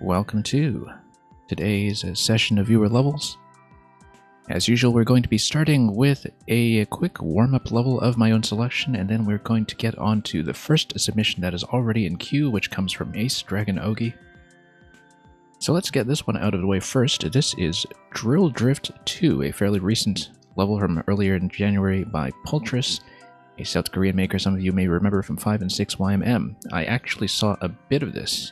welcome to today's session of viewer levels. As usual, we're going to be starting with a quick warm-up level of my own selection, and then we're going to get on to the first submission that is already in queue, which comes from Ace Dragon Ogi. So let's get this one out of the way first. This is Drill Drift 2, a fairly recent level from earlier in January by Pultris, a South Korean maker some of you may remember from 5 and 6 YMM. I actually saw a bit of this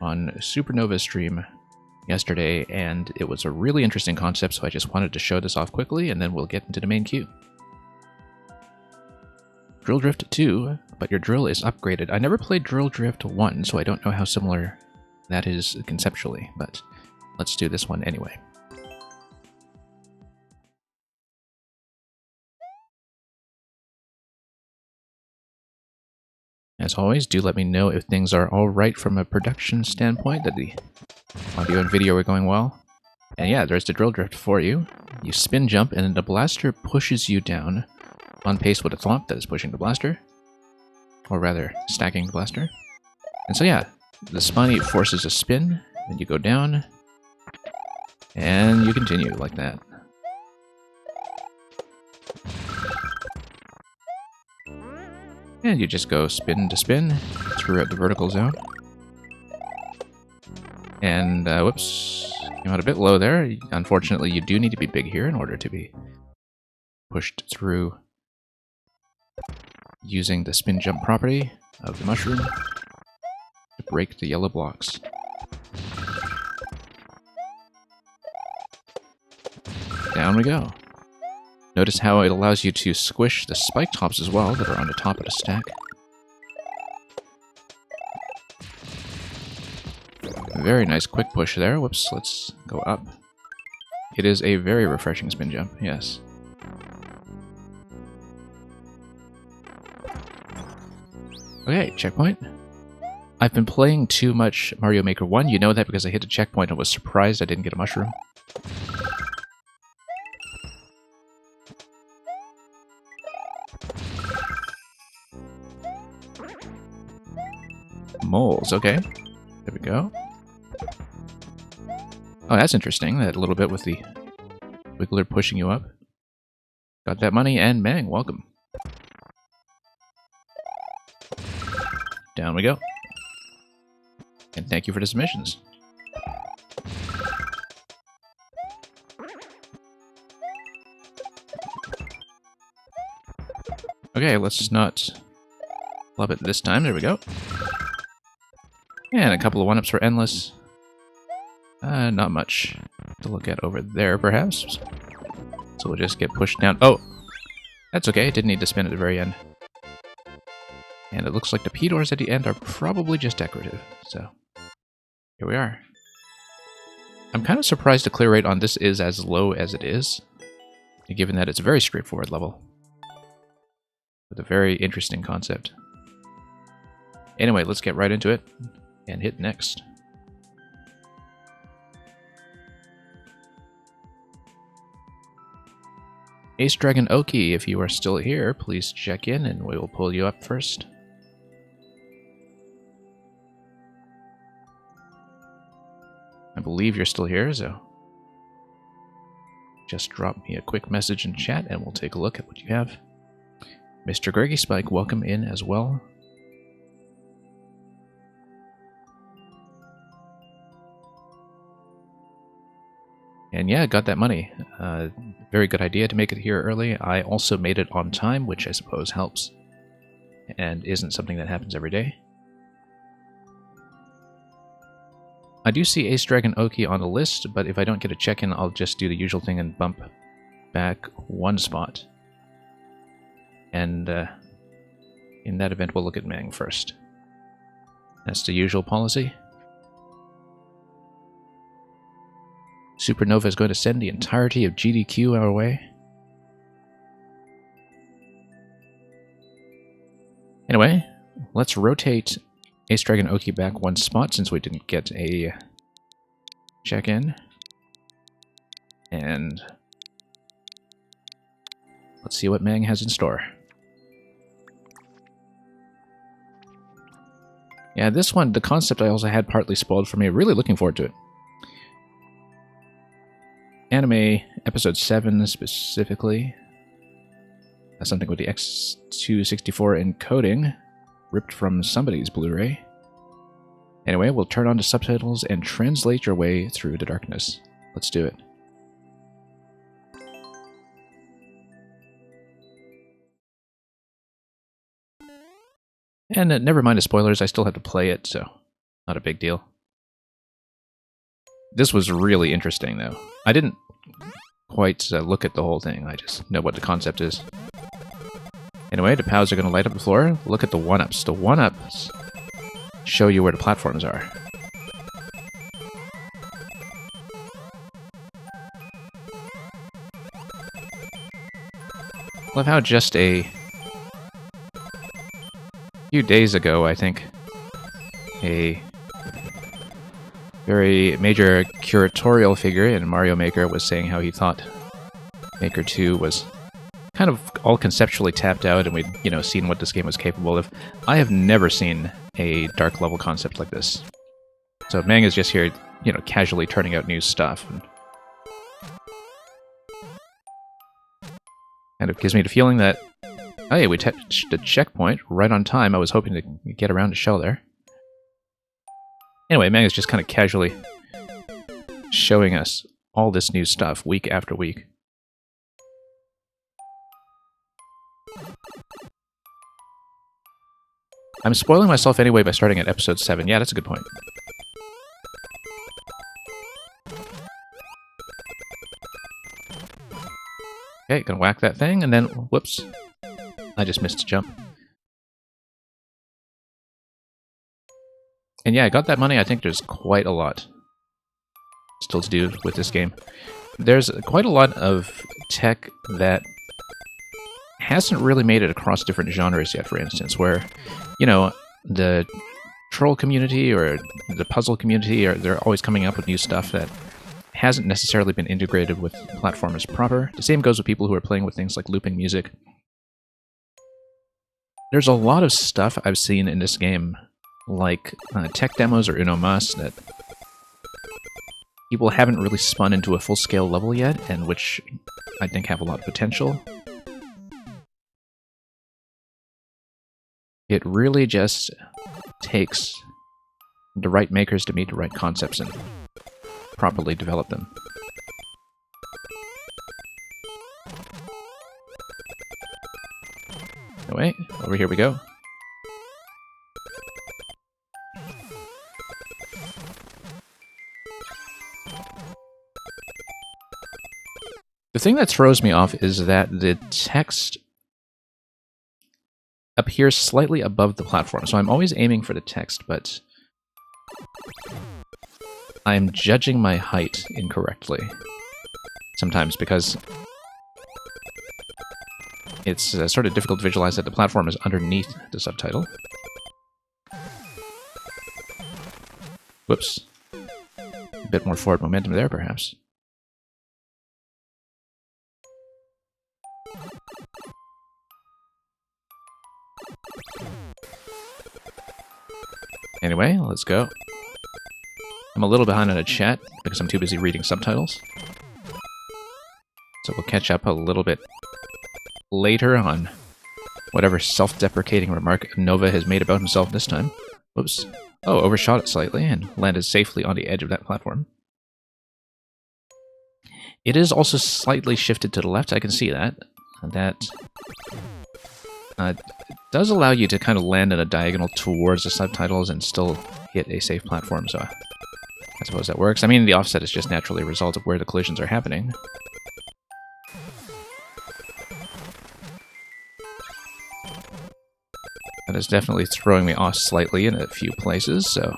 on Supernova's stream yesterday, and it was a really interesting concept, so I just wanted to show this off quickly, and then we'll get into the main queue. Drill Drift 2, but your drill is upgraded. I never played Drill Drift 1, so I don't know how similar that is conceptually, but let's do this one anyway. As always, do let me know if things are alright from a production standpoint, that the audio and video are going well. And yeah, there's the drill drift for you. You spin jump, and then the blaster pushes you down on pace with a thwomp that is pushing the blaster. Or rather, stacking the blaster. And so yeah, the spiny forces a spin, then you go down, and you continue like that. And you just go spin to spin throughout the vertical zone. And, whoops, came out a bit low there. Unfortunately, you do need to be big here in order to be pushed through using the spin jump property of the mushroom to break the yellow blocks. Down we go. Notice how it allows you to squish the spike tops as well that are on the top of the stack. Very nice quick push there. Whoops, let's go up. It is a very refreshing spin jump, yes. Okay, checkpoint. I've been playing too much Mario Maker 1. You know that because I hit a checkpoint and was surprised I didn't get a mushroom. Moles, okay. There we go. Oh, that's interesting. That little bit with the wiggler pushing you up. Got that money, and Mang, welcome. Down we go. And thank you for the submissions. Okay, let's not love it this time. There we go. And a couple of one-ups for Endless. Not much to look at over there, perhaps. So we'll just get pushed down. Oh! That's okay, didn't need to spin at the very end. And it looks like the P-doors at the end are probably just decorative, so here we are. I'm kind of surprised the clear rate on this is as low as it is, given that it's a very straightforward level. With a very interesting concept. Anyway, let's get right into it and hit next. Ace Dragon Oki, if you are still here, please check in and we will pull you up first. I believe you're still here, so just drop me a quick message in chat and we'll take a look at what you have. Mr. Greggy Spike, welcome in as well. And yeah, got that money. Very good idea to make it here early. I also made it on time, which I suppose helps. And isn't something that happens every day. I do see Ace Dragon Oki on the list, but if I don't get a check-in, I'll just do the usual thing and bump back one spot. And in that event, we'll look at Mang first. That's the usual policy. Supernova is going to send the entirety of GDQ our way. Anyway, let's rotate Ace Dragon Oki back one spot since we didn't get a check-in. And let's see what Mang has in store. Yeah, this one, the concept I also had partly spoiled for me. Really looking forward to it. Anime Episode 7 specifically. That's something with the X264 encoding, ripped from somebody's Blu-ray. Anyway, we'll turn on the subtitles and translate your way through the darkness. Let's do it. And never mind the spoilers, I still have to play it, so not a big deal. This was really interesting, though. I didn't quite look at the whole thing, I just know what the concept is. Anyway, the POWs are going to light up the floor. Look at the 1-ups. The 1-ups show you where the platforms are. Love how just a few days ago, I think, a very major curatorial figure in Mario Maker was saying how he thought Maker 2 was kind of all conceptually tapped out, and we'd, seen what this game was capable of. I have never seen a dark level concept like this. So Mang is just here, casually turning out new stuff. And it gives me the feeling that, hey, we touched the checkpoint right on time. I was hoping to get around to Shell there. Anyway, Mang is just kind of casually showing us all this new stuff week after week. I'm spoiling myself anyway by starting at episode 7. Yeah, that's a good point. Okay, gonna whack that thing, and then, whoops, I just missed a jump. And yeah, I got that money. I think there's quite a lot still to do with this game. There's quite a lot of tech that hasn't really made it across different genres yet, for instance, where, the troll community or the puzzle community, they're always coming up with new stuff that hasn't necessarily been integrated with platformers proper. The same goes with people who are playing with things like looping music. There's a lot of stuff I've seen in this game, like tech demos or Uno Mas, that people haven't really spun into a full-scale level yet, and which I think have a lot of potential. It really just takes the right makers to meet the right concepts and properly develop them. Anyway, over here we go. The thing that throws me off is that the text appears slightly above the platform, so I'm always aiming for the text, but I'm judging my height incorrectly sometimes, because it's sort of difficult to visualize that the platform is underneath the subtitle. Whoops. A bit more forward momentum there, perhaps. Anyway, let's go. I'm a little behind on a chat because I'm too busy reading subtitles. So we'll catch up a little bit later on whatever self-deprecating remark Nova has made about himself this time. Whoops. Oh, overshot it slightly and landed safely on the edge of that platform. It is also slightly shifted to the left, I can see that. That does allow you to kind of land in a diagonal towards the subtitles and still hit a safe platform, so I suppose that works. I mean, the offset is just naturally a result of where the collisions are happening. That is definitely throwing me off slightly in a few places, so...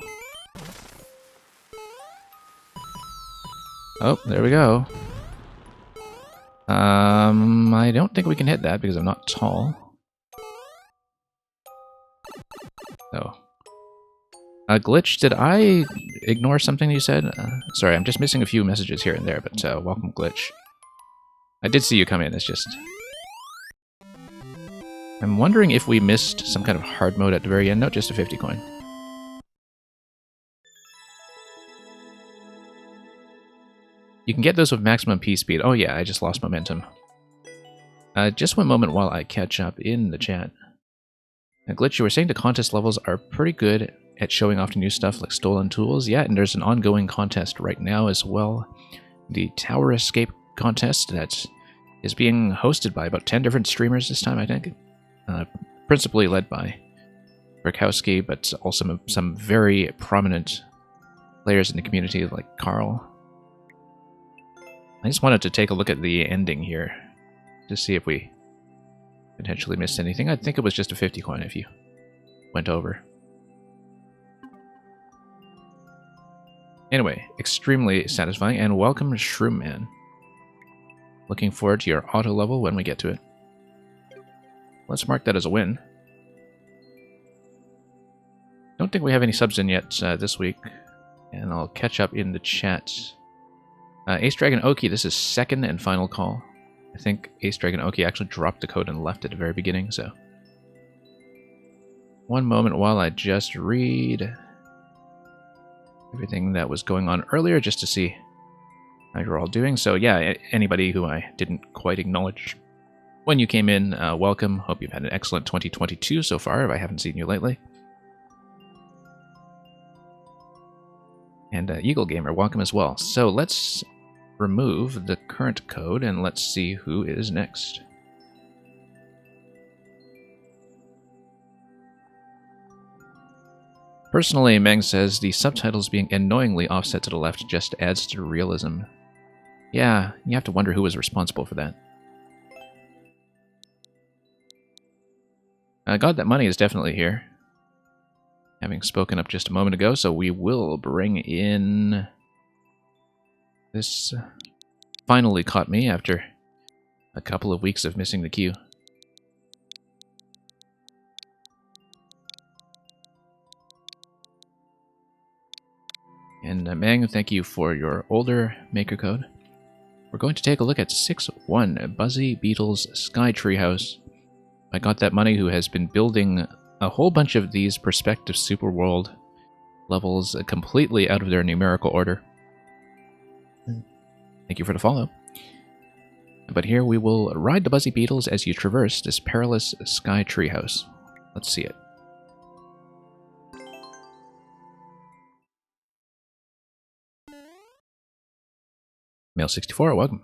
Oh, there we go. I don't think we can hit that because I'm not tall. Oh. Glitch, did I ignore something you said? Sorry, I'm just missing a few messages here and there, but welcome, Glitch. I did see you come in, it's just... I'm wondering if we missed some kind of hard mode at the very end. No, just a 50 coin. You can get those with maximum P speed. Oh yeah, I just lost momentum. Just one moment while I catch up in the chat. Now, Glitch, you were saying the contest levels are pretty good at showing off new stuff like stolen tools. Yeah, and there's an ongoing contest right now as well. The Tower Escape contest that is being hosted by about 10 different streamers this time, I think. Principally led by Burkowski, but also some very prominent players in the community like Carl. I just wanted to take a look at the ending here to see if we potentially missed anything. I think it was just a 50 coin if you went over. Anyway, extremely satisfying, and welcome Shroom Man. Looking forward to your auto level when we get to it. Let's mark that as a win. Don't think we have any subs in yet this week, and I'll catch up in the chat. Ace Dragon Oki, this is second and final call. I think Ace Dragon Oki actually dropped the code and left at the very beginning, so... One moment while I just read everything that was going on earlier, just to see how you're all doing. So yeah, anybody who I didn't quite acknowledge when you came in, welcome. Hope you've had an excellent 2022 so far, if I haven't seen you lately. And Eagle Gamer, welcome as well. So let's remove the current code and let's see who is next. Personally, Meng says the subtitles being annoyingly offset to the left just adds to realism. Yeah, you have to wonder who was responsible for that. God, that money is definitely here. Having spoken up just a moment ago, so we will bring in... This finally caught me after a couple of weeks of missing the queue. And Mang, thank you for your older maker code. We're going to take a look at 6-1 Buzzy Beetle's Sky Treehouse. I Got That Money, who has been building a whole bunch of these Perspective Superworld levels completely out of their numerical order. Thank you for the follow. But here we will ride the Buzzy Beetles as you traverse this perilous Sky Treehouse. Let's see it. Mail64, welcome.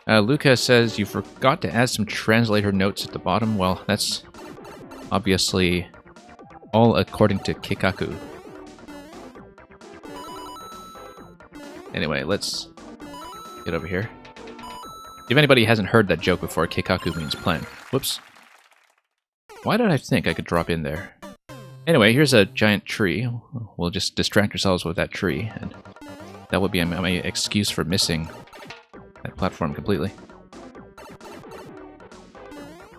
Luca says you forgot to add some translator notes at the bottom. Well, that's obviously all according to Kikaku. Anyway, let's get over here. If anybody hasn't heard that joke before, Kikaku means plan. Whoops. Why did I think I could drop in there? Anyway, here's a giant tree. We'll just distract ourselves with that tree, and that would be my excuse for missing that platform completely.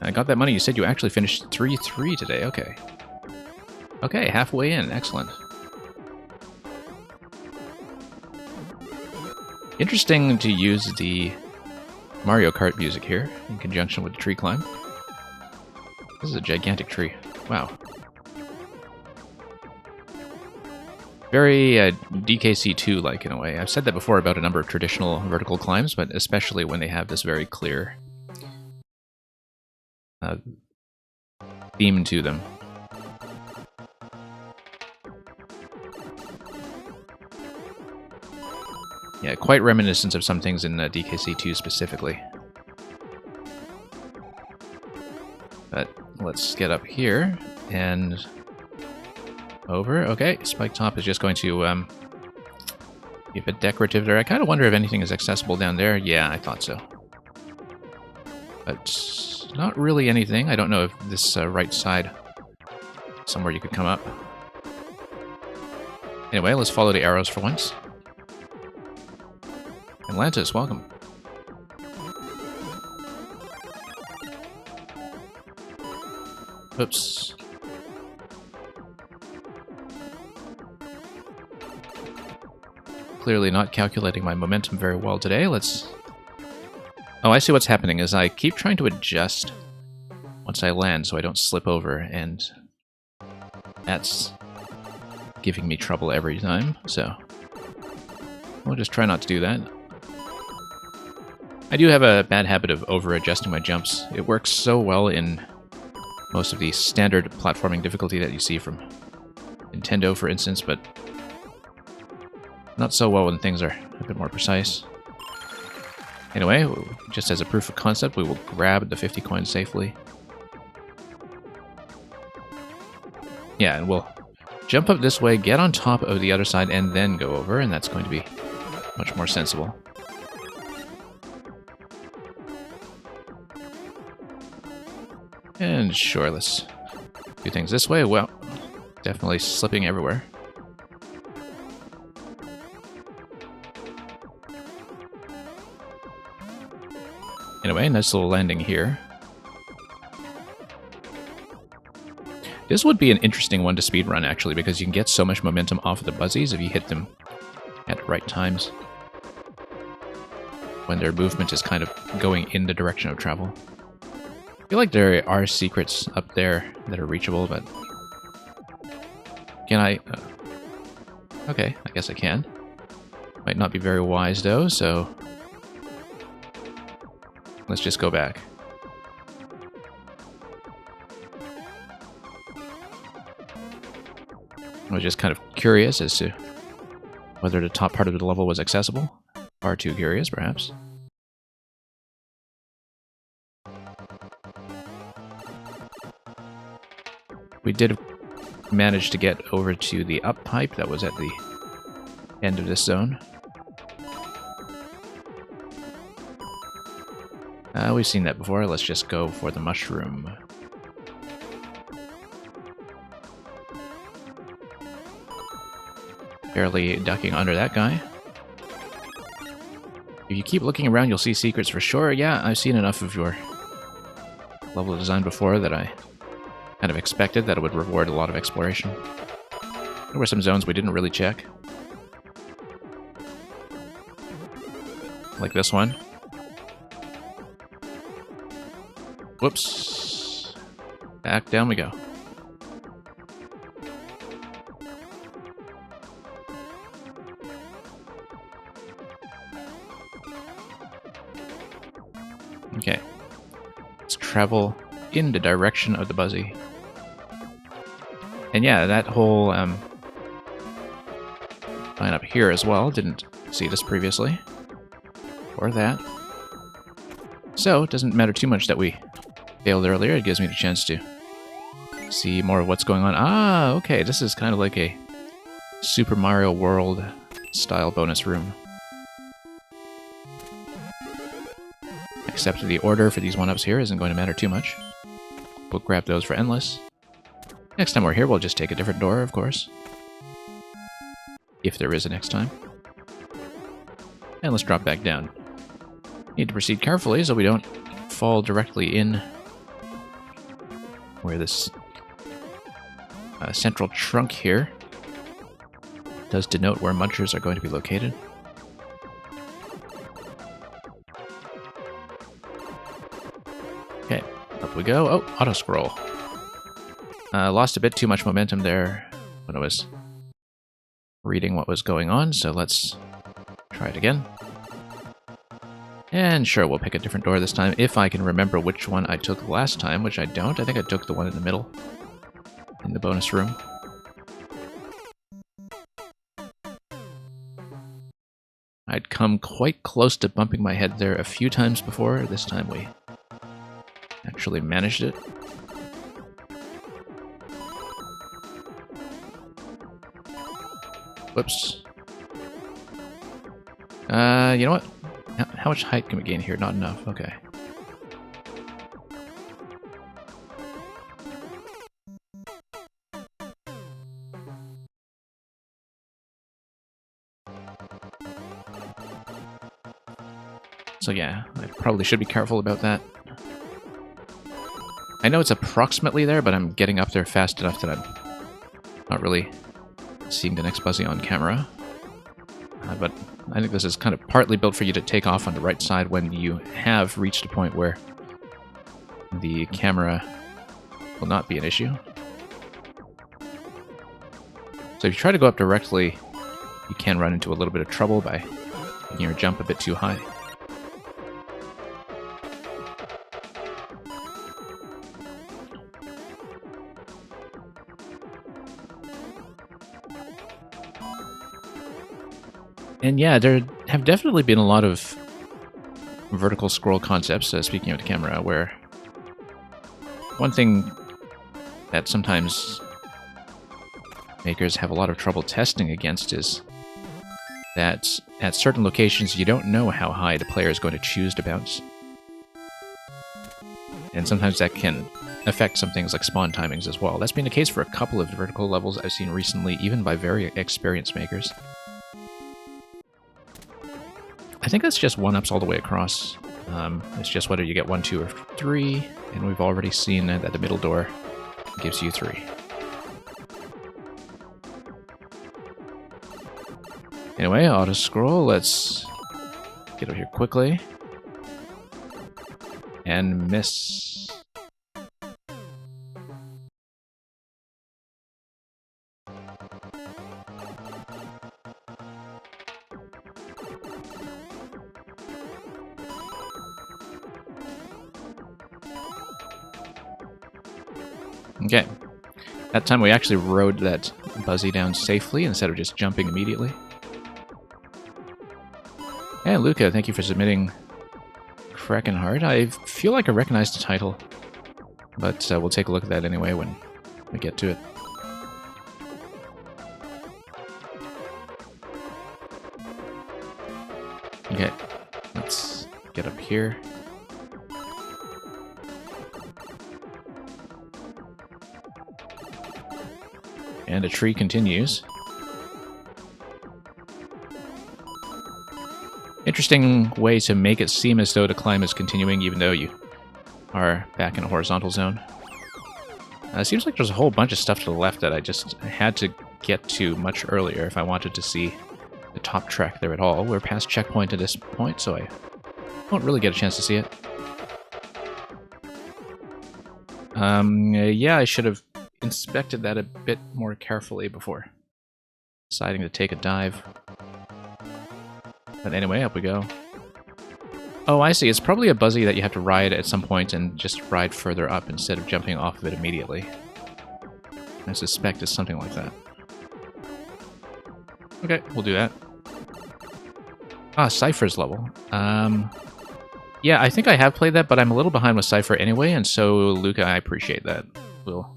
I Got That Money. You said you actually finished 3-3 today. Okay. Okay, halfway in. Excellent. Interesting to use the Mario Kart music here in conjunction with the tree climb. This is a gigantic tree. Wow. Very DKC2-like in a way. I've said that before about a number of traditional vertical climbs, but especially when they have this very clear theme to them. Yeah, quite reminiscent of some things in DKC2 specifically. But let's get up here and over. Okay, Spike Top is just going to keep it decorative there. I kind of wonder if anything is accessible down there. Yeah, I thought so. But not really anything. I don't know if this right side somewhere you could come up. Anyway, let's follow the arrows for once. Atlantis, welcome. Oops. Clearly not calculating my momentum very well today. Let's... Oh, I see what's happening is I keep trying to adjust once I land so I don't slip over, and That's giving me trouble every time, so we'll just try not to do that. I do have a bad habit of over-adjusting my jumps. It works so well in most of the standard platforming difficulty that you see from Nintendo, for instance, but not so well when things are a bit more precise. Anyway, just as a proof of concept, we will grab the 50 coins safely. Yeah, and we'll jump up this way, get on top of the other side, and then go over, and that's going to be much more sensible. And sure, let's do things this way. Well, definitely slipping everywhere. Anyway, nice little landing here. This would be an interesting one to speedrun, actually, because you can get so much momentum off of the Buzzies if you hit them at the right times, when their movement is kind of going in the direction of travel. I feel like there are secrets up there that are reachable, but can I? Okay, I guess I can. Might not be very wise, though, so let's just go back. I was just kind of curious as to whether the top part of the level was accessible. Far too curious, perhaps. We did manage to get over to the up pipe that was at the end of this zone. We've seen that before. Let's just go for the mushroom. Barely ducking under that guy. If you keep looking around, you'll see secrets for sure. Yeah, I've seen enough of your level design before that I kind of expected that it would reward a lot of exploration. There were some zones we didn't really check. Like this one. Whoops. Back down we go. Okay. Let's travel in the direction of the Buzzy. And yeah, that whole line up here as well. Didn't see this previously. Or that. So, it doesn't matter too much that we failed earlier. It gives me the chance to see more of what's going on. Ah, okay. This is kind of like a Super Mario World style bonus room. Except the order for these one-ups here isn't going to matter too much. We'll grab those for Endless. Next time we're here, we'll just take a different door, of course. If there is a next time. And let's drop back down. Need to proceed carefully so we don't fall directly in where this central trunk here does denote where munchers are going to be located. Okay, up we go. Oh, auto-scroll. Lost a bit too much momentum there when I was reading what was going on, so let's try it again. And sure, we'll pick a different door this time, if I can remember which one I took last time, which I don't. I think I took the one in the middle, in the bonus room. I'd come quite close to bumping my head there a few times before. This time we actually managed it. Whoops. You know what? How much height can we gain here? Not enough. Okay. So yeah, I probably should be careful about that. I know it's approximately there, but I'm getting up there fast enough that I'm not really seeing the next Buzzy on camera. But I think this is kind of partly built for you to take off on the right side when you have reached a point where the camera will not be an issue. So if you try to go up directly, you can run into a little bit of trouble by making your jump a bit too high. And yeah, there have definitely been a lot of vertical scroll concepts, speaking of the camera, where one thing that sometimes makers have a lot of trouble testing against is that at certain locations you don't know how high the player is going to choose to bounce. And sometimes that can affect some things like spawn timings as well. That's been the case for a couple of vertical levels I've seen recently, even by very experienced makers. I think that's just 1-ups all the way across. It's just whether you get 1, 2, or 3, and we've already seen that the middle door gives you 3. Anyway, auto-scroll, let's get over here quickly. And miss. Okay. That time we actually rode that Buzzy down safely instead of just jumping immediately. Hey, Luca, thank you for submitting Krakenheart. I feel like I recognize the title, but we'll take a look at that anyway when we get to it. Okay, let's get up here. And the tree continues. Interesting way to make it seem as though the climb is continuing even though you are back in a horizontal zone. It seems like there's a whole bunch of stuff to the left that I just had to get to much earlier if I wanted to see the top track there at all. We're past checkpoint at this point, so I won't really get a chance to see it. Yeah, I should have inspected that a bit more carefully before deciding to take a dive. But anyway, up we go. Oh, I see. It's probably a Buzzy that you have to ride at some point and just ride further up instead of jumping off of it immediately. I suspect it's something like that. Okay, we'll do that. Ah, Cypher's level. Yeah, I think I have played that, but I'm a little behind with Cypher anyway, and so, Luca, I appreciate that. We'll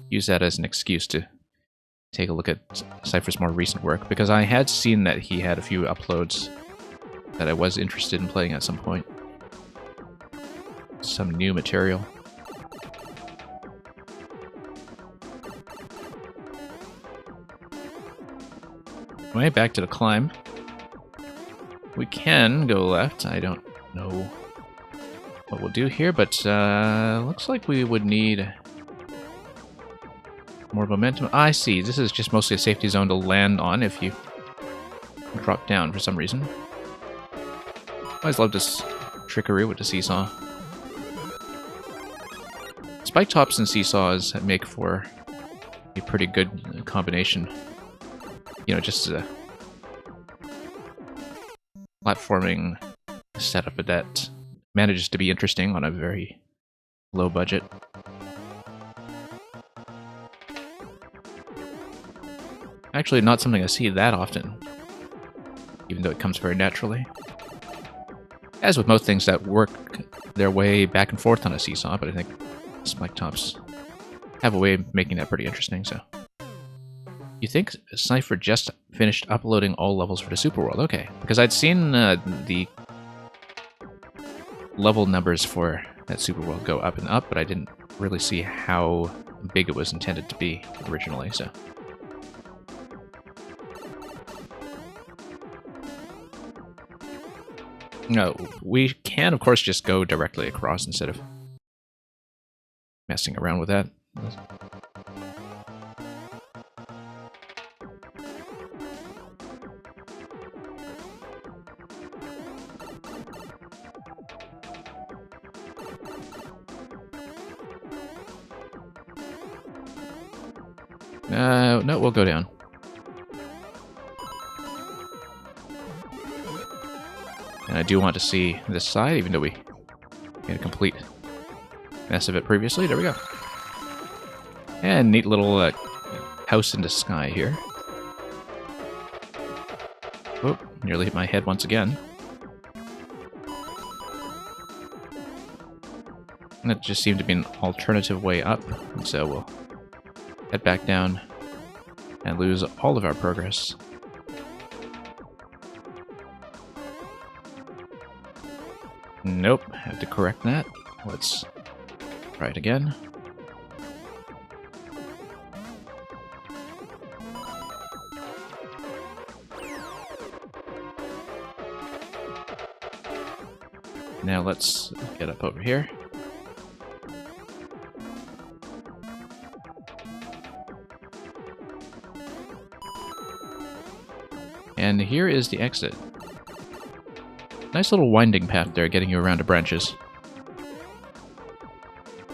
use that as an excuse to take a look at Cypher's more recent work, because I had seen that he had a few uploads that I was interested in playing at some point. Some new material. Anyway, back to the climb. We can go left. I don't know what we'll do here, but looks like we would need more momentum. I see. This is just mostly a safety zone to land on if you drop down for some reason. Always love this trickery with the seesaw. Spike tops and seesaws make for a pretty good combination. You know, just a platforming setup that manages to be interesting on a very low budget. Actually, not something I see that often, even though it comes very naturally. As with most things that work their way back and forth on a seesaw, but I think spike tops have a way of making that pretty interesting, so. You think Cypher just finished uploading all levels for the Super World? Okay, because I'd seen the level numbers for that Super World go up and up, but I didn't really see how big it was intended to be originally, so. No, we can, of course, just go directly across instead of messing around with that. No, we'll go down. And I do want to see this side, even though we made a complete mess of it previously. There we go. And neat little house in the sky here. Oop, nearly hit my head once again. And that just seemed to be an alternative way up, and so we'll head back down and lose all of our progress. Nope, have to correct that. Let's try it again. Now let's get up over here. And here is the exit. Nice little winding path there, getting you around the branches.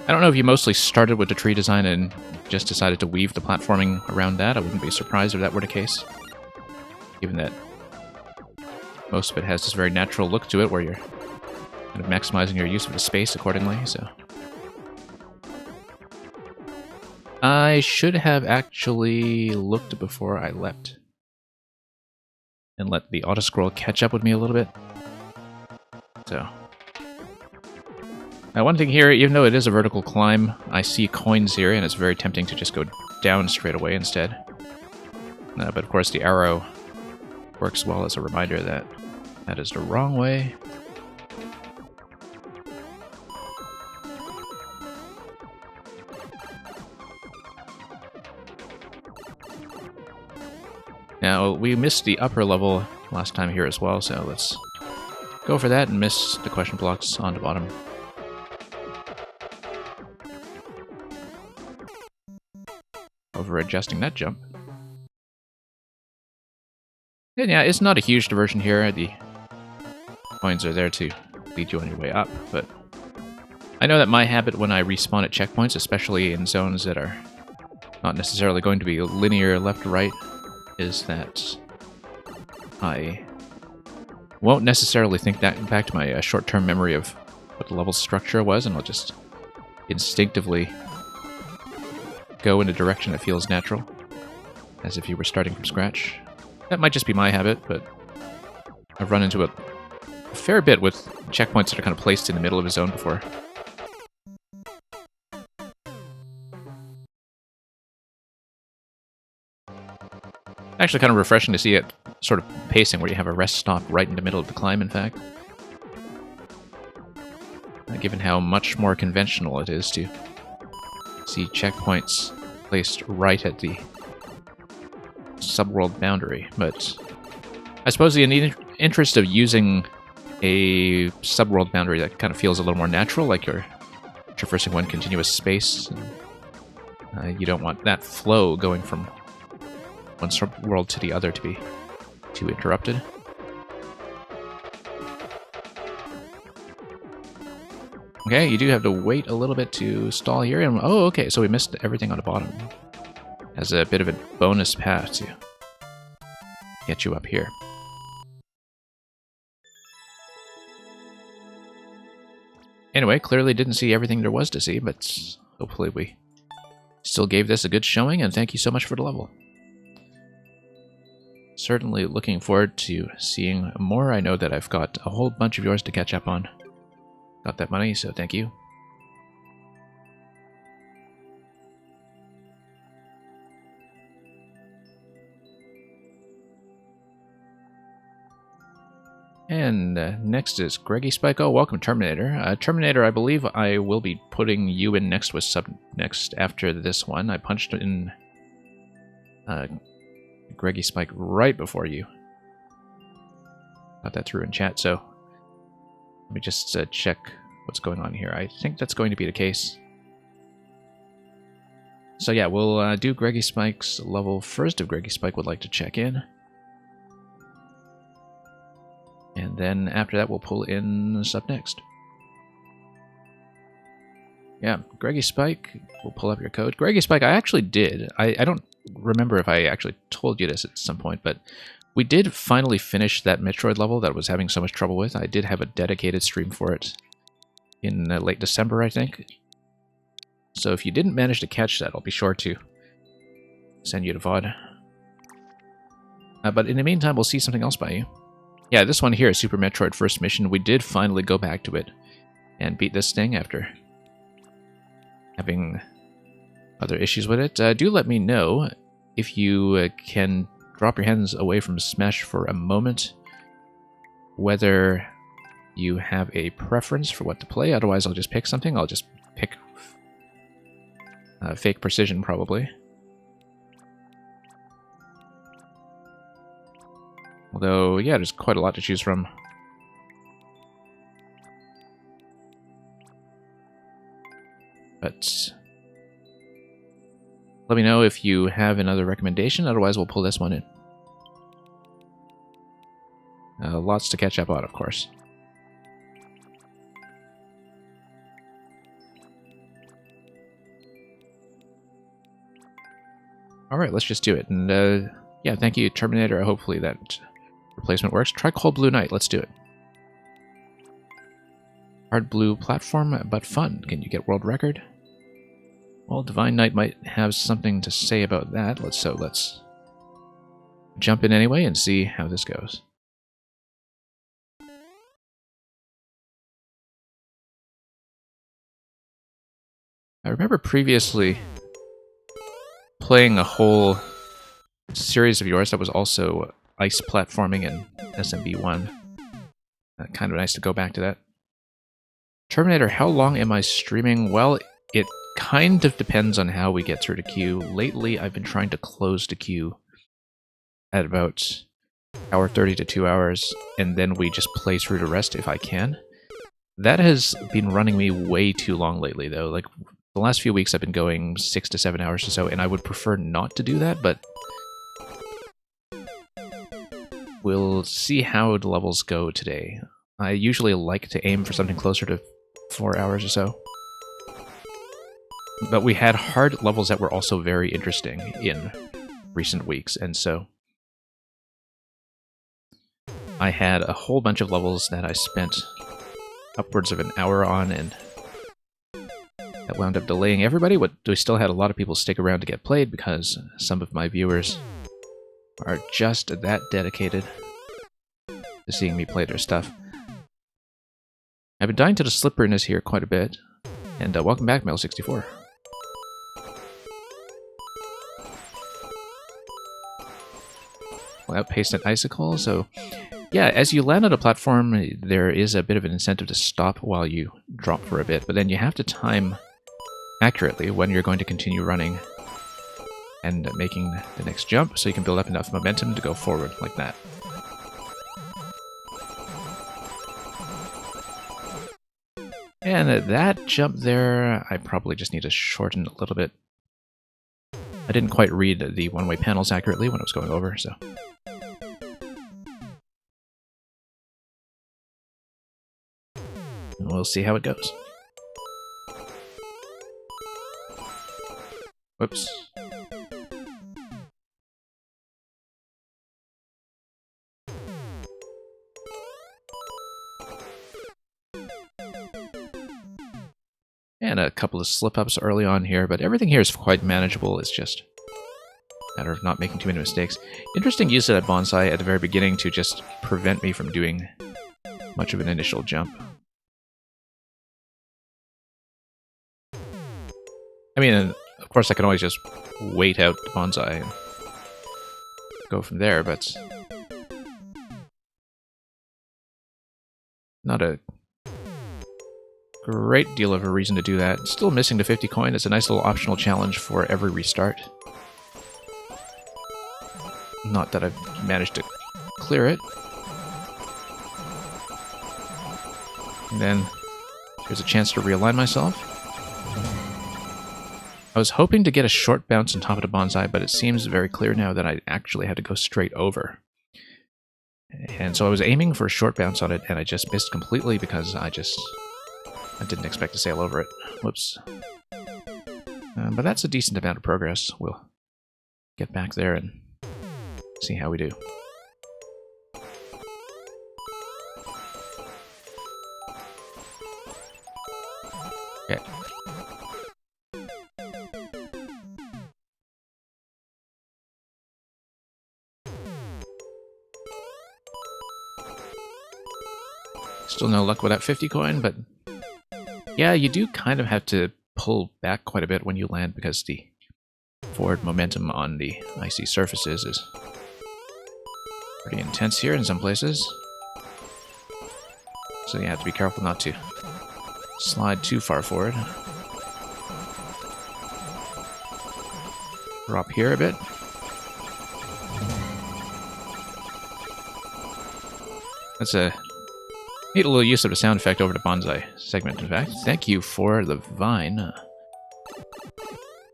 I don't know if you mostly started with the tree design and just decided to weave the platforming around that. I wouldn't be surprised if that were the case. Given that most of it has this very natural look to it, where you're kind of maximizing your use of the space accordingly, so... I should have actually looked before I leapt. And let the auto-scroll catch up with me a little bit. So... Now, one thing here, even though it is a vertical climb, I see coins here, and it's very tempting to just go down straight away instead. But of course, the arrow works well as a reminder that that is the wrong way. Now, we missed the upper level last time here as well, so let's go for that and miss the question blocks on the bottom. Over adjusting that jump. And yeah, it's not a huge diversion here. The coins are there to lead you on your way up, but I know that my habit when I respawn at checkpoints, especially in zones that are not necessarily going to be linear left-right, is that I won't necessarily think that back to my short-term memory of what the level structure was, and I'll just instinctively go in a direction that feels natural, as if you were starting from scratch. That might just be my habit, but I've run into a fair bit with checkpoints that are kind of placed in the middle of a zone before. Actually kind of refreshing to see it sort of pacing, where you have a rest stop right in the middle of the climb, in fact. Given how much more conventional it is to see checkpoints placed right at the subworld boundary, but I suppose in the interest of using a subworld boundary that kind of feels a little more natural, like you're traversing one continuous space, and, you don't want that flow going from one subworld to the other to be too interrupted. Okay, you do have to wait a little bit to stall here, and oh, okay, so we missed everything on the bottom. As a bit of a bonus path to get you up here. Anyway, clearly didn't see everything there was to see, but hopefully we still gave this a good showing, and thank you so much for the level. Certainly looking forward to seeing more. I know that I've got a whole bunch of yours to catch up on. Got that money, so thank you. And next is Greggy Spike. Oh, welcome, Terminator. Terminator, I believe I will be putting you in next with sub next after this one. I punched in Greggy Spike right before you. Got that through in chat, so let me just check what's going on here. I think that's going to be the case. So yeah, we'll do Greggy Spike's level first if Greggy Spike would like to check in. And then after that, we'll pull in sub next. Yeah, Greggy Spike, we'll pull up your code. Greggy Spike, I actually did. I don't remember if I actually told you this at some point, but We did finally finish that Metroid level that I was having so much trouble with. I did have a dedicated stream for it in late December, I think. So if you didn't manage to catch that, I'll be sure to send you to VOD. But in the meantime, we'll see something else by you. Yeah, this one here is Super Metroid First Mission. We did finally go back to it and beat this thing after having other issues with it. Do let me know if you can drop your hands away from Smash for a moment, whether you have a preference for what to play. Otherwise, I'll just pick something. I'll just pick Fake Precision, probably. Although, yeah, there's quite a lot to choose from. But let me know if you have another recommendation, otherwise we'll pull this one in. Lots to catch up on, of course. Alright, let's just do it. And yeah, thank you, Terminator. Hopefully that replacement works. Try Cold Blue Knight. Let's do it. Hard blue platform, but fun. Can you get world record? Well, Divine Knight might have something to say about that. Let's jump in anyway and see how this goes. I remember previously playing a whole series of yours that was also ice platforming in SMB1. Kind of nice to go back to that. Terminator, how long am I streaming? Well, it kind of depends on how we get through the queue. Lately, I've been trying to close the queue at about hour 30 to 2 hours, and then we just play through the rest if I can. That has been running me way too long lately, though. Like, the last few weeks I've been going 6 to 7 hours or so, and I would prefer not to do that, but we'll see how the levels go today. I usually like to aim for something closer to 4 hours or so. But we had hard levels that were also very interesting in recent weeks, and so I had a whole bunch of levels that I spent upwards of an hour on, and that wound up delaying everybody, but we still had a lot of people stick around to get played because some of my viewers are just that dedicated to seeing me play their stuff. I've been dying to the slipperiness here quite a bit, and welcome back, Mel64. Well, outpaced an icicle, so yeah, as you land on a platform, there is a bit of an incentive to stop while you drop for a bit, but then you have to time accurately when you're going to continue running and making the next jump, so you can build up enough momentum to go forward like that. And that jump there, I probably just need to shorten a little bit. I didn't quite read the one-way panels accurately when I was going over, so... We'll see how it goes. Whoops. And a couple of slip-ups early on here, but everything here is quite manageable. It's just a matter of not making too many mistakes. Interesting use of that bonsai at the very beginning to just prevent me from doing much of an initial jump. I mean, of course I can always just wait out the bonsai and go from there, but not a great deal of a reason to do that. Still missing the 50 coin. It's a nice little optional challenge for every restart. Not that I've managed to clear it. And then there's a chance to realign myself. I was hoping to get a short bounce on top of the bonsai, but it seems very clear now that I actually had to go straight over. And so I was aiming for a short bounce on it, and I just missed completely because I didn't expect to sail over it. Whoops. But that's a decent amount of progress. We'll get back there and see how we do. Still no luck with that 50 coin, but yeah, you do kind of have to pull back quite a bit when you land because the forward momentum on the icy surfaces is pretty intense here in some places. So you have to be careful not to slide too far forward. Drop here a bit. That's a neat little use of the sound effect over the bonsai segment, in fact. Thank you for the vine.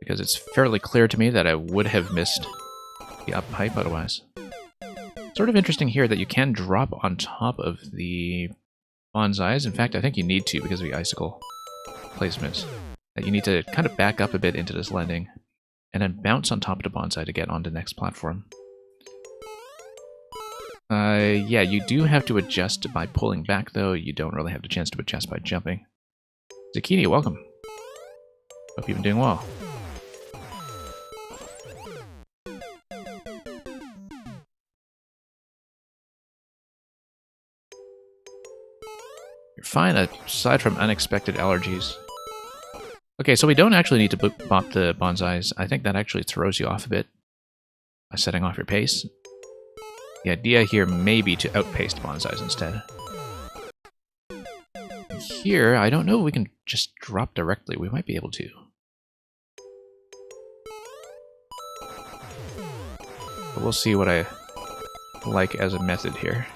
Because it's fairly clear to me that I would have missed the up pipe otherwise. Sort of interesting here that you can drop on top of the bonsais. In fact, I think you need to because of the icicle placement. That you need to kind of back up a bit into this landing and then bounce on top of the bonsai to get on the next platform. Yeah, you do have to adjust by pulling back, though. You don't really have the chance to adjust by jumping. Zucchini, welcome. Hope you've been doing well. You're fine, aside from unexpected allergies. Okay, so we don't actually need to bop the bonsais. I think that actually throws you off a bit by setting off your pace. The idea here may be to outpace the bonsais instead. Here, I don't know if we can just drop directly. We might be able to. But we'll see what I like as a method here.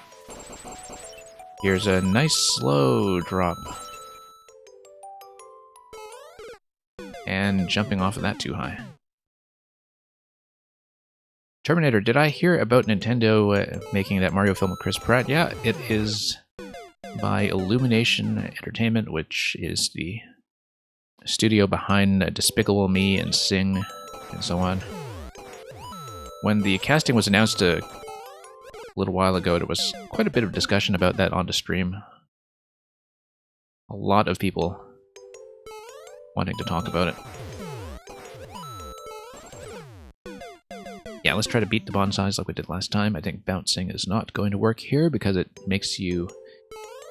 Here's a nice slow drop. And jumping off of that too high. Terminator, did I hear about Nintendo making that Mario film with Chris Pratt? Yeah, it is by Illumination Entertainment, which is the studio behind Despicable Me and Sing and so on. When the casting was announced a little while ago, there was quite a bit of discussion about that on the stream. A lot of people wanting to talk about it. Yeah, let's try to beat the bonsais like we did last time. I think bouncing is not going to work here because it makes you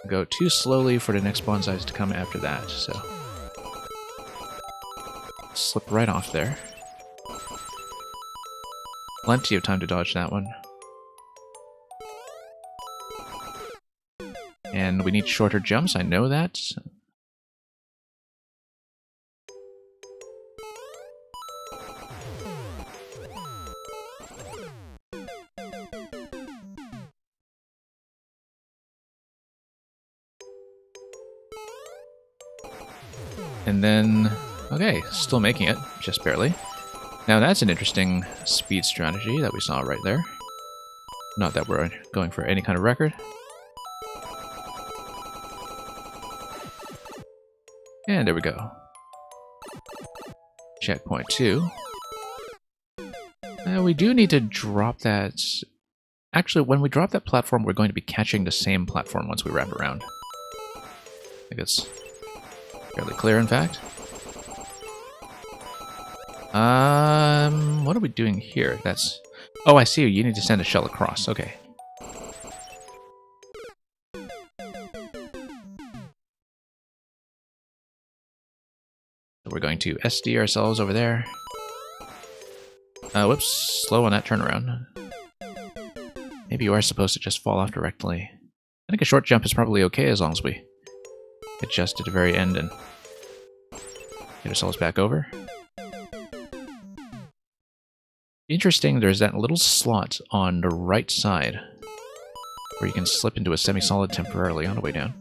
go too slowly for the next bonsais to come after that, so slip right off there. Plenty of time to dodge that one. And we need shorter jumps, I know that. And then, okay, still making it, just barely. Now that's an interesting speed strategy that we saw right there. Not that we're going for any kind of record. And there we go. Checkpoint 2. We do need to drop that. Actually, when we drop that platform, we're going to be catching the same platform once we wrap around. I think it's fairly clear, in fact. What are we doing here? That's... Oh, I see. You need to send a shell across. Okay. So we're going to SD ourselves over there. Whoops. Slow on that turnaround. Maybe you are supposed to just fall off directly. I think a short jump is probably okay as long as we adjust at the very end and get ourselves back over. Interesting, there's that little slot on the right side where you can slip into a semi-solid temporarily on the way down.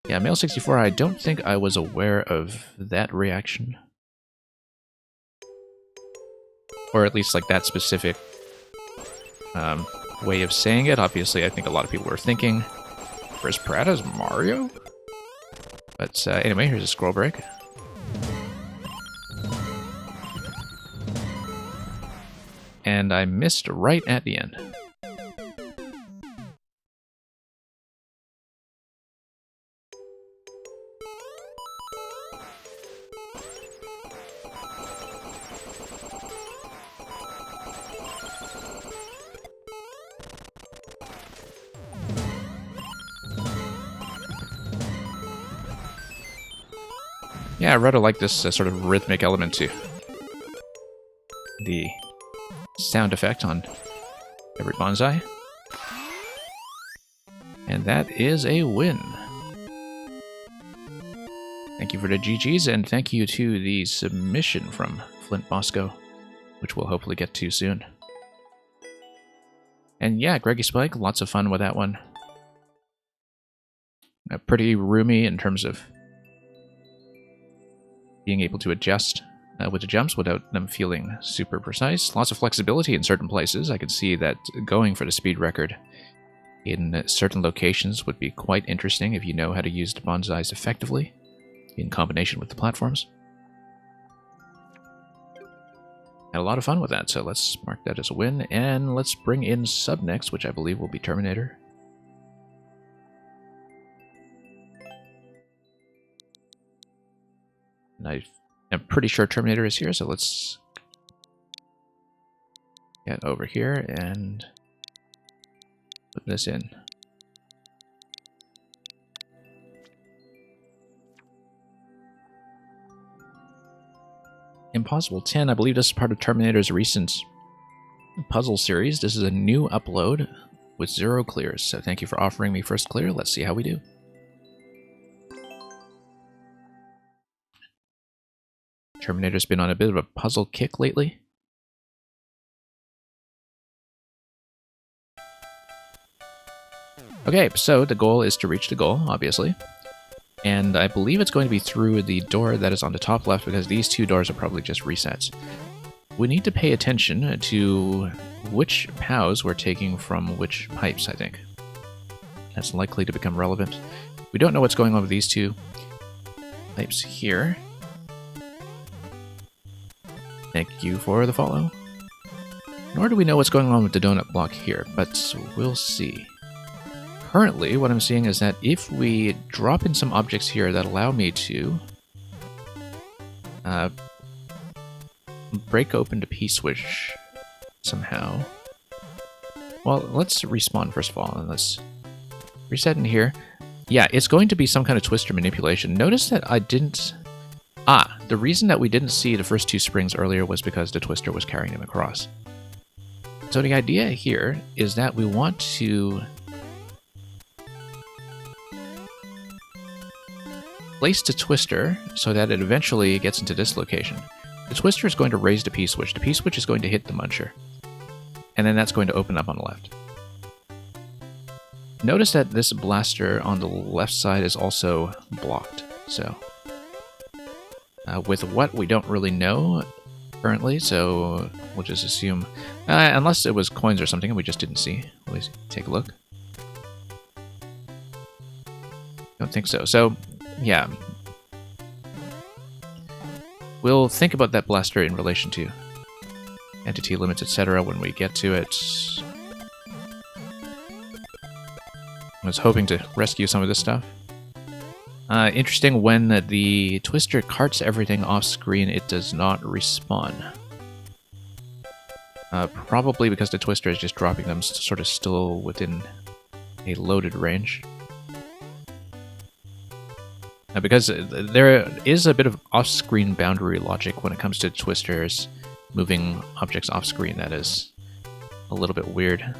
Yeah, Male64, I don't think I was aware of that reaction. Or at least like that specific way of saying it. Obviously, I think a lot of people were thinking Chris Pratt as Mario? But anyway, here's a scroll break. And I missed right at the end. Yeah, I rather like this sort of rhythmic element to the sound effect on every bonsai. And that is a win. Thank you for the GGs, and thank you to the submission from Flint Bosco, which we'll hopefully get to soon. And yeah, Greggy Spike, lots of fun with that one. Pretty roomy in terms of being able to adjust with the jumps without them feeling super precise. Lots of flexibility in certain places. I could see that going for the speed record in certain locations would be quite interesting if you know how to use the bonsais effectively in combination with the platforms. Had a lot of fun with that, so let's mark that as a win, and let's bring in sub next, which I believe will be Terminator. And I'm pretty sure Terminator is here, so let's get over here and put this in. Impossible 10, I believe this is part of Terminator's recent puzzle series. This is a new upload with 0 clears, so thank you for offering me first clear. Let's see how we do. Terminator's been on a bit of a puzzle kick lately. Okay, so the goal is to reach the goal, obviously. And I believe it's going to be through the door that is on the top left, because these two doors are probably just resets. We need to pay attention to which POWs we're taking from which pipes, I think. That's likely to become relevant. We don't know what's going on with these two pipes here. Thank you for the follow. Nor do we know what's going on with the donut block here, but we'll see. Currently, what I'm seeing is that if we drop in some objects here that allow me to break open the P-switch somehow. Well, let's respawn first of all, and let's reset in here. Yeah, it's going to be some kind of twister manipulation. Notice that I didn't... the reason that we didn't see the first two springs earlier was because the twister was carrying them across. So the idea here is that we want to place the twister so that it eventually gets into this location. The twister is going to raise the P-switch. The P-switch is going to hit the muncher. And then that's going to open up on the left. Notice that this blaster on the left side is also blocked. So, with what we don't really know currently, so we'll just assume... unless it was coins or something and we just didn't see. Let's take a look. Don't think so. So, yeah. We'll think about that blaster in relation to entity limits, etc. when we get to it. I was hoping to rescue some of this stuff. Interesting, when the twister carts everything off screen, it does not respawn. Probably because the twister is just dropping them sort of still within a loaded range. Because there is a bit of off-screen boundary logic when it comes to twisters moving objects off-screen that is a little bit weird.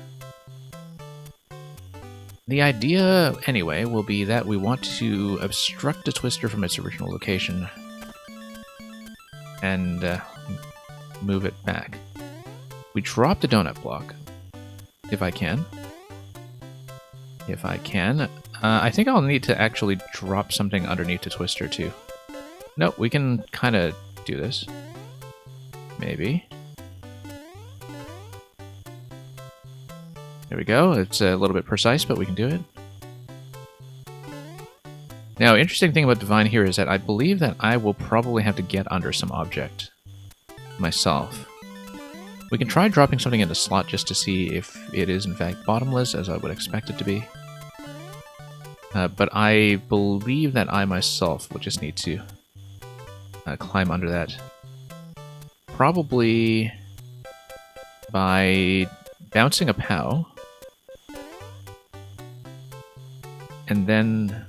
The idea, anyway, will be that we want to obstruct the twister from its original location and move it back. We drop the donut block, if I can. If I can. I think I'll need to actually drop something underneath the twister, too. No, we can kind of do this. Maybe. There we go. It's a little bit precise, but we can do it. Now, interesting thing about Divine here is that I believe that I will probably have to get under some object myself. We can try dropping something in the slot just to see if it is in fact bottomless, as I would expect it to be. But I believe that I myself will just need to climb under that. Probably by bouncing a POW. And then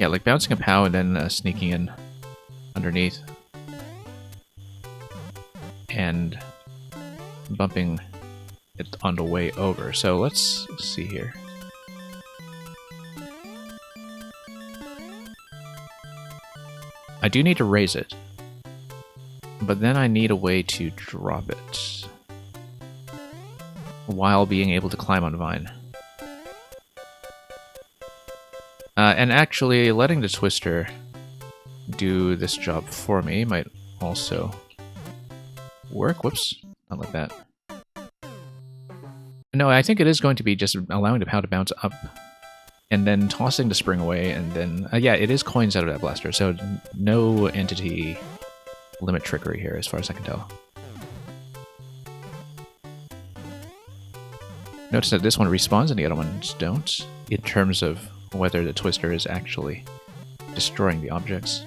Yeah, like bouncing a POW and then sneaking in underneath. And bumping it on the way over. So let's see here. I do need to raise it. But then I need a way to drop it while being able to climb on Vine. And actually, letting the Twister do this job for me might also work. Whoops, not like that. No, I think it is going to be just allowing the POW to bounce up and then tossing the spring away, and then... yeah, it is coins out of that blaster, so no entity limit trickery here, as far as I can tell. Notice that this one respawns and the other ones don't, in terms of whether the Twister is actually destroying the objects.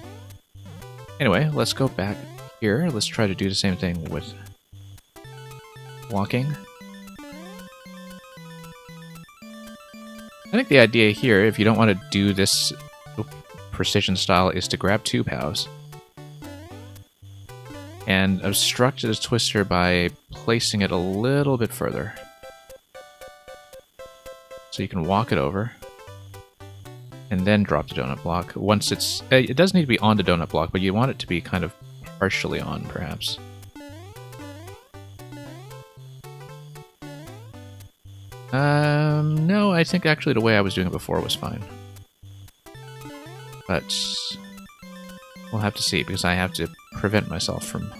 Anyway, let's go back here. Let's try to do the same thing with walking. I think the idea here, if you don't want to do this precision style, is to grab 2 POWs and obstruct the Twister by placing it a little bit further. So you can walk it over and then drop the donut block. Once it's... it does need to be on the donut block, but you want it to be kind of partially on, perhaps. No, I think actually the way I was doing it before was fine. But we'll have to see, because I have to prevent myself from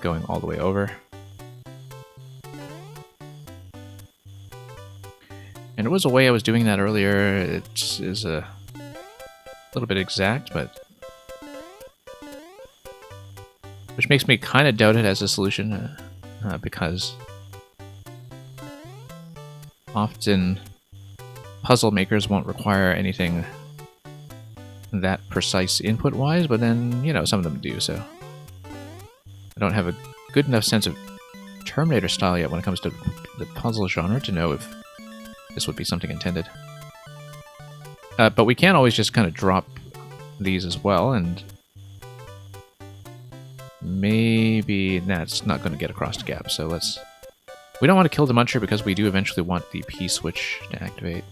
going all the way over. And it was a way I was doing that earlier. It is a little bit exact, but... which makes me kind of doubt it as a solution, because... often puzzle makers won't require anything that precise input-wise, but then, you know, some of them do, so... I don't have a good enough sense of Terminator style yet when it comes to the puzzle genre to know if this would be something intended. But we can always just kind of drop these as well, and maybe that's not going to get across the gap, so let's... We don't want to kill the Muncher because we do eventually want the P-switch to activate.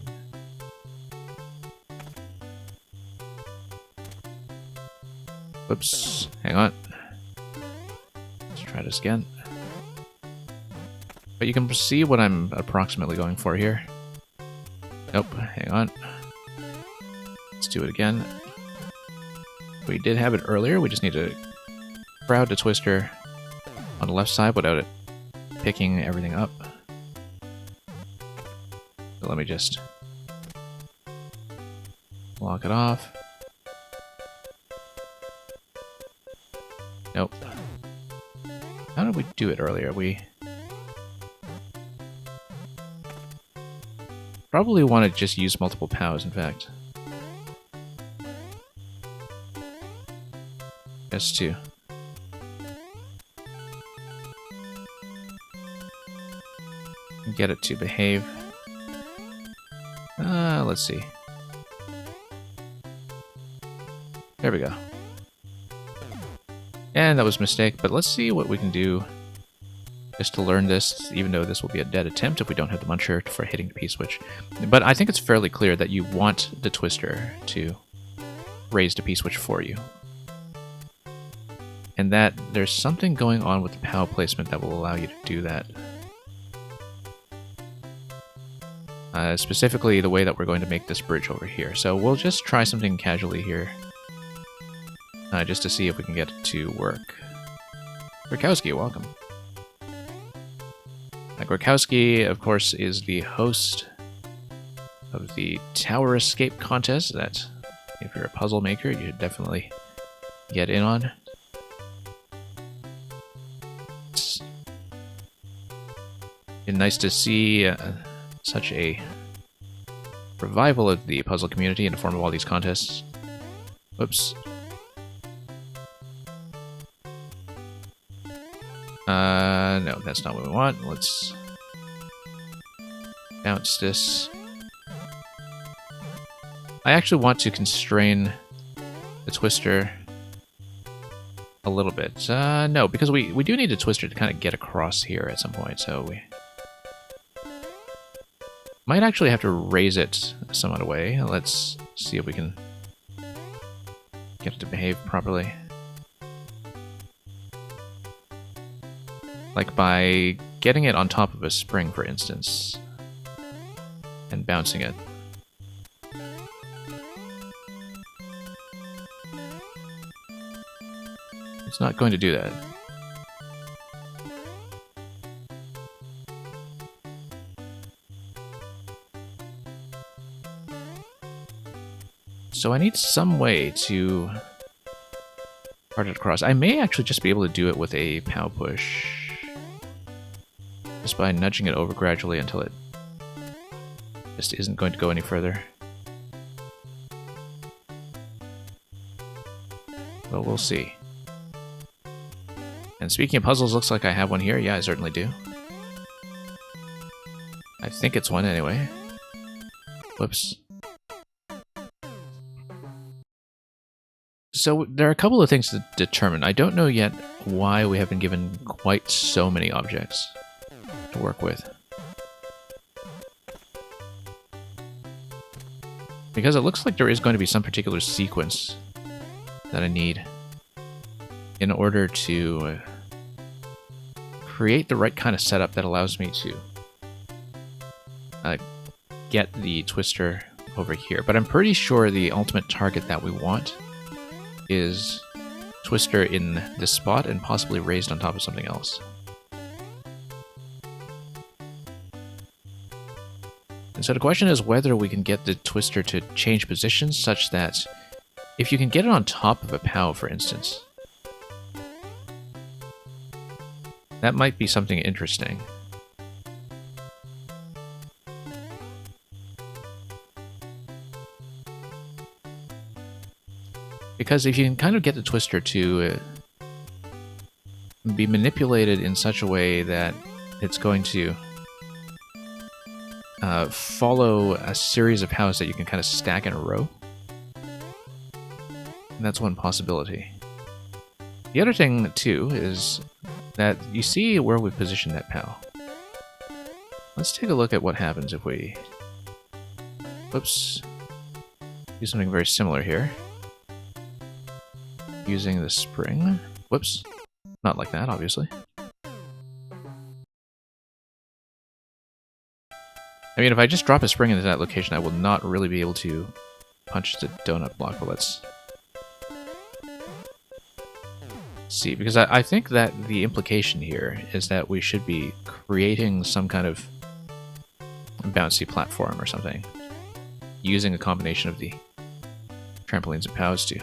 Whoops, hang on. Let's try this again. But you can see what I'm approximately going for here. Nope, hang on. Let's do it again. We did have it earlier, we just need to crowd the Twister on the left side without it picking everything up. So let me just block it off. Nope. How did we do it earlier? We probably want to just use multiple POWs, in fact. Just to get it to behave. Let's see. There we go. And that was a mistake, but let's see what we can do just to learn this, even though this will be a dead attempt if we don't have the Muncher for hitting the P-switch. But I think it's fairly clear that you want the Twister to raise the P-switch for you. And that there's something going on with the POW placement that will allow you to do that. Specifically the way that we're going to make this bridge over here. So we'll just try something casually here. Just to see if we can get it to work. Grokowski, welcome. Grokowski, of course, is the host of the Tower Escape contest that, if you're a puzzle maker, you should definitely get in on. It's been nice to see such a revival of the puzzle community in the form of all these contests. Whoops. No, that's not what we want. Let's bounce this I actually want to constrain the twister a little bit. No, because we do need a twister to kind of get across here at some point, so we might actually have to raise it some other way. Let's see if we can get it to behave properly. Like by getting it on top of a spring, for instance, and bouncing it. It's not going to do that. So I need some way to part it across. I may actually just be able to do it with a POW push. Just by nudging it over gradually until it just isn't going to go any further. But we'll see. And speaking of puzzles, looks like I have one here. Yeah, I certainly do. I think it's one anyway. Whoops. So there are a couple of things to determine. I don't know yet why we have been given quite so many objects to work with. Because it looks like there is going to be some particular sequence that I need in order to create the right kind of setup that allows me to get the twister over here. But I'm pretty sure the ultimate target that we want is twister in this spot and possibly raised on top of something else. And so the question is whether we can get the twister to change positions such that if you can get it on top of a POW, for instance, that might be something interesting. Because if you can kind of get the twister to be manipulated in such a way that it's going to follow a series of POWs that you can kind of stack in a row, and that's one possibility. The other thing, too, is that you see where we position that POW. Let's take a look at what happens if we... Whoops. Do something very similar here. Using the spring. Whoops. Not like that, obviously. I mean, if I just drop a spring into that location, I will not really be able to punch the donut block, but let's see, because I think that the implication here is that we should be creating some kind of bouncy platform or something, using a combination of the trampolines and POWs to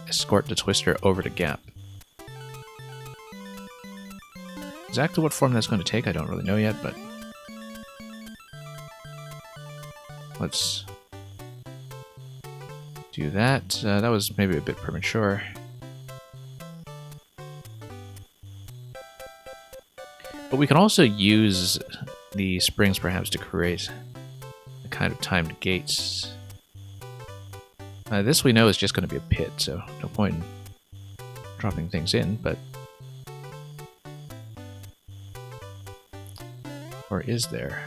escort the twister over the gap. Exactly what form that's going to take, I don't really know yet, but let's do that. That was maybe a bit premature. But we can also use the springs perhaps to create a kind of timed gates. This we know is just going to be a pit, so no point in dropping things in, but... Or is there?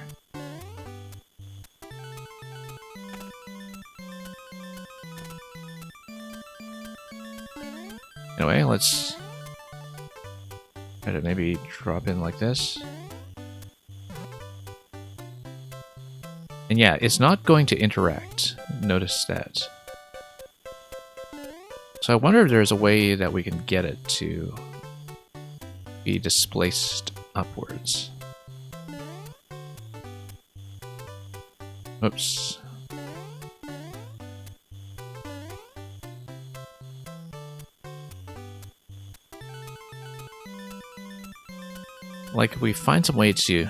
Anyway, let's try to maybe drop in like this. And yeah, it's not going to interact. Notice that. So I wonder if there's a way that we can get it to be displaced upwards. Oops. Like, if we find some way to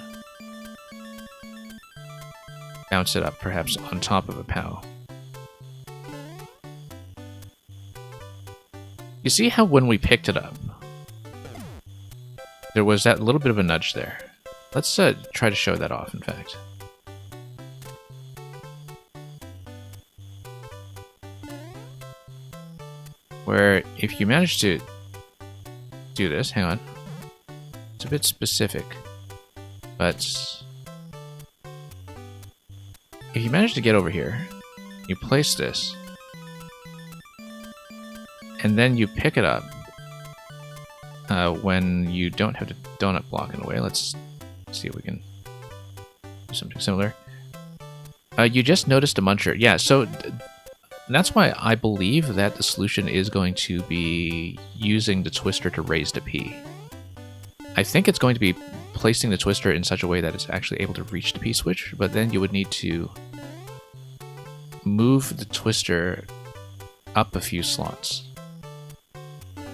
bounce it up, perhaps on top of a POW. You see how when we picked it up, there was that little bit of a nudge there. Let's try to show that off, in fact. where if you manage to do this, hang on, it's a bit specific, but if you manage to get over here, you place this, and then you pick it up when you don't have the donut block in a way. Let's see if we can do something similar. You just noticed a muncher. Yeah, so that's why I believe that the solution is going to be using the twister to raise the P. I think it's going to be placing the twister in such a way that it's actually able to reach the P switch, but then you would need to move the twister up a few slots.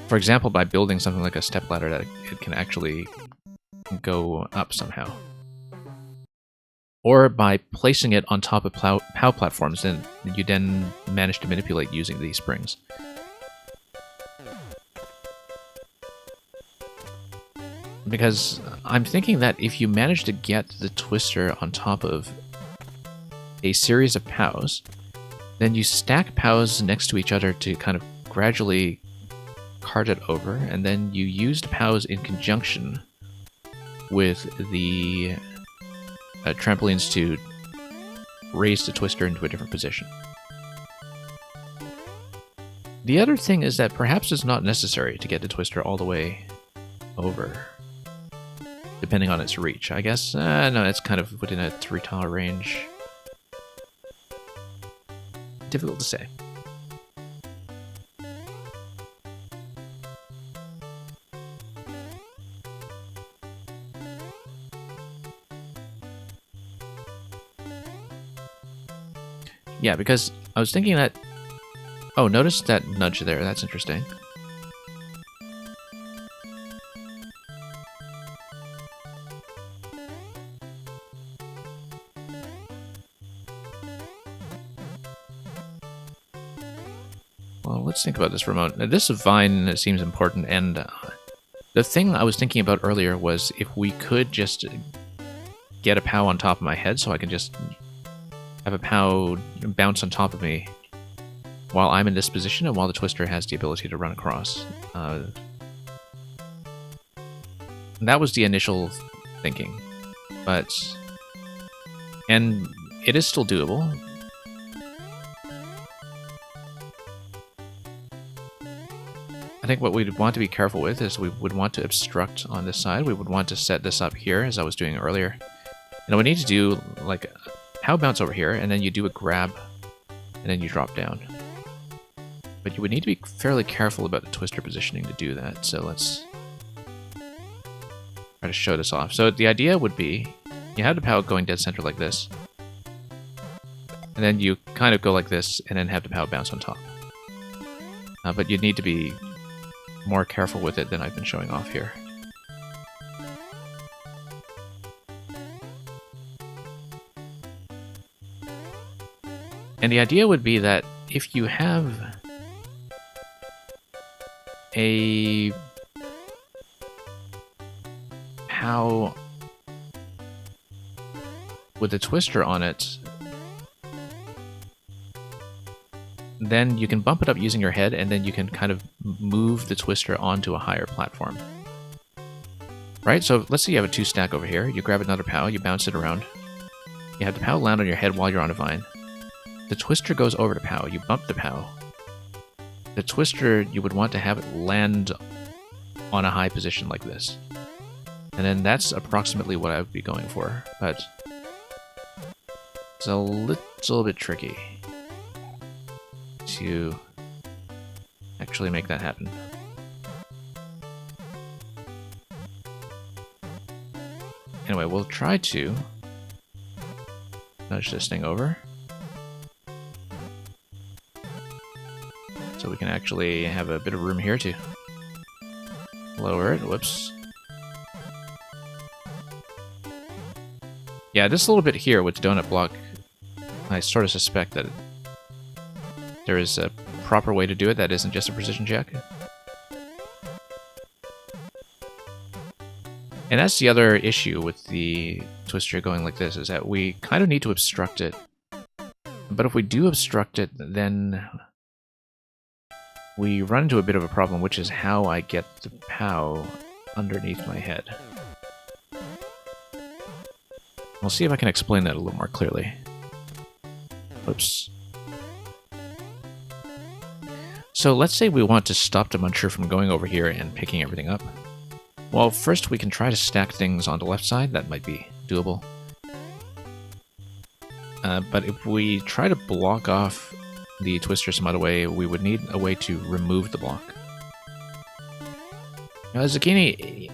For example, by building something like a stepladder that it can actually go up somehow. Or by placing it on top of POW platforms, and you then manage to manipulate using these springs. Because I'm thinking that if you manage to get the twister on top of a series of POWs, then you stack POWs next to each other to kind of gradually cart it over, and then you use the POWs in conjunction with the trampolines to raise the twister into a different position. The other thing is that perhaps it's not necessary to get the twister all the way over, depending on its reach. I guess, no, it's kind of within a 3-tile range. Difficult to say. Yeah, because I was thinking that... Oh, notice that nudge there. That's interesting. Well, let's think about this for a moment. Now, this vine seems important, and the thing I was thinking about earlier was if we could just get a POW on top of my head so I can just have a POW bounce on top of me while I'm in this position and while the twister has the ability to run across. That was the initial thinking, and it is still doable. I think what we'd want to be careful with is we would want to obstruct on this side. We would want to set this up here as I was doing earlier. And we need to do like POW bounce over here, and then you do a grab, and then you drop down. But you would need to be fairly careful about the twister positioning to do that, so let's try to show this off. So the idea would be, you have the POW going dead center like this, and then you kind of go like this, and then have the POW bounce on top. But you'd need to be more careful with it than I've been showing off here. And the idea would be that if you have a POW with a twister on it, then you can bump it up using your head, and then you can kind of move the twister onto a higher platform. Right? So let's say you have a 2-stack over here. You grab another POW, you bounce it around. You have the POW land on your head while you're on a vine. The twister goes over to POW. You bump the POW. The twister, you would want to have it land on a high position like this. And then that's approximately what I would be going for, but it's a little bit tricky to actually make that happen. Anyway, we'll try to nudge this thing over, so we can actually have a bit of room here to lower it. Whoops. Yeah, just a little bit here with the donut block, I sort of suspect that there is a proper way to do it that isn't just a precision check. And that's the other issue with the twister going like this, is that we kind of need to obstruct it. But if we do obstruct it, then we run into a bit of a problem, which is how I get the POW underneath my head. I'll see if I can explain that a little more clearly. Oops. So let's say we want to stop the Muncher from going over here and picking everything up. Well, first we can try to stack things on the left side. That might be doable. But if we try to block off the Twister some other way, we would need a way to remove the block. Now, Zucchini...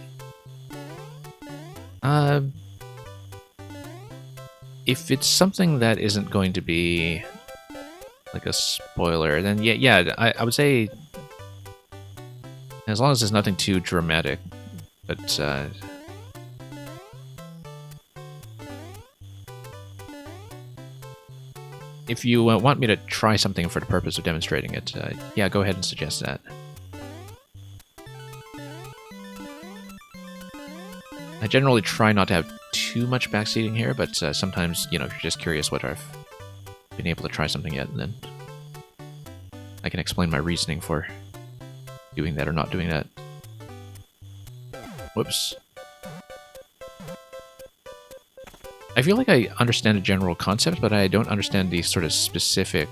if it's something that isn't going to be like a spoiler, then yeah, I would say as long as there's nothing too dramatic. But if you want me to try something for the purpose of demonstrating it, yeah, go ahead and suggest that. I generally try not to have too much backseating here, but sometimes, you know, if you're just curious whether I've been able to try something yet, then I can explain my reasoning for doing that or not doing that. Whoops. I feel like I understand the general concept, but I don't understand the sort of specific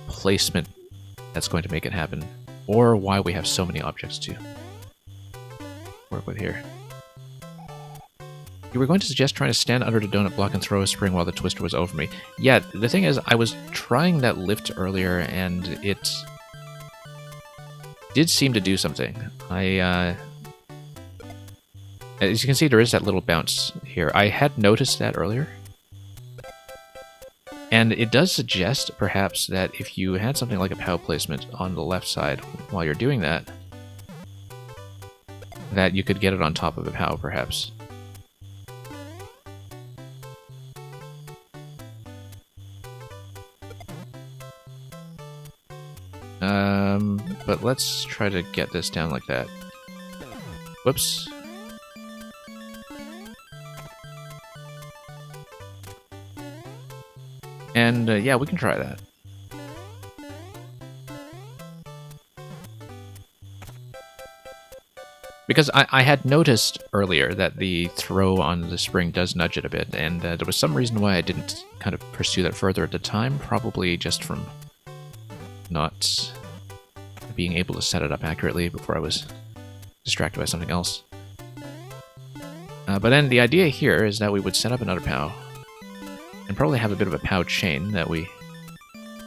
placement that's going to make it happen, or why we have so many objects to work with here. You were going to suggest trying to stand under the donut block and throw a spring while the Twister was over me. Yeah, the thing is, I was trying that lift earlier, and it did seem to do something. As you can see, there is that little bounce here. I had noticed that earlier. And it does suggest, perhaps, that if you had something like a POW placement on the left side while you're doing that, that you could get it on top of a POW, perhaps. But let's try to get this down like that. Whoops. And yeah, we can try that. Because I had noticed earlier that the throw on the spring does nudge it a bit, and there was some reason why I didn't kind of pursue that further at the time, probably just from not being able to set it up accurately before I was distracted by something else. But then the idea here is that we would set up another POW, and probably have a bit of a POW chain that we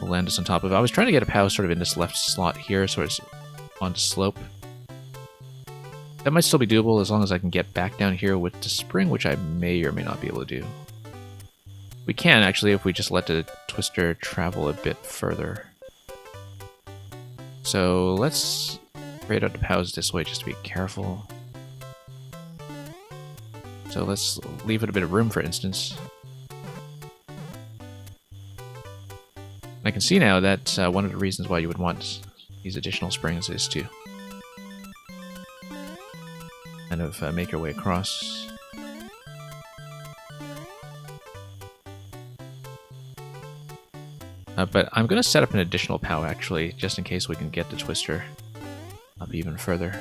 will land us on top of. I was trying to get a POW sort of in this left slot here, so it's on the slope. That might still be doable as long as I can get back down here with the spring, which I may or may not be able to do. We can, actually, if we just let the Twister travel a bit further. So let's create out the POWs this way just to be careful. So let's leave it a bit of room, for instance. I can see now that one of the reasons why you would want these additional springs is to kind of make your way across. But I'm going to set up an additional POW, actually, just in case we can get the Twister up even further.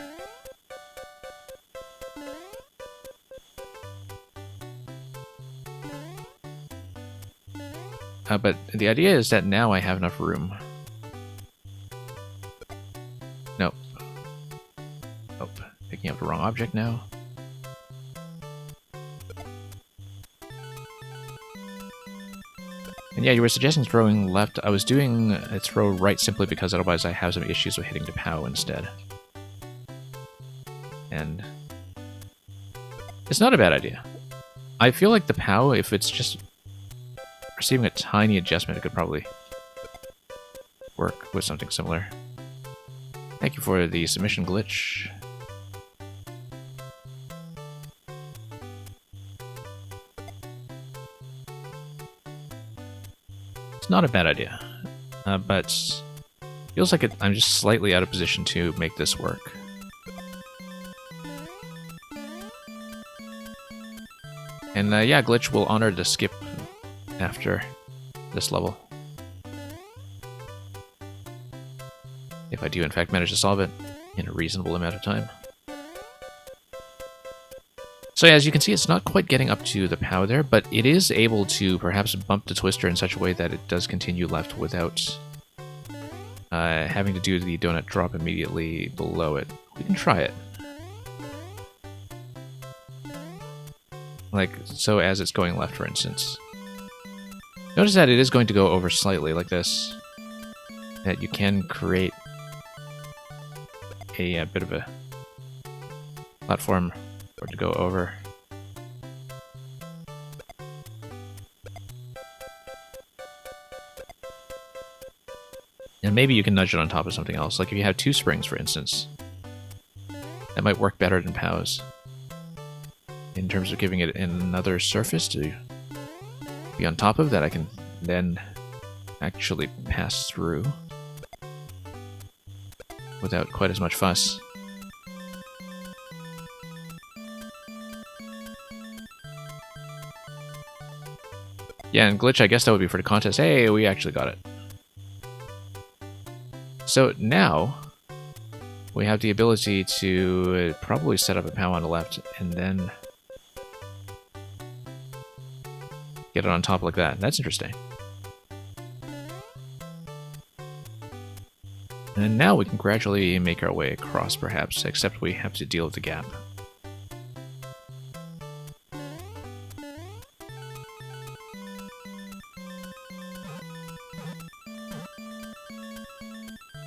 But the idea is that now I have enough room. Nope. Nope. Picking up the wrong object now. And yeah, you were suggesting throwing left. I was doing a throw right simply because otherwise I have some issues with hitting the POW instead. And it's not a bad idea. I feel like the POW, if it's just receiving a tiny adjustment, it could probably work with something similar. Thank you for the submission glitch. It's not a bad idea, but feels like I'm just slightly out of position to make this work. And yeah, glitch will honor the skip after this level. if I do in fact manage to solve it in a reasonable amount of time. So yeah, as you can see, it's not quite getting up to the POW there, but it is able to perhaps bump the twister in such a way that it does continue left without having to do the donut drop immediately below it. We can try it. Like, so as it's going left, for instance. Notice that it is going to go over slightly, like this. That you can create a bit of a platform for it to go over. And maybe you can nudge it on top of something else. Like if you have two springs, for instance. That might work better than POWs. In terms of giving it another surface to be on top of that I can then actually pass through without quite as much fuss. Yeah, and glitch, I guess that would be for the contest. Hey, we actually got it. So now we have the ability to probably set up a POW on the left and then get it on top like that. That's interesting. And now we can gradually make our way across, perhaps, except we have to deal with the gap.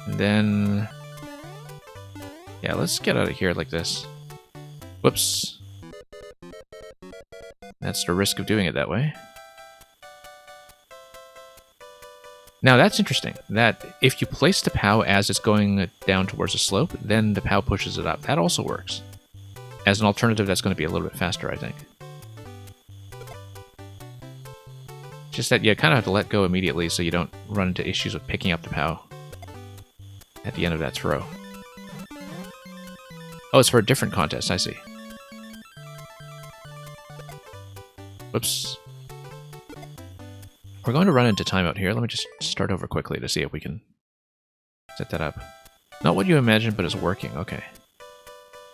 And then... yeah, let's get out of here like this. Whoops. That's the risk of doing it that way. Now that's interesting, that if you place the POW as it's going down towards the slope, then the POW pushes it up. That also works. As an alternative, that's going to be a little bit faster, I think. Just that you kind of have to let go immediately so you don't run into issues with picking up the POW at the end of that throw. Oh, it's for a different contest, I see. Whoops. We're going to run into timeout here. Let me just start over quickly to see if we can set that up. Not what you imagined, but it's working. Okay.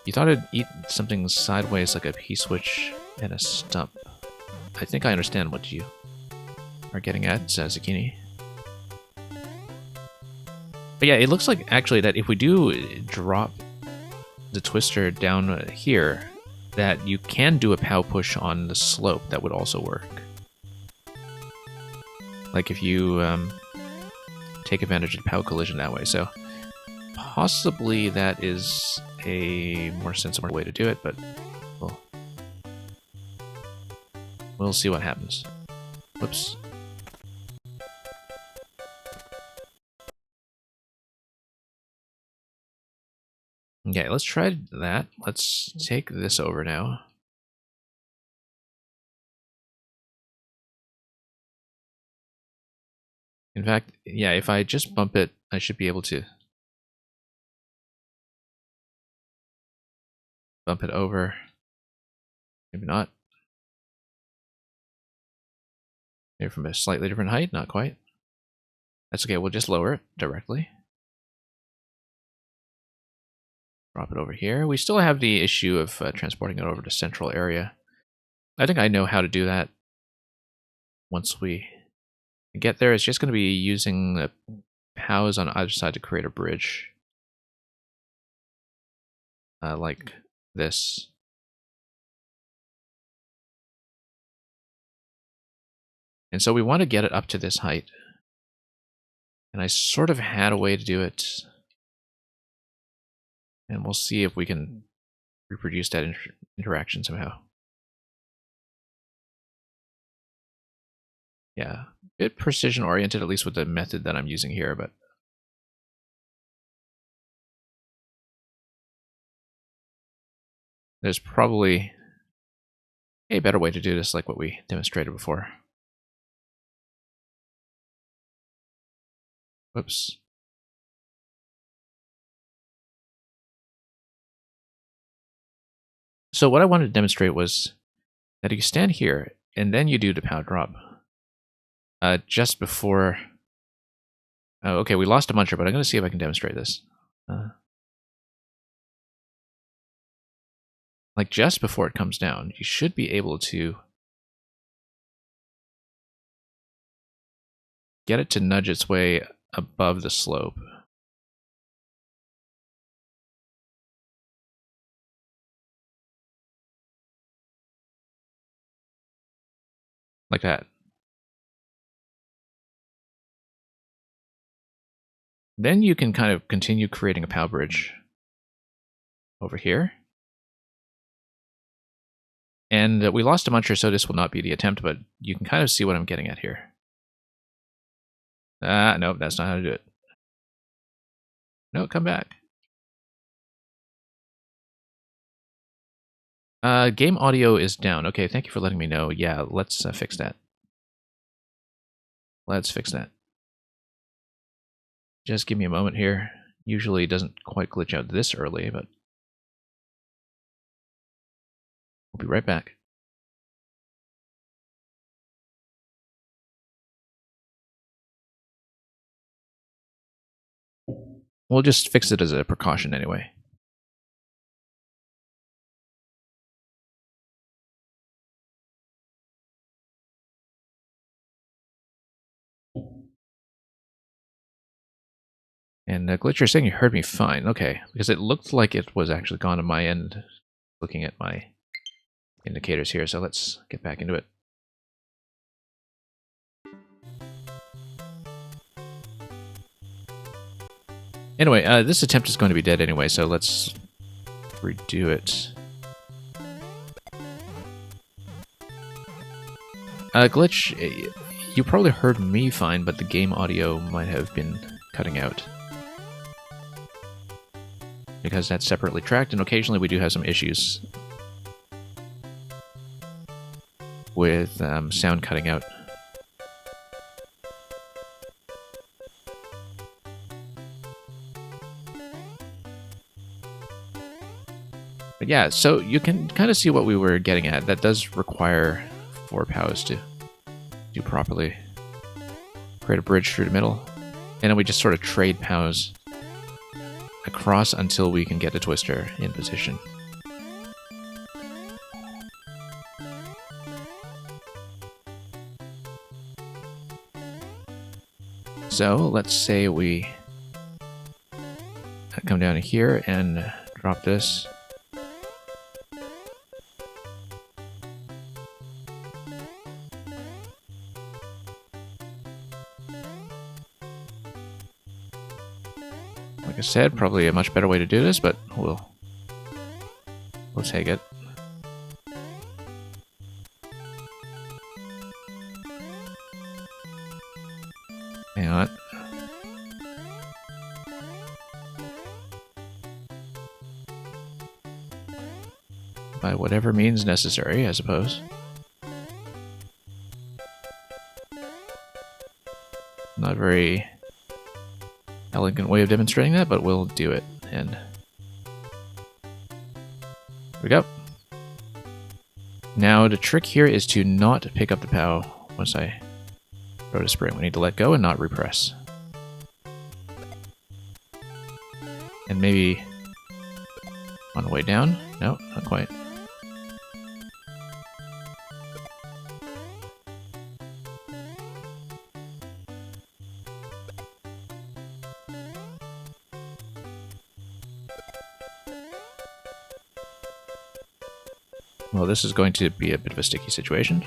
You thought it'd eat something sideways like a P-switch and a stump. I think I understand what you are getting at, Zucchini. But yeah, it looks like actually that if we do drop the twister down here, that you can do a POW push on the slope. That would also work. Like if you take advantage of the POW collision that way. So possibly that is a more sensible way to do it, but we'll see what happens. Whoops. Okay, let's try that. Let's take this over now. In fact, yeah, if I just bump it, I should be able to bump it over. Maybe not. Maybe from a slightly different height, not quite. That's okay, we'll just lower it directly. Drop it over here. We still have the issue of transporting it over to central area. I think I know how to do that. Once we get there, it's just going to be using the POWs on either side to create a bridge. Like this. And so we want to get it up to this height. And I sort of had a way to do it. And we'll see if we can reproduce that interaction somehow. Yeah, a bit precision oriented, at least with the method that I'm using here, but there's probably a better way to do this, like what we demonstrated before. Whoops. So what I wanted to demonstrate was that if you stand here and then you do the POW drop, just before... oh, okay, we lost a muncher, but I'm going to see if I can demonstrate this. Like just before it comes down, you should be able to get it to nudge its way above the slope. Like that. Then you can kind of continue creating a POW bridge over here. And we lost a muncher, so this will not be the attempt, but you can kind of see what I'm getting at here. Nope, that's not how to do it. No, come back. Game audio is down. Okay, thank you for letting me know. Yeah, let's fix that. Let's fix that. Just give me a moment here. Usually it doesn't quite glitch out this early, but we'll be right back. We'll just fix it as a precaution anyway. And Glitcher saying you heard me fine. Okay, because it looked like it was actually gone on my end, looking at my indicators here, so let's get back into it. Anyway, this attempt is going to be dead anyway, so let's redo it. Glitch, you probably heard me fine, but the game audio might have been cutting out. Because that's separately tracked, and occasionally we do have some issues with sound cutting out. But yeah, so you can kind of see what we were getting at. That does require 4 POWs to do properly. Create a bridge through the middle, and then we just sort of trade POWs across until we can get the twister in position. So let's say we come down here and drop this. Like I said, probably a much better way to do this, but we'll take it. Hang on. By whatever means necessary, I suppose. Not a very elegant way of demonstrating that, but we'll do it. And here we go. Now the trick here is to not pick up the POW once I throw the spring. We need to let go and not repress. And maybe on the way down? No, not quite. Well, this is going to be a bit of a sticky situation.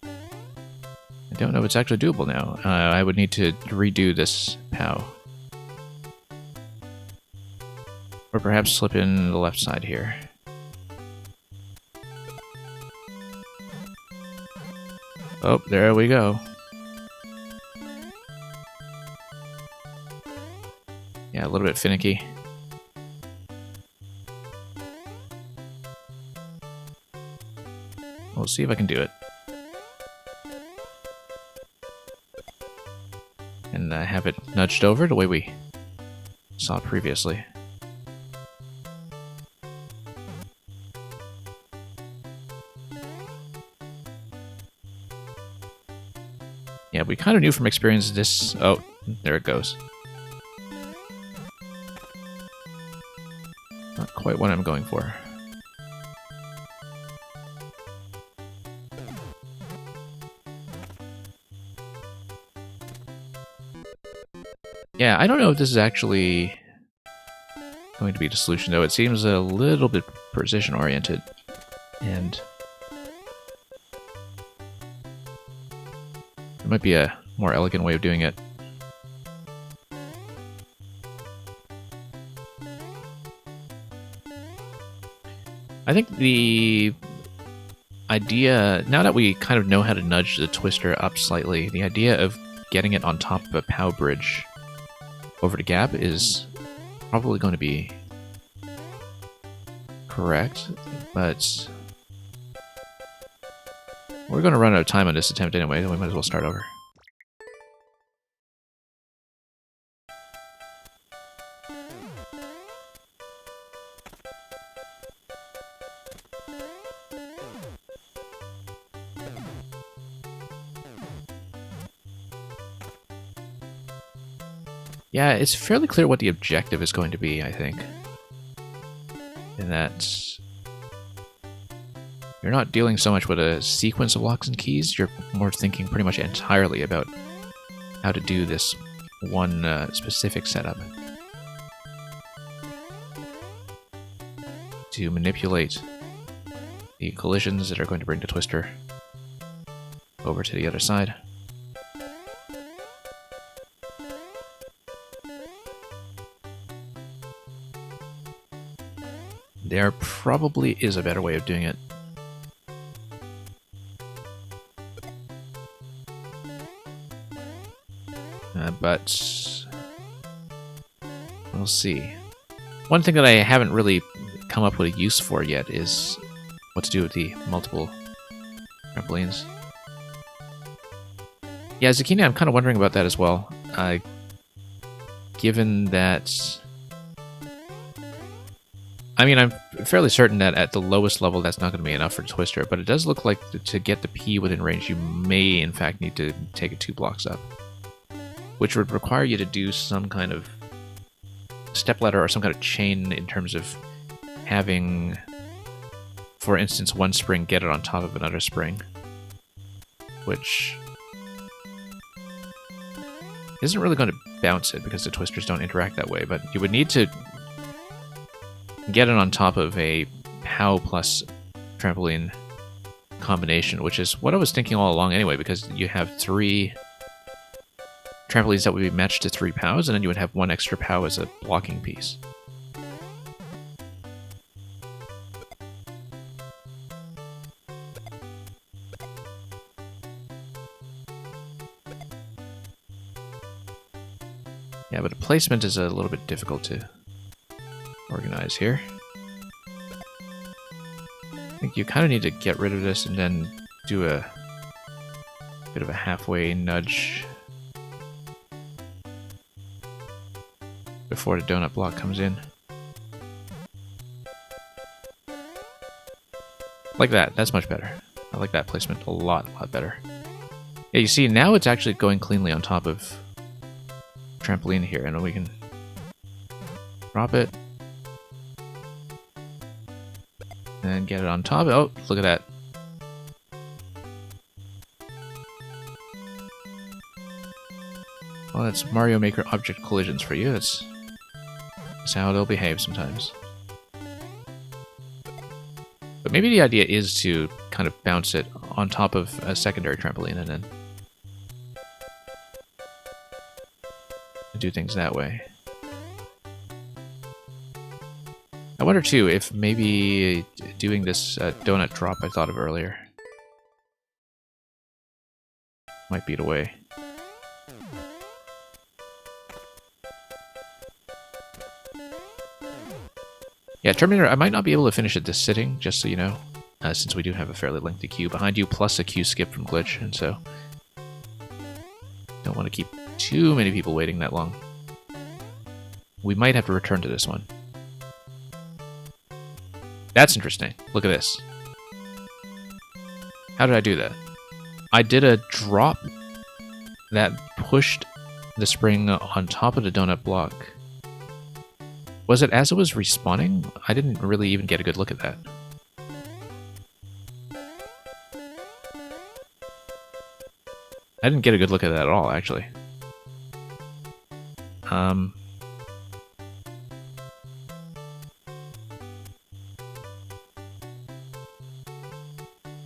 I don't know if it's actually doable now. I would need to redo this POW. Or perhaps slip in the left side here. Oh, there we go. Yeah, a little bit finicky. We'll see if I can do it. And have it nudged over the way we saw previously. Yeah, we kind of knew from experience this... Oh, there it goes. Not quite what I'm going for. Yeah, I don't know if this is actually going to be the solution, though. It seems a little bit precision-oriented, and there might be a more elegant way of doing it. I think the idea, now that we kind of know how to nudge the twister up slightly, the idea of getting it on top of a POW bridge over the gap is probably going to be correct, but we're going to run out of time on this attempt anyway, then we might as well start over. Yeah, it's fairly clear what the objective is going to be, I think. In that you're not dealing so much with a sequence of locks and keys, you're more thinking pretty much entirely about how to do this one specific setup. To manipulate the collisions that are going to bring the twister over to the other side. There probably is a better way of doing it. But we'll see. One thing that I haven't really come up with a use for yet is what to do with the multiple trampolines. Yeah, Zucchini, I'm kind of wondering about that as well. Given that... I mean, I'm fairly certain that at the lowest level that's not going to be enough for Twister, but it does look like to get the P within range, you may in fact need to take it 2 blocks up. Which would require you to do some kind of stepladder or some kind of chain in terms of having, for instance, one spring get it on top of another spring. Which isn't really going to bounce it because the twisters don't interact that way, but you would need to get it on top of a POW plus trampoline combination, which is what I was thinking all along anyway, because you have 3 trampolines that would be matched to 3 POWs, and then you would have 1 extra POW as a blocking piece. Yeah, but the placement is a little bit difficult to organize here. I think you kind of need to get rid of this and then do a bit of a halfway nudge before the donut block comes in. Like that, that's much better. I like that placement a lot better. Yeah, you see, now it's actually going cleanly on top of trampoline here, and we can drop it and get it on top. Oh, look at that. Well, that's Mario Maker object collisions for you. That's how they'll behave sometimes. But maybe the idea is to kind of bounce it on top of a secondary trampoline and then do things that way. I wonder too if maybe doing this donut drop I thought of earlier might be the way. Yeah, Terminator, I might not be able to finish it this sitting, just so you know, since we do have a fairly lengthy queue behind you, plus a queue skip from Glitch, and so don't want to keep too many people waiting that long. We might have to return to this one. That's interesting. Look at this. How did I do that? I did a drop that pushed the spring on top of the donut block Was it as it was respawning? I didn't really even get a good look at that. I didn't get a good look at that at all, actually.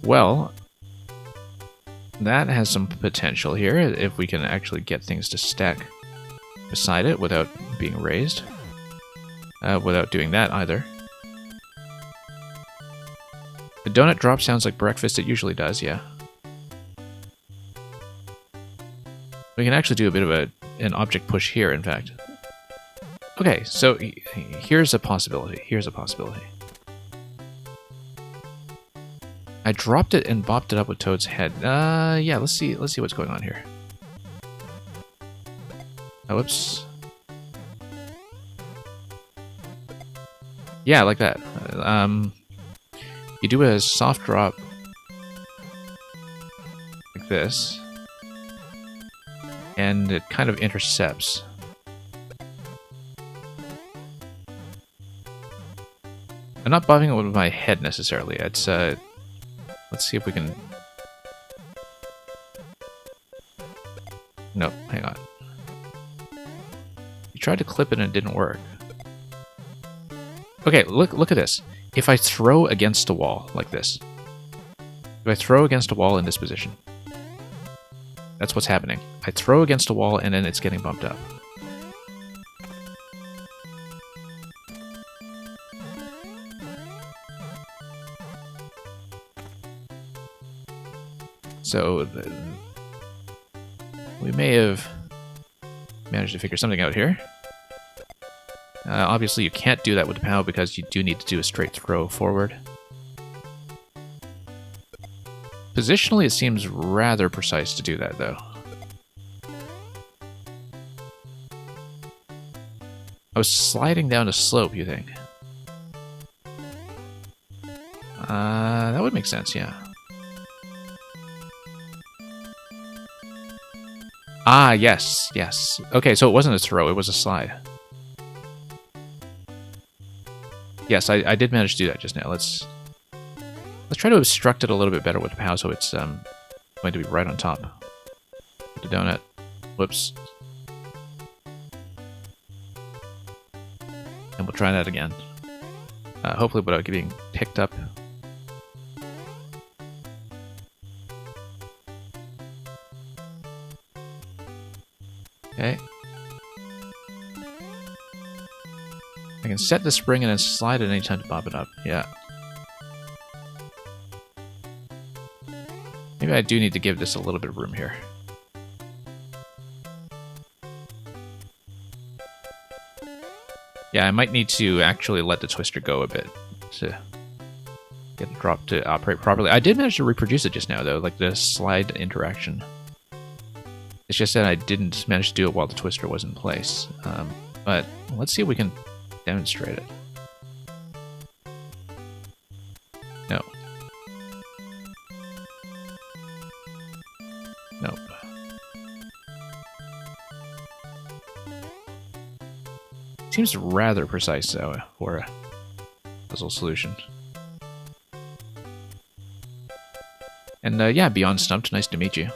Well, that has some potential here, if we can actually get things to stack beside it without being raised. Without doing that either. The donut drop sounds like breakfast. It usually does, yeah. We can actually do a bit of an object push here, in fact. Okay, so here's a possibility. Here's a possibility. I dropped it and bopped it up with Toad's head. Yeah, let's see what's going on here. Oh, whoops. Yeah, like that. You do a soft drop like this, and it kind of intercepts. I'm not bobbing it with my head necessarily. It's let's see if we can. No, hang on. You tried to clip it and it didn't work. Okay, look at this. If I throw against a wall like this, if I throw against a wall in this position, that's what's happening. I throw against a wall and then it's getting bumped up. So we may have managed to figure something out here. Obviously, you can't do that with the POW because you do need to do a straight throw forward. Positionally, it seems rather precise to do that, though. I was sliding down a slope, you think? That would make sense, yeah. Ah, yes, yes. Okay, so it wasn't a throw, it was a slide. Yes, I did manage to do that just now. Let's try to obstruct it a little bit better with the POW so it's going to be right on top. The donut. Whoops. And we'll try that again. Hopefully without getting picked up. Okay. I can set the spring and then slide it anytime to pop it up. Yeah. Maybe I do need to give this a little bit of room here. Yeah, I might need to actually let the twister go a bit to get the drop to operate properly. I did manage to reproduce it just now, though, like the slide interaction. It's just that I didn't manage to do it while the twister was in place. But let's see if we can demonstrate it. No. Nope. Seems rather precise, though, for a puzzle solution. And yeah, Beyond Stumped, nice to meet you.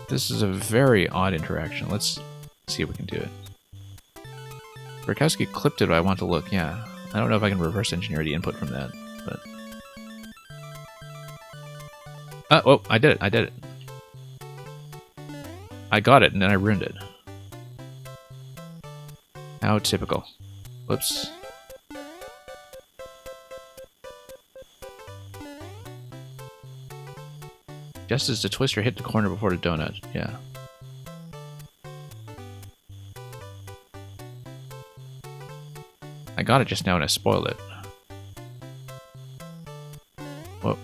This is a very odd interaction. Let's see if we can do it. Burkowski clipped it, but I want to look. Yeah. I don't know if I can reverse engineer the input from that, but... oh, I did it. I did it. I got it, and then I ruined it. How typical. Whoops. Just as the twister hit the corner before the donut, yeah. I got it just now and I spoiled it. Whoa.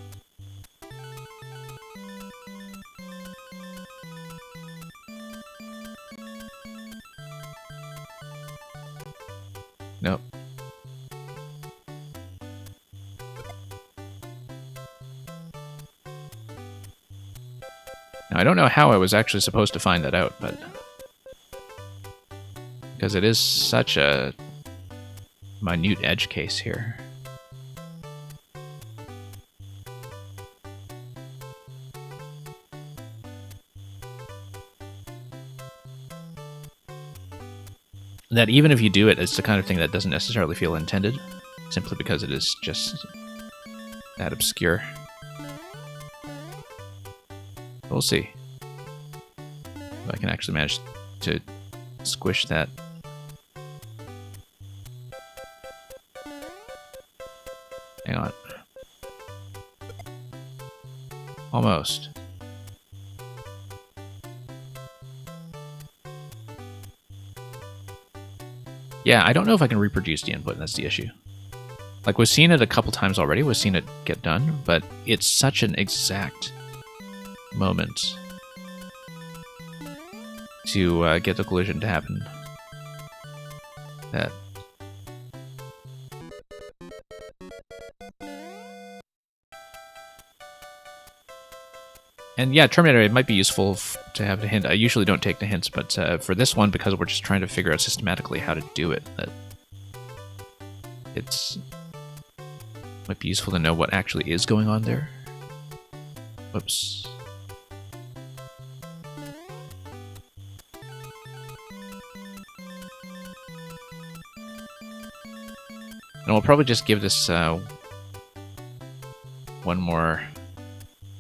Nope. Now, I don't know how I was actually supposed to find that out, but... because it is such a minute edge case here. That even if you do it, it's the kind of thing that doesn't necessarily feel intended, simply because it is just that obscure. We'll see if I can actually manage to squish that. Hang on. Almost. Yeah, I don't know if I can reproduce the input, that's the issue. Like, we've seen it a couple times already, we've seen it get done, but it's such an exact moment to get the collision to happen that... And yeah, Terminator, it might be useful to have a hint. I usually don't take the hints, but for this one, because we're just trying to figure out systematically how to do it, that it's might be useful to know what actually is going on there. Whoops. And we'll probably just give this one more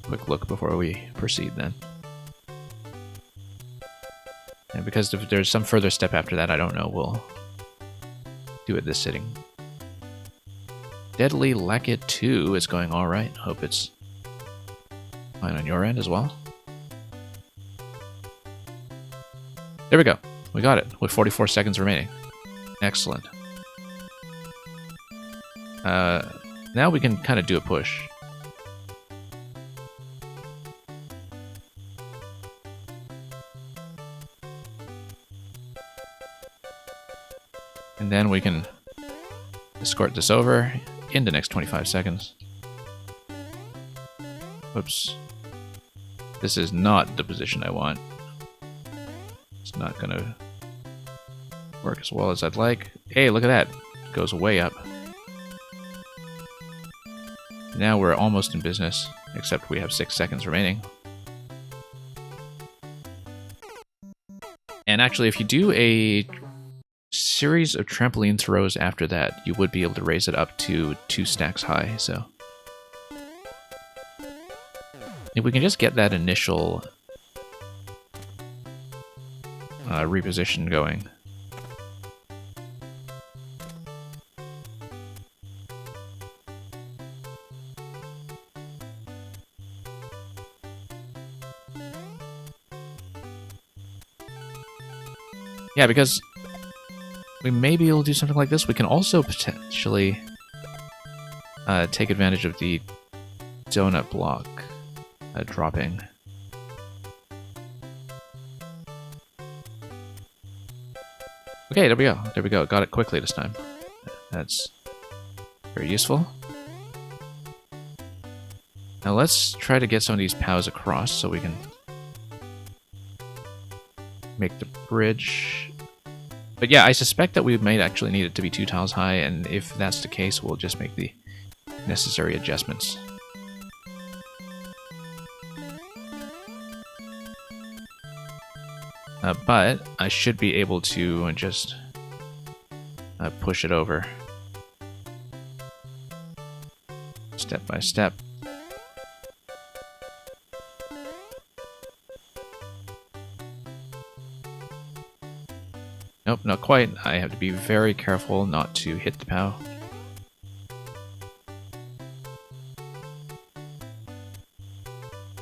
quick look before we proceed then. And because if there's some further step after that, I don't know, we'll do it this sitting. Deadly Lackett 2 is going alright. Hope it's fine on your end as well. There we go. We got it with 44 seconds remaining. Excellent. Now we can kind of do a push. And then we can escort this over in the next 25 seconds. Whoops. This is not the position I want. It's not gonna work as well as I'd like. Hey, look at that. It goes way up. Now we're almost in business, except we have 6 seconds remaining. And actually, if you do a series of trampoline throws after that, you would be able to raise it up to 2 stacks high, so... if we can just get that initial reposition going. Yeah, because we may be able to do something like this. We can also potentially take advantage of the donut block dropping. Okay, there we go. There we go. Got it quickly this time. That's very useful. Now let's try to get some of these POWs across so we can make the bridge. But yeah, I suspect that we might actually need it to be 2 tiles high, and if that's the case, we'll just make the necessary adjustments. But I should be able to just push it over step by step. Nope, not quite. I have to be very careful not to hit the POW.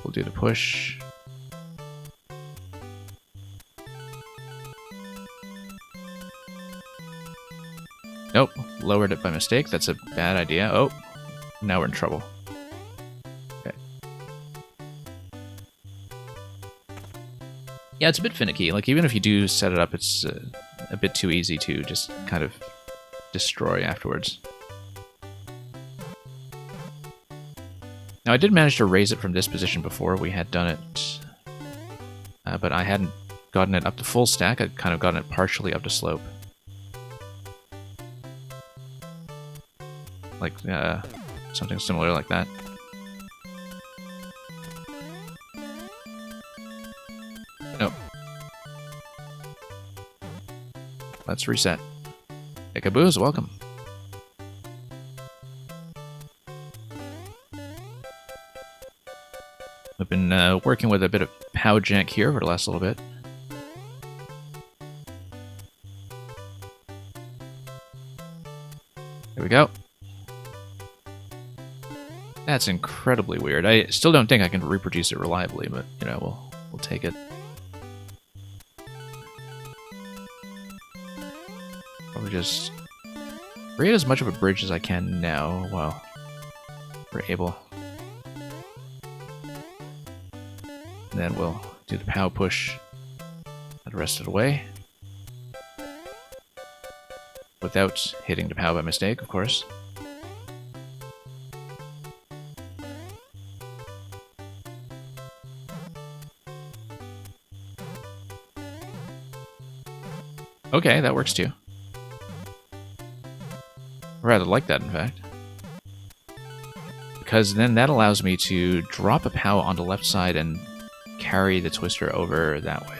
We'll do the push. Nope, lowered it by mistake. That's a bad idea. Oh, now we're in trouble. Okay. Yeah, it's a bit finicky. Like, even if you do set it up, it's a bit too easy to just kind of destroy afterwards. Now, I did manage to raise it from this position before. We had done it but I hadn't gotten it up to full stack. I'd kind of gotten it partially up to slope. Like, something similar like that. Nope. Let's reset. Hey, Caboose, welcome. We've been working with a bit of POW jank here for the last little bit. There we go. That's incredibly weird. I still don't think I can reproduce it reliably, but, you know, we'll take it. Probably just create as much of a bridge as I can now while we're able. And then we'll do the POW push the rest of the way. Without hitting the POW by mistake, of course. Okay, that works too. I rather like that, in fact. Because then that allows me to drop a POW on the left side and carry the twister over that way.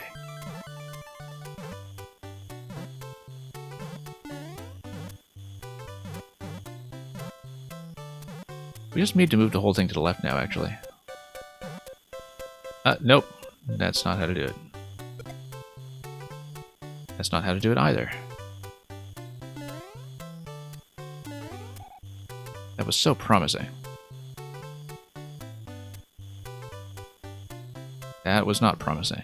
We just need to move the whole thing to the left now, actually. Nope. That's not how to do it. That's not how to do it either. That was so promising. That was not promising.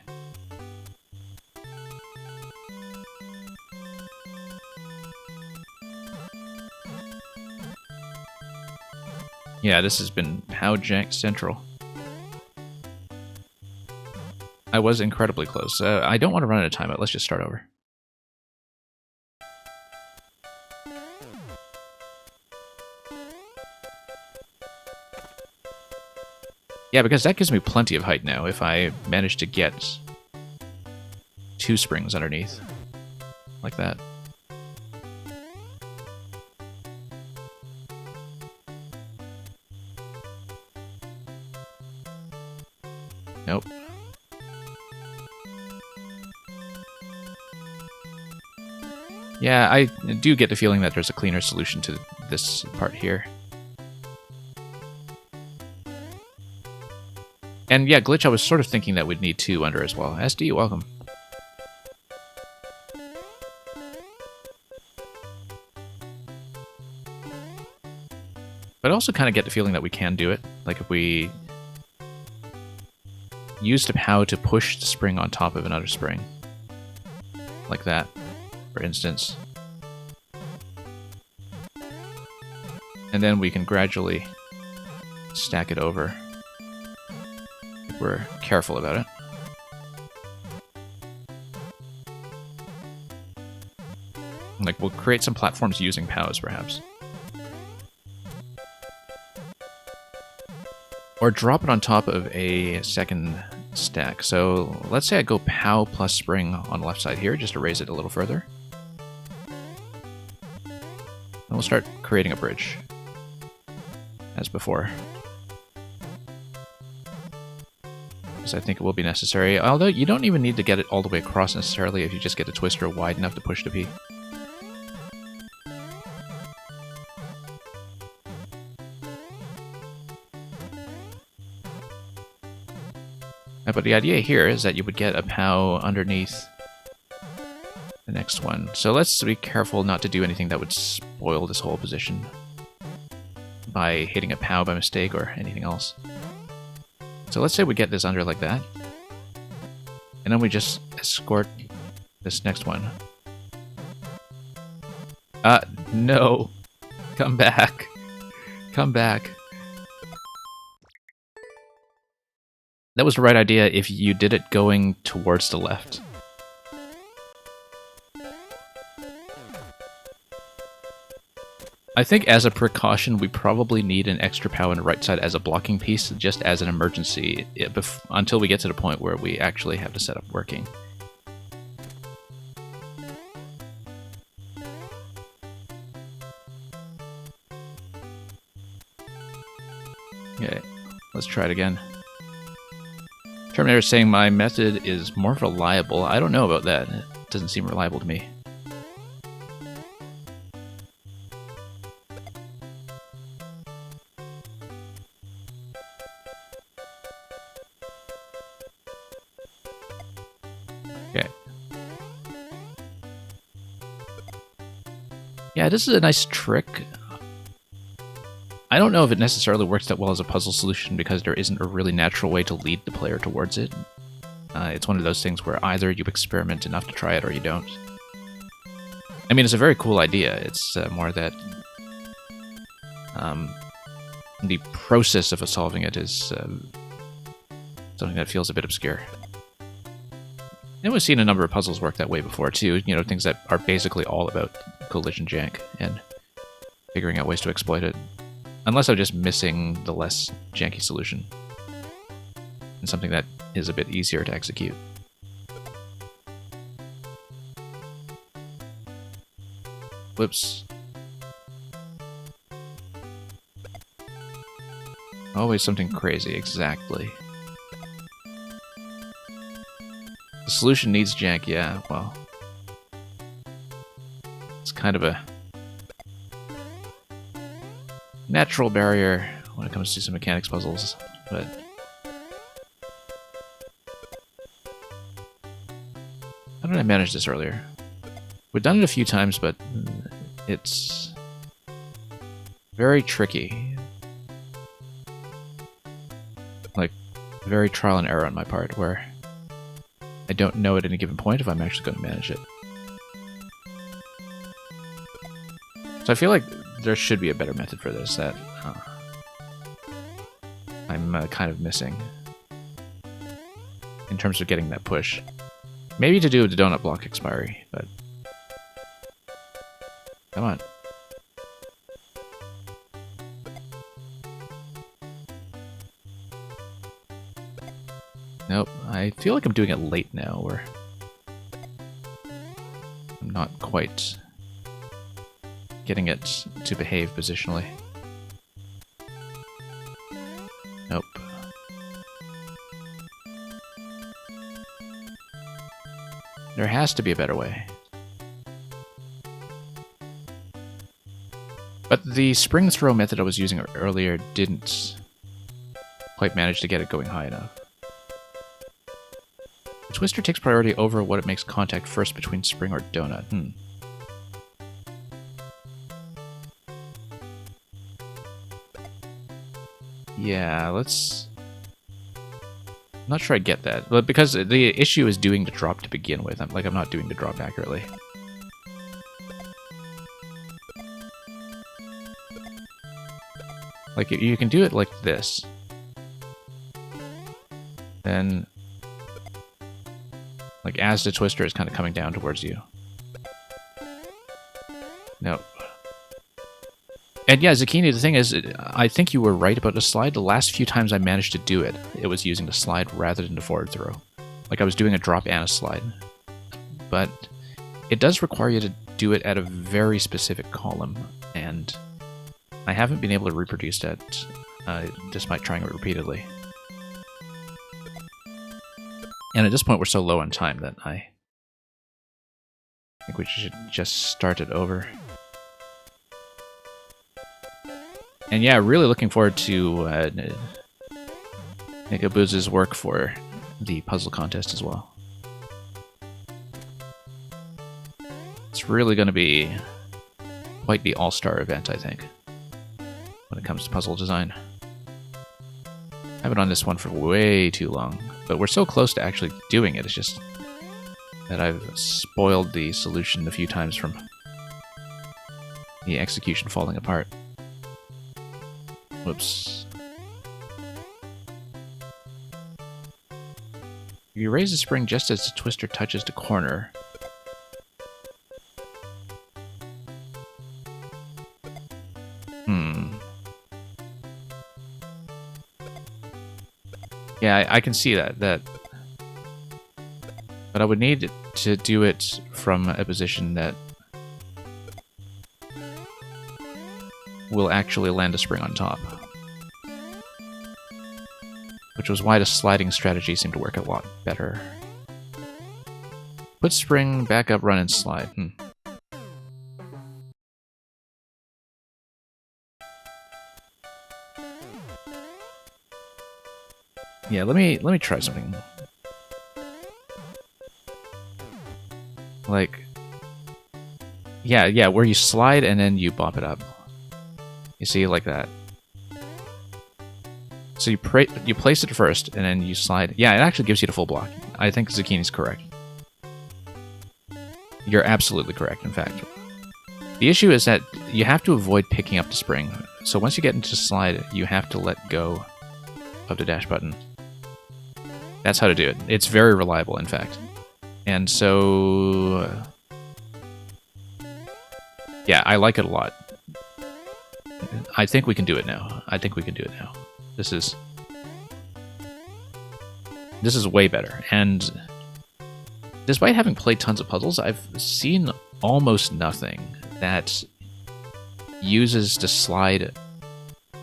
Yeah, this has been POW jank central. I was incredibly close. I don't want to run out of time, but let's just start over. Yeah, because that gives me plenty of height now if I manage to get 2 springs underneath. Like that. Nope. Yeah, I do get the feeling that there's a cleaner solution to this part here. And yeah, Glitch, I was sort of thinking that we'd need 2 under as well. SD, welcome. But I also kind of get the feeling that we can do it. Like if we use the POW to push the spring on top of another spring. Like that, for instance. And then we can gradually stack it over. We're careful about it. Like, we'll create some platforms using POWs, perhaps. Or drop it on top of a second stack. So, let's say I go POW plus spring on the left side here, just to raise it a little further. And we'll start creating a bridge. As before. I think it will be necessary, although you don't even need to get it all the way across necessarily if you just get a twister wide enough to push the P. But the idea here is that you would get a POW underneath the next one. So let's be careful not to do anything that would spoil this whole position by hitting a POW by mistake or anything else. So let's say we get this under like that. And then we just escort this next one. No. Come back. Come back. That was the right idea if you did it going towards the left. I think as a precaution, we probably need an extra POW on the right side as a blocking piece, just as an emergency, until we get to the point where we actually have the setup working. Okay, let's try it again. Terminator is saying my method is more reliable. I don't know about that. It doesn't seem reliable to me. Okay. Yeah, this is a nice trick. I don't know if it necessarily works that well as a puzzle solution because there isn't a really natural way to lead the player towards it. It's one of those things where either you experiment enough to try it or you don't. I mean, it's a very cool idea. It's more that the process of solving it is something that feels a bit obscure. And we've seen a number of puzzles work that way before, too. You know, things that are basically all about collision jank and figuring out ways to exploit it. Unless I'm just missing the less janky solution. And something that is a bit easier to execute. Whoops. Always something crazy, exactly. The solution needs jank, yeah, well. It's kind of a natural barrier when it comes to some mechanics puzzles, but how did I manage this earlier? We've done it a few times, but it's very tricky. Like, very trial and error on my part, where I don't know at any given point if I'm actually going to manage it. So I feel like there should be a better method for this that I'm kind of missing in terms of getting that push. Maybe to do with the donut block expiry, but come on. Nope, I feel like I'm doing it late now, where I'm not quite getting it to behave positionally. Nope. There has to be a better way. But the spring throw method I was using earlier didn't quite manage to get it going high enough. The twister takes priority over what it makes contact first between spring or donut. Yeah, let's... I'm not sure I get that. But because the issue is doing the drop to begin with. I'm not doing the drop accurately. Like, you can do it like this. Then... like, as the twister is kind of coming down towards you. Nope. And yeah, Zucchini, the thing is, I think you were right about the slide. The last few times I managed to do it, it was using the slide rather than the forward throw. Like, I was doing a drop and a slide. But it does require you to do it at a very specific column, and I haven't been able to reproduce that despite trying it repeatedly. And at this point, we're so low on time that I think we should just start it over. And yeah, really looking forward to Nikabuza's work for the puzzle contest as well. It's really going to be quite the all-star event, I think, when it comes to puzzle design. I've been on this one for way too long, but we're so close to actually doing it. It's just that I've spoiled the solution a few times from the execution falling apart. Whoops. You raise the spring just as the twister touches the corner. Yeah, I can see that. But I would need to do it from a position that will actually land a spring on top. Which was why the sliding strategy seemed to work a lot better. Put spring, back up, run, and slide. Yeah, let me try something. Like, yeah, where you slide and then you bump it up. You see, like that. So you place it first, and then you slide. Yeah, it actually gives you the full block. I think Zucchini's correct. You're absolutely correct, in fact. The issue is that you have to avoid picking up the spring. So once you get into slide, you have to let go of the dash button. That's how to do it. It's very reliable, in fact. And so... yeah, I like it a lot. I think we can do it now. This is way better. And despite having played tons of puzzles, I've seen almost nothing that uses the slide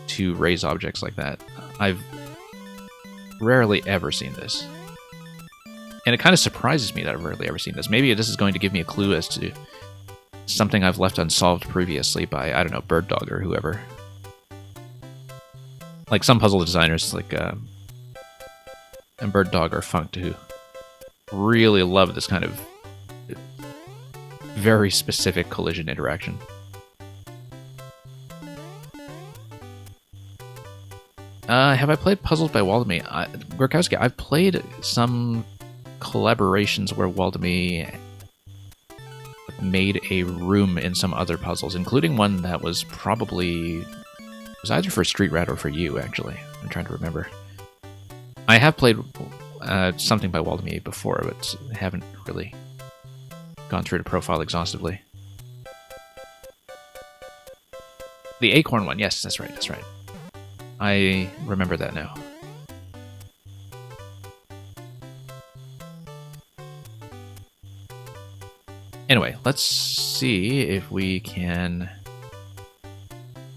to raise objects like that. I've rarely ever seen this. And it kind of surprises me that I've rarely ever seen this. Maybe this is going to give me a clue as to something I've left unsolved previously by, I don't know, Bird Dog or whoever. Like some puzzle designers, like and Bird Dog or Funked, who really love this kind of very specific collision interaction. Have I played Puzzles by Waldemy? Gorkowski, I've played some collaborations where Waldemy made a room in some other puzzles, including one that was probably... it was either for Street Rat or for you, actually. I'm trying to remember. I have played something by Waldemy before, but haven't really gone through the profile exhaustively. The Acorn one, yes, that's right. I remember that now. Anyway, let's see if we can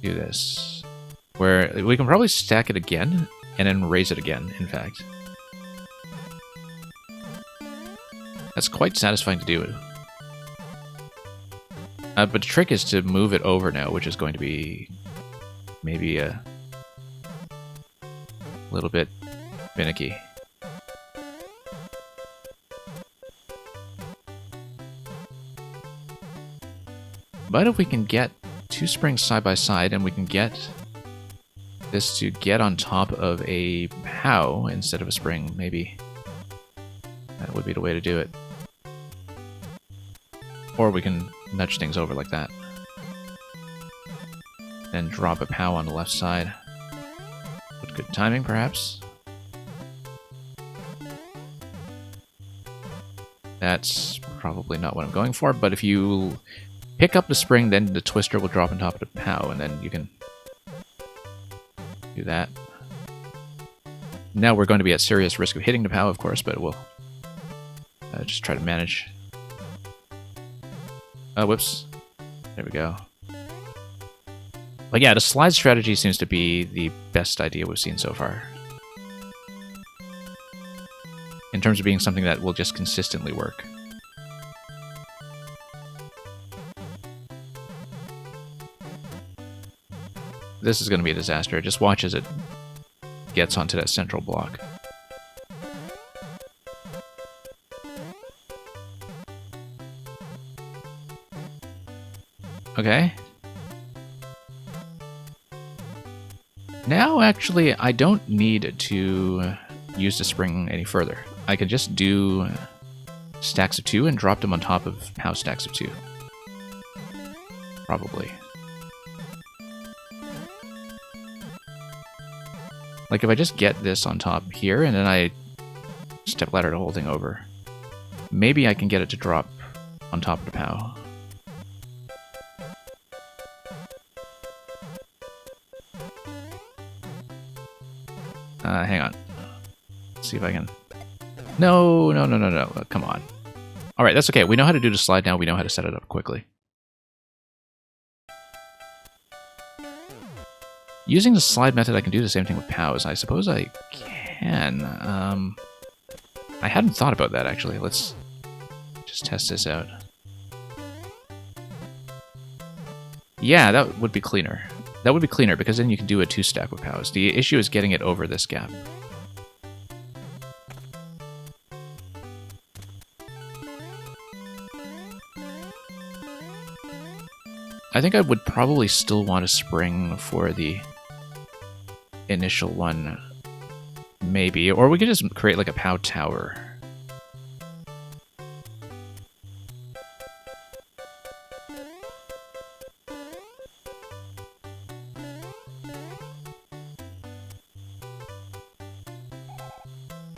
do this. Where we can probably stack it again, and then raise it again, in fact. That's quite satisfying to do. But the trick is to move it over now, which is going to be maybe a little bit finicky. But if we can get two springs side by side, and we can get this to get on top of a POW instead of a spring, maybe that would be the way to do it. Or we can nudge things over like that. Then drop a POW on the left side. With good timing, perhaps. That's probably not what I'm going for, but if you pick up the spring, then the twister will drop on top of the POW, and then you can do that. Now we're going to be at serious risk of hitting the POW, of course, but we'll just try to manage. Oh, whoops. There we go. But yeah, the slide strategy seems to be the best idea we've seen so far. In terms of being something that will just consistently work. This is going to be a disaster. Just watch as it gets onto that central block. Okay. Now, actually, I don't need to use the spring any further. I could just do stacks of 2 and drop them on top of house stacks of 2. Probably. Like, if I just get this on top here, and then I step ladder the whole thing over, maybe I can get it to drop on top of the POW. Hang on. Let's see if I can... No. Come on. Alright, that's okay. We know how to do the slide now. We know how to set it up quickly. Using the slide method, I can do the same thing with POWs. I suppose I can. I hadn't thought about that, actually. Let's just test this out. Yeah, that would be cleaner. That would be cleaner, because then you can do a 2-stack with POWs. The issue is getting it over this gap. I think I would probably still want a spring for the initial one, maybe. Or we could just create like a POW tower.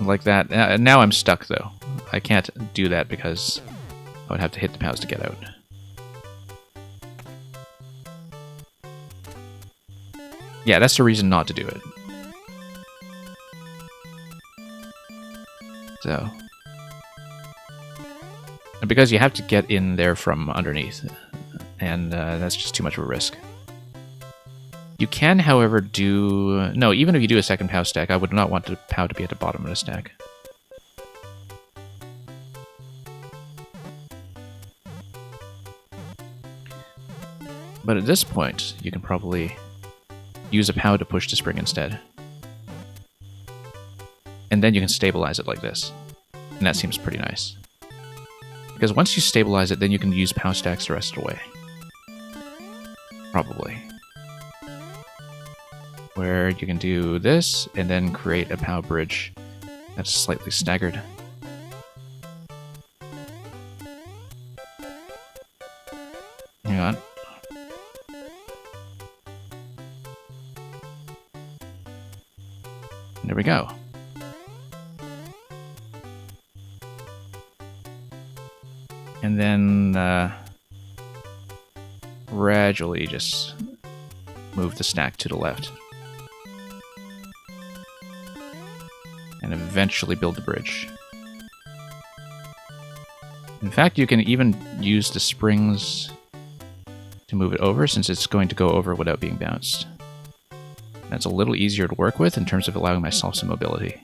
Like that. Now I'm stuck, though. I can't do that because I would have to hit the POWs to get out. Yeah, that's the reason not to do it. So... And because you have to get in there from underneath, and that's just too much of a risk. You can, however, do... No, even if you do a second POW stack, I would not want the POW to be at the bottom of the stack. But at this point, you can probably use a POW to push the spring instead. And then you can stabilize it like this. And that seems pretty nice. Because once you stabilize it, then you can use POW stacks the rest of the way. Probably. Where you can do this, and then create a POW bridge that's slightly staggered. Hang on. There we go. And then gradually just move the stack to the left. And eventually build the bridge. In fact, you can even use the springs to move it over, since it's going to go over without being bounced. That's a little easier to work with in terms of allowing myself some mobility.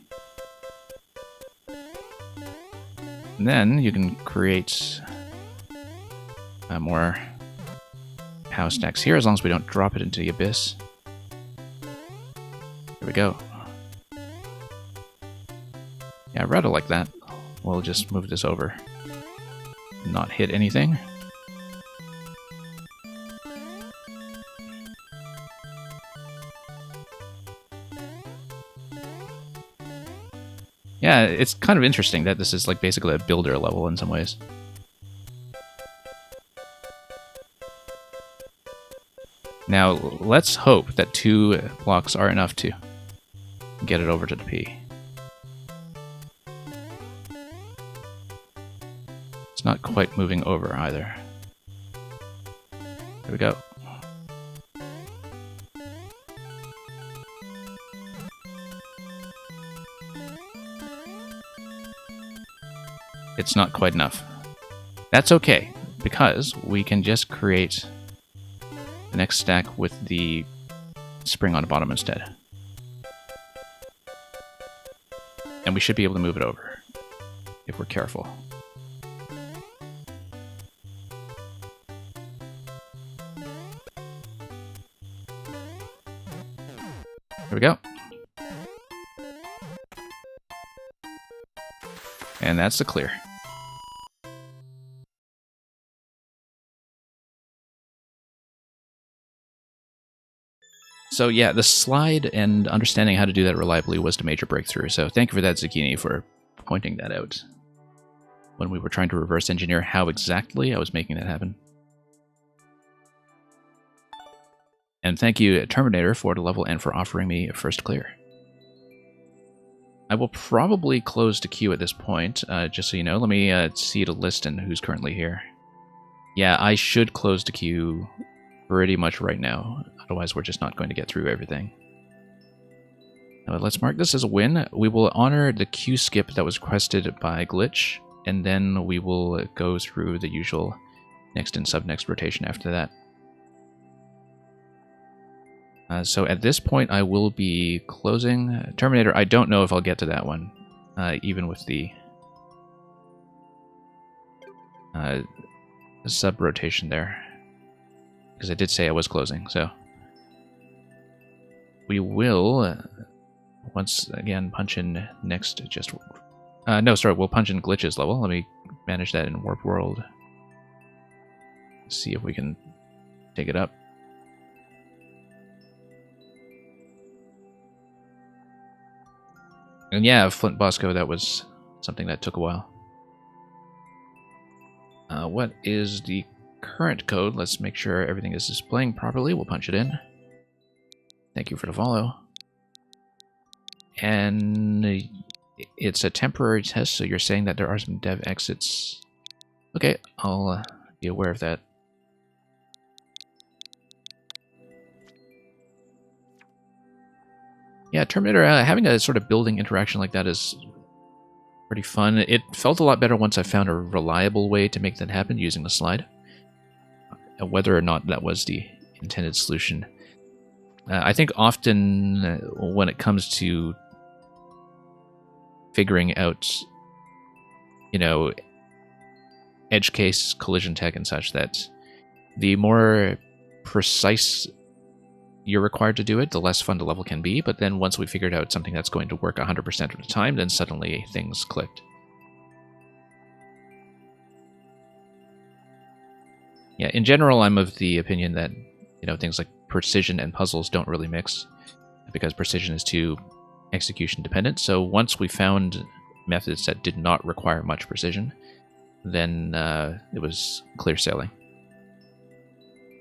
And then you can create more POW stacks here, as long as we don't drop it into the abyss. There we go. Yeah, I'd rather like that. We'll just move this over. Not hit anything. Yeah, it's kind of interesting that this is like basically a builder level in some ways. Now, let's hope that 2 blocks are enough to get it over to the P. It's not quite moving over either. There we go. It's not quite enough. That's okay, because we can just create the next stack with the spring on the bottom instead. And we should be able to move it over, if we're careful. There we go. And that's the clear. So yeah, the slide and understanding how to do that reliably was the major breakthrough. So thank you for that, Zucchini, for pointing that out when we were trying to reverse engineer how exactly I was making that happen. And thank you, Terminator, for the level and for offering me a first clear. I will probably close the queue at this point, just so you know. Let me see the list and who's currently here. Yeah, I should close the queue pretty much right now. Otherwise, we're just not going to get through everything. Now, let's mark this as a win. We will honor the queue skip that was requested by Glitch, and then we will go through the usual next and sub-next rotation after that. So at this point, I will be closing. Terminator, I don't know if I'll get to that one, even with the sub-rotation there. Because I did say I was closing, so... We will, once again, punch in next just... no, sorry, we'll punch in Glitch's level. Let me manage that in Warp World. See if we can take it up. And yeah, Flint Bosco, that was something that took a while. What is the current code? Let's make sure everything is displaying properly. We'll punch it in. Thank you for the follow. And it's a temporary test, so you're saying that there are some dev exits. Okay, I'll be aware of that. Yeah, Terminator, having a sort of building interaction like that is pretty fun. It felt a lot better once I found a reliable way to make that happen using the slide. Whether or not that was the intended solution. I think often when it comes to figuring out, you know, edge case, collision tech and such, that the more precise you're required to do it, the less fun the level can be. But then once we figured out something that's going to work 100% of the time, then suddenly things clicked. Yeah, in general, I'm of the opinion that, you know, things like precision and puzzles don't really mix, because precision is too execution dependent. So once we found methods that did not require much precision, then it was clear sailing.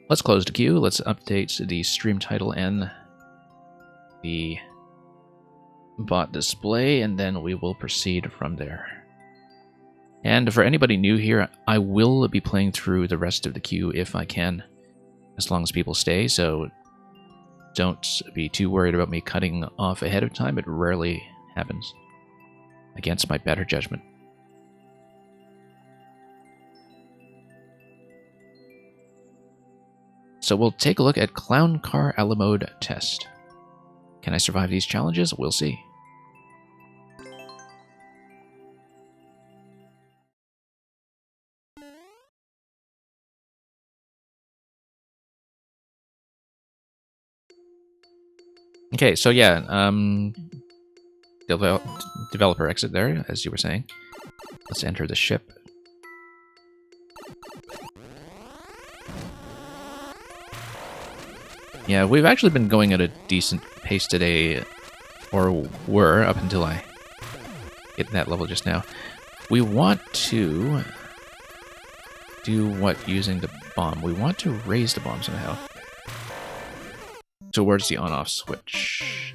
Let's close the queue. Let's update the stream title and the bot display, and then we will proceed from there. And for anybody new here, I will be playing through the rest of the queue if I can, as long as people stay, so don't be too worried about me cutting off ahead of time. It rarely happens, against my better judgment. So we'll take a look at Clown Car a la mode test. Can I survive these challenges? We'll see. Okay, so yeah, developer exit there, as you were saying. Let's enter the ship. Yeah, we've actually been going at a decent pace today, or were, up until I hit that level just now. We want to do what using the bomb? We want to raise the bomb somehow towards the on-off switch.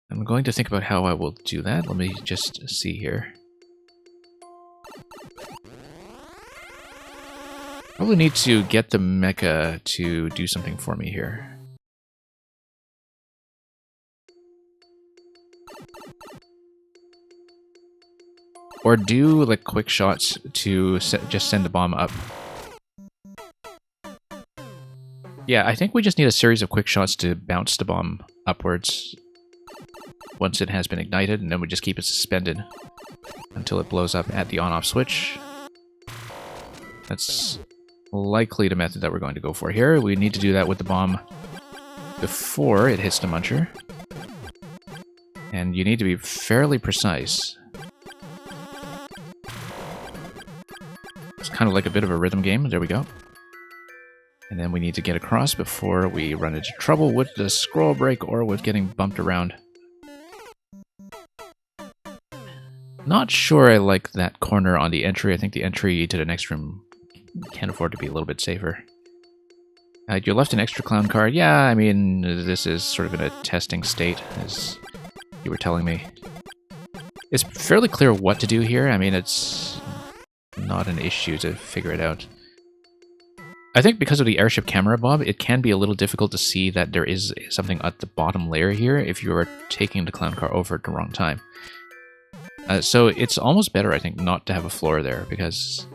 I'm going to think about how I will do that. Let me just see here. Probably need to get the mecha to do something for me here. Or do like quick shots to just send the bomb up. Yeah, I think we just need a series of quick shots to bounce the bomb upwards once it has been ignited, and then we just keep it suspended until it blows up at the on-off switch. That's likely the method that we're going to go for here. We need to do that with the bomb before it hits the muncher. And you need to be fairly precise. It's kind of like a bit of a rhythm game. There we go. And then we need to get across before we run into trouble with the scroll break or with getting bumped around. Not sure I like that corner on the entry. I think the entry to the next room can afford to be a little bit safer. You left an extra clown card. Yeah, I mean, this is sort of in a testing state, as you were telling me. It's fairly clear what to do here. I mean, it's not an issue to figure it out. I think because of the airship camera, Bob, it can be a little difficult to see that there is something at the bottom layer here if you are taking the clown car over at the wrong time. So it's almost better, I think, not to have a floor there, because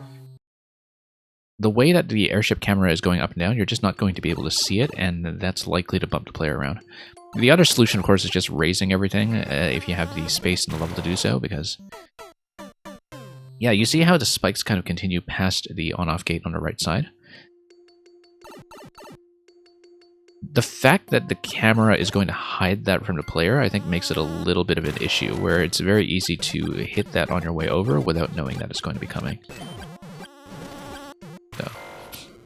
the way that the airship camera is going up and down, you're just not going to be able to see it, and that's likely to bump the player around. The other solution, of course, is just raising everything if you have the space in the level to do so, because... yeah, you see how the spikes kind of continue past the on-off gate on the right side? The fact that the camera is going to hide that from the player, I think, makes it a little bit of an issue, where it's very easy to hit that on your way over without knowing that it's going to be coming. So.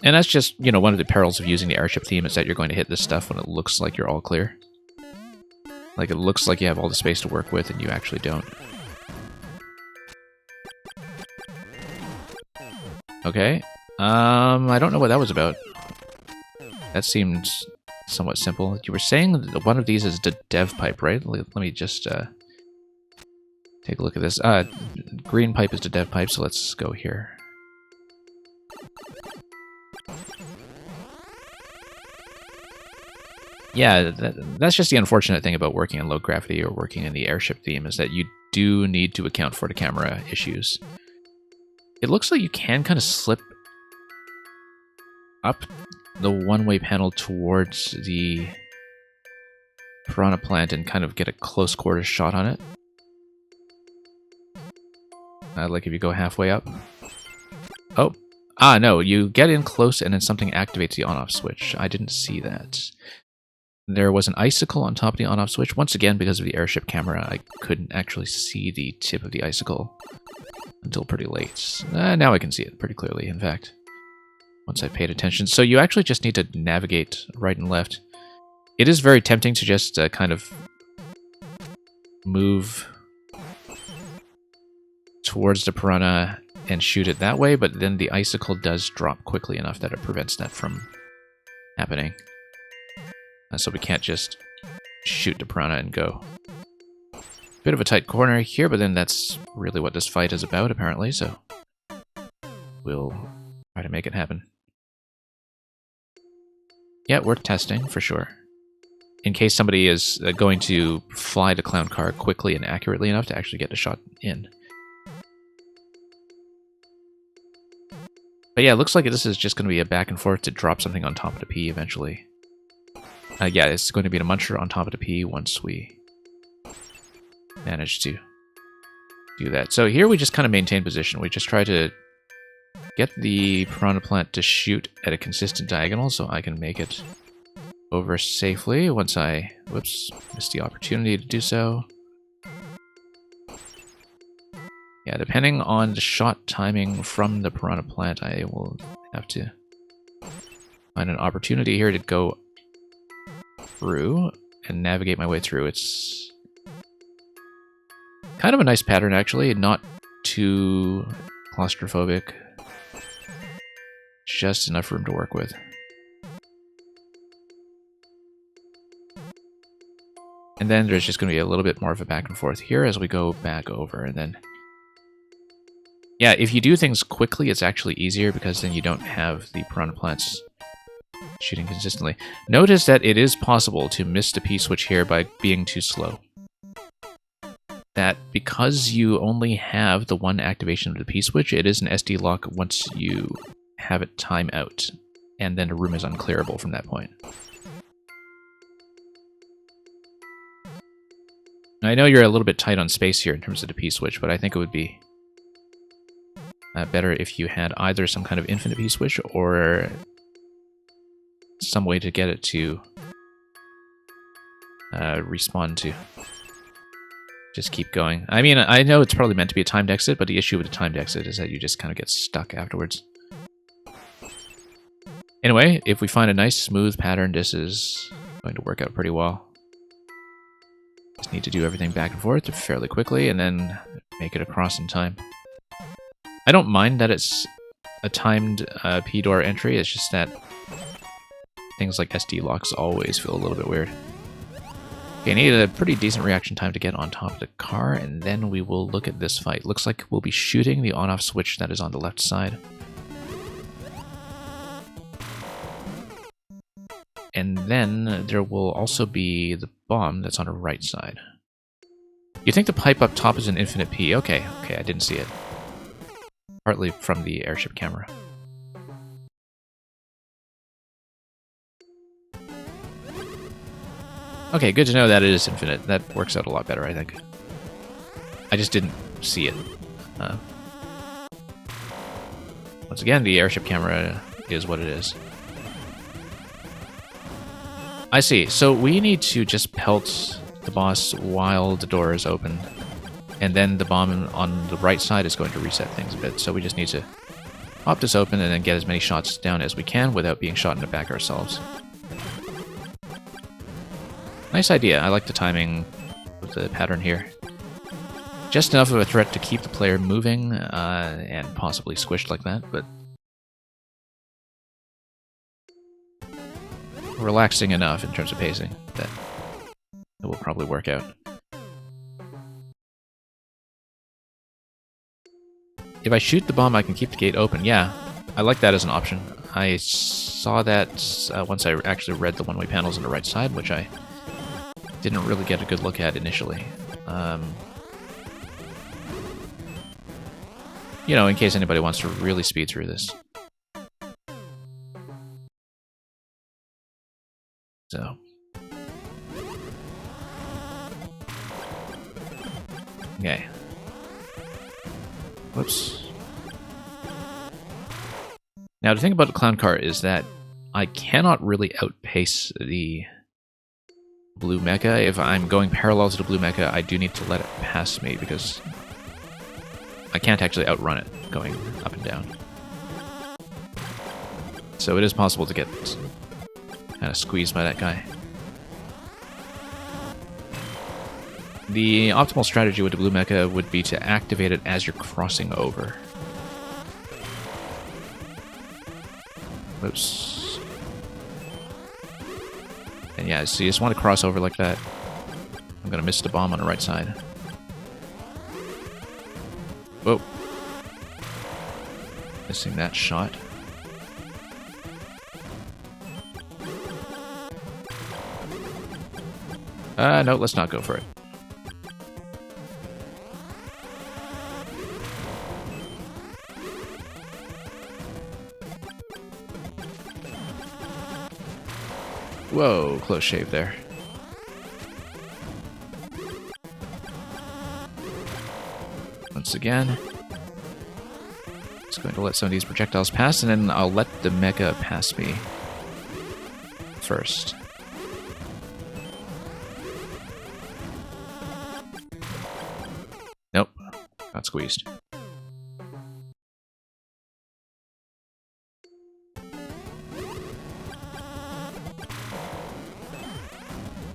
And that's just, you know, one of the perils of using the airship theme is that you're going to hit this stuff when it looks like you're all clear. Like, it looks like you have all the space to work with, and you actually don't. Okay. I don't know what that was about. That seemed somewhat simple. You were saying that one of these is the dev pipe, right? Let me just take a look at this. Green pipe is the dev pipe, so let's go here. Yeah, that's just the unfortunate thing about working in low gravity or working in the airship theme, is that you do need to account for the camera issues. It looks like you can kind of slip up the one-way panel towards the piranha plant and kind of get a close quarters shot on it. Like if you go halfway up. Oh, no, you get in close and then something activates the on-off switch. I didn't see that. There was an icicle on top of the on-off switch. Once again, because of the airship camera, I couldn't actually see the tip of the icicle until pretty late. Now I can see it pretty clearly, in fact, once I paid attention. So you actually just need to navigate right and left. It is very tempting to just kind of move towards the piranha and shoot it that way, but then the icicle does drop quickly enough that it prevents that from happening. So we can't just shoot the piranha and go. Bit of a tight corner here, but then that's really what this fight is about, apparently, so we'll try to make it happen. Yeah, worth testing, for sure. In case somebody is going to fly the clown car quickly and accurately enough to actually get the shot in. But yeah, it looks like this is just going to be a back and forth to drop something on top of the P eventually. Yeah, it's going to be the muncher on top of the P once we manage to do that. So here we just kind of maintain position. We just try to get the piranha plant to shoot at a consistent diagonal so I can make it over safely once I, whoops, missed the opportunity to do so. Yeah, depending on the shot timing from the piranha plant, I will have to find an opportunity here to go through and navigate my way through. It's kind of a nice pattern, actually, not too claustrophobic. Just enough room to work with. And then there's just going to be a little bit more of a back and forth here as we go back over, and then... yeah, if you do things quickly, it's actually easier because then you don't have the piranha plants shooting consistently. Notice that it is possible to miss the P-switch here by being too slow. That because you only have the one activation of the P-switch, it is an SD lock once you have it time out, and then the room is unclearable from that point. I know you're a little bit tight on space here in terms of the P-switch, but I think it would be better if you had either some kind of infinite P-switch or some way to get it to respawn to just keep going. I mean, I know it's probably meant to be a timed exit, but the issue with the timed exit is that you just kind of get stuck afterwards. Anyway, if we find a nice smooth pattern, this is going to work out pretty well. Just need to do everything back and forth fairly quickly and then make it across in time. I don't mind that it's a timed P-door entry, it's just that things like SD locks always feel a little bit weird. Okay, I need a pretty decent reaction time to get on top of the car, and then we will look at this fight. Looks like we'll be shooting the on-off switch that is on the left side. And then there will also be the bomb that's on the right side. You think the pipe up top is an infinite P? Okay, I didn't see it. Partly from the airship camera. Okay, good to know that it is infinite. That works out a lot better, I think. I just didn't see it. Once again, the airship camera is what it is. I see. So we need to just pelt the boss while the door is open. And then the bomb on the right side is going to reset things a bit. So we just need to pop this open and then get as many shots down as we can without being shot in the back ourselves. Nice idea. I like the timing of the pattern here. Just enough of a threat to keep the player moving and possibly squished like that, but relaxing enough in terms of pacing that it will probably work out. If I shoot the bomb, I can keep the gate open. Yeah, I like that as an option. I saw that once I actually read the one-way panels on the right side, which I didn't really get a good look at initially. You know, in case anybody wants to really speed through this. So. Okay. Whoops. Now, the thing about the clown car is that I cannot really outpace the blue mecha. If I'm going parallel to the blue mecha, I do need to let it pass me because I can't actually outrun it going up and down. So it is possible to get kind of squeezed by that guy. The optimal strategy with the blue mecha would be to activate it as you're crossing over. Oops. And yeah, so you just want to cross over like that. I'm gonna miss the bomb on the right side. Whoa. Missing that shot. No, let's not go for it. Whoa, close shave there. Once again. Just going to let some of these projectiles pass, and then I'll let the mecha pass me first. Nope. Got squeezed.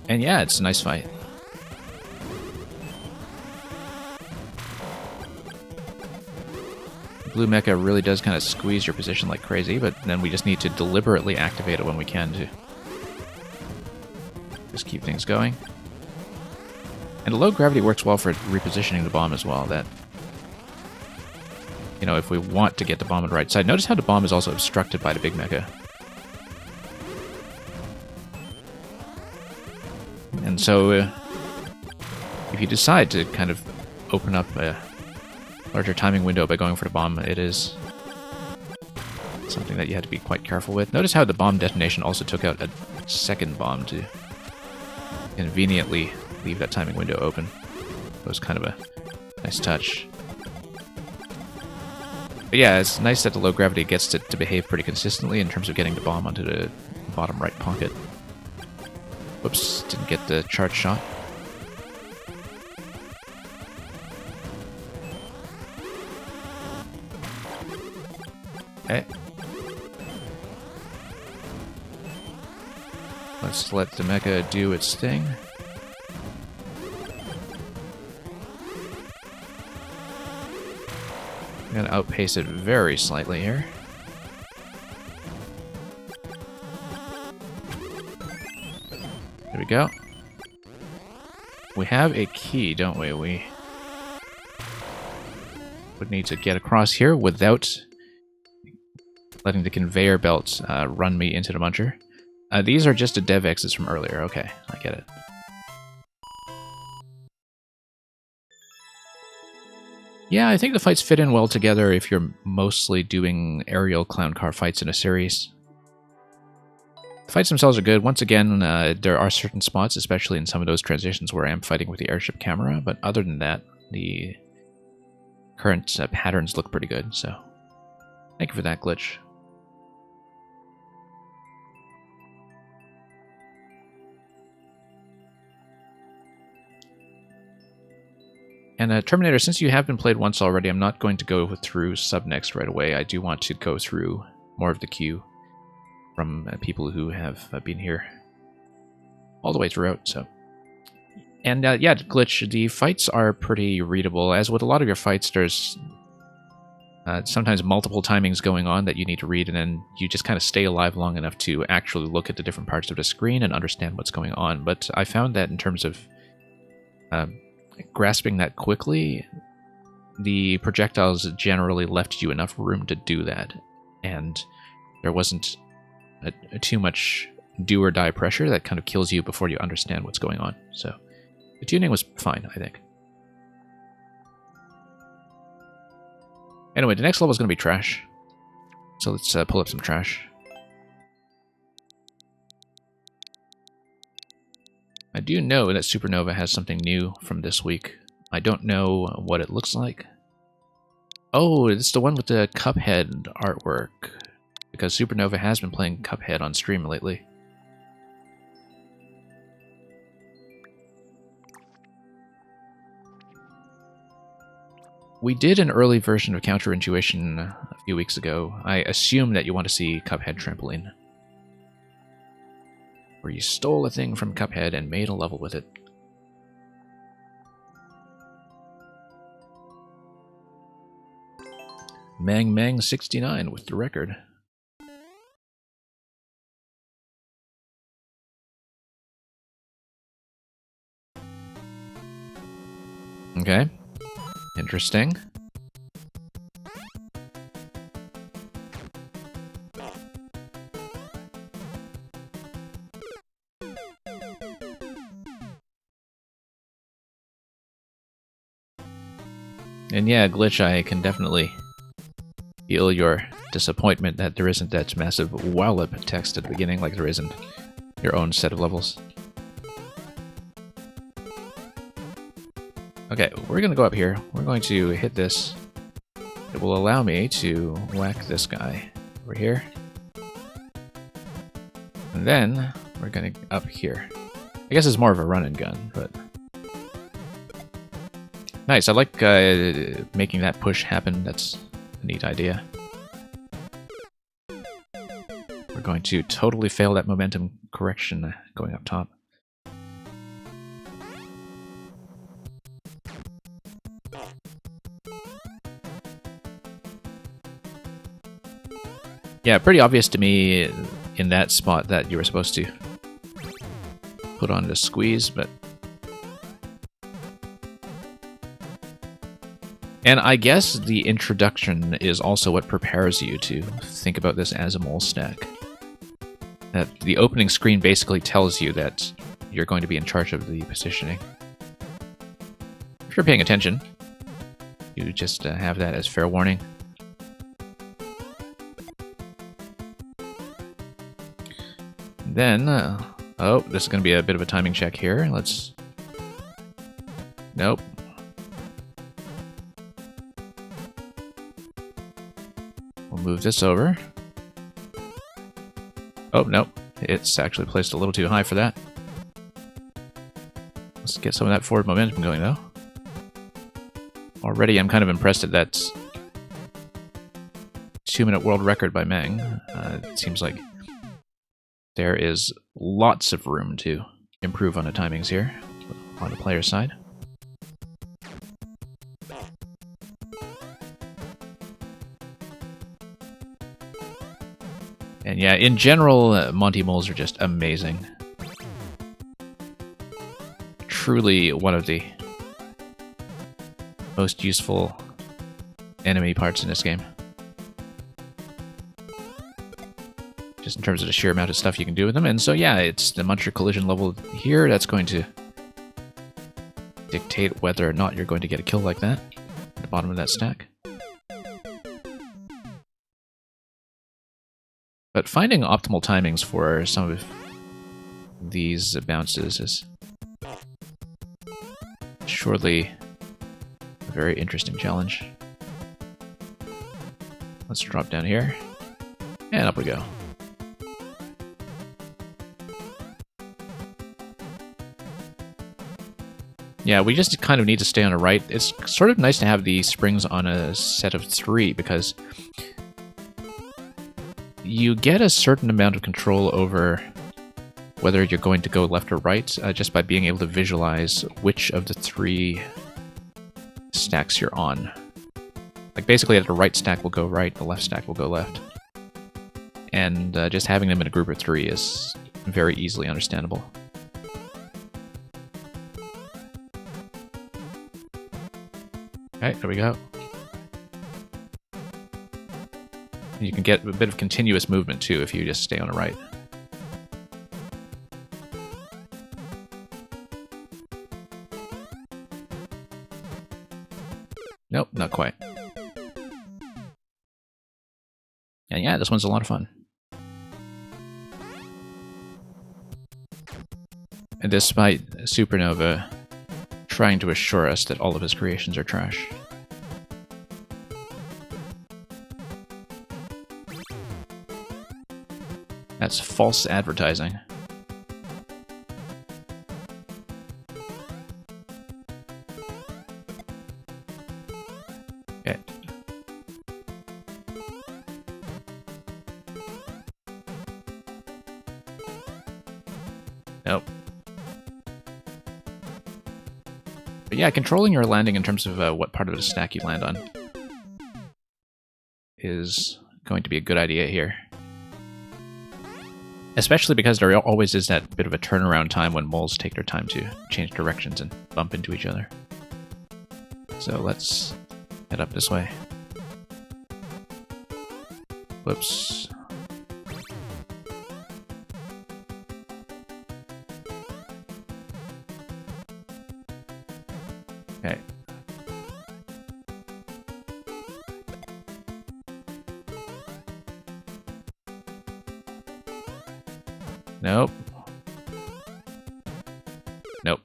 And yeah, it's a nice fight. Blue mecha really does kind of squeeze your position like crazy, but then we just need to deliberately activate it when we can to just keep things going. And the low gravity works well for repositioning the bomb as well. That, you know, if we want to get the bomb on the right side. Notice how the bomb is also obstructed by the big mecha. And so, if you decide to kind of open up a larger timing window by going for the bomb, it is something that you have to be quite careful with. Notice how the bomb detonation also took out a second bomb to conveniently leave that timing window open. It was kind of a nice touch. But yeah, it's nice that the low gravity gets to behave pretty consistently in terms of getting the bomb onto the bottom right pocket. Whoops, didn't get the charge shot. Okay. Let's let the mecha do its thing. I'm gonna outpace it very slightly here. There we go. We have a key, don't we? We would need to get across here without letting the conveyor belt run me into the muncher. These are just a dev exits from earlier. Okay, I get it. Yeah, I think the fights fit in well together if you're mostly doing aerial clown car fights in a series. The fights themselves are good. Once again, there are certain spots, especially in some of those transitions, where I am fighting with the airship camera, but other than that, the current patterns look pretty good, so thank you for that, Glitch. And Terminator, since you have been played once already, I'm not going to go through Subnext right away. I do want to go through more of the queue from people who have been here all the way throughout. So, and yeah, Glitch, the fights are pretty readable. As with a lot of your fights, there's sometimes multiple timings going on that you need to read, and then you just kind of stay alive long enough to actually look at the different parts of the screen and understand what's going on. But I found that in terms of grasping that quickly, the projectiles generally left you enough room to do that, and there wasn't too much do or die pressure that kind of kills you before you understand what's going on. So the tuning was fine, I think. Anyway, the next level is going to be trash, so let's pull up some trash. I do know that Supernova has something new from this week. I don't know what it looks like. Oh, it's the one with the Cuphead artwork, because Supernova has been playing Cuphead on stream lately. We did an early version of Counterintuition a few weeks ago. I assume that you want to see Cuphead Trampoline, where you stole a thing from Cuphead and made a level with it. Mang69 with the record. Okay. Interesting. And yeah, Glitch, I can definitely feel your disappointment that there isn't that massive wallop text at the beginning like there is in your own set of levels. Okay, we're going to go up here. We're going to hit this. It will allow me to whack this guy over here. And then we're going to up here. I guess it's more of a run and gun, but... Nice, I like making that push happen. That's a neat idea. We're going to totally fail that momentum correction going up top. Yeah, pretty obvious to me in that spot that you were supposed to put on the squeeze, but... And I guess the introduction is also what prepares you to think about this as a mole stack. That the opening screen basically tells you that you're going to be in charge of the positioning. If you're paying attention, you just have that as fair warning. Then, oh, this is going to be a bit of a timing check here. Let's... Nope. We'll move this over. Oh, nope. It's actually placed a little too high for that. Let's get some of that forward momentum going, though. Already, I'm kind of impressed at that 2-minute world record by Mang. It seems like there is lots of room to improve on the timings here on the player side. And yeah, in general, Monty Moles are just amazing. Truly one of the most useful enemy parts in this game. just in terms of the sheer amount of stuff you can do with them. And so yeah, it's the Muncher collision level here that's going to dictate whether or not you're going to get a kill like that at the bottom of that stack. But finding optimal timings for some of these bounces is surely a very interesting challenge. Let's drop down here, and up we go. Yeah, we just kind of need to stay on the right. It's sort of nice to have the springs on a set of 3 because you get a certain amount of control over whether you're going to go left or right just by being able to visualize which of the 3 stacks you're on. Like basically the right stack will go right, the left stack will go left. And just having them in a group of 3 is very easily understandable. Okay, there we go. You can get a bit of continuous movement too if you just stay on the right. Nope, not quite. And yeah, this one's a lot of fun. And despite Supernova trying to assure us that all of his creations are trash. That's false advertising. Okay. Nope. But yeah, controlling your landing in terms of what part of the stack you land on is going to be a good idea here. Especially because there always is that bit of a turnaround time when moles take their time to change directions and bump into each other. So let's head up this way. Whoops. Okay. Nope. Nope.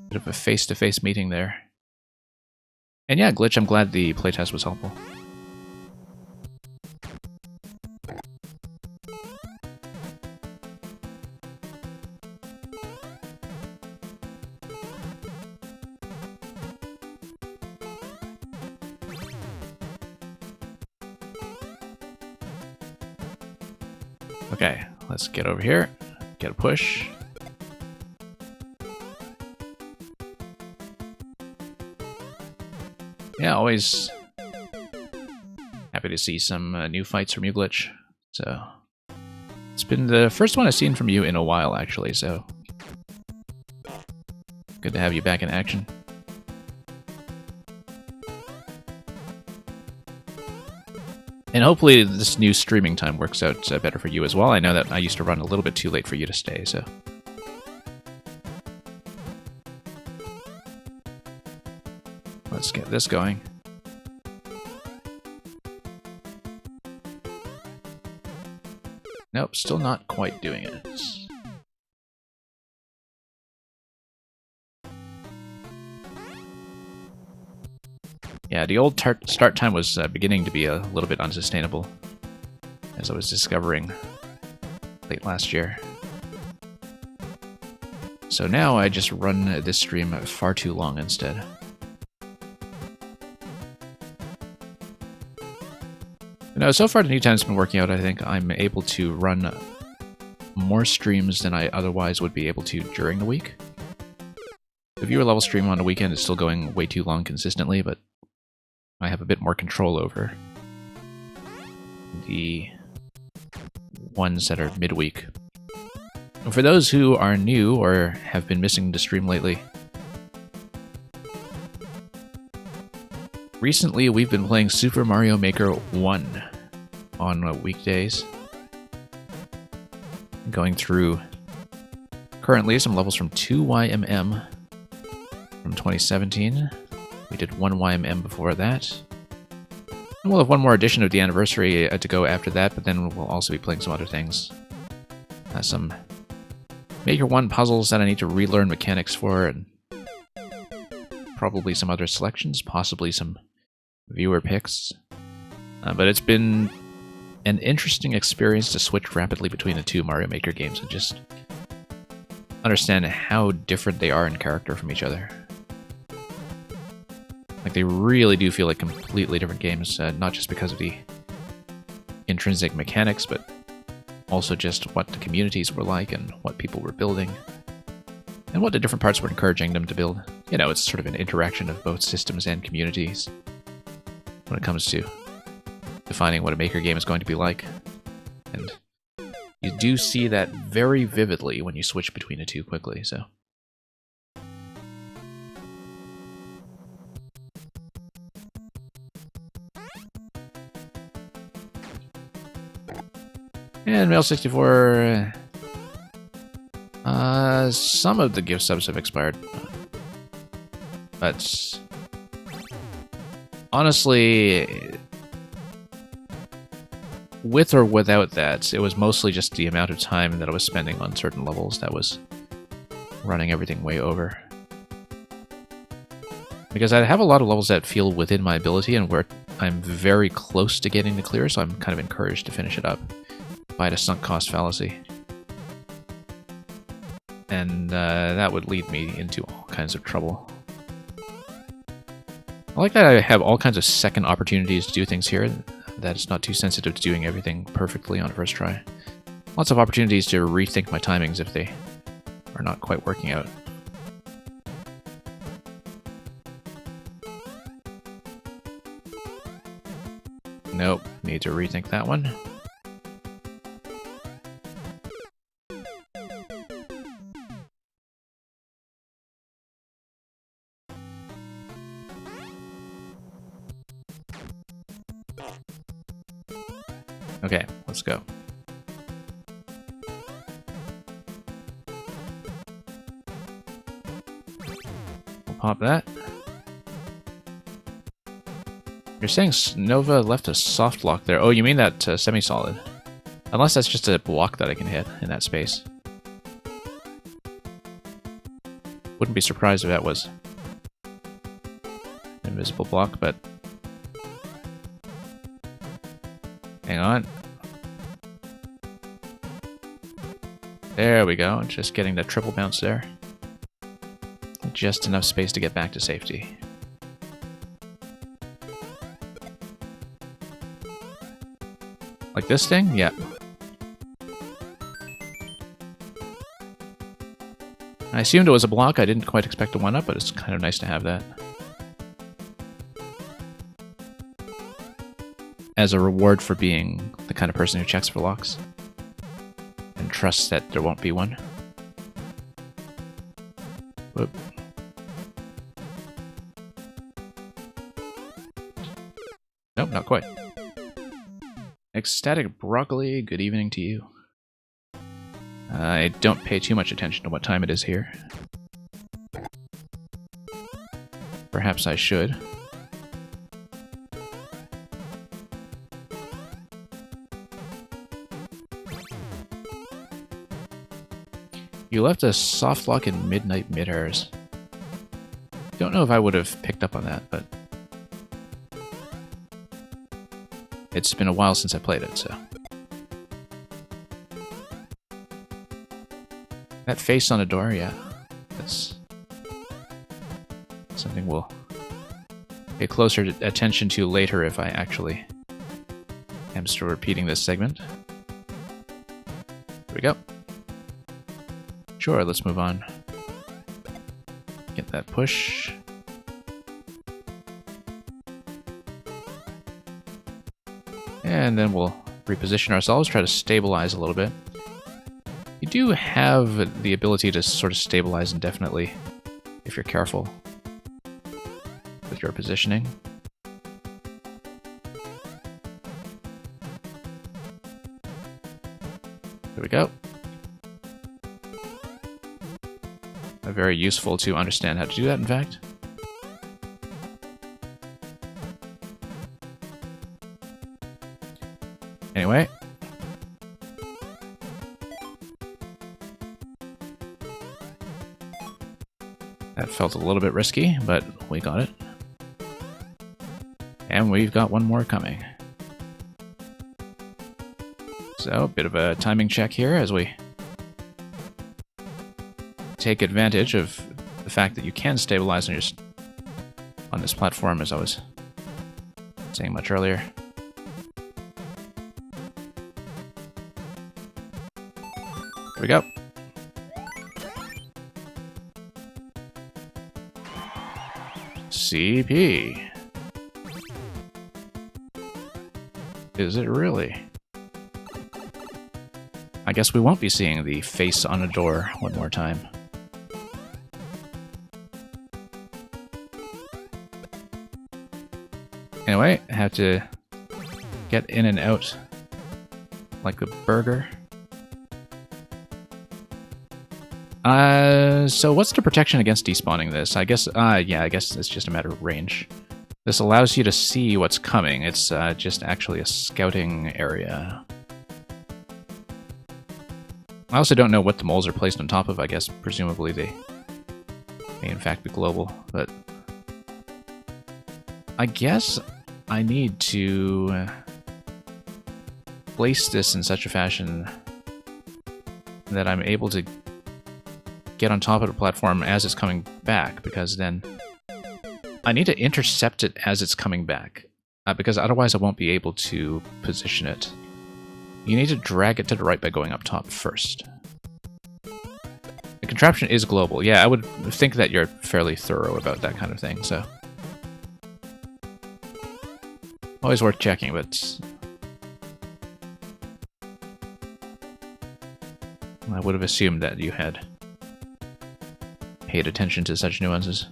Bit of a face-to-face meeting there. And yeah, Glitch, I'm glad the playtest was helpful. Okay, let's get over here, get a push. Yeah, always happy to see some new fights from you, Glitch. So, it's been the first one I've seen from you in a while, actually, so good to have you back in action. And hopefully this new streaming time works out better for you as well. I know that I used to run a little bit too late for you to stay, so. Let's get this going. Nope, still not quite doing it. Yeah, the old start time was beginning to be a little bit unsustainable, as I was discovering late last year. So now I just run this stream far too long instead. So far the new time's been working out. I think I'm able to run more streams than I otherwise would be able to during the week. The viewer level stream on the weekend is still going way too long consistently, but I have a bit more control over the ones that are midweek. And for those who are new or have been missing the stream lately, recently we've been playing Super Mario Maker 1 on weekdays. Going through currently some levels from 2YMM from 2017. We did 1YMM before that. And we'll have one more edition of the anniversary to go after that, but then we'll also be playing some other things. Some Maker 1 puzzles that I need to relearn mechanics for, and probably some other selections, possibly some viewer picks. But it's been an interesting experience to switch rapidly between the two Mario Maker games and just understand how different they are in character from each other. Like, they really do feel like completely different games, not just because of the intrinsic mechanics, but also just what the communities were like and what people were building, and what the different parts were encouraging them to build. You know, it's sort of an interaction of both systems and communities when it comes to defining what a Maker game is going to be like. And you do see that very vividly when you switch between the two quickly, so... And Mail64... some of the gift subs have expired. But... honestly... with or without that, it was mostly just the amount of time that I was spending on certain levels that was running everything way over. Because I have a lot of levels that feel within my ability and where I'm very close to getting the clear, so I'm kind of encouraged to finish it up by the sunk cost fallacy. And that would lead me into all kinds of trouble. I like that I have all kinds of second opportunities to do things here, that it's not too sensitive to doing everything perfectly on first try. Lots of opportunities to rethink my timings if they are not quite working out. Nope, need to rethink that one. Okay, let's go. We'll pop that. You're saying Nova left a soft lock there. Oh, you mean that semi-solid. Unless that's just a block that I can hit in that space. Wouldn't be surprised if that was an invisible block, but... hang on. There we go. Just getting the triple bounce there. Just enough space to get back to safety. Like this thing? Yeah. I assumed it was a block. I didn't quite expect a 1-up, but it's kind of nice to have that. As a reward for being the kind of person who checks for locks and trusts that there won't be one. Whoop. Nope, not quite. Ecstatic Broccoli, good evening to you. I don't pay too much attention to what time it is here. Perhaps I should. You left a soft lock in Midnight Mid-Airs. Don't know if I would have picked up on that, but... it's been a while since I played it, so... that face on a door, yeah. That's... something we'll pay closer attention to later if I actually am still repeating this segment. Here we go. Sure, let's move on. Get that push. And then we'll reposition ourselves, try to stabilize a little bit. You do have the ability to sort of stabilize indefinitely if you're careful with your positioning. go. Very useful to understand how to do that, in fact. Anyway. That felt a little bit risky, but we got it. And we've got one more coming. So, a bit of a timing check here as we take advantage of the fact that you can stabilize on this platform, as I was saying much earlier. Here we go. CP. Is it really? I guess we won't be seeing the face on a door one more time. Anyway, I have to get in and out like a burger. So what's the protection against despawning this? I guess, yeah, I guess it's just a matter of range. This allows you to see what's coming. It's just actually a scouting area. I also don't know what the moles are placed on top of. I guess presumably they may in fact be global, but I guess I need to place this in such a fashion that I'm able to get on top of the platform as it's coming back, because then I need to intercept it as it's coming back, because otherwise I won't be able to position it. You need to drag it to the right by going up top first. The contraption is global. Yeah, I would think that you're fairly thorough about that kind of thing, so... Always worth checking, but... I would have assumed that you had paid attention to such nuances,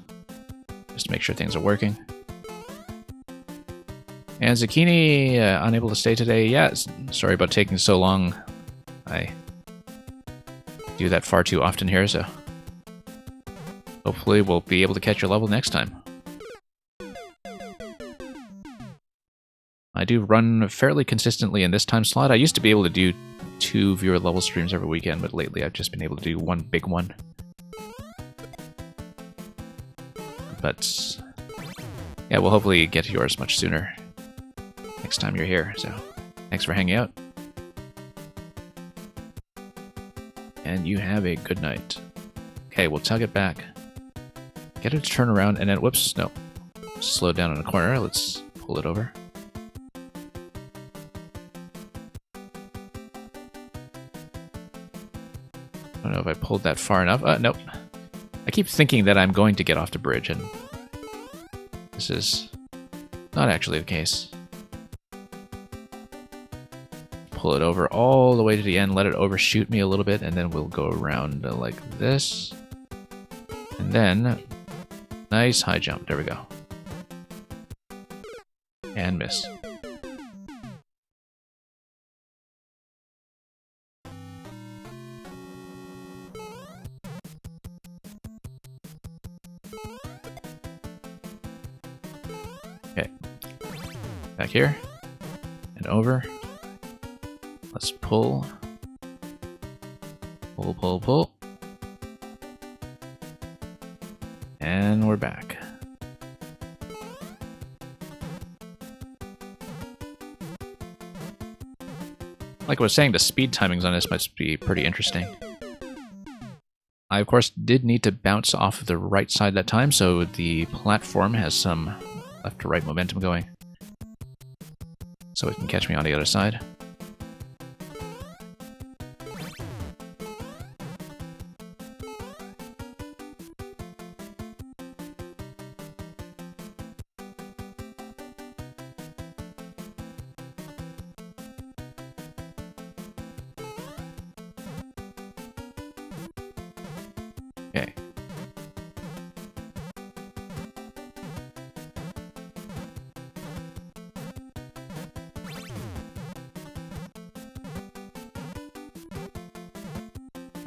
just to make sure things are working. And Zucchini, unable to stay today. Yeah, sorry about taking so long. I do that far too often here, so hopefully we'll be able to catch your level next time. I do run fairly consistently in this time slot. I used to be able to do 2 viewer level streams every weekend, but lately I've just been able to do one big one. But yeah, we'll hopefully get to yours much sooner next time you're here, so thanks for hanging out. And you have a good night. Okay, we'll tug it back. Get it to turn around, and then, whoops, no. Slow down in the corner, let's pull it over. I don't know if I pulled that far enough. Nope. I keep thinking that I'm going to get off the bridge, and this is not actually the case. Pull it over all the way to the end, let it overshoot me a little bit, and then we'll go around like this. And then, nice high jump. There we go. And miss. Okay. Back here. And over. Let's pull. Pull, pull, pull. And we're back. Like I was saying, the speed timings on this must be pretty interesting. I, of course, did need to bounce off of the right side that time, so the platform has some left to right momentum going. So it can catch me on the other side. Okay.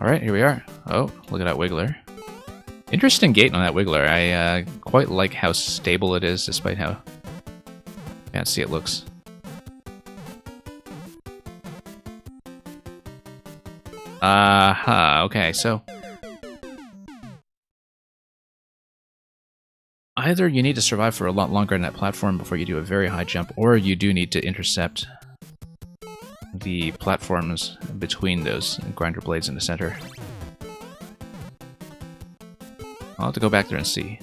Alright, here we are. Oh, look at that Wiggler. Interesting gate on that Wiggler. I quite like how stable it is, despite how fancy it looks. Aha, okay, so either you need to survive for a lot longer on that platform before you do a very high jump, or you do need to intercept the platforms between those grinder blades in the center. I'll have to go back there and see.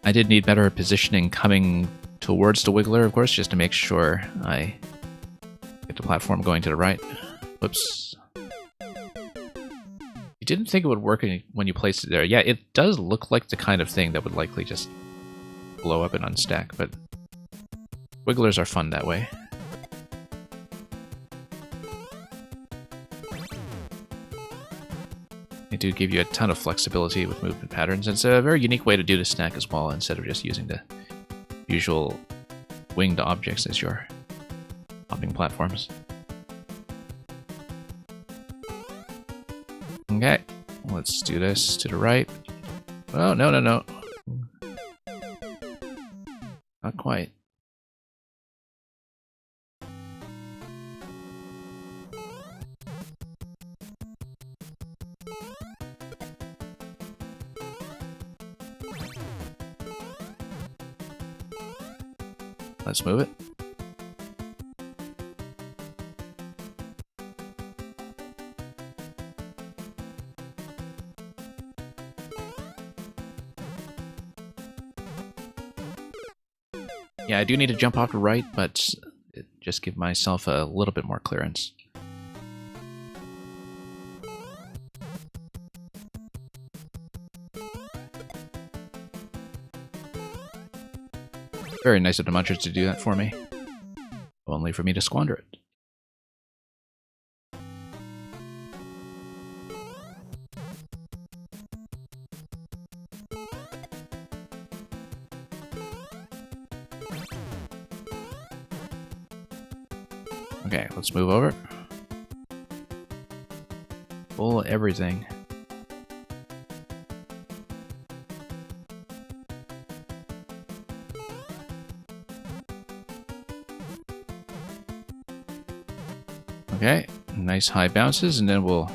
I did need better positioning coming towards the Wiggler, of course, just to make sure I get the platform going to the right. Whoops. You didn't think it would work when you placed it there. Yeah, it does look like the kind of thing that would likely just blow up and unstack, but Wigglers are fun that way. They do give you a ton of flexibility with movement patterns. It's a very unique way to do the stack as well, instead of just using the usual winged objects as your hopping platforms. Okay, let's do this to the right. Oh, no, no, no. Not quite. Let's move it. Yeah, I do need to jump off to right, but just give myself a little bit more clearance. Very nice of the Munchers to do that for me. Only for me to squander it. Okay, let's move over. Pull everything. Okay, nice high bounces, and then we'll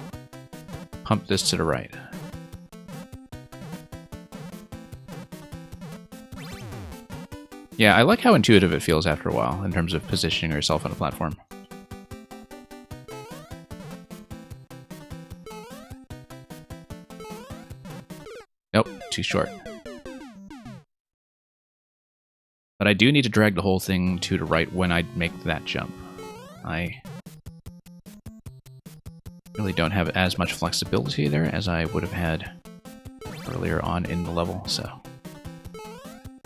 pump this to the right. Yeah, I like how intuitive it feels after a while in terms of positioning yourself on a platform. Nope, too short. But I do need to drag the whole thing to the right when I make that jump. I really don't have as much flexibility there as I would have had earlier on in the level, so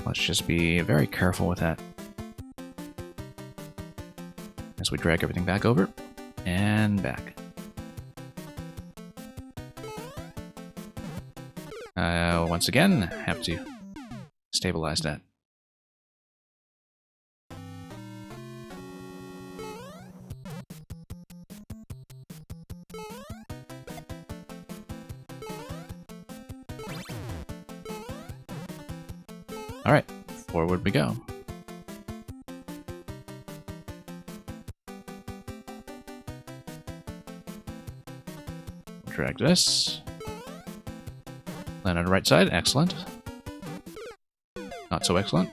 let's just be very careful with that as we drag everything back over and back. Once again, have to stabilize that. Alright, forward we go. Drag this. Land on the right side, excellent. Not so excellent.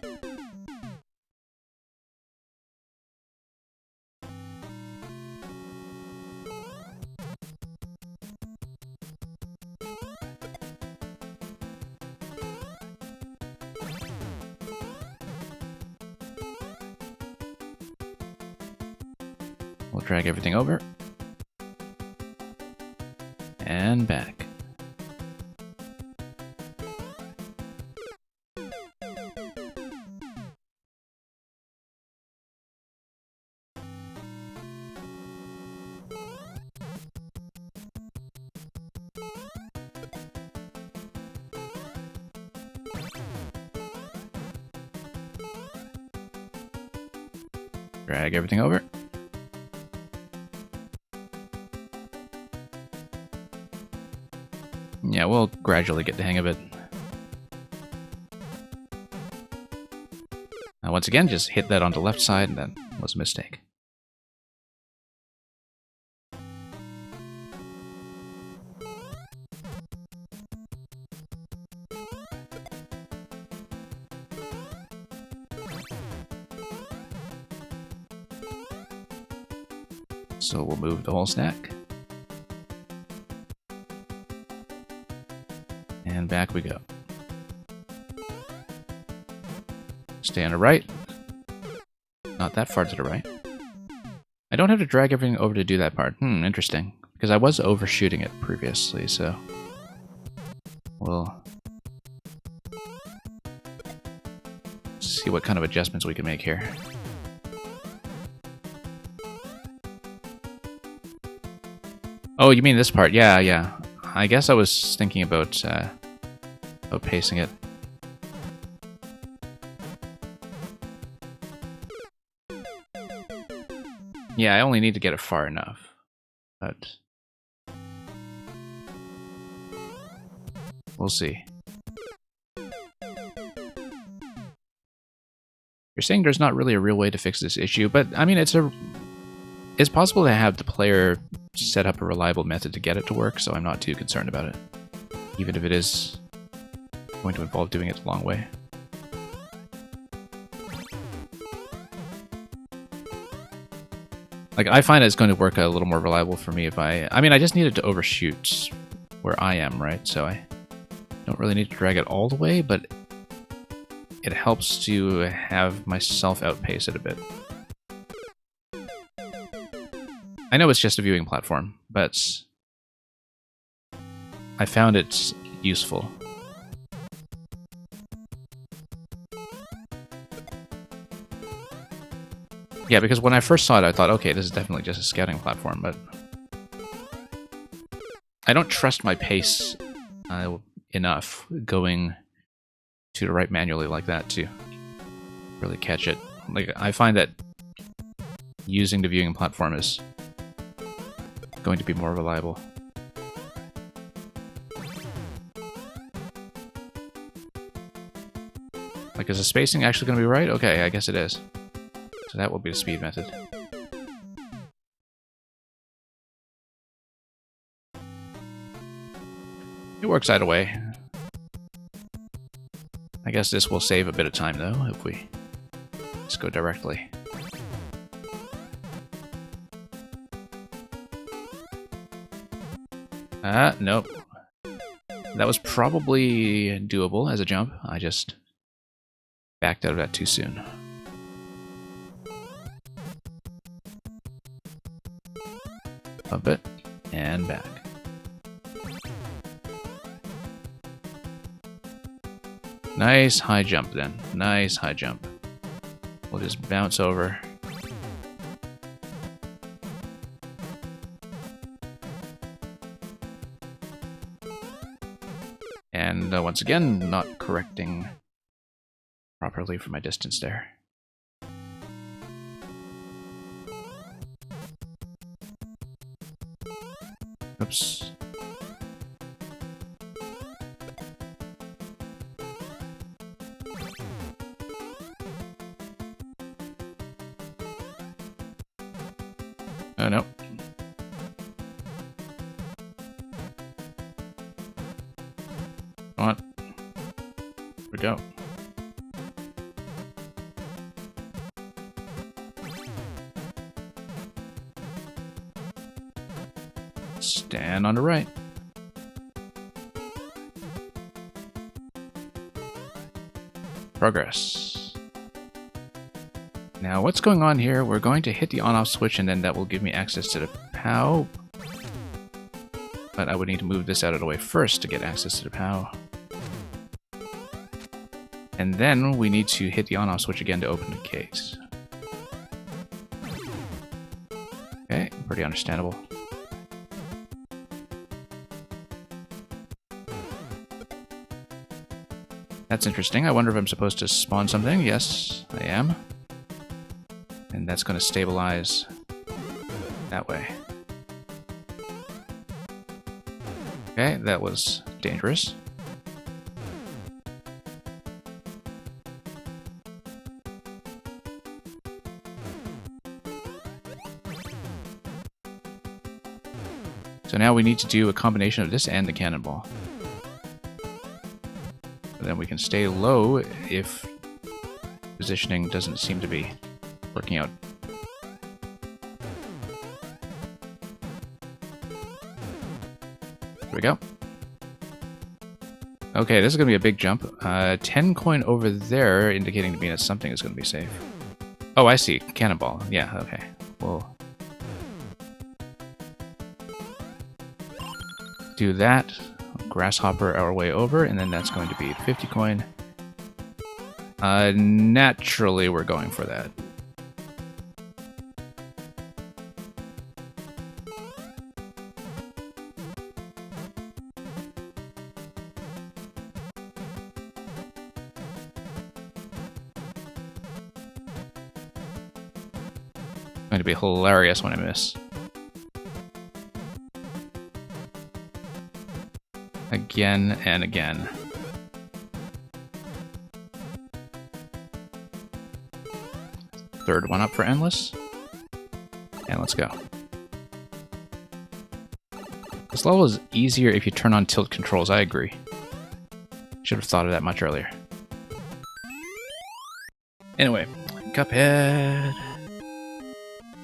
We'll drag everything over. And back. Drag everything over. Yeah, we'll gradually get the hang of it. Now, once again, just hit that on the left side, and that was a mistake. So we'll move the whole stack. And back we go. Stay on the right. Not that far to the right. I don't have to drag everything over to do that part. Interesting. Because I was overshooting it previously, so... we'll... see what kind of adjustments we can make here. Oh, you mean this part? Yeah, yeah. I guess I was thinking about pacing it. Yeah, I only need to get it far enough, but we'll see. You're saying there's not really a real way to fix this issue, but I mean, it's possible to have the player set up a reliable method to get it to work, so I'm not too concerned about it, even if it is going to involve doing it the long way. Like, I find it's going to work a little more reliable for me if I mean, I just needed to overshoot where I am, right? So I don't really need to drag it all the way, but it helps to have myself outpace it a bit. I know it's just a viewing platform, but I found it useful. Yeah, because when I first saw it, I thought, okay, this is definitely just a scouting platform, but I don't trust my pace enough going to the right manually like that to really catch it. Like, I find that using the viewing platform is going to be more reliable. Like, is the spacing actually going to be right? Okay, I guess it is. So that will be the speed method. It works either way. I guess this will save a bit of time, though, if we just go directly. Nope. That was probably doable as a jump. I just backed out of that too soon. Bump it, and back. Nice high jump then. Nice high jump. We'll just bounce over. And once again, not correcting properly for my distance there. Oops. Oh no. Come on. Here we go. Stand on the right. Progress. Now what's going on here? We're going to hit the on-off switch and then that will give me access to the POW. But I would need to move this out of the way first to get access to the POW. And then we need to hit the on-off switch again to open the case. Okay, pretty understandable. That's interesting. I wonder if I'm supposed to spawn something. Yes, I am. And that's going to stabilize that way. Okay, that was dangerous. So now we need to do a combination of this and the cannonball. And then we can stay low if positioning doesn't seem to be working out. Here we go. Okay, this is going to be a big jump. 10 coin over there, indicating to me that something is going to be safe. Oh, I see. Cannonball. Yeah, okay. We'll do that. Grasshopper our way over, and then that's going to be 50 coin. Naturally, we're going for that. Going to be hilarious when I miss. Again and again. Third one up for Endless. And let's go. This level is easier if you turn on tilt controls, I agree. Should have thought of that much earlier. Anyway, Cuphead.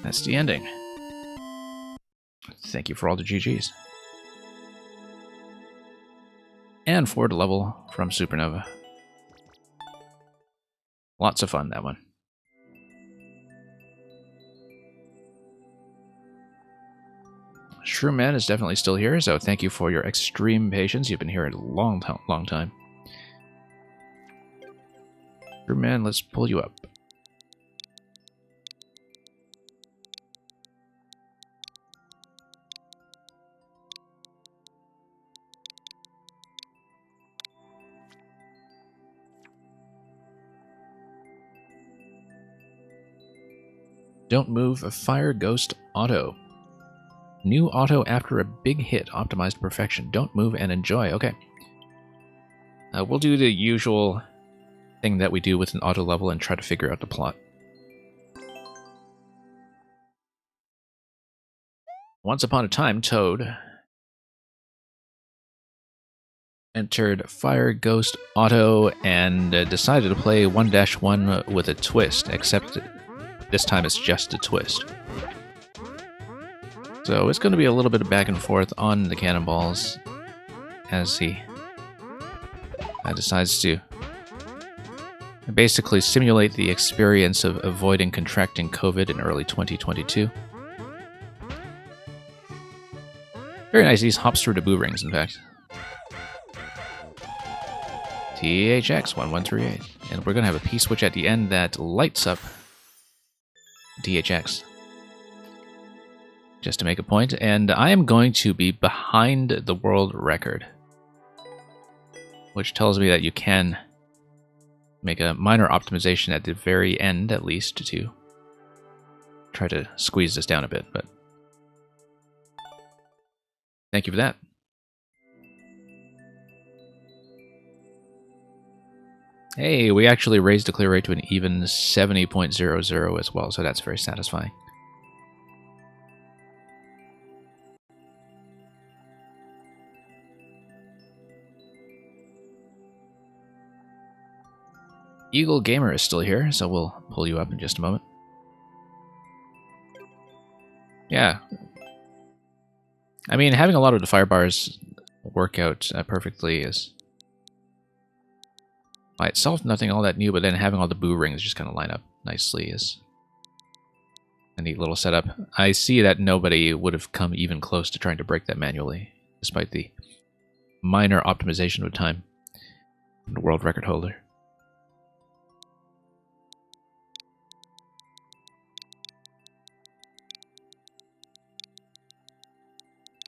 That's the ending. Thank you for all the GGs. And forward level from Supernova. Lots of fun, that one. Shroom Man is definitely still here, so thank you for your extreme patience. You've been here a long time. Shroom Man, let's pull you up. Don't move a Fire Ghost Auto. New auto after a big hit, optimized to perfection. Don't move and enjoy. Okay. We'll do the usual thing that we do with an auto level and try to figure out the plot. Once upon a time, Toad entered Fire Ghost Auto and decided to play 1-1 with a twist, except this time it's just a twist. So it's going to be a little bit of back and forth on the cannonballs as he decides to basically simulate the experience of avoiding contracting COVID in early 2022. Very nice, these hops through the boo rings, in fact. THX 1138. And we're going to have a P-switch at the end that lights up THX. Just to make a point, and I am going to be behind the world record, which tells me that you can make a minor optimization at the very end, at least, to try to squeeze this down a bit, but thank you for that. Hey, we actually raised the clear rate to an even 70.00 as well, so that's very satisfying. Eagle Gamer is still here, so we'll pull you up in just a moment. Yeah. I mean, having a lot of the fire bars work out perfectly is by itself nothing all that new, but then having all the boo rings just kind of line up nicely is a neat little setup. I see that nobody would have come even close to trying to break that manually, despite the minor optimization of time from the world record holder.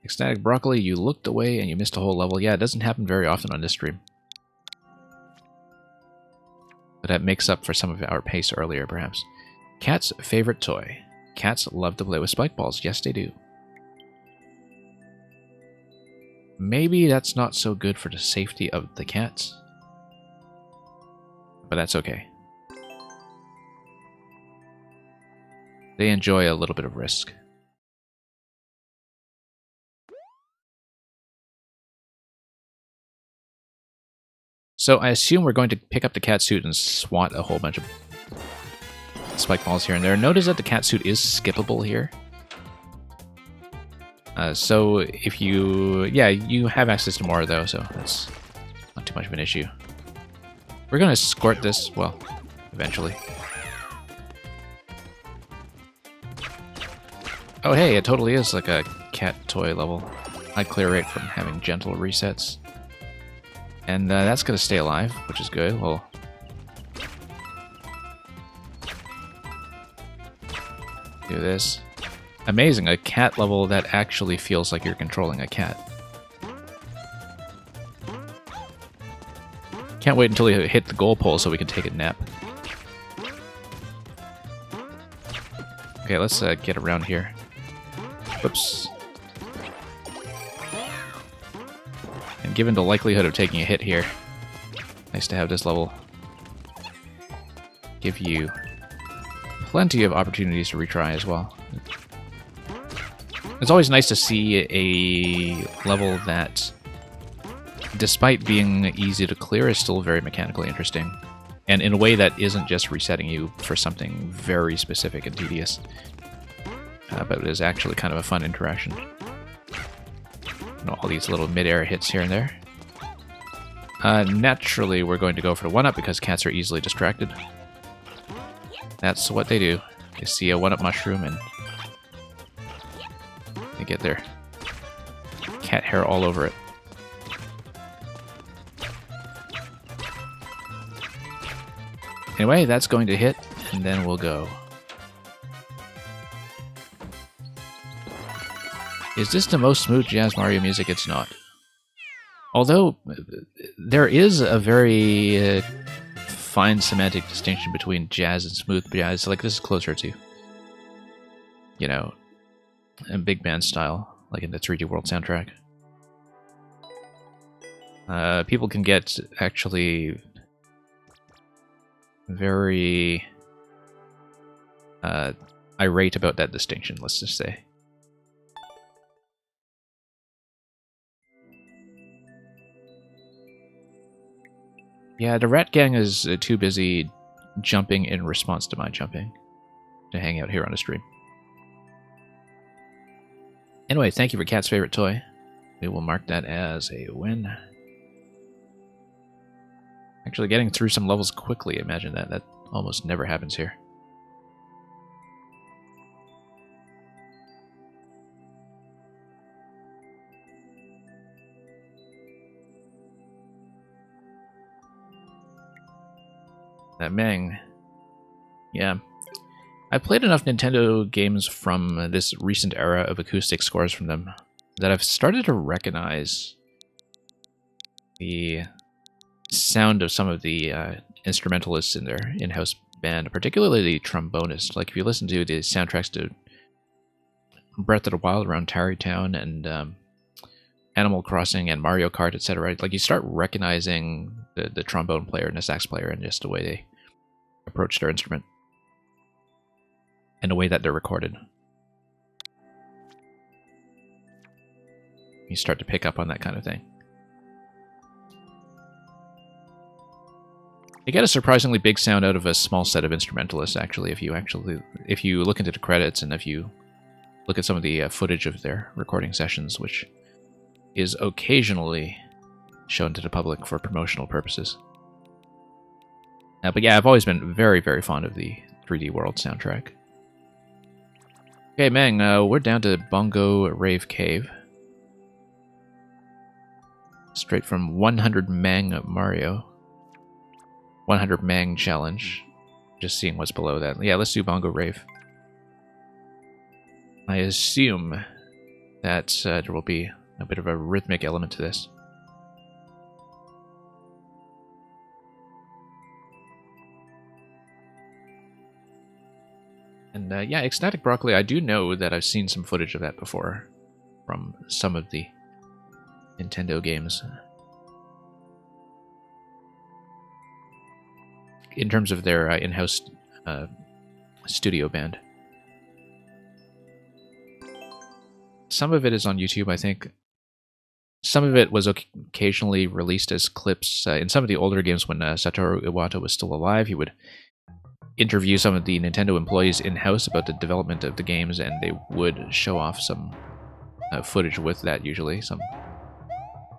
Ecstatic Broccoli, you looked away and you missed a whole level. Yeah, it doesn't happen very often on this stream. But that makes up for some of our pace earlier, perhaps. Cat's favorite toy. Cats love to play with spike balls. Yes, they do. Maybe that's not so good for the safety of the cats. But that's okay. They enjoy a little bit of risk. So I assume we're going to pick up the cat suit and swat a whole bunch of spike balls here and there. Notice that the cat suit is skippable here. So if you... Yeah, you have access to more though, so that's not too much of an issue. We're going to escort this, well, eventually. Oh hey, it totally is like a cat toy level. High clear rate from having gentle resets. And that's going to stay alive, which is good. Well, do this. Amazing, a cat level that actually feels like you're controlling a cat. Can't wait until you hit the goal pole so we can take a nap. Okay, let's get around here. Whoops. And given the likelihood of taking a hit here, nice to have this level give you plenty of opportunities to retry as well. It's always nice to see a level that, despite being easy to clear, is still very mechanically interesting. And in a way that isn't just resetting you for something very specific and tedious. But it is actually kind of a fun interaction. You know, all these little mid-air hits here and there. Naturally, we're going to go for the 1-up because cats are easily distracted. That's what they do. They see a 1-up mushroom and they get their cat hair all over it. Anyway, that's going to hit, and then we'll go. Is this the most smooth Jazz Mario music? It's not. Although, there is a very fine semantic distinction between jazz and smooth jazz. Like, this is closer to, you know, a big band style, like in the 3D World soundtrack. People can get, actually, very irate about that distinction, let's just say. Yeah, the Rat Gang is too busy jumping in response to my jumping to hang out here on the stream. Anyway, thank you for Cat's favorite toy. We will mark that as a win. Actually, getting through some levels quickly, imagine that. That almost never happens here. Meng. Yeah. I've played enough Nintendo games from this recent era of acoustic scores from them that I've started to recognize the sound of some of the instrumentalists in their in-house band, particularly the trombonist. Like, if you listen to the soundtracks to Breath of the Wild around Tarrytown and Animal Crossing and Mario Kart, etc., like, you start recognizing the trombone player and the sax player and just the way they approach their instrument and the way that they're recorded. You start to pick up on that kind of thing. You get a surprisingly big sound out of a small set of instrumentalists, actually, if you look into the credits and if you look at some of the footage of their recording sessions, which is occasionally shown to the public for promotional purposes. But yeah, I've always been very, very fond of the 3D World soundtrack. Okay, Meng, we're down to Bongo Rave Cave. Straight from 100 Mang Mario. 100 Mang Challenge. Just seeing what's below that. Yeah, let's do Bongo Rave. I assume that there will be a bit of a rhythmic element to this. And yeah, Ecstatic Broccoli, I do know that I've seen some footage of that before from some of the Nintendo games. In terms of their in-house studio band. Some of it is on YouTube, I think. Some of it was occasionally released as clips. In some of the older games when Satoru Iwata was still alive, he would interview some of the Nintendo employees in-house about the development of the games, and they would show off some footage with that, usually. Some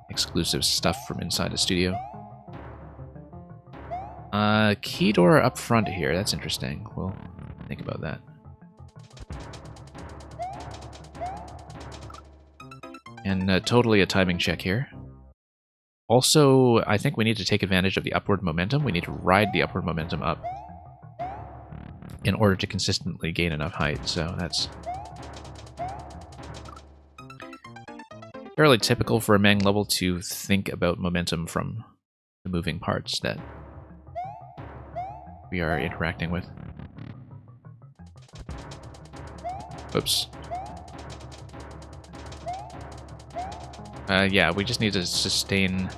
exclusive stuff from inside the studio. Key door up front here. That's interesting. We'll think about that. And totally a timing check here. Also, I think we need to take advantage of the upward momentum. We need to ride the upward momentum up in order to consistently gain enough height. So that's fairly typical for a Meng level to think about momentum from the moving parts that we are interacting with. Oops. Yeah, we just need to sustain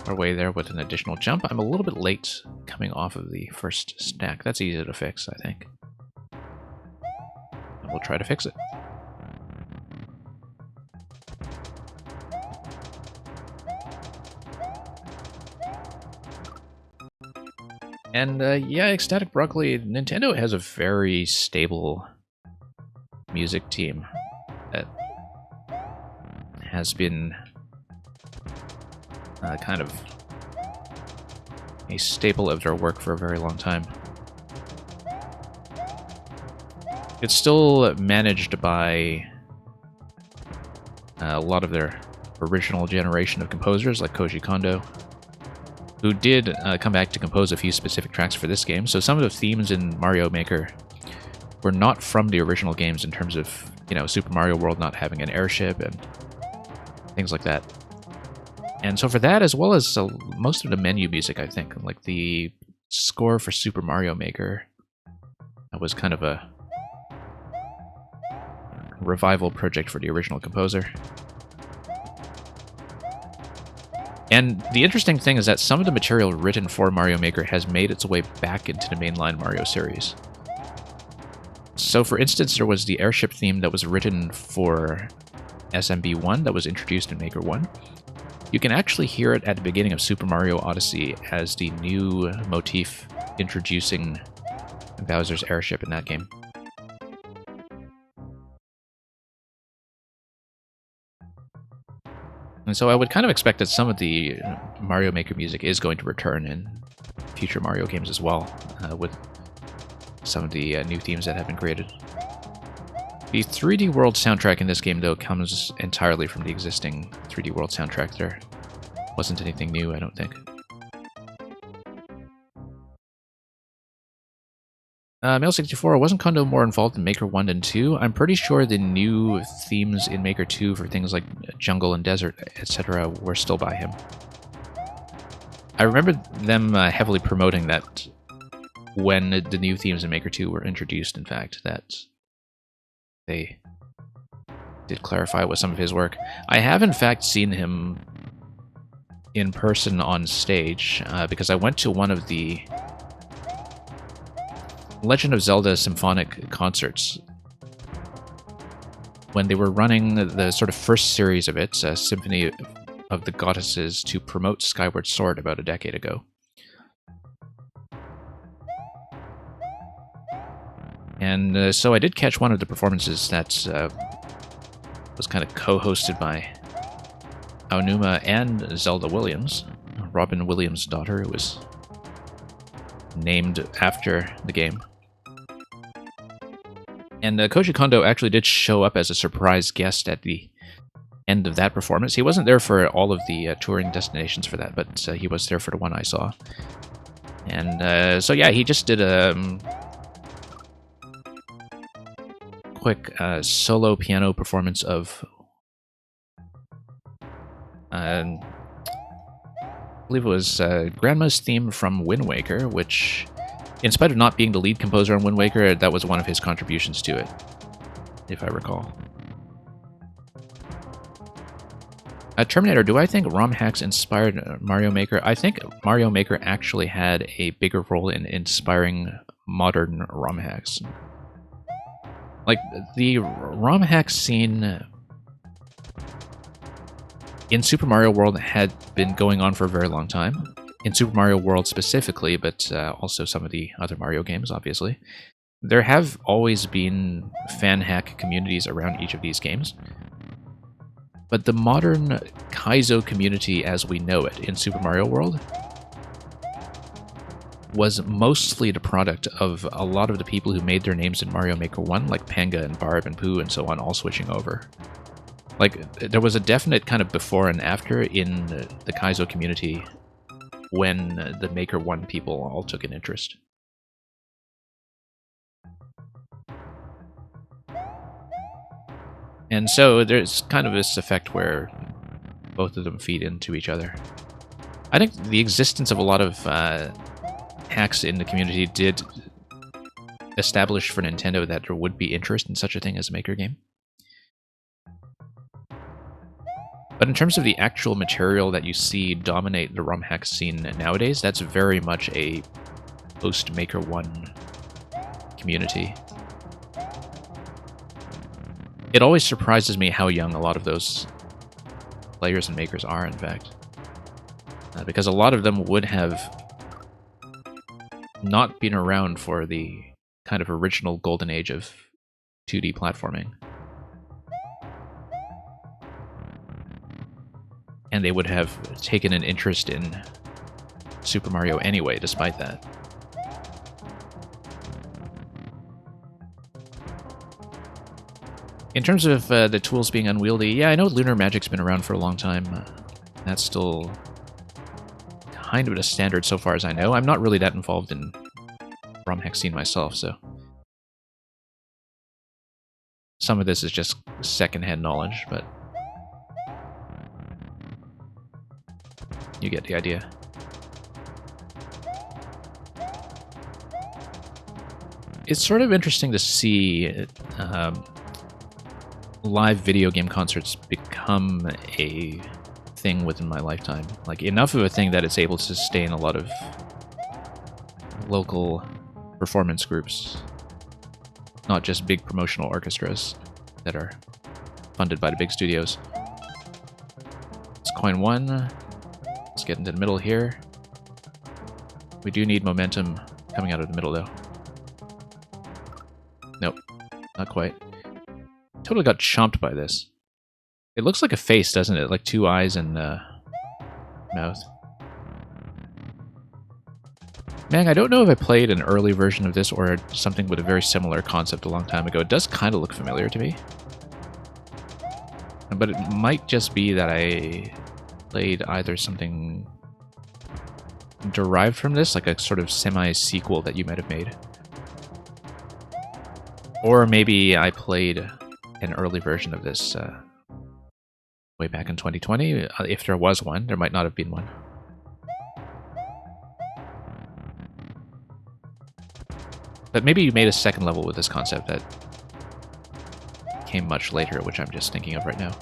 our way there with an additional jump. I'm a little bit late coming off of the first stack. That's easy to fix, I think. And we'll try to fix it. And yeah, Ecstatic Broccoli, Nintendo has a very stable music team that has been kind of a staple of their work for a very long time. It's still managed by a lot of their original generation of composers, like Koji Kondo, who did come back to compose a few specific tracks for this game. So some of the themes in Mario Maker were not from the original games in terms of, you know, Super Mario World not having an airship and things like that. And so for that, as well as most of the menu music, I think, like the score for Super Mario Maker, that was kind of a revival project for the original composer. And the interesting thing is that some of the material written for Mario Maker has made its way back into the mainline Mario series. So for instance, there was the airship theme that was written for SMB1 that was introduced in Maker 1. You can actually hear it at the beginning of Super Mario Odyssey as the new motif introducing Bowser's airship in that game. And so I would kind of expect that some of the Mario Maker music is going to return in future Mario games as well, with some of the new themes that have been created. The 3D World soundtrack in this game, though, comes entirely from the existing 3D World soundtrack. There wasn't anything new, I don't think. Mail64, wasn't Kondo more involved in Maker 1 and 2? I'm pretty sure the new themes in Maker 2 for things like jungle and desert, etc. were still by him. I remember them heavily promoting that when the new themes in Maker 2 were introduced, in fact, that they did clarify with some of his work. I have, in fact, seen him in person on stage, because I went to one of the Legend of Zelda symphonic concerts when they were running the sort of first series of it, Symphony of the Goddesses, to promote Skyward Sword about a decade ago. And so I did catch one of the performances that was kind of co-hosted by Aonuma and Zelda Williams, Robin Williams' daughter, who was named after the game. And Koji Kondo actually did show up as a surprise guest at the end of that performance. He wasn't there for all of the touring destinations for that, but he was there for the one I saw. And so yeah, he just did a quick solo piano performance of I believe it was Grandma's theme from Wind Waker, which, in spite of not being the lead composer on Wind Waker, that was one of his contributions to it, if I recall. Terminator, do I think ROM hacks inspired Mario Maker? I think Mario Maker actually had a bigger role in inspiring modern ROM hacks. Like, the ROM hack scene in Super Mario World had been going on for a very long time. In Super Mario World specifically, but also some of the other Mario games, obviously. There have always been fan hack communities around each of these games. But the modern Kaizo community as we know it in Super Mario World was mostly the product of a lot of the people who made their names in Mario Maker 1, like Panga and Barb and Pooh and so on, all switching over. Like, there was a definite kind of before and after in the Kaizo community when the Maker 1 people all took an interest. And so there's kind of this effect where both of them feed into each other. I think the existence of a lot of hacks in the community did establish for Nintendo that there would be interest in such a thing as a Maker game. But in terms of the actual material that you see dominate the ROM hack scene nowadays, that's very much a post-Maker 1 community. It always surprises me how young a lot of those players and makers are, in fact. Because a lot of them would have not been around for the kind of original golden age of 2D platforming. And they would have taken an interest in Super Mario anyway, despite that. In terms of the tools being unwieldy, yeah, I know Lunar Magic's been around for a long time. That's still kind of a standard so far as I know. I'm not really that involved in ROM hack scene myself, so some of this is just secondhand knowledge, but you get the idea. It's sort of interesting to see live video game concerts become a thing within my lifetime. Like, enough of a thing that it's able to sustain a lot of local performance groups, not just big promotional orchestras that are funded by the big studios. It's coin 1. Let's get into the middle here. We do need momentum coming out of the middle, though. Nope, not quite. Totally got chomped by this. It looks like a face, doesn't it? Like 2 eyes and mouth. Man, I don't know if I played an early version of this or something with a very similar concept a long time ago. It does kind of look familiar to me. But it might just be that I played either something derived from this, like a sort of semi-sequel that you might have made. Or maybe I played an early version of this way back in 2020. If there was one, there might not have been one. But maybe you made a second level with this concept that came much later, which I'm just thinking of right now.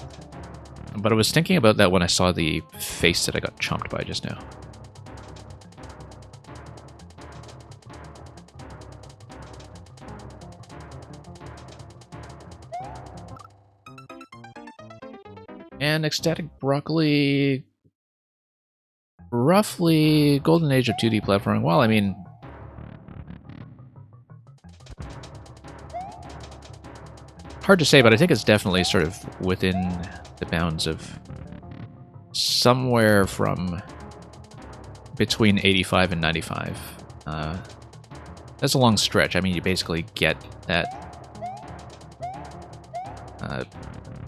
But I was thinking about that when I saw the face that I got chomped by just now. And Ecstatic Broccoli, roughly golden age of 2D platforming. Well, I mean, hard to say, but I think it's definitely sort of within the bounds of somewhere from between 85 and 95. That's a long stretch. I mean, you basically get that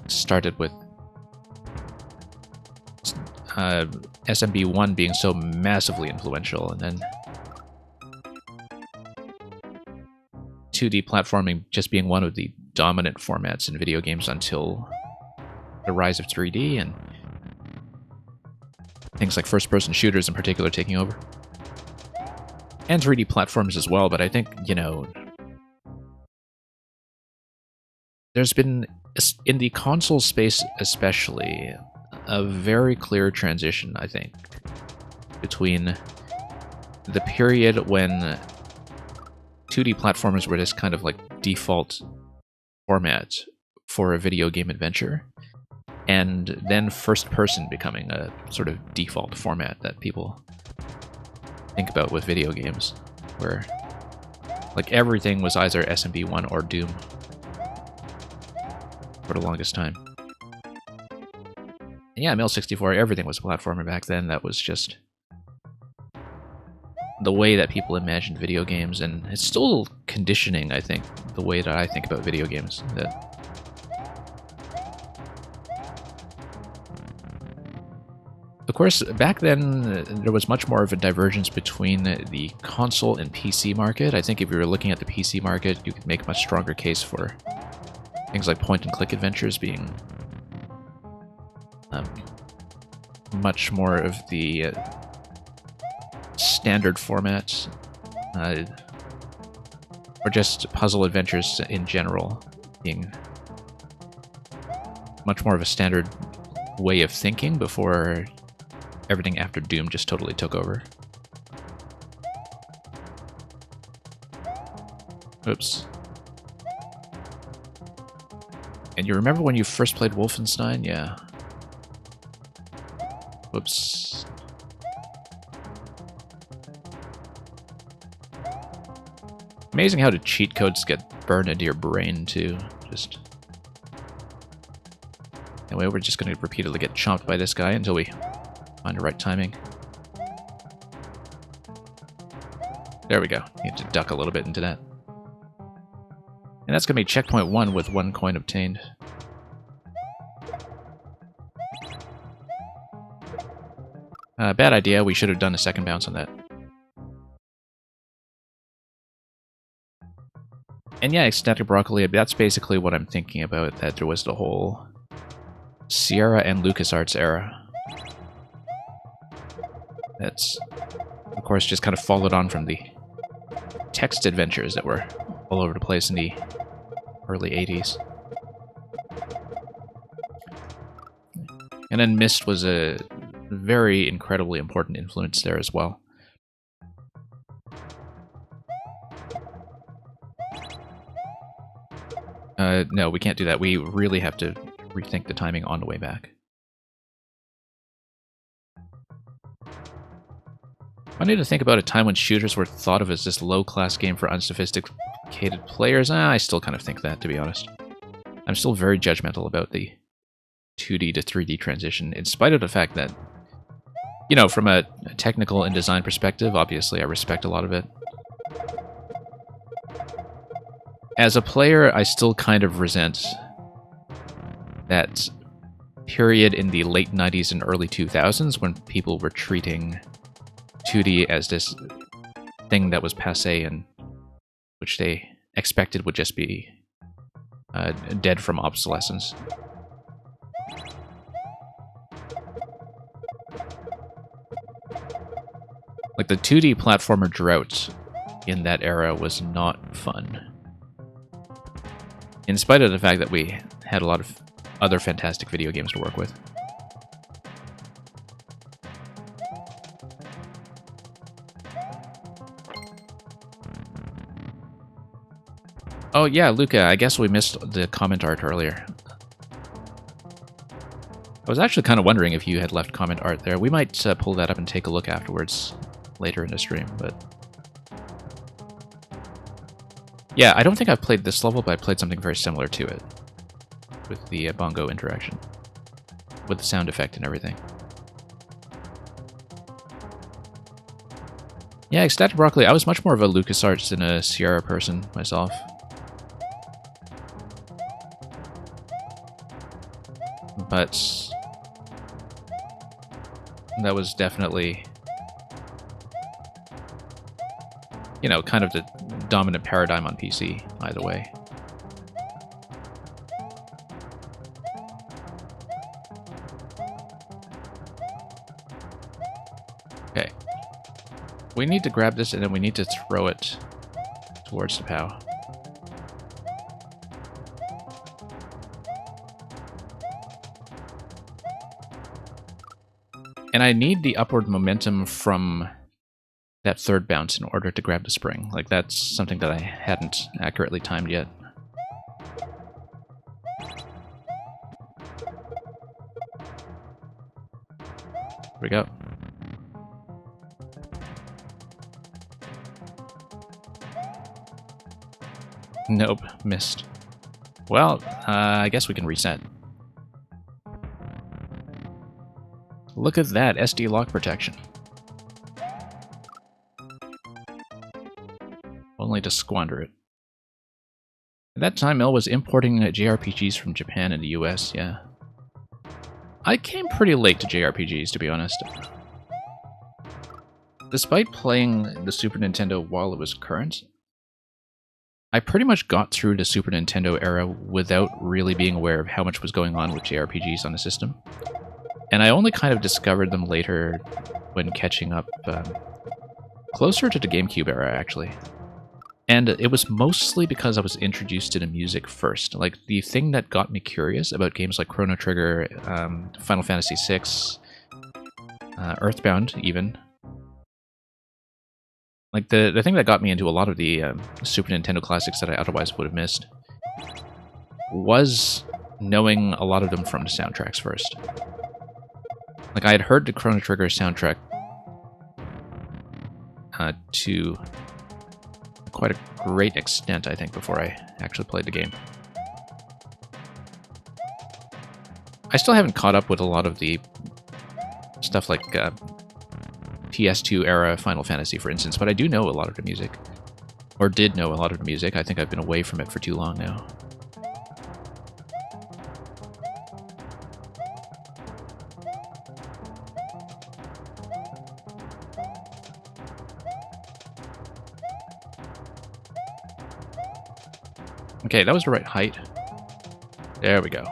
started with SMB1 being so massively influential, and then 2D platforming just being one of the dominant formats in video games until the rise of 3D and things like first-person shooters in particular taking over. And 3D platforms as well, but I think, you know, there's been, in the console space especially, a very clear transition, I think, between the period when 2D platformers were this kind of like default format for a video game adventure, and then first person becoming a sort of default format that people think about with video games, where like everything was either SMB1 or Doom for the longest time. And yeah, ML64, everything was a platformer back then. That was just the way that people imagined video games, and it's still conditioning, I think, the way that I think about video games. Of course, back then, there was much more of a divergence between the console and PC market. I think if you were looking at the PC market, you could make a much stronger case for things like point-and-click adventures being much more of the standard formats, or just puzzle adventures in general being much more of a standard way of thinking before everything after Doom just totally took over. Oops. And you remember when you first played Wolfenstein? Yeah. Whoops. Amazing how the cheat codes get burned into your brain, too. Just... Anyway, we're just going to repeatedly get chomped by this guy until we find the right timing. There we go. You have to duck a little bit into that. And that's going to be checkpoint 1 with 1 coin obtained. Bad idea. We should have done a second bounce on that. And yeah, Ecstatic Broccoli, that's basically what I'm thinking about, that there was the whole Sierra and LucasArts era. That's, of course, just kind of followed on from the text adventures that were all over the place in the early 80s. And then Myst was a very incredibly important influence there as well. No, we can't do that. We really have to rethink the timing on the way back. I need to think about a time when shooters were thought of as this low-class game for unsophisticated players. I still kind of think that, to be honest. I'm still very judgmental about the 2D to 3D transition, in spite of the fact that, you know, from a technical and design perspective, obviously I respect a lot of it. As a player, I still kind of resent that period in the late 90s and early 2000s when people were treating 2D as this thing that was passé and which they expected would just be dead from obsolescence. Like, the 2D platformer drought in that era was not fun. In spite of the fact that we had a lot of other fantastic video games to work with. Oh yeah, Luca, I guess we missed the comment art earlier. I was actually kind of wondering if you had left comment art there. We might pull that up and take a look afterwards later in the stream, but... Yeah, I don't think I've played this level, but I played something very similar to it. With the bongo interaction. With the sound effect and everything. Yeah, Ecstatic Broccoli, I was much more of a LucasArts than a Sierra person myself. But... that was definitely... you know, kind of the dominant paradigm on PC, either way. Okay. We need to grab this and then we need to throw it towards the POW. And I need the upward momentum from that third bounce in order to grab the spring. Like, that's something that I hadn't accurately timed yet. Here we go. Nope, missed. Well, I guess we can reset. Look at that, SD lock protection. Only to squander it. At that time, Mel was importing JRPGs from Japan and the US, yeah. I came pretty late to JRPGs, to be honest. Despite playing the Super Nintendo while it was current, I pretty much got through the Super Nintendo era without really being aware of how much was going on with JRPGs on the system. And I only kind of discovered them later when catching up closer to the GameCube era, actually. And it was mostly because I was introduced to the music first. Like, the thing that got me curious about games like Chrono Trigger, Final Fantasy VI, Earthbound, even. Like, the thing that got me into a lot of the Super Nintendo classics that I otherwise would have missed was knowing a lot of them from the soundtracks first. Like, I had heard the Chrono Trigger soundtrack to quite a great extent, I think, before I actually played the game. I still haven't caught up with a lot of the stuff like PS2 era Final Fantasy, for instance, but I do know a lot of the music. Or did know a lot of the music. I think I've been away from it for too long now. Okay, that was the right height. There we go.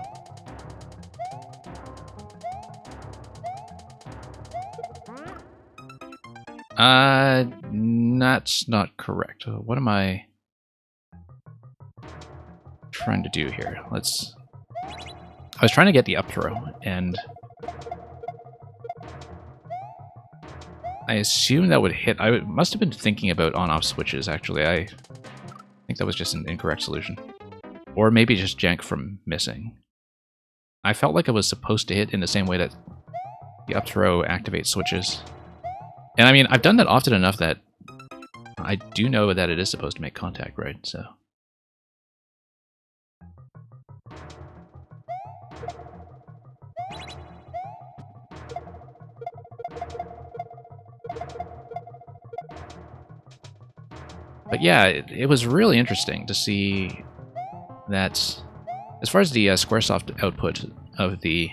That's not correct. What am I trying to do here? I was trying to get the up throw, and I assume that would hit. I must have been thinking about on-off switches, actually. I think that was just an incorrect solution. Or maybe just jank from missing. I felt like it was supposed to hit in the same way that the up throw activates switches. And I mean, I've done that often enough that I do know that it is supposed to make contact, right? So. But yeah, it was really interesting to see that, as far as the Squaresoft output of the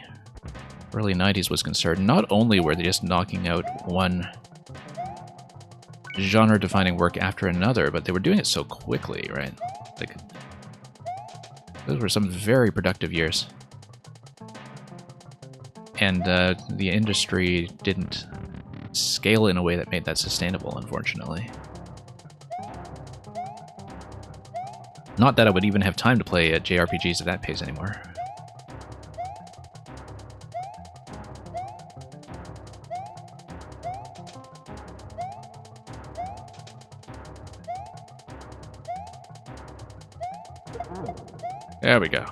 early 90s was concerned, not only were they just knocking out one genre-defining work after another, but they were doing it so quickly, right? Like, those were some very productive years. And the industry didn't scale in a way that made that sustainable, unfortunately. Not that I would even have time to play JRPGs at that pace anymore. There we go.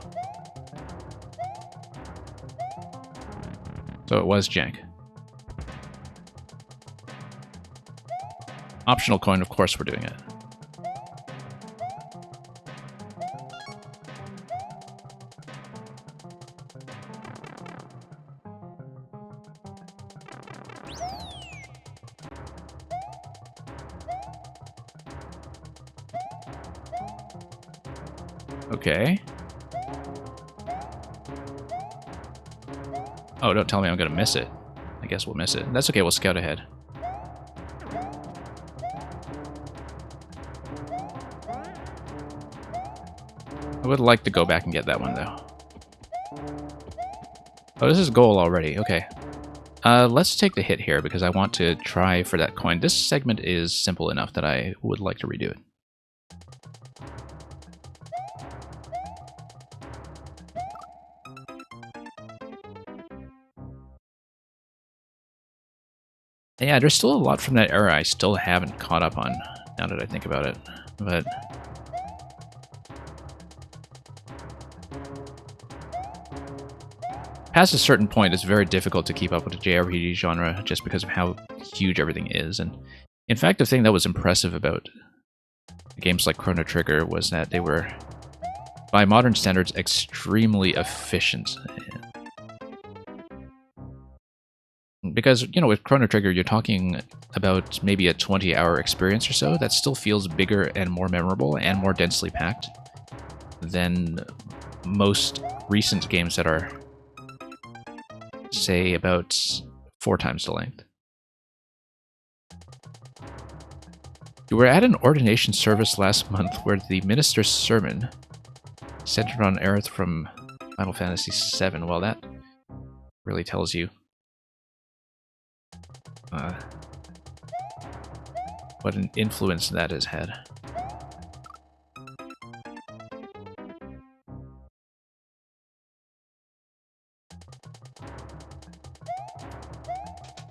So it was jank. Optional coin, of course we're doing it. Okay. Oh, don't tell me I'm gonna miss it. I guess we'll miss it. That's okay, we'll scout ahead. I would like to go back and get that one, though. Oh, this is goal already. Okay. Let's take the hit here, because I want to try for that coin. This segment is simple enough that I would like to redo it. And yeah, there's still a lot from that era I still haven't caught up on, now that I think about it. But past a certain point, it's very difficult to keep up with the JRPG genre just because of how huge everything is. And in fact, the thing that was impressive about games like Chrono Trigger was that they were, by modern standards, extremely efficient. Because, you know, with Chrono Trigger, you're talking about maybe a 20-hour experience or so that still feels bigger and more memorable and more densely packed than most recent games that are, say, about 4 times the length. You were at an ordination service last month where the minister's sermon centered on Aerith from Final Fantasy VII. Well, that really tells you what an influence that has had.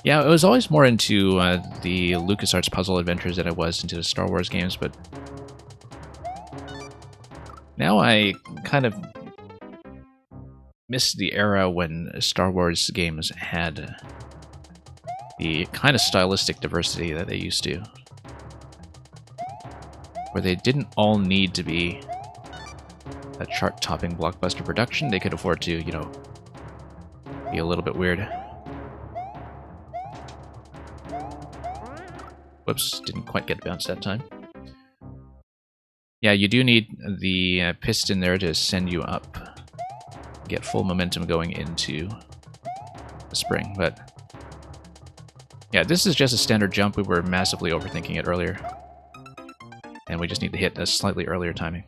Yeah, I was always more into the LucasArts puzzle adventures than I was into the Star Wars games, but now I kind of miss the era when Star Wars games had the kind of stylistic diversity that they used to. Where they didn't all need to be a chart-topping blockbuster production. They could afford to, you know, be a little bit weird. Whoops, didn't quite get bounced that time. Yeah, you do need the piston there to send you up. Get full momentum going into the spring, but yeah, this is just a standard jump. We were massively overthinking it earlier. And we just need to hit a slightly earlier timing.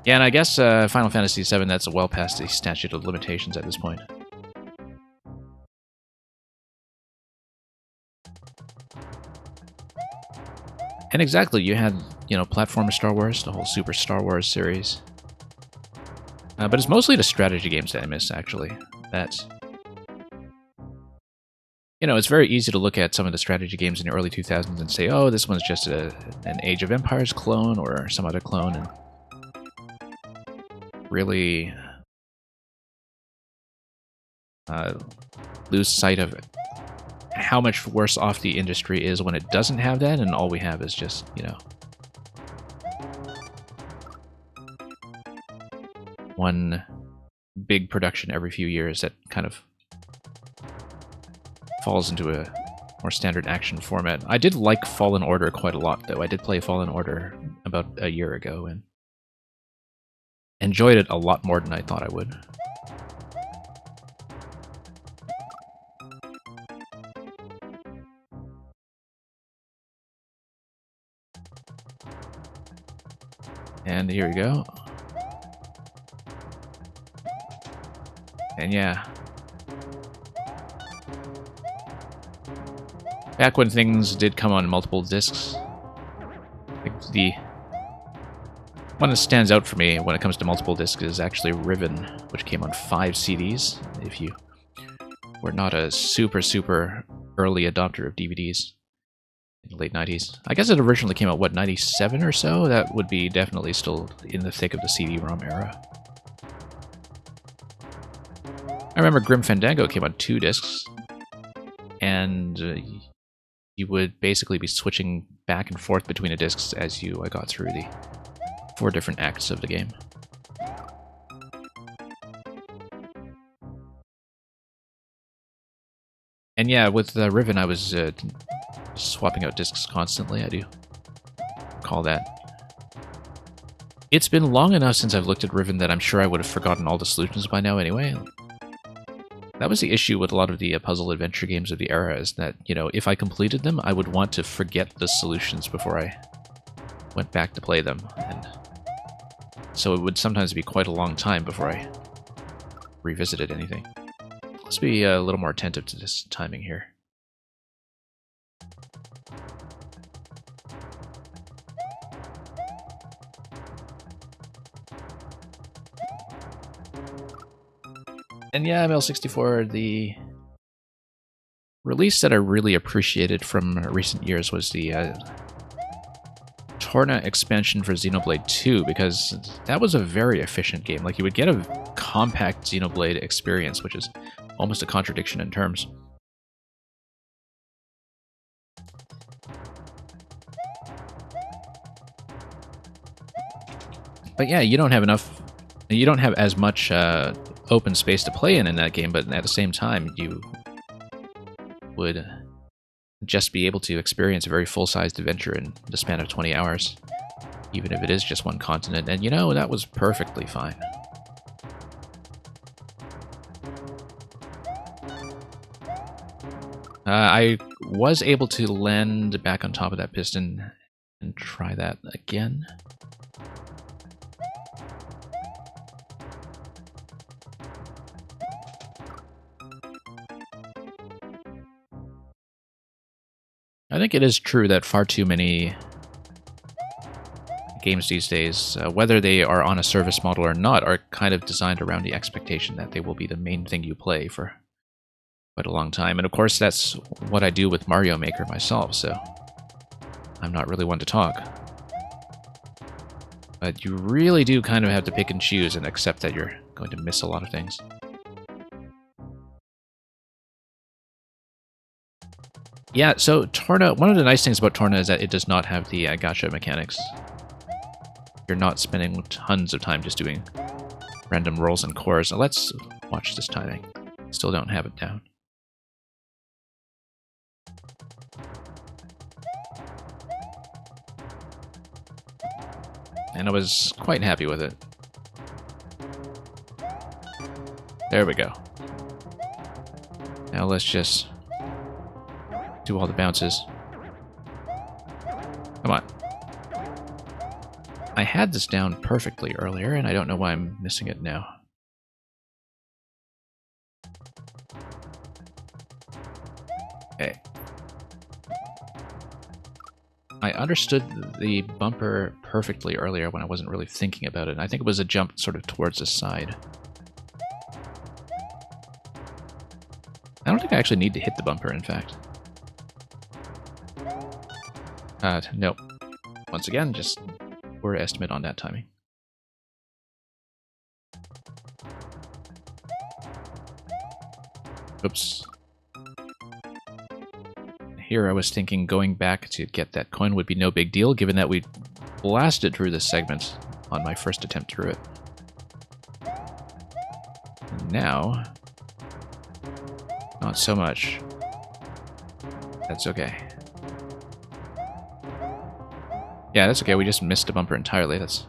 Yeah, and I guess Final Fantasy VII, that's well past the statute of limitations at this point. And exactly, you had, you know, platformer Star Wars, the whole Super Star Wars series. But it's mostly the strategy games that I miss, actually. That's... You know, it's very easy to look at some of the strategy games in the early 2000s and say, oh, this one's just an Age of Empires clone or some other clone, and really lose sight of how much worse off the industry is when it doesn't have that, and all we have is just, you know, one big production every few years that kind of falls into a more standard action format. I did like Fallen Order quite a lot, though. I did play Fallen Order about a year ago and enjoyed it a lot more than I thought I would. And here we go. And yeah. Back when things did come on multiple discs, the one that stands out for me when it comes to multiple discs is actually Riven, which came on 5 CDs, if you were not a super early adopter of DVDs in the late 90s. I guess it originally came out, what, 97 or so? That would be definitely still in the thick of the CD-ROM era. I remember Grim Fandango came on 2 discs, and you would basically be switching back and forth between the discs as you got through the 4 different acts of the game. And yeah, with Riven, I was swapping out discs constantly. I do recall that. It's been long enough since I've looked at Riven that I'm sure I would have forgotten all the solutions by now anyway. That was the issue with a lot of the puzzle adventure games of the era, is that, you know, if I completed them, I would want to forget the solutions before I went back to play them. And so it would sometimes be quite a long time before I revisited anything. Let's be a little more attentive to this timing here. And yeah, ML64, the release that I really appreciated from recent years was the Torna expansion for Xenoblade 2, because that was a very efficient game. Like, you would get a compact Xenoblade experience, which is almost a contradiction in terms. But yeah, you don't have as much open space to play in that game, but at the same time, you would just be able to experience a very full-sized adventure in the span of 20 hours, even if it is just one continent, and that was perfectly fine. I was able to land back on top of that piston and try that again. I think it is true that far too many games these days, whether they are on a service model or not, are kind of designed around the expectation that they will be the main thing you play for quite a long time. And of course, that's what I do with Mario Maker myself, so I'm not really one to talk. But you really do kind of have to pick and choose and accept that you're going to miss a lot of things. Yeah, so Torna, one of the nice things about Torna is that it does not have the gacha mechanics. You're not spending tons of time just doing random rolls and cores. Now let's watch this timing. Still don't have it down. And I was quite happy with it. There we go. Now let's just do all the bounces. Come on. I had this down perfectly earlier, and I don't know why I'm missing it now. Okay. I understood the bumper perfectly earlier when I wasn't really thinking about it. I think it was a jump sort of towards the side. I don't think I actually need to hit the bumper, in fact. Nope. Once again, just poor estimate on that timing. Oops. Here I was thinking going back to get that coin would be no big deal, given that we blasted through this segment on my first attempt through it. And now, not so much. That's okay. Yeah, that's okay. We just missed a bumper entirely. That's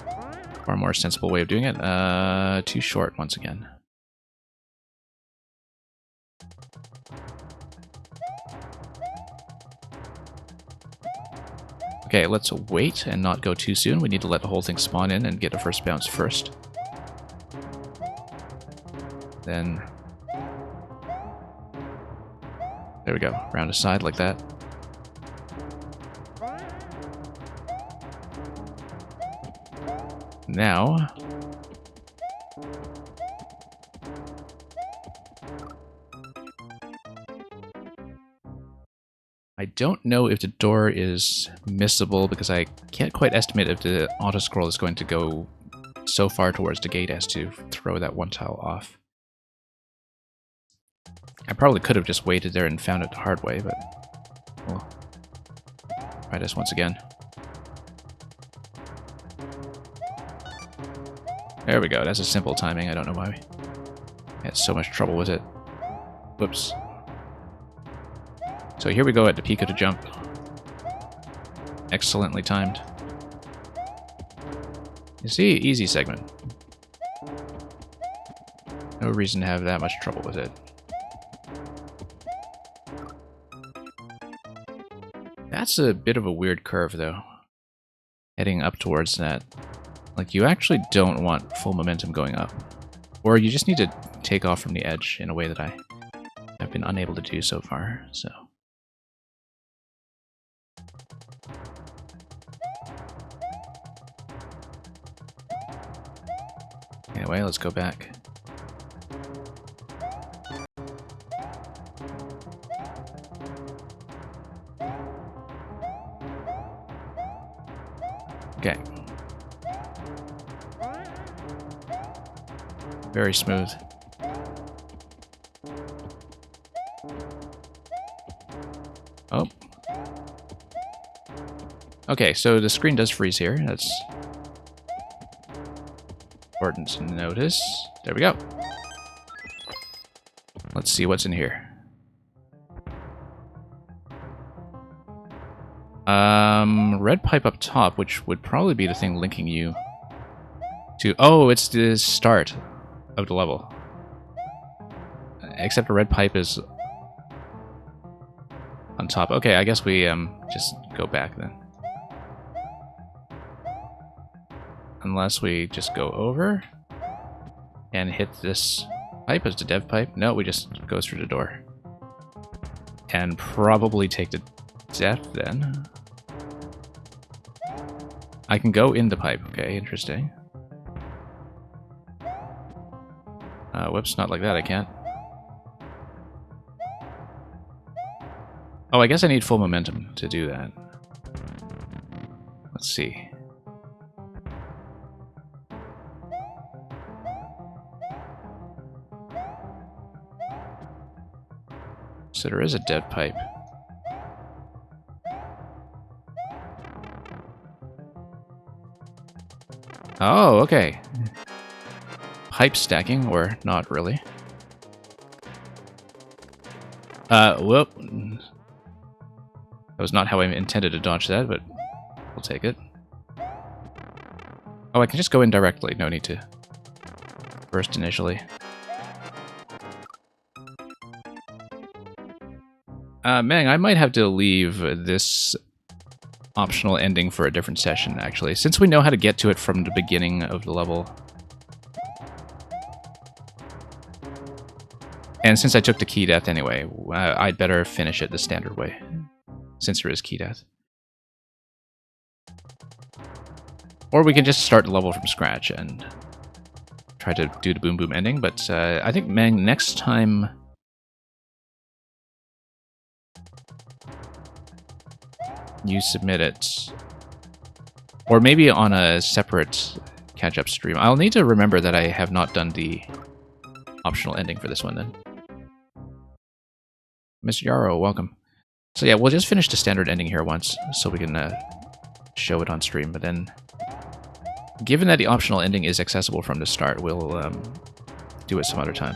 a far more sensible way of doing it. Too short once again. Okay, let's wait and not go too soon. We need to let the whole thing spawn in and get a first bounce first. Then... there we go. Round aside like that. Now... I don't know if the door is missable because I can't quite estimate if the auto-scroll is going to go so far towards the gate as to throw that one tile off. I probably could have just waited there and found it the hard way, but we'll try this once again. There we go, that's a simple timing. I don't know why I had so much trouble with it. Whoops. So here we go at the peak of the jump. Excellently timed. You see, easy segment. No reason to have that much trouble with it. That's a bit of a weird curve, though. Heading up towards that. Like, you actually don't want full momentum going up. Or you just need to take off from the edge in a way that I have been unable to do so far, so... Anyway, let's go back. Very smooth. Oh. Okay, so the screen does freeze here. That's important to notice. There we go. Let's see what's in here. Red pipe up top, which would probably be the thing linking you to... Oh, it's the start of the level. Except a red pipe is on top. Okay, I guess we just go back then. Unless we just go over and hit this pipe as the dev pipe. No, we just go through the door. And probably take the death then. I can go in the pipe. Okay, interesting. Whoops, not like that, I can't. Oh, I guess I need full momentum to do that. Let's see. So there is a dead pipe. Oh, okay. Pipe stacking, or not really. Whoop. That was not how I intended to dodge that, but we'll take it. Oh, I can just go in directly. No need to burst initially. Meng, I might have to leave this optional ending for a different session, actually, since we know how to get to it from the beginning of the level. And since I took the key death anyway, I'd better finish it the standard way, since there is key death. Or we can just start the level from scratch and try to do the boom boom ending, but I think, Meng, next time... you submit it, or maybe on a separate catch-up stream. I'll need to remember that I have not done the optional ending for this one then. Mr. Yarrow, welcome. So yeah, we'll just finish the standard ending here once, so we can show it on stream, but then, given that the optional ending is accessible from the start, we'll do it some other time.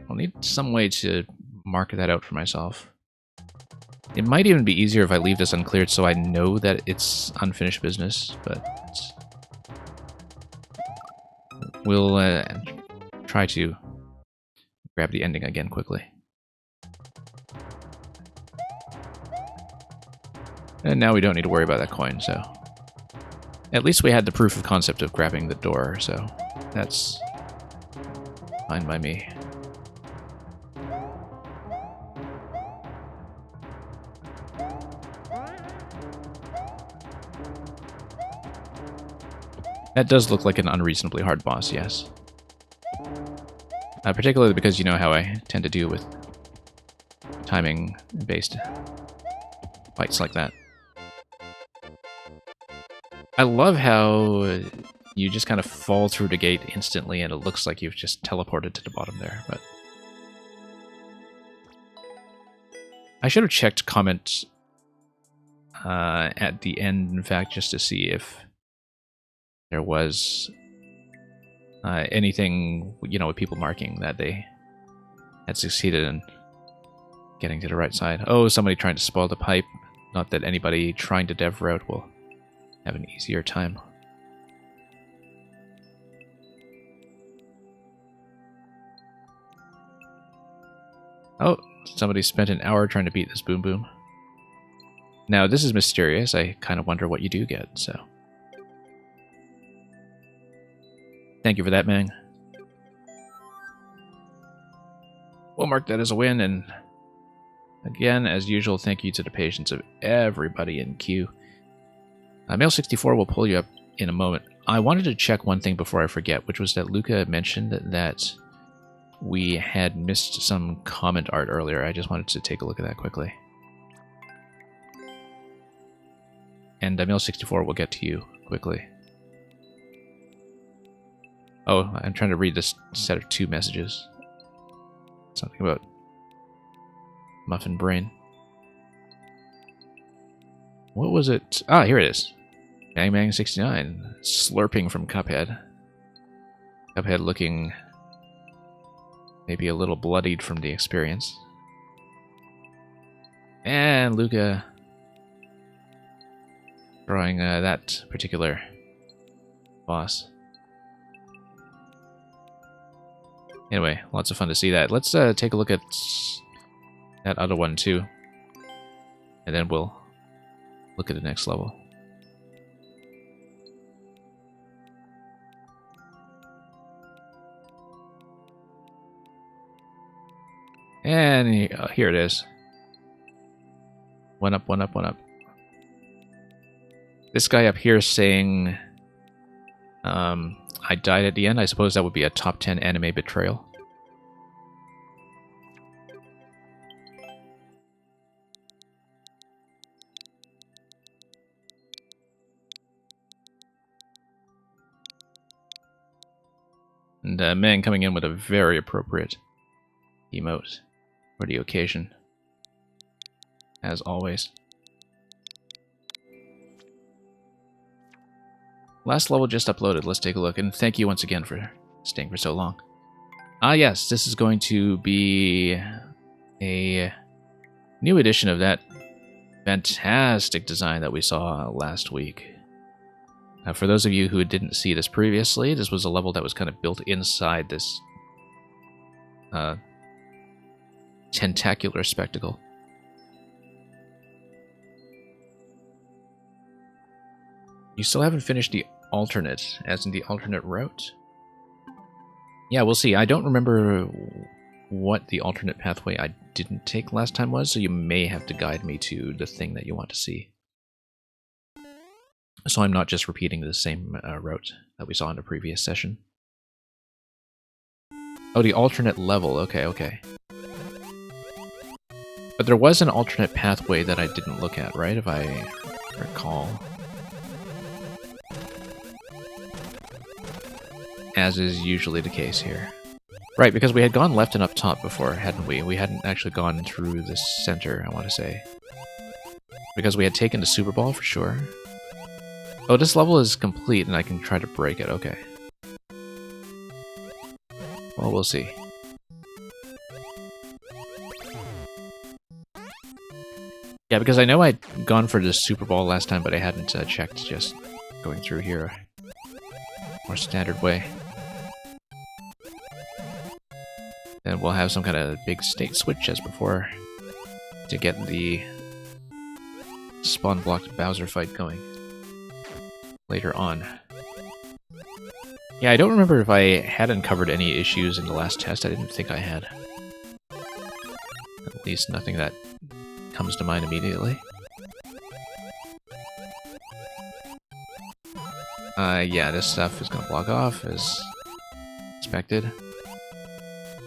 I'll need some way to mark that out for myself. It might even be easier if I leave this uncleared so I know that it's unfinished business, but we'll try to grab the ending again quickly. And now we don't need to worry about that coin, so... At least we had the proof of concept of grabbing the door, so that's fine by me. That does look like an unreasonably hard boss, yes. Particularly because you know how I tend to deal with timing-based fights like that. I love how you just kind of fall through the gate instantly and it looks like you've just teleported to the bottom there, but... I should have checked comments at the end, in fact, just to see if there was anything, you know, with people marking that they had succeeded in getting to the right side. Oh, somebody trying to spoil the pipe. Not that anybody trying to dev route will have an easier time. Oh, somebody spent an hour trying to beat this boom boom. Now, this is mysterious. I kind of wonder what you do get, so... Thank you for that, Meng. We'll mark that as a win, and again, as usual, thank you to the patience of everybody in queue. Male64 will pull you up in a moment. I wanted to check one thing before I forget, which was that Luca mentioned that we had missed some comment art earlier. I just wanted to take a look at that quickly. And Male64 will get to you quickly. Oh, I'm trying to read this set of 2 messages. Something about Muffin Brain. What was it? Ah, here it is. Bang Bang 69, slurping from Cuphead. Cuphead looking maybe a little bloodied from the experience. And Luca drawing that particular boss. Anyway, lots of fun to see that. Let's take a look at that other one too. And then we'll look at the next level. And here it is. One up, one up, one up. This guy up here saying, I died at the end. I suppose that would be a top 10 anime betrayal. And man coming in with a very appropriate emote for the occasion, as always. Last level just uploaded. Let's take a look. And thank you once again for staying for so long. Ah, yes, this is going to be a new edition of that fantastic design that we saw last week. For those of you who didn't see this previously, this was a level that was kind of built inside this tentacular spectacle. You still haven't finished the alternate, as in the alternate route? Yeah, we'll see. I don't remember what the alternate pathway I didn't take last time was, so you may have to guide me to the thing that you want to see. So I'm not just repeating the same route that we saw in the previous session. Oh, the alternate level. Okay, okay. But there was an alternate pathway that I didn't look at, right? If I recall. As is usually the case here. Right, because we had gone left and up top before, hadn't we? We hadn't actually gone through the center, I want to say. Because we had taken the Super Ball for sure. Oh, this level is complete and I can try to break it, okay. Well, we'll see. Yeah, because I know I'd gone for the Super Ball last time, but I hadn't checked just going through here. More standard way. Then we'll have some kind of big state switch as before to get the spawn-blocked Bowser fight going later on. Yeah, I don't remember if I had uncovered any issues in the last test. I didn't think I had. At least nothing that comes to mind immediately. Yeah, this stuff is going to block off as expected.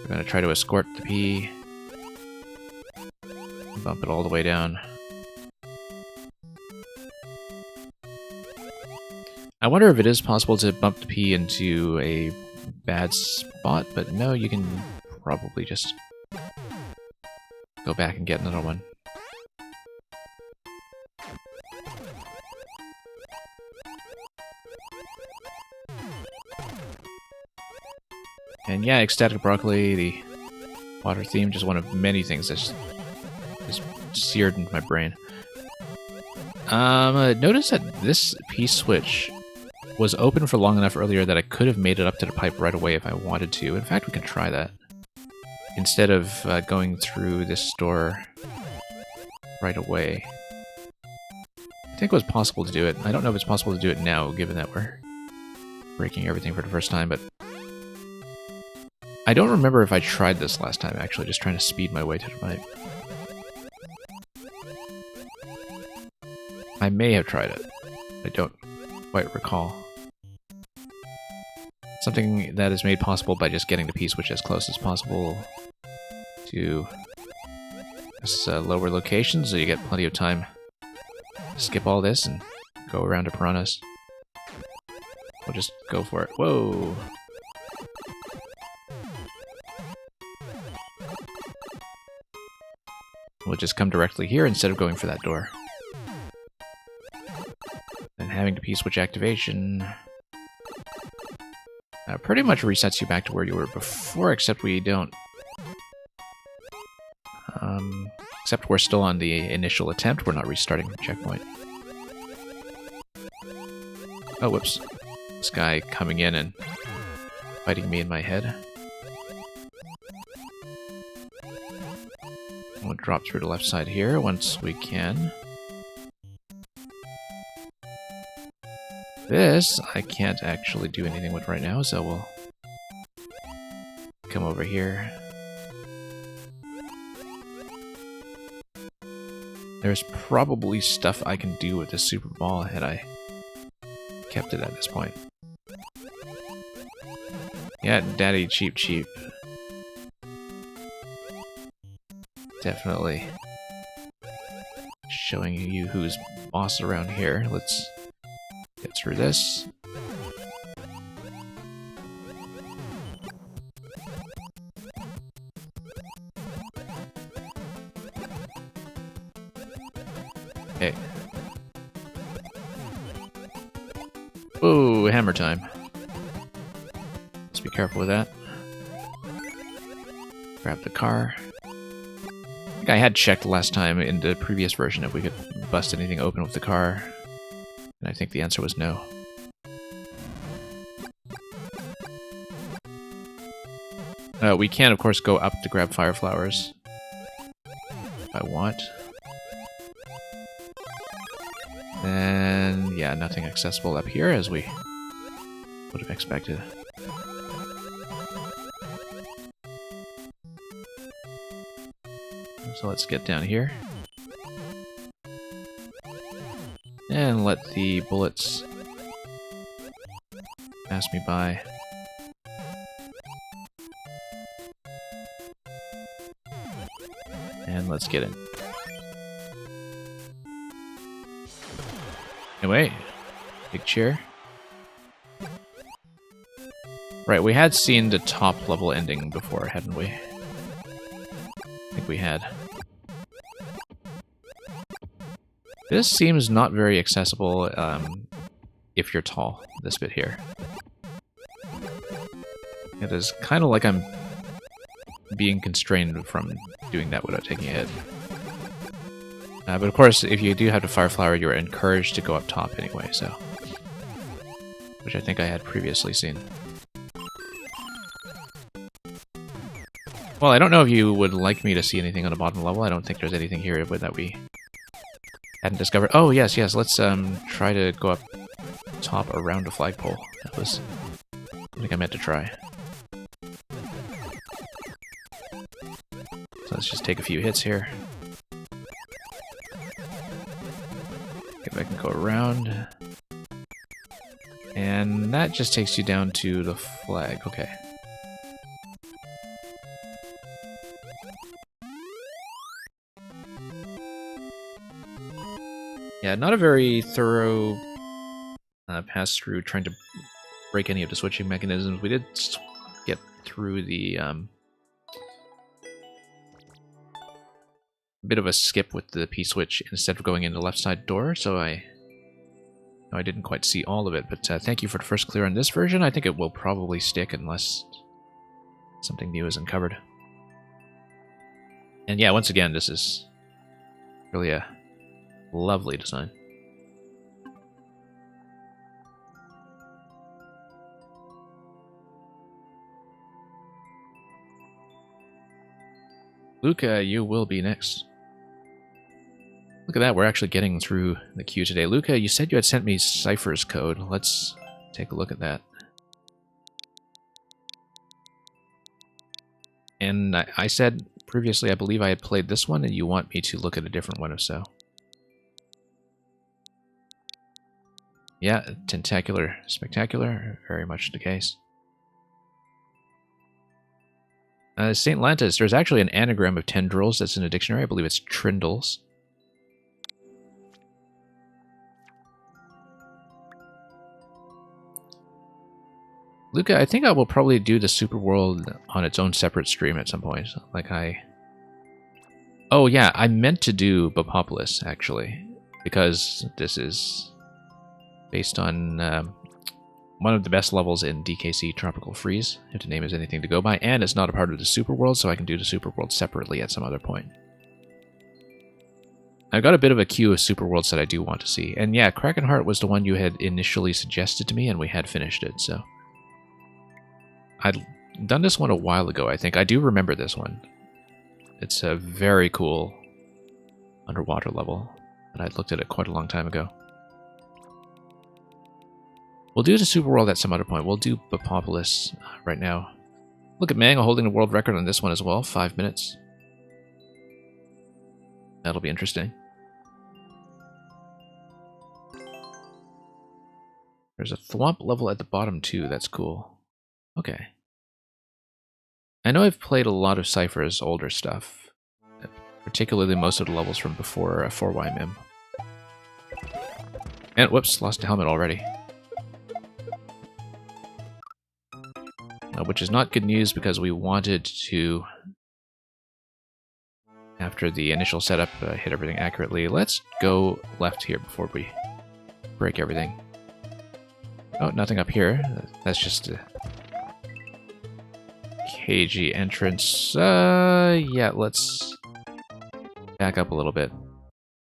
We're going to try to escort the P. Bump it all the way down. I wonder if it is possible to bump the P into a bad spot, but no, you can probably just go back and get another one. And yeah, Ecstatic Broccoli, the water theme, just one of many things that's just seared into my brain. Notice that this P-switch was open for long enough earlier that I could have made it up to the pipe right away if I wanted to. In fact, we can try that. Instead of going through this door right away. I think it was possible to do it. I don't know if it's possible to do it now, given that we're breaking everything for the first time, but I don't remember if I tried this last time, actually, just trying to speed my way to the pipe. I may have tried it. I don't quite recall. Something that is made possible by just getting the P-switch as close as possible to this lower location, so you get plenty of time to skip all this and go around to Piranhas. We'll just go for it. Whoa! we'll just come directly here instead of going for that door. And having the P-switch activation pretty much resets you back to where you were before, except we don't... except we're still on the initial attempt, we're not restarting the checkpoint. Oh, whoops. This guy coming in and fighting me in my head. We'll drop through the left side here once we can. This I can't actually do anything with right now, so we'll come over here. There's probably stuff I can do with the Super Ball had I kept it at this point. Yeah, daddy cheap cheap. Definitely showing you who's boss around here. Let's get through this. Okay. Ooh, hammer time. Let's be careful with that. Grab the car. I think I had checked last time in the previous version if we could bust anything open with the car. And I think the answer was no. We can, of course, go up to grab fire flowers. If I want. And yeah, nothing accessible up here as we would have expected. So let's get down here. And let the bullets pass me by. And let's get in. Anyway, big chair. Right, we had seen the top level ending before, hadn't we? I think we had. This seems not very accessible if you're tall, this bit here. It is kind of like I'm being constrained from doing that without taking a hit. But of course, if you do have the fire flower, you're encouraged to go up top anyway, so... Which I think I had previously seen. Well, I don't know if you would like me to see anything on the bottom level. I don't think there's anything here that we hadn't discovered. Oh, yes, let's try to go up top around the flagpole. That was something I meant to try. So let's just take a few hits here. If I can go around. And that just takes you down to the flag. Okay. Yeah, not a very thorough pass-through trying to break any of the switching mechanisms. We did get through the bit of a skip with the P-switch instead of going in the left side door, so I didn't quite see all of it, but thank you for the first clear on this version. I think it will probably stick unless something new is uncovered. And yeah, once again, this is really a lovely design. Luca, you will be next. Look at that, we're actually getting through the queue today. Luca, you said you had sent me Cypher's code. Let's take a look at that. And I said previously, I believe I had played this one, and you want me to look at a different one if so. Yeah, Tentacular Spectacular, very much the case. St. Lantis, there's actually an anagram of tendrils that's in a dictionary. I believe it's trindles. Luca, I think I will probably do the Super World on its own separate stream at some point. Like I Oh yeah, I meant to do Bopopolis, actually, because this is based on one of the best levels in DKC Tropical Freeze, if the name is anything to go by, and it's not a part of the Super World, so I can do the Super World separately at some other point. I've got a bit of a queue of Super Worlds that I do want to see, and yeah, Krakenheart was the one you had initially suggested to me, and we had finished it, so... I'd done this one a while ago, I think. I do remember this one. It's a very cool underwater level, and I looked at it quite a long time ago. We'll do the Super World at some other point. We'll do Bopopolis right now. Look at Mango holding the world record on this one as well, 5 minutes. That'll be interesting. There's a Thwomp level at the bottom too, that's cool. Okay. I know I've played a lot of Cypher's older stuff, particularly most of the levels from before 4YMM. And whoops, lost a helmet already. Which is not good news because we wanted to, after the initial setup, hit everything accurately. Let's go left here before we break everything. Oh, nothing up here. That's just a KG entrance. Yeah, let's back up a little bit.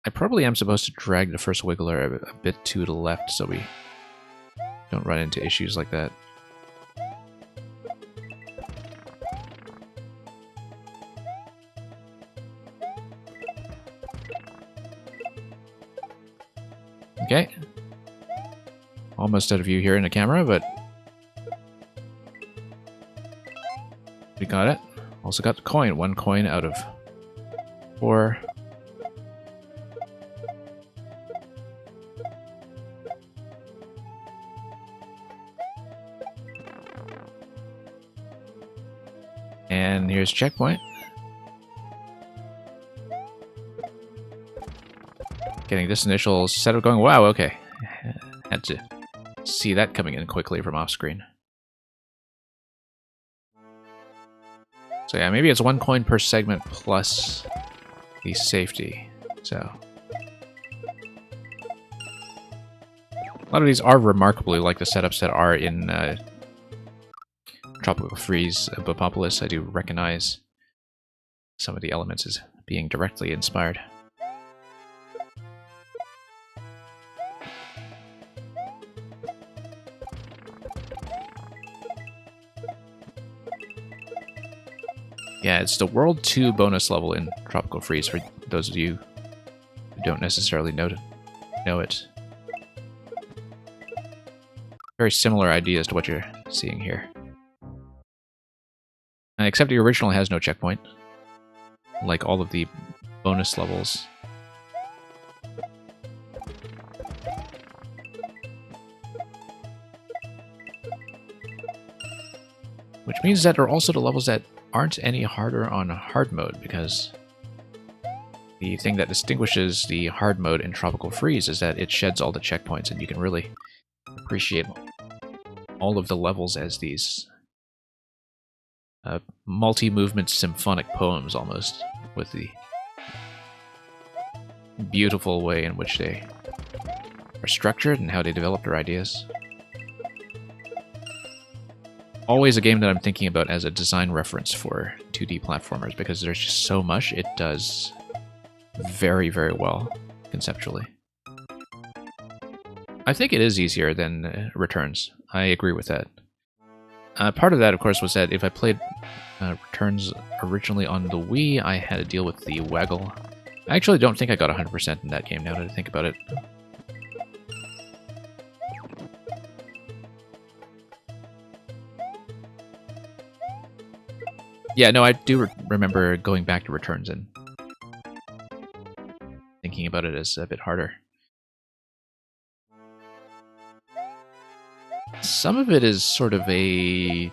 I probably am supposed to drag the first Wiggler a bit to the left so we don't run into issues like that. Okay. Almost out of view here in the camera, but we got it. Also got the coin. 1 coin out of 4. And here's checkpoint. Getting this initial setup going. Wow, okay. Had to see that coming in quickly from off screen. So yeah, maybe it's 1 coin per segment plus the safety. So a lot of these are remarkably like the setups that are in Tropical Freeze Bopopolis. I do recognize some of the elements as being directly inspired. Yeah, it's the World 2 bonus level in Tropical Freeze for those of you who don't necessarily know it. Very similar ideas to what you're seeing here. Except the original has no checkpoint, like all of the bonus levels. Which means that there are also the levels that aren't any harder on hard mode, because the thing that distinguishes the hard mode in Tropical Freeze is that it sheds all the checkpoints, and you can really appreciate all of the levels as these multi-movement symphonic poems, almost, with the beautiful way in which they are structured and how they develop their ideas. Always a game that I'm thinking about as a design reference for 2D platformers, because there's just so much it does very, very well, conceptually. I think it is easier than Returns. I agree with that. Part of that, of course, was that if I played Returns originally on the Wii, I had to deal with the waggle. I actually don't think I got 100% in that game, now that I think about it. Yeah, no, I do remember going back to Returns and thinking about it as a bit harder. Some of it is sort of a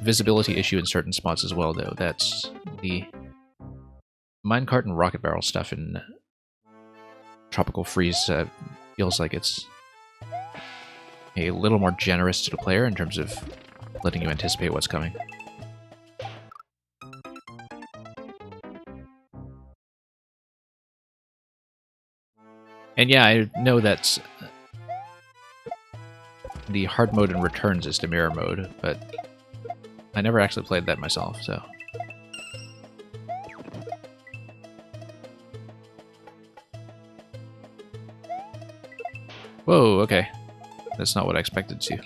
visibility issue in certain spots as well, though. That's the minecart and rocket barrel stuff in Tropical Freeze feels like it's a little more generous to the player in terms of letting you anticipate what's coming. And yeah, I know that the hard mode in Returns is the mirror mode, but I never actually played that myself, so... Whoa, okay. That's not what I expected to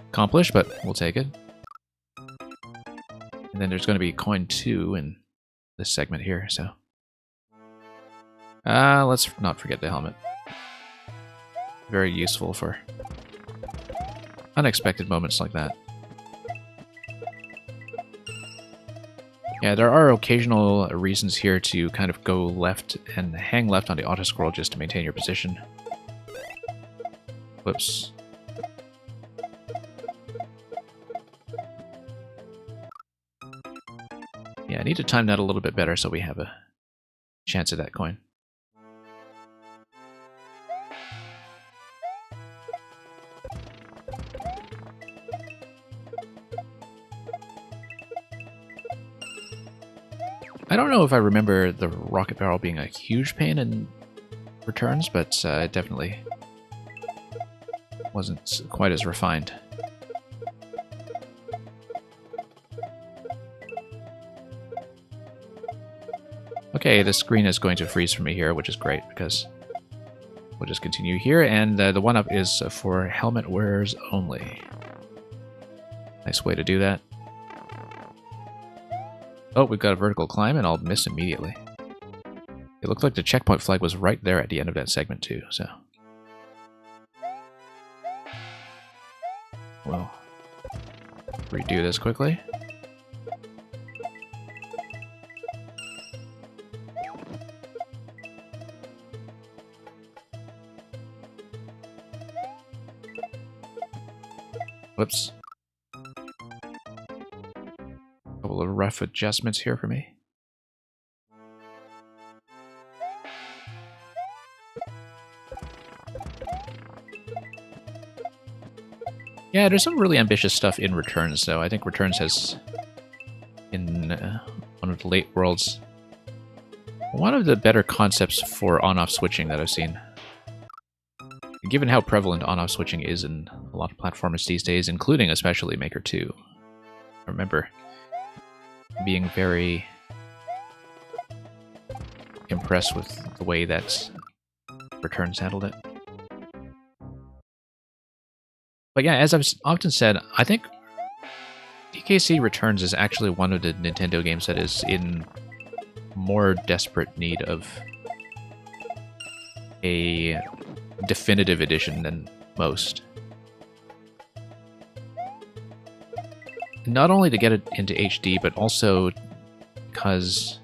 accomplish, but we'll take it. And then there's going to be coin 2 in this segment here, so... let's not forget the helmet. Very useful for unexpected moments like that. Yeah, there are occasional reasons here to kind of go left and hang left on the auto-scroll just to maintain your position. Whoops. Yeah, I need to time that a little bit better so we have a chance at that coin. I don't know if I remember the rocket barrel being a huge pain in Returns, but it definitely wasn't quite as refined. Okay, the screen is going to freeze for me here, which is great, because we'll just continue here, and the one-up is for helmet wearers only. Nice way to do that. Oh, we've got a vertical climb, and I'll miss immediately. It looked like the checkpoint flag was right there at the end of that segment, too, so... We'll redo this quickly. Whoops. Couple of rough adjustments here for me. Yeah, there's some really ambitious stuff in Returns, though. I think Returns has, in one of the late worlds, one of the better concepts for on-off switching that I've seen. Given how prevalent on-off switching is in a lot of platformers these days, including especially Maker 2. I remember being very impressed with the way that Returns handled it. But yeah, as I've often said, I think DKC Returns is actually one of the Nintendo games that is in more desperate need of a definitive edition than most. Not only to get it into HD, but also because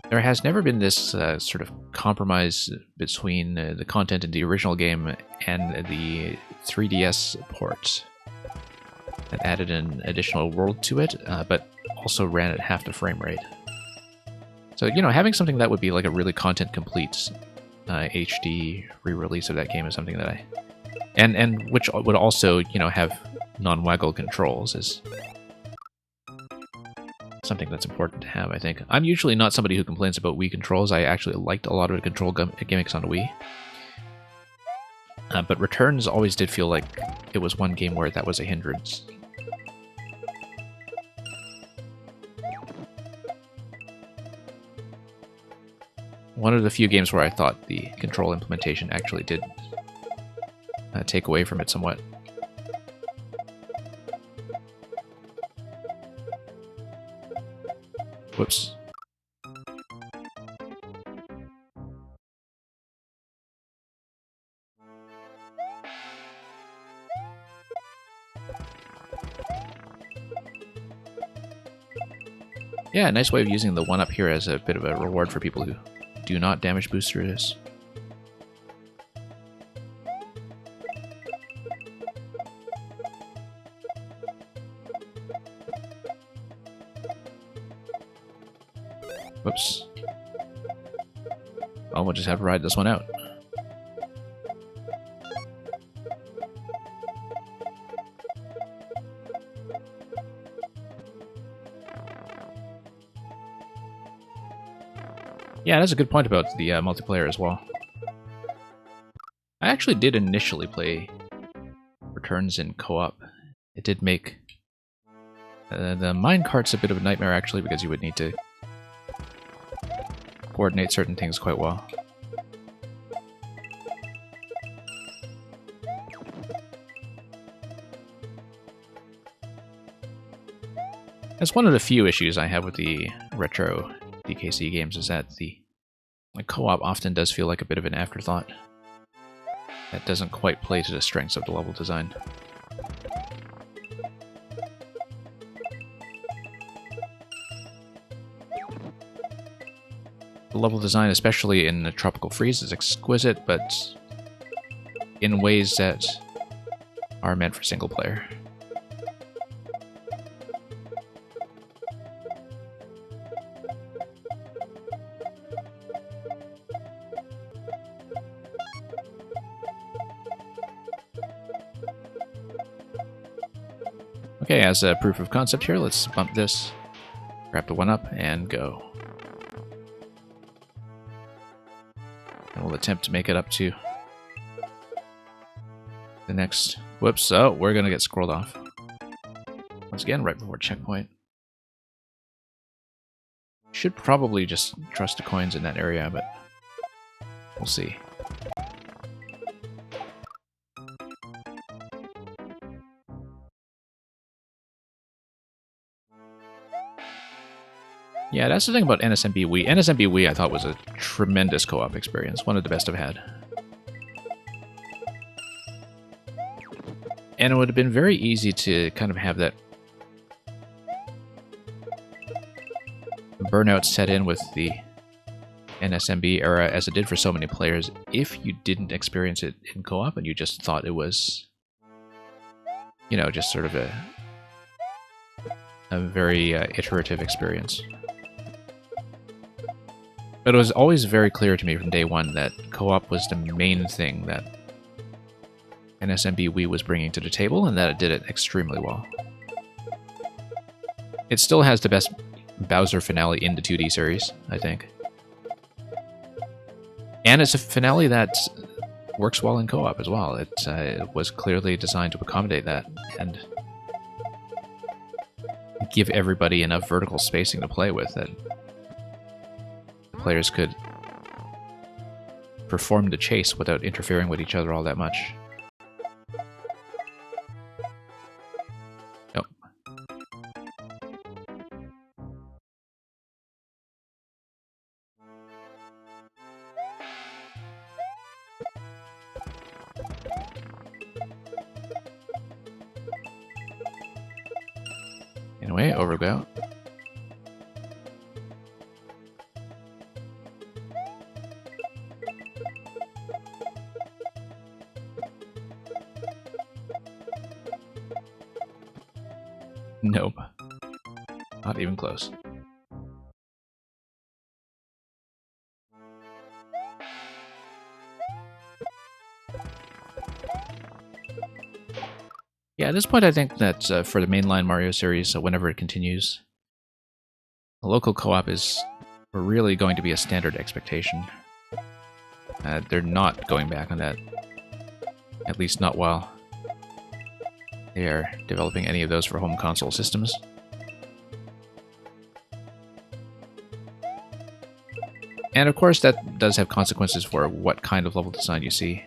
there has never been this sort of compromise between the content in the original game and the 3DS port that added an additional world to it, but also ran at half the frame rate. So, you know, having something that would be like a really content-complete HD re-release of that game is something that I... And which would also, you know, have non-waggle controls is something that's important to have, I think. I'm usually not somebody who complains about Wii controls. I actually liked a lot of the control gimmicks on Wii. But Returns always did feel like it was one game where that was a hindrance. One of the few games where I thought the control implementation actually did take away from it somewhat. Whoops. Yeah, nice way of using the 1-up here as a bit of a reward for people who do not damage boost through this. Whoops. Well, we'll just have to ride this one out. Yeah, that's a good point about the multiplayer as well. I actually did initially play Returns in co-op. It did make the minecart's a bit of a nightmare actually, because you would need to coordinate certain things quite well. That's one of the few issues I have with the retro DKC games, is that the co-op often does feel like a bit of an afterthought. That doesn't quite play to the strengths of the level design. The level design, especially in the Tropical Freeze, is exquisite, but in ways that are meant for single player. Okay, as a proof of concept here, let's bump this, wrap the one up, and go. And we'll attempt to make it up to the next... Whoops, oh, we're gonna get scrolled off. Once again, right before checkpoint. Should probably just trust the coins in that area, but we'll see. Yeah, that's the thing about NSMB Wii. NSMB Wii I thought was a tremendous co-op experience, one of the best I've had. And it would have been very easy to kind of have that burnout set in with the NSMB era, as it did for so many players, if you didn't experience it in co-op and you just thought it was, you know, just sort of a very iterative experience. But it was always very clear to me from day one that co-op was the main thing that NSMB Wii was bringing to the table, and that it did it extremely well. It still has the best Bowser finale in the 2D series, I think. And it's a finale that works well in co-op as well. It was clearly designed to accommodate that and give everybody enough vertical spacing to play with that players could perform the chase without interfering with each other all that much. Nope. Anyway, over we go. Nope. Not even close. Yeah, at this point I think that for the mainline Mario series, whenever it continues, the local co-op is really going to be a standard expectation. They're not going back on that. At least not while they are developing any of those for home console systems. And of course that does have consequences for what kind of level design you see.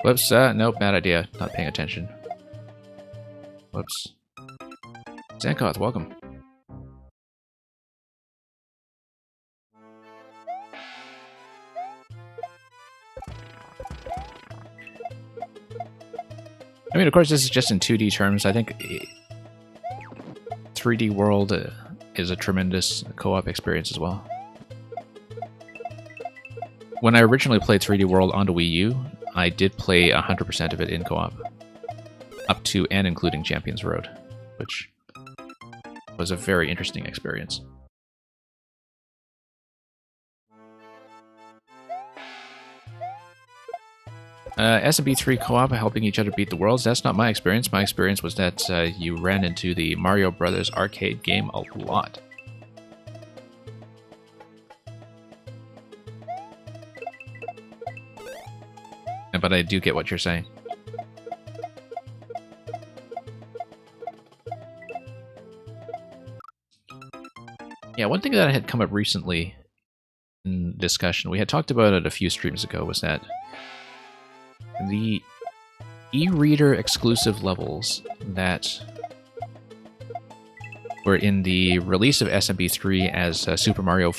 Whoops, nope, bad idea. Not paying attention. Whoops. Zankoth, welcome. I mean, of course, this is just in 2D terms. I think 3D World is a tremendous co-op experience as well. When I originally played 3D World onto Wii U, I did play 100% of it in co-op. Up to and including Champions Road, which was a very interesting experience. SMB3 co-op, helping each other beat the worlds. That's not my experience. My experience was that you ran into the Mario Brothers arcade game a lot. But I do get what you're saying. Yeah, one thing that had come up recently in discussion, we had talked about it a few streams ago, was that the e-reader exclusive levels that were in the release of SMB3 as Super Mario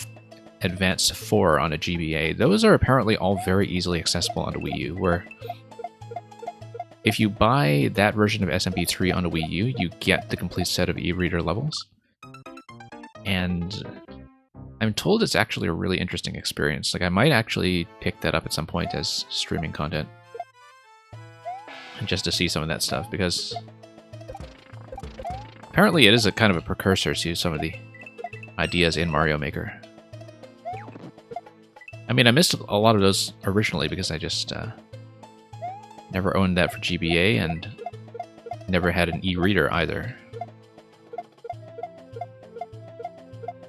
Advance 4 on a GBA, those are apparently all very easily accessible on a Wii U, where if you buy that version of SMB3 on a Wii U, you get the complete set of e-reader levels. And I'm told it's actually a really interesting experience. Like, I might actually pick that up at some point as streaming content, just to see some of that stuff, because apparently it is a kind of a precursor to some of the ideas in Mario Maker. I mean, I missed a lot of those originally because I just never owned that for GBA and never had an e-reader either.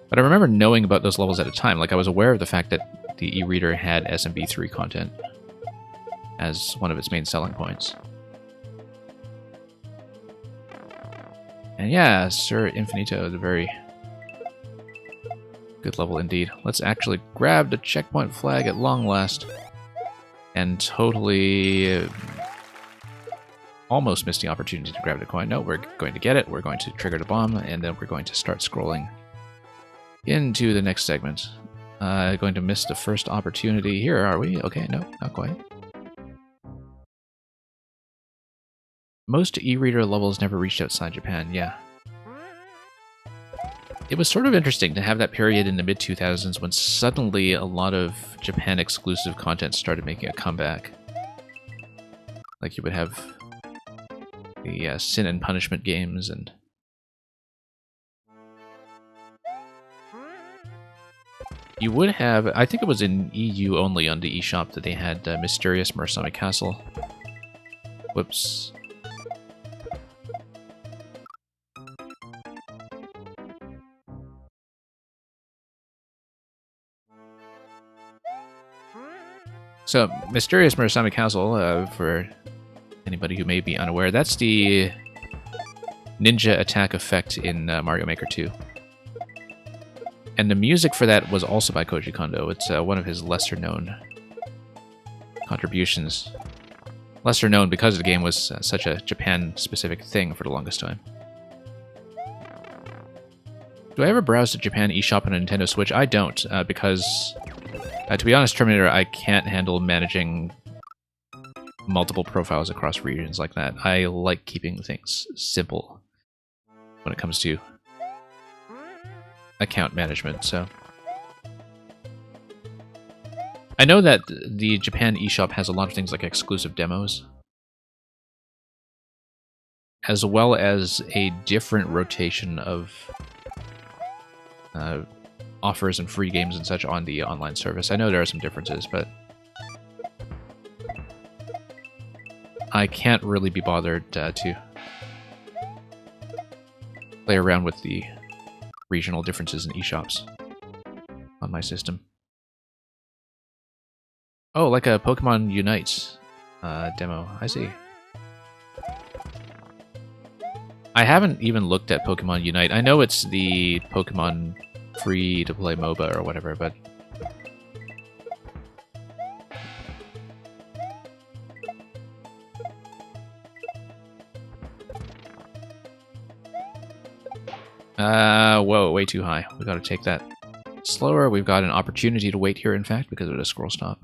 But I remember knowing about those levels at a time. Like, I was aware of the fact that the e-reader had SMB3 content as one of its main selling points. And yeah, Sir Infinito, the very good level indeed. Let's actually grab the checkpoint flag at long last. And totally almost missed the opportunity to grab the coin. No, we're going to get it. We're going to trigger the bomb, and then we're going to start scrolling into the next segment. Going to miss the first opportunity here, are we? Okay, no, not quite. Most e-reader levels never reached outside Japan, yeah. It was sort of interesting to have that period in the mid-2000s when suddenly a lot of Japan-exclusive content started making a comeback. Like, you would have the Sin and Punishment games, and you would have, I think it was in EU only on the eShop that they had Mysterious Murasame Castle. Whoops. So, Mysterious Murasame Castle, for anybody who may be unaware, that's the ninja attack effect in Mario Maker 2. And the music for that was also by Koji Kondo. It's one of his lesser-known contributions. Lesser known because the game was such a Japan-specific thing for the longest time. Do I ever browse the Japan eShop on a Nintendo Switch? I don't, because, to be honest, Terminator, I can't handle managing multiple profiles across regions like that. I like keeping things simple when it comes to account management, so. I know that the Japan eShop has a lot of things like exclusive demos, as well as a different rotation of offers and free games and such on the online service. I know there are some differences, but I can't really be bothered to play around with the regional differences in eShops on my system. Oh, like a Pokemon Unite demo. I see. I haven't even looked at Pokemon Unite. I know it's the Pokemon free-to-play MOBA or whatever, but whoa, way too high. We gotta take that slower. We've got an opportunity to wait here, in fact, because of the scroll stop.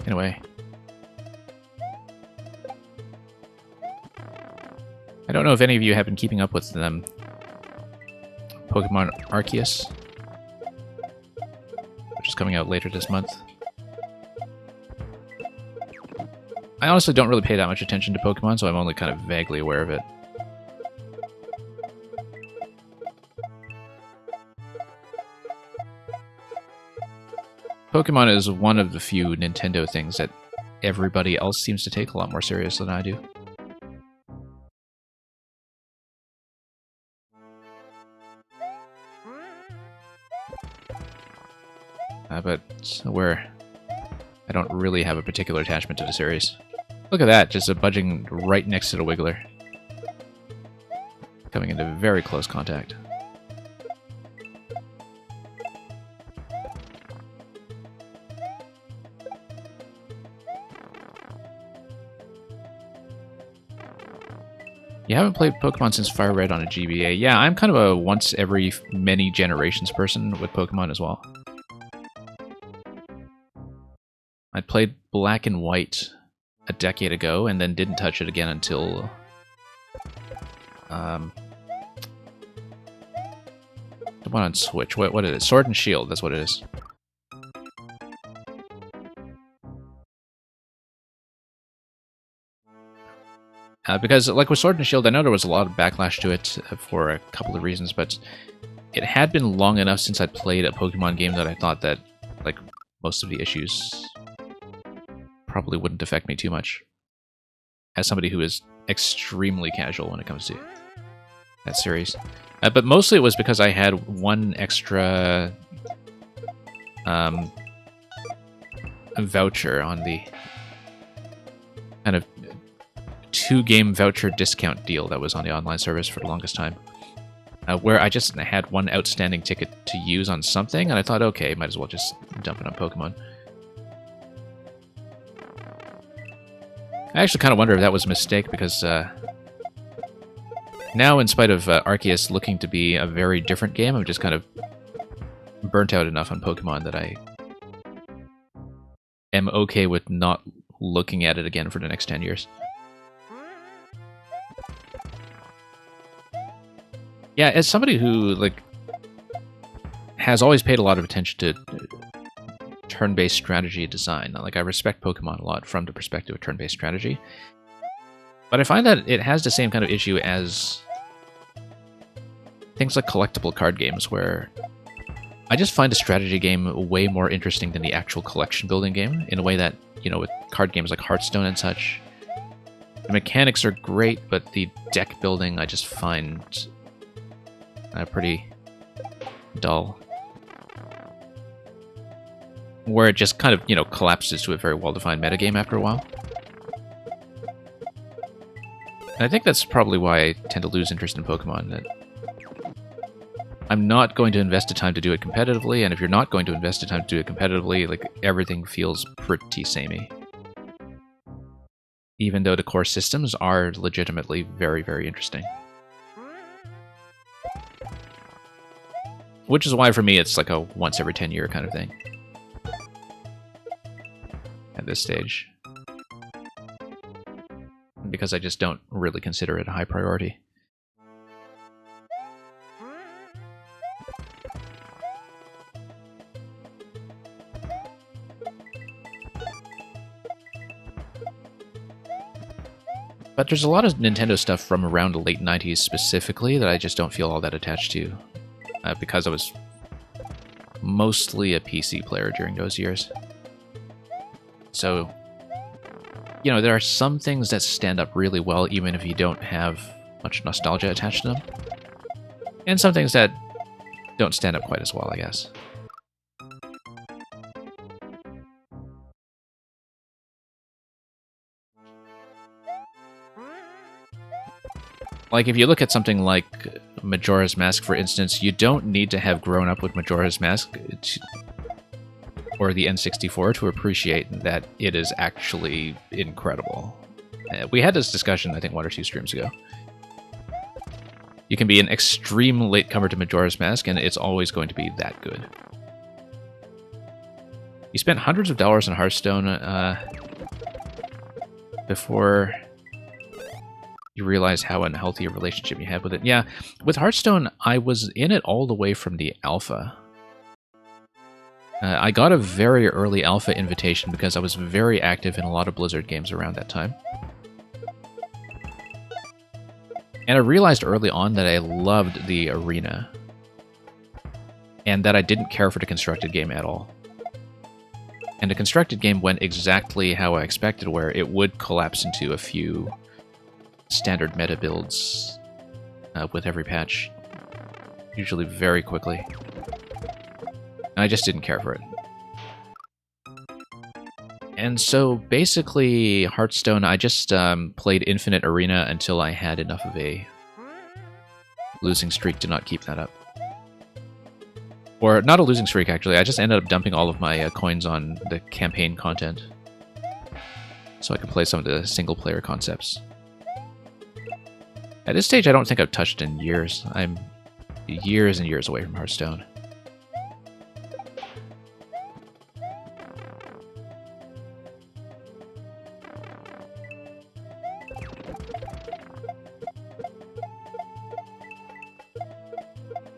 Anyway. I don't know if any of you have been keeping up with Pokemon Arceus, which is coming out later this month. I honestly don't really pay that much attention to Pokemon, so I'm only kind of vaguely aware of it. Pokemon is one of the few Nintendo things that everybody else seems to take a lot more serious than I do. But I don't really have a particular attachment to the series. Look at that, just a budging right next to the Wiggler. Coming into very close contact. You haven't played Pokemon since Fire Red on a GBA. Yeah, I'm kind of a once every many generations person with Pokemon as well. I played Black and White a decade ago and then didn't touch it again until the one on Switch. What is it? Sword and Shield, that's what it is. Because, like with Sword and Shield, I know there was a lot of backlash to it for a couple of reasons, but it had been long enough since I'd played a Pokemon game that I thought that, like, most of the issues probably wouldn't affect me too much. As somebody who is extremely casual when it comes to that series. But mostly it was because I had one extra voucher on the kind of 2-game voucher discount deal that was on the online service for the longest time. Where I just had one outstanding ticket to use on something, and I thought, okay, might as well just dump it on Pokemon. I actually kind of wonder if that was a mistake, because now, in spite of Arceus looking to be a very different game, I'm just kind of burnt out enough on Pokemon that I am okay with not looking at it again for the next 10 years. Yeah, as somebody who, like, has always paid a lot of attention to turn-based strategy design, like, I respect Pokemon a lot from the perspective of turn-based strategy, but I find that it has the same kind of issue as things like collectible card games, where I just find a strategy game way more interesting than the actual collection-building game, in a way that, you know, with card games like Hearthstone and such, the mechanics are great, but the deck building I just find pretty dull. Where it just kind of, you know, collapses to a very well-defined metagame after a while. And I think that's probably why I tend to lose interest in Pokemon. That I'm not going to invest the time to do it competitively, and if you're not going to invest the time to do it competitively, like, everything feels pretty samey. Even though the core systems are legitimately very, very interesting. Which is why, for me, it's like a once every 10-year kind of thing. At this stage. Because I just don't really consider it a high priority. But there's a lot of Nintendo stuff from around the late 90s specifically that I just don't feel all that attached to. Because I was mostly a PC player during those years. So, you know, there are some things that stand up really well even if you don't have much nostalgia attached to them. And some things that don't stand up quite as well, I guess. Like, if you look at something like Majora's Mask, for instance, you don't need to have grown up with Majora's Mask or the N64 to appreciate that it is actually incredible. We had this discussion, I think, 1 or 2 streams ago. You can be an extreme latecomer to Majora's Mask, and it's always going to be that good. You spent hundreds of dollars on Hearthstone before you realize how unhealthy a relationship you have with it. Yeah, with Hearthstone, I was in it all the way from the alpha. I got a very early alpha invitation because I was very active in a lot of Blizzard games around that time. And I realized early on that I loved the arena. And that I didn't care for the constructed game at all. And the constructed game went exactly how I expected, where it would collapse into a few standard meta builds with every patch, usually very quickly. And I just didn't care for it. And so basically, Hearthstone, I just played Infinite Arena until I had enough of a losing streak to not keep that up. Or not a losing streak, actually. I just ended up dumping all of my coins on the campaign content, so I could play some of the single-player concepts. At this stage, I don't think I've touched in years. I'm years and years away from Hearthstone.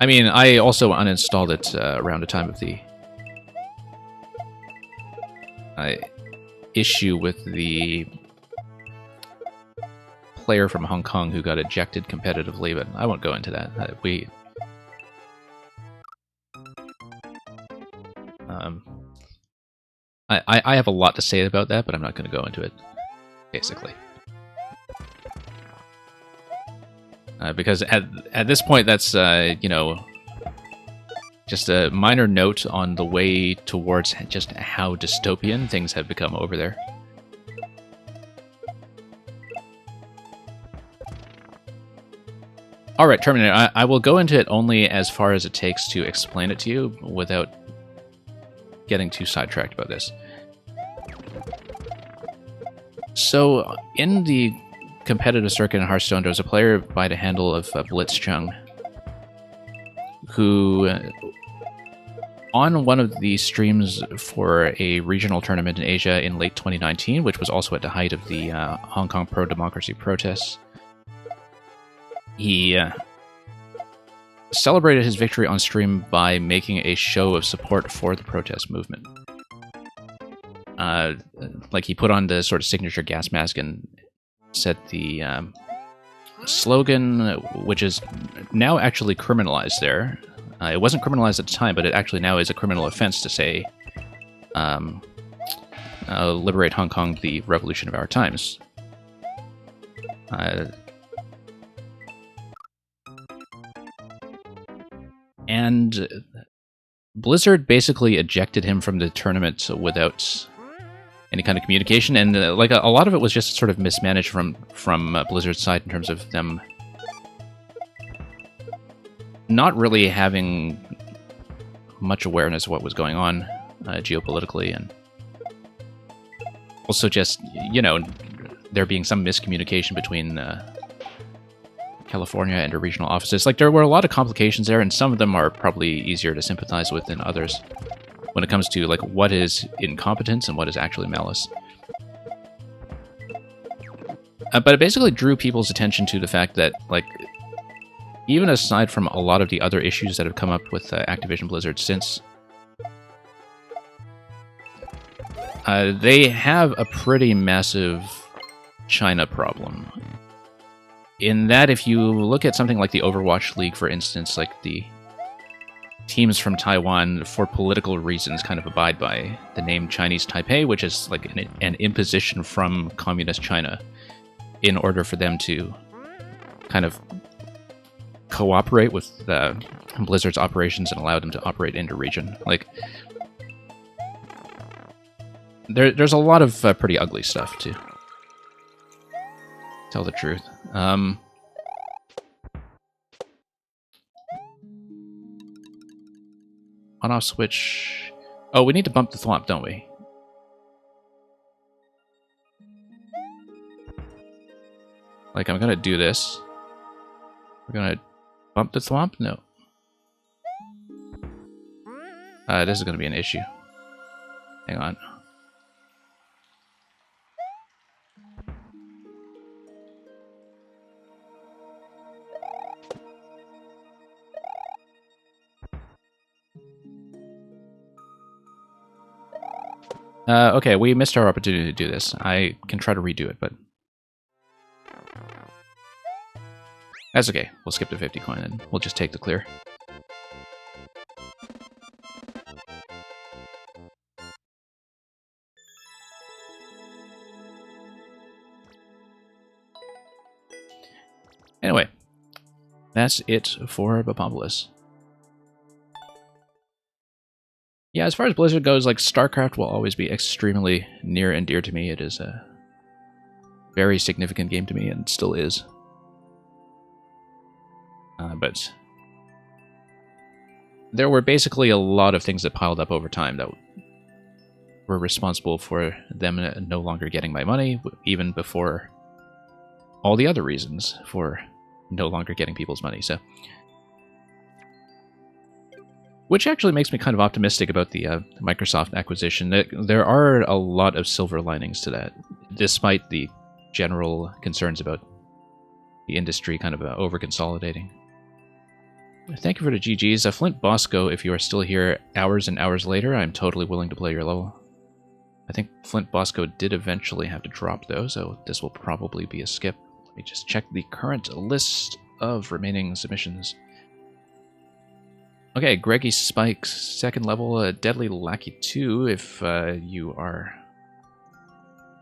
I mean, I also uninstalled it around the time of the issue with the player from Hong Kong who got ejected competitively, but I won't go into that. I have a lot to say about that, but I'm not going to go into it, basically. Because at this point, that's, you know, just a minor note on the way towards just how dystopian things have become over there. Alright, Terminator, I will go into it only as far as it takes to explain it to you without getting too sidetracked about this. So, in the competitive circuit in Hearthstone, there was a player by the handle of Blitzchung who, on one of the streams for a regional tournament in Asia in late 2019, which was also at the height of the Hong Kong pro-democracy protests, he celebrated his victory on stream by making a show of support for the protest movement. Like, he put on the sort of signature gas mask and said the slogan, which is now actually criminalized there. It wasn't criminalized at the time, but it actually now is a criminal offense to say, liberate Hong Kong, the revolution of our times. And Blizzard basically ejected him from the tournament without any kind of communication, and like a lot of it was just sort of mismanaged from Blizzard's side in terms of them not really having much awareness of what was going on geopolitically, and also just, you know, there being some miscommunication between California and her regional offices. Like, there were a lot of complications there, and some of them are probably easier to sympathize with than others when it comes to, like, what is incompetence and what is actually malice. But it basically drew people's attention to the fact that, like, even aside from a lot of the other issues that have come up with Activision Blizzard since, they have a pretty massive China problem. In that, if you look at something like the Overwatch League, for instance, like, the teams from Taiwan, for political reasons, kind of abide by the name Chinese Taipei, which is like an imposition from communist China in order for them to kind of cooperate with Blizzard's operations and allow them to operate in the region. Like, there's a lot of pretty ugly stuff, to tell the truth. On-off switch. Oh, we need to bump the thwomp, don't we? Like, I'm gonna do this. We're gonna bump the thwomp? No. This is gonna be an issue. Hang on. Okay, we missed our opportunity to do this. I can try to redo it, but that's okay. We'll skip the 50 coin and we'll just take the clear. that's it for Bapopolis. Yeah, as far as Blizzard goes, like, StarCraft will always be extremely near and dear to me. It is a very significant game to me, and still is. But there were basically a lot of things that piled up over time that were responsible for them no longer getting my money, even before all the other reasons for no longer getting people's money. So, which actually makes me kind of optimistic about the Microsoft acquisition. There are a lot of silver linings to that, despite the general concerns about the industry kind of over-consolidating. Thank you for the GGs. Flint Bosco, if you are still here hours and hours later, I'm totally willing to play your level. I think Flint Bosco did eventually have to drop, though, so this will probably be a skip. Let me just check the current list of remaining submissions. Okay, Greggy Spikes, second level, Deadly Lackey 2, if you are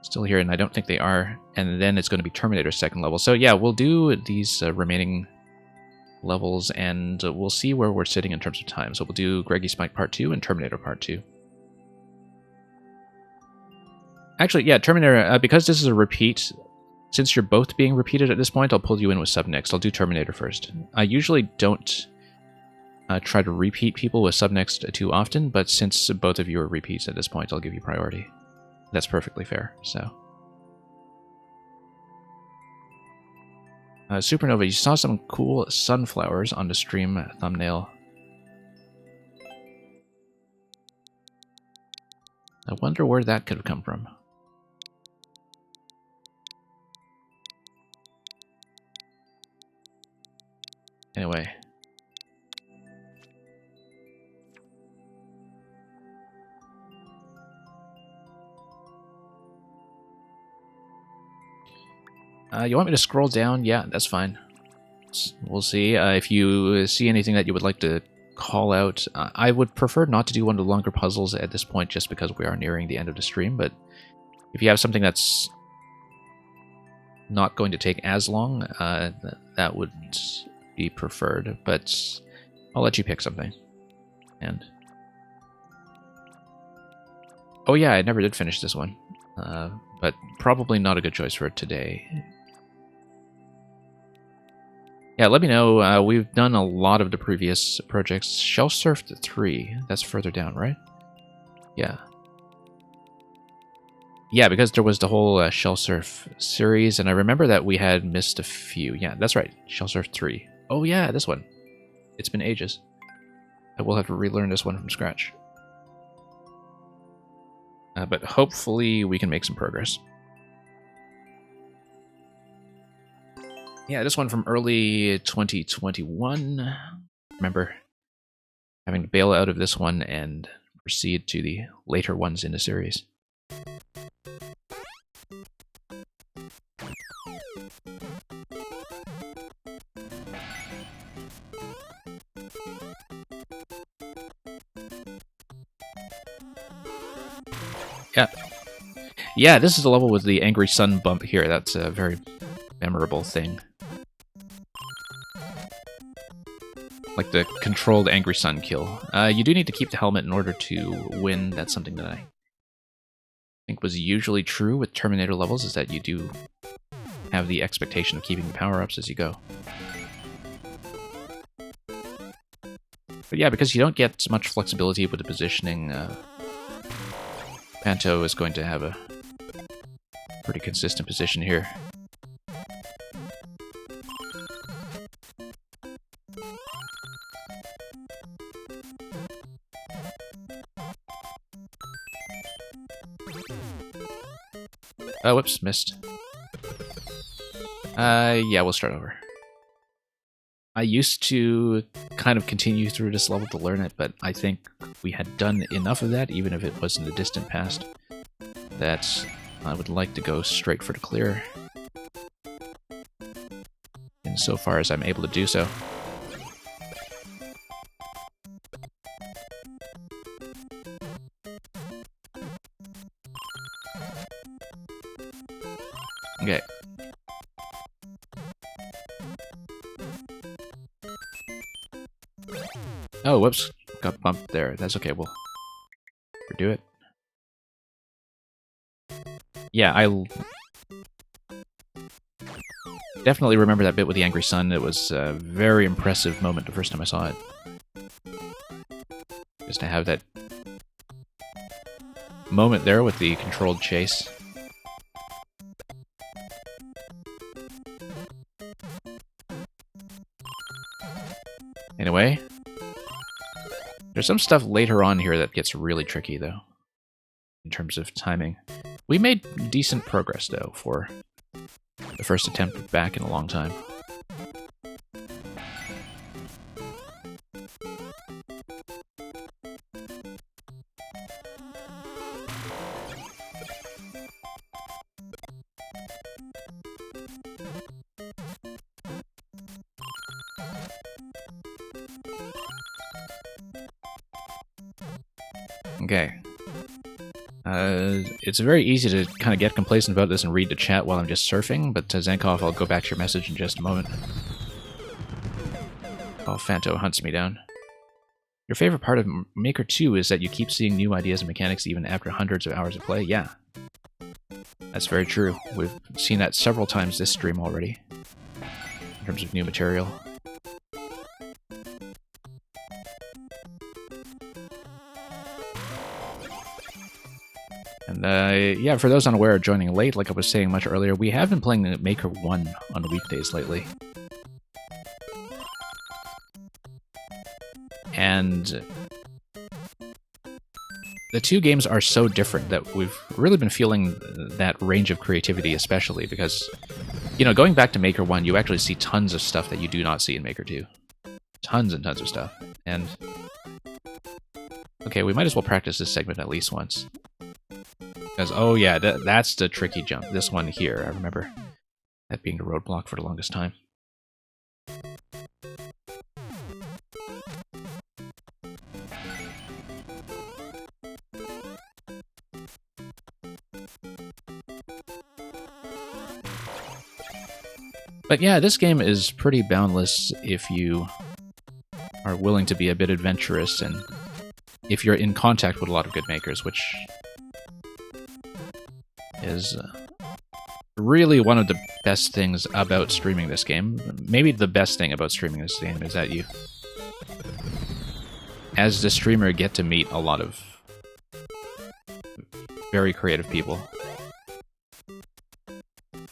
still here, and I don't think they are. And then it's going to be Terminator second level. So yeah, we'll do these remaining levels, and we'll see where we're sitting in terms of time. So we'll do Greggy Spike Part 2 and Terminator Part 2. Actually, yeah, Terminator, because this is a repeat, since you're both being repeated at this point, I'll pull you in with sub next. I'll do Terminator first. I usually don't try to repeat people with sub next too often, but since both of you are repeats at this point, I'll give you priority. That's perfectly fair, so. Supernova, you saw some cool sunflowers on the stream thumbnail. I wonder where that could have come from. Anyway. You want me to scroll down? Yeah, that's fine. We'll see. If you see anything that you would like to call out, I would prefer not to do one of the longer puzzles at this point just because we are nearing the end of the stream, but if you have something that's not going to take as long, that would be preferred, but I'll let you pick something. And oh yeah, I never did finish this one, but probably not a good choice for today. Yeah, let me know. We've done a lot of the previous projects. Shellsurf 3, that's further down, right? Yeah. Yeah, because there was the whole Shellsurf series, and I remember that we had missed a few. Yeah, that's right. Shellsurf 3. Oh yeah, this one. It's been ages. I will have to relearn this one from scratch. But hopefully we can make some progress. Yeah, this one from early 2021. Remember having to bail out of this one and proceed to the later ones in the series. Yeah. Yeah, this is the level with the Angry Sun bump here. That's a very memorable thing. Like the controlled Angry Sun kill. You do need to keep the helmet in order to win. That's something that I think was usually true with Terminator levels, is that you do have the expectation of keeping the power-ups as you go. But yeah, because you don't get much flexibility with the positioning, Panto is going to have a pretty consistent position here. Oh, whoops, missed. Yeah, we'll start over. I used to kind of continue through this level to learn it, but I think we had done enough of that, even if it was in the distant past, that I would like to go straight for the clear, insofar as I'm able to do so. Okay. Oh, whoops. Got bumped there. That's okay, we'll redo it. Yeah, I definitely remember that bit with the Angry Sun. It was a very impressive moment the first time I saw it. Just to have that moment there with the controlled chase. Anyway, there's some stuff later on here that gets really tricky, though, in terms of timing. We made decent progress, though, for the first attempt back in a long time. Okay. It's very easy to kind of get complacent about this and read the chat while I'm just surfing, but Zankov, I'll go back to your message in just a moment. Oh, Fanto hunts me down. Your favorite part of Maker 2 is that you keep seeing new ideas and mechanics even after hundreds of hours of play? Yeah. That's very true. We've seen that several times this stream already, in terms of new material. And yeah, for those unaware of joining late, like I was saying much earlier, we have been playing Maker 1 on the weekdays lately. And the two games are so different that we've really been feeling that range of creativity, especially because, you know, going back to Maker 1, you actually see tons of stuff that you do not see in Maker 2. Tons and tons of stuff. And okay, we might as well practice this segment at least once. Because, oh yeah, that's the tricky jump. This one here, I remember that being the roadblock for the longest time. But yeah, this game is pretty boundless if you are willing to be a bit adventurous and if you're in contact with a lot of good makers, which is really one of the best things about streaming this game. Maybe the best thing about streaming this game is that you, as the streamer, get to meet a lot of very creative people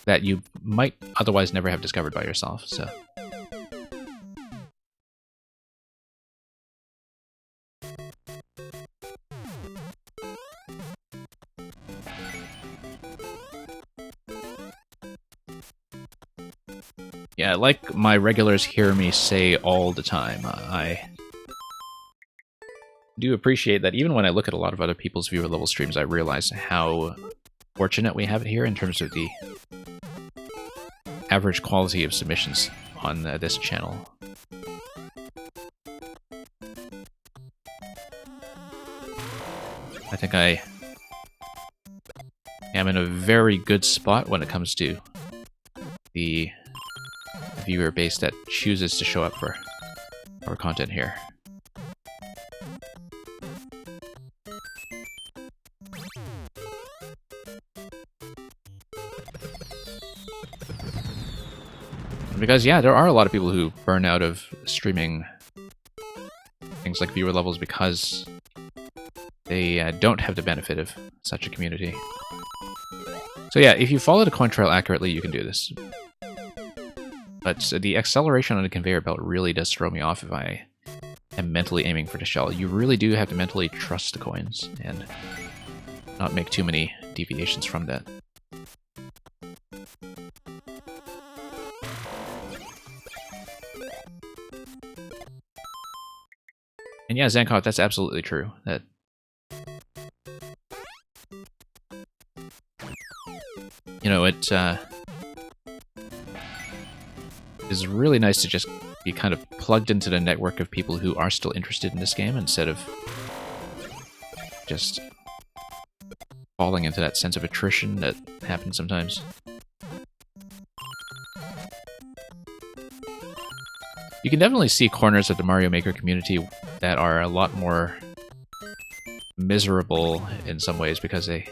that you might otherwise never have discovered by yourself, so... Yeah, like my regulars hear me say all the time, I do appreciate that even when I look at a lot of other people's viewer level streams, I realize how fortunate we have it here in terms of the average quality of submissions on this channel. I think I am in a very good spot when it comes to the viewer base that chooses to show up for our content here. Because, yeah, there are a lot of people who burn out of streaming things like viewer levels because they don't have the benefit of such a community. So yeah, if you follow the coin trail accurately, you can do this. But the acceleration on the conveyor belt really does throw me off if I am mentally aiming for the shell. You really do have to mentally trust the coins and not make too many deviations from that. And yeah, Zankov, that's absolutely true. That you know, it is really nice to just be kind of plugged into the network of people who are still interested in this game instead of just falling into that sense of attrition that happens sometimes. You can definitely see corners of the Mario Maker community that are a lot more miserable in some ways because they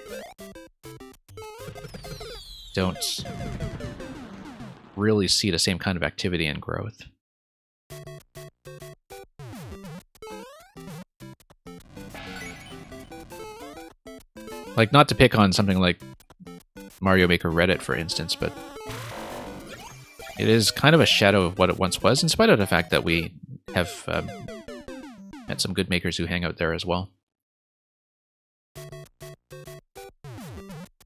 don't really see the same kind of activity and growth. Like, not to pick on something like Mario Maker Reddit, for instance, but it is kind of a shadow of what it once was, in spite of the fact that we have met some good makers who hang out there as well.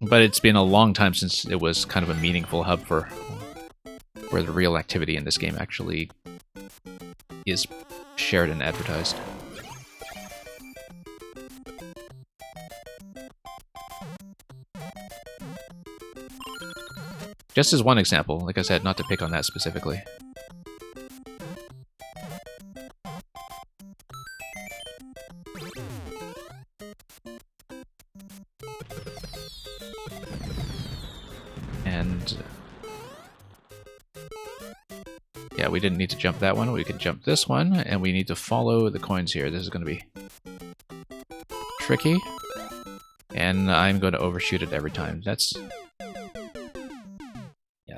But it's been a long time since it was kind of a meaningful hub for where the real activity in this game actually is shared and advertised. Just as one example, like I said, not to pick on that specifically. And yeah, we didn't need to jump that one. We could jump this one, and we need to follow the coins here. This is going to be tricky, and I'm going to overshoot it every time. That's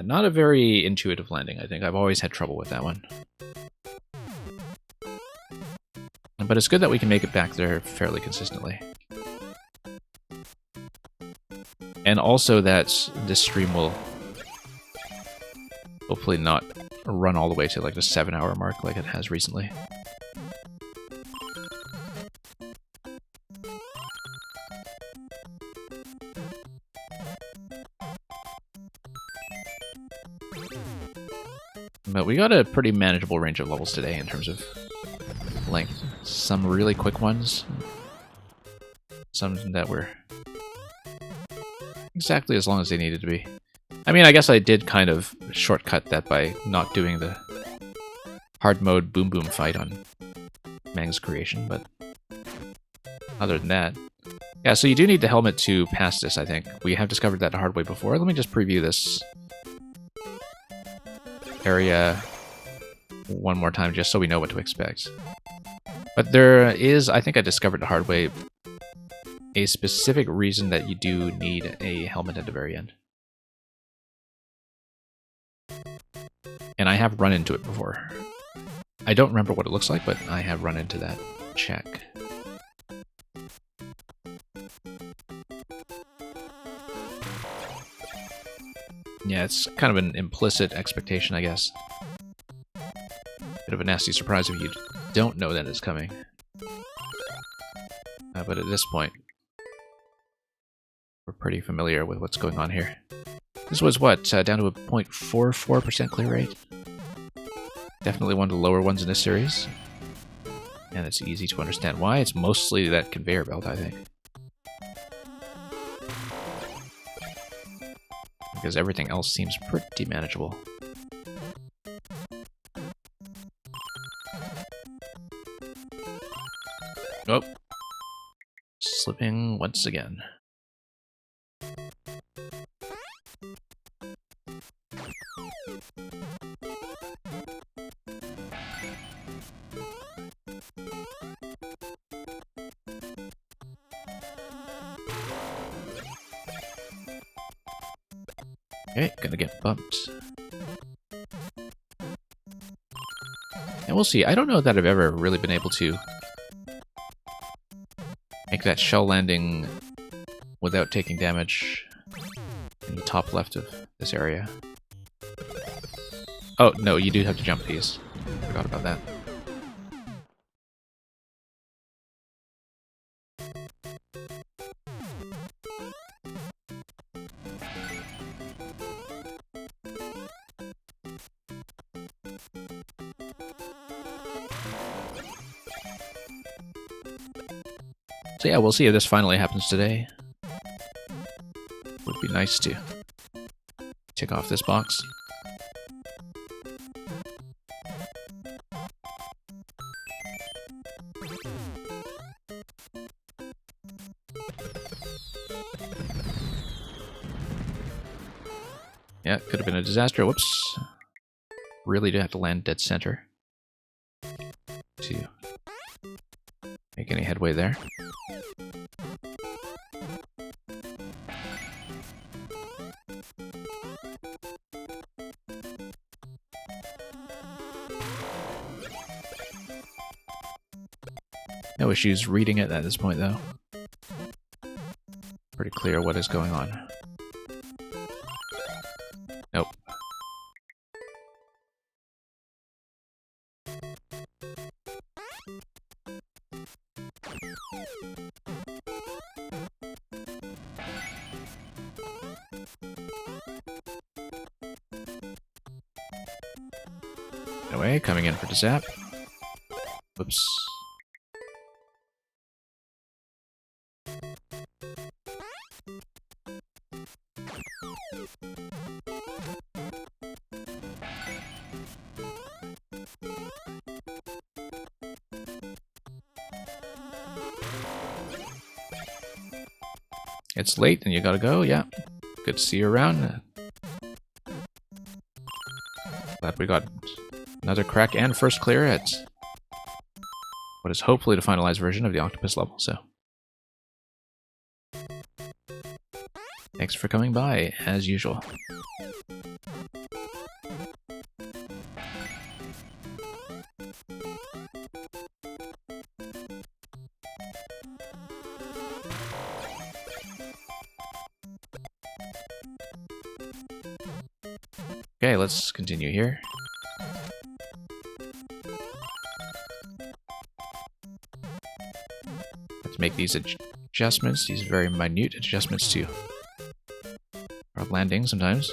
not a very intuitive landing, I think. I've always had trouble with that one. But it's good that we can make it back there fairly consistently. And also that this stream will hopefully not run all the way to like the 7-hour mark like it has recently. But we got a pretty manageable range of levels today in terms of length. Some really quick ones. Some that were exactly as long as they needed to be. I mean, I guess I did kind of shortcut that by not doing the hard mode boom boom fight on Mang's creation, but other than that... Yeah, so you do need the helmet to pass this, I think. We have discovered that the hard way before. Let me just preview this area one more time just so we know what to expect. But there is, I think I discovered the hard way, a specific reason that you do need a helmet at the very end. And I have run into it before. I don't remember what it looks like, but I have run into that check. Yeah, it's kind of an implicit expectation, I guess. Bit of a nasty surprise if you don't know that it's coming. But at this point, we're pretty familiar with what's going on here. This was what, down to a 0.44% clear rate? Definitely one of the lower ones in this series. And it's easy to understand why. It's mostly that conveyor belt, I think. Because everything else seems pretty manageable. Oh. Slipping once again. Okay, gonna get bumped. And we'll see. I don't know that I've ever really been able to make that shell landing without taking damage in the top left of this area. Oh, no, you do have to jump these. Forgot about that. So yeah, we'll see if this finally happens today. Would be nice to tick off this box. Yeah, could have been a disaster. Whoops. Really do have to land dead center. make any headway there. No issues reading it at this point, though. Pretty clear what is going on. Nope. Anyway, coming in for the zap. Whoops. It's late and you gotta go, yeah. Good to see you around. Glad we got another crack and first clear at what is hopefully the finalized version of the octopus level, so. Thanks for coming by, as usual. Okay, let's continue here. Let's make these adjustments, these very minute adjustments to our landing sometimes.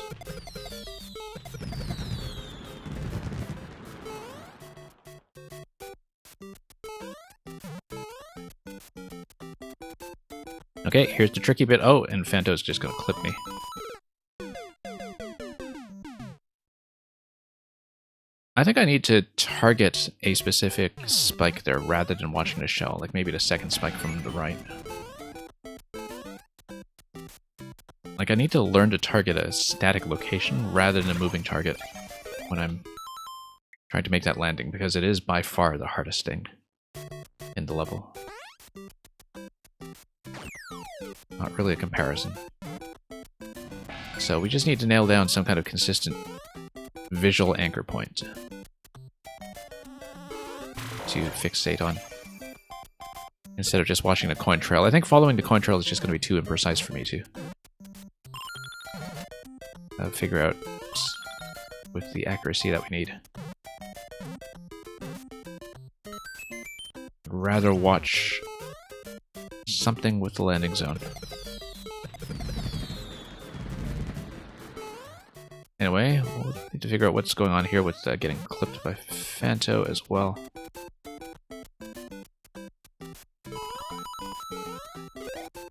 Okay, here's the tricky bit. Oh, and Phanto's just gonna clip me. I think I need to target a specific spike there rather than watching the shell, like maybe the second spike from the right. Like I need to learn to target a static location rather than a moving target when I'm trying to make that landing, because it is by far the hardest thing in the level. Not really a comparison. So we just need to nail down some kind of consistent visual anchor point to fixate on, instead of just watching the coin trail. I think following the coin trail is just going to be too imprecise for me to figure out with the accuracy that we need. I'd rather watch something with the landing zone. Anyway, we'll need to figure out what's going on here with getting clipped by Phanto as well.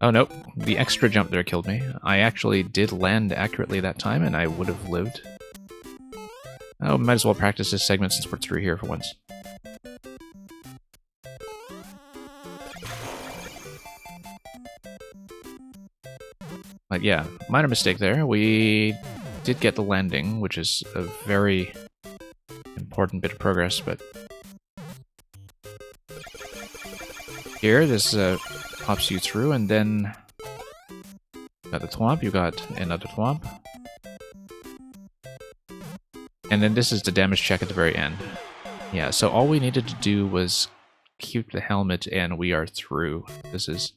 Oh nope, the extra jump there killed me. I actually did land accurately that time and I would have lived. Oh, might as well practice this segment since we're through here for once. But yeah, minor mistake there. We did get the landing, which is a very important bit of progress, but here, this pops you through, and then you got the thwomp, you got another thwomp. And then this is the damage check at the very end. Yeah, so all we needed to do was keep the helmet and we are through. This is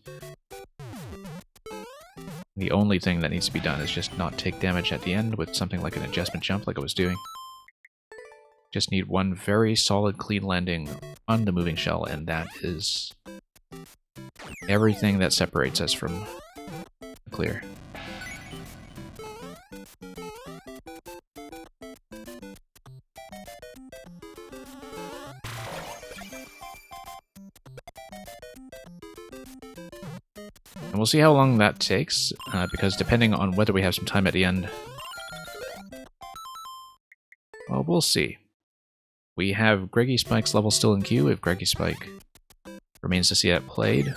the only thing that needs to be done, is just not take damage at the end with something like an adjustment jump like I was doing. Just need one very solid, clean landing on the moving shell, and that is everything that separates us from clear. And we'll see how long that takes, because depending on whether we have some time at the end, well, we'll see. We have Greggy Spike's level still in queue if Greggy Spike remains to see that played.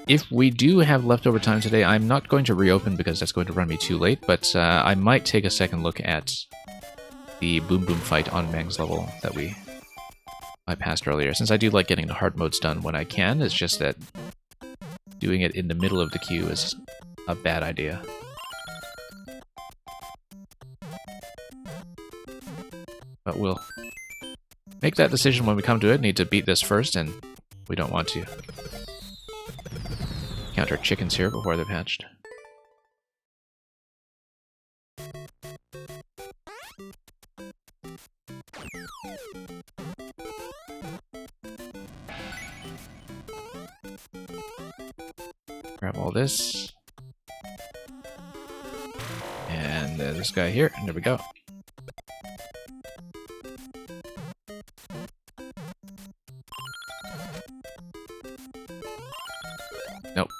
If we do have leftover time today, I'm not going to reopen because that's going to run me too late, but I might take a second look at the Boom Boom fight on Meng's level that we I passed earlier. Since I do like getting the hard modes done when I can, it's just that doing it in the middle of the queue is a bad idea. But we'll make that decision when we come to it. Need to beat this first, and we don't want to count our chickens here before they've hatched. Grab all this. And this guy here, and there we go. Nope.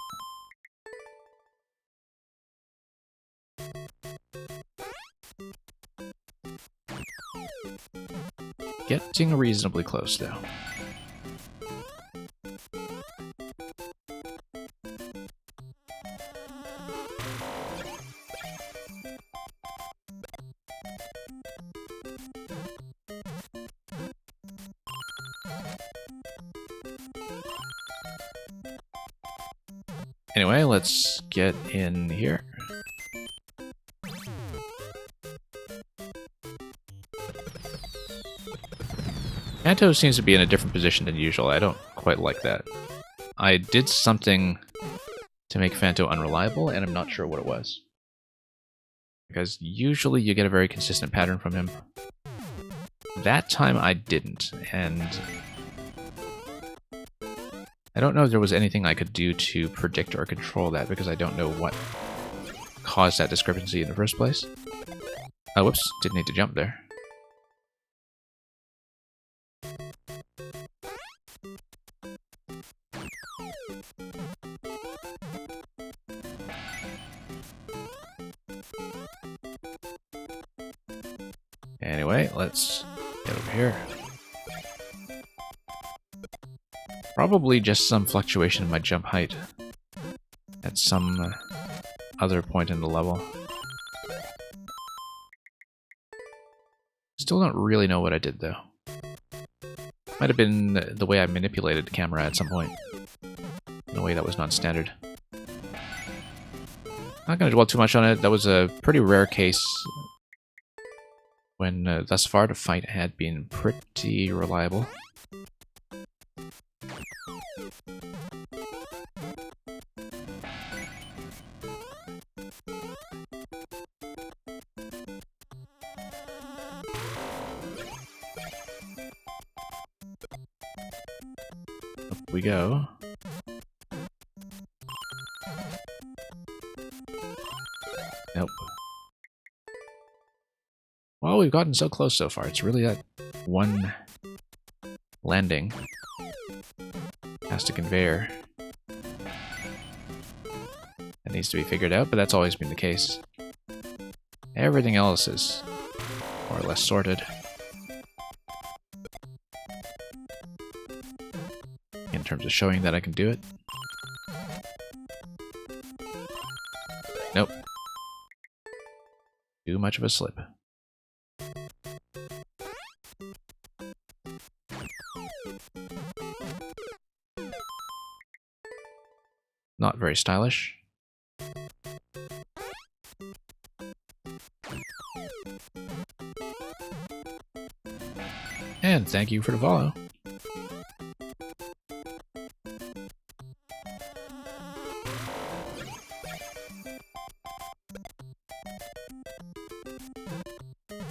Getting reasonably close, though. Anyway, let's get in here. Phanto seems to be in a different position than usual. I don't quite like that. I did something to make Phanto unreliable, and I'm not sure what it was. Because usually you get a very consistent pattern from him. That time I didn't, and I don't know if there was anything I could do to predict or control that, because I don't know what caused that discrepancy in the first place. Oh, whoops, didn't need to jump there. Anyway, let's get over here. Probably just some fluctuation in my jump height at some other point in the level. Still don't really know what I did, though. Might have been the way I manipulated the camera at some point, in a way that was non-standard. Not going to dwell too much on it. That was a pretty rare case when thus far the fight had been pretty reliable. Up we go. Nope. Well, we've gotten so close so far. It's really that one landing past the conveyor that needs to be figured out, but that's always been the case. Everything else is more or less sorted. In terms of showing that I can do it. Nope. Too much of a slip. Not very stylish. And thank you for the follow.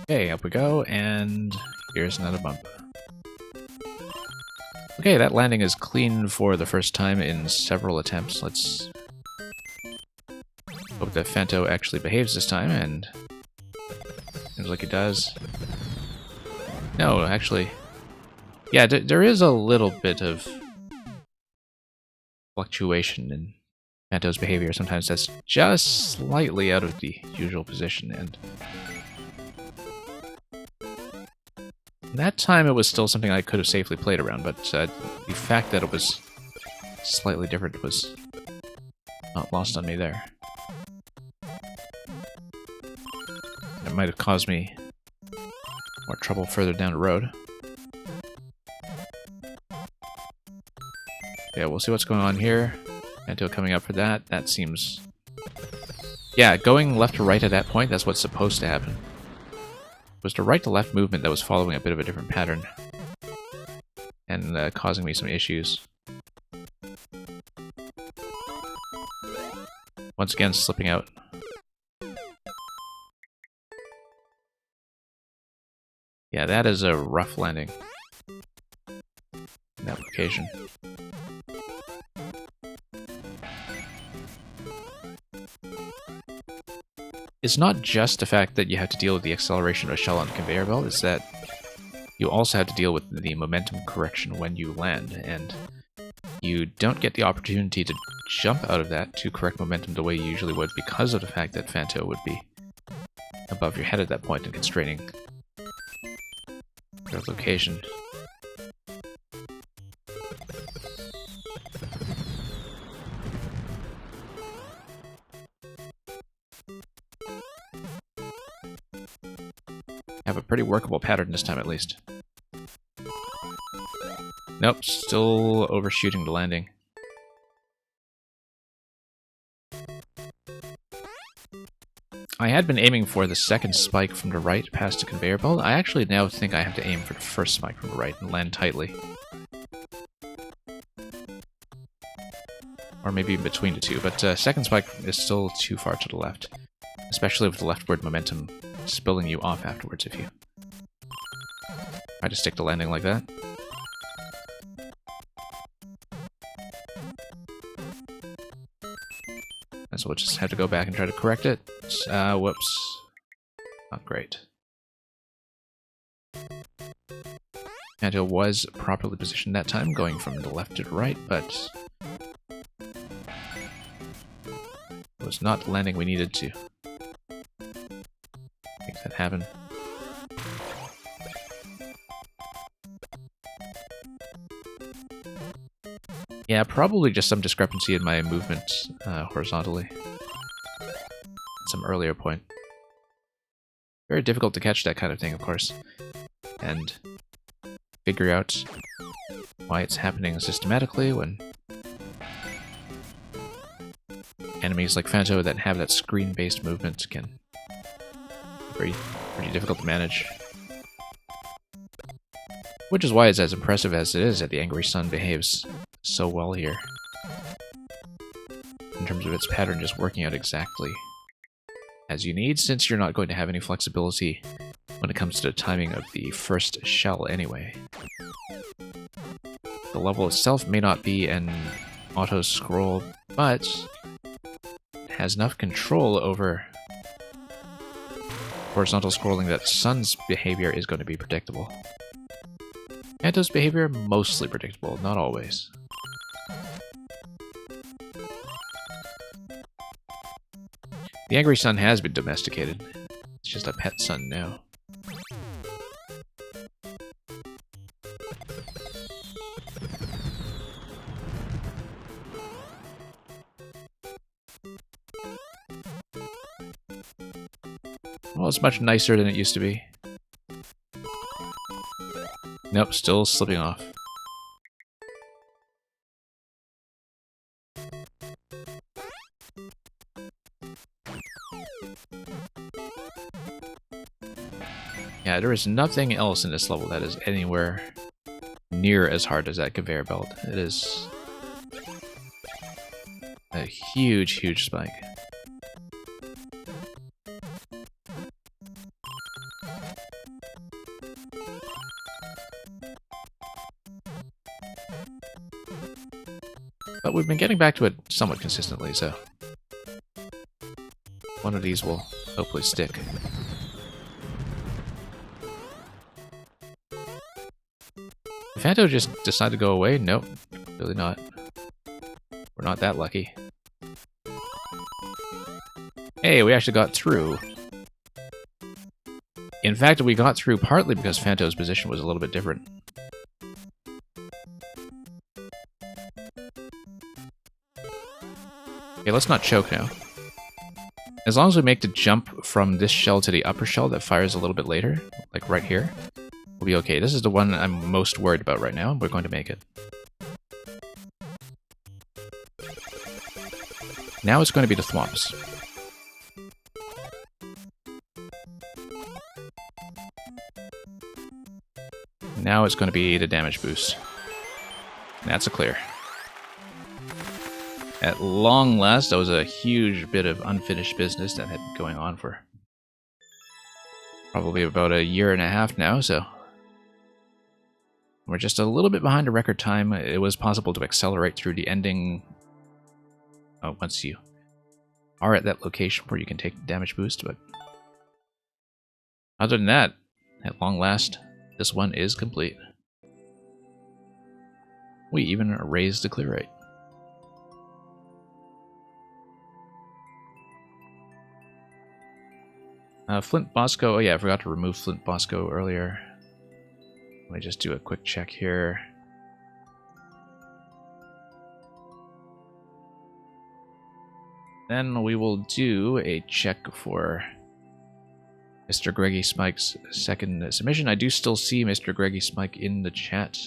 Okay, up we go, and here's another bump. Okay, that landing is clean for the first time in several attempts. Let's hope that Phanto actually behaves this time, and seems like it does. No, actually, yeah, there is a little bit of fluctuation in Phanto's behavior. Sometimes that's just slightly out of the usual position, and that time it was still something I could have safely played around, but the fact that it was slightly different was not lost on me there. It might have caused me more trouble further down the road. Yeah, we'll see what's going on here. Fanto coming up for that. That seems... Yeah, going left to right at that point, that's what's supposed to happen. It was the right to left movement that was following a bit of a different pattern. And causing me some issues. Once again, slipping out. Yeah, that is a rough landing. In that location. It's not just the fact that you have to deal with the acceleration of a shell on the conveyor belt, it's that you also have to deal with the momentum correction when you land, and you don't get the opportunity to jump out of that to correct momentum the way you usually would because of the fact that Fanto would be above your head at that point and constraining your location. Have a pretty workable pattern this time at least. Nope, still overshooting the landing. I had been aiming for the second spike from the right past the conveyor belt. I actually now think I have to aim for the first spike from the right and land tightly. Or maybe in between the two, but second spike is still too far to the left. Especially with the leftward momentum spilling you off afterwards if you try to stick the landing like that. So we'll just have to go back and try to correct it. Whoops. Not great. Fanto was properly positioned that time, going from the left to the right, but it was not the landing we needed to make that happen. Yeah, probably just some discrepancy in my movement horizontally. At some earlier point. Very difficult to catch that kind of thing, of course. And figure out why it's happening systematically when enemies like Fanto that have that screen-based movement can be pretty difficult to manage. Which is why it's as impressive as it is that the Angry Sun behaves so well here. In terms of its pattern just working out exactly as you need, since you're not going to have any flexibility when it comes to the timing of the first shell anyway. The level itself may not be an auto-scroll, but it has enough control over horizontal scrolling that Sun's behavior is going to be predictable. Fanto's behavior, mostly predictable, not always. The Angry Sun has been domesticated. It's just a pet sun now. Well, it's much nicer than it used to be. Nope, still slipping off. Yeah, there is nothing else in this level that is anywhere near as hard as that conveyor belt. It is a huge, huge spike. But we've been getting back to it somewhat consistently, so one of these will hopefully stick. Did Fanto just decide to go away? Nope, really not. We're not that lucky. Hey, we actually got through. In fact, we got through partly because Fanto's position was a little bit different. Okay, let's not choke now. As long as we make the jump from this shell to the upper shell that fires a little bit later, like right here, we'll be okay. This is the one I'm most worried about right now, and we're going to make it. Now it's going to be the thwomps. Now it's going to be the damage boost. That's a clear. At long last, that was a huge bit of unfinished business that had been going on for probably about a year and a half now, so we're just a little bit behind a record time. It was possible to accelerate through the ending once you are at that location where you can take damage boost, but other than that, at long last, this one is complete. We even raised the clear rate. Flint Bosco, oh yeah, I forgot to remove Flint Bosco earlier. Let me just do a quick check here. Then we will do a check for Mr. Greggy Smike's second submission. I do still see Mr. Greggy Smike in the chat.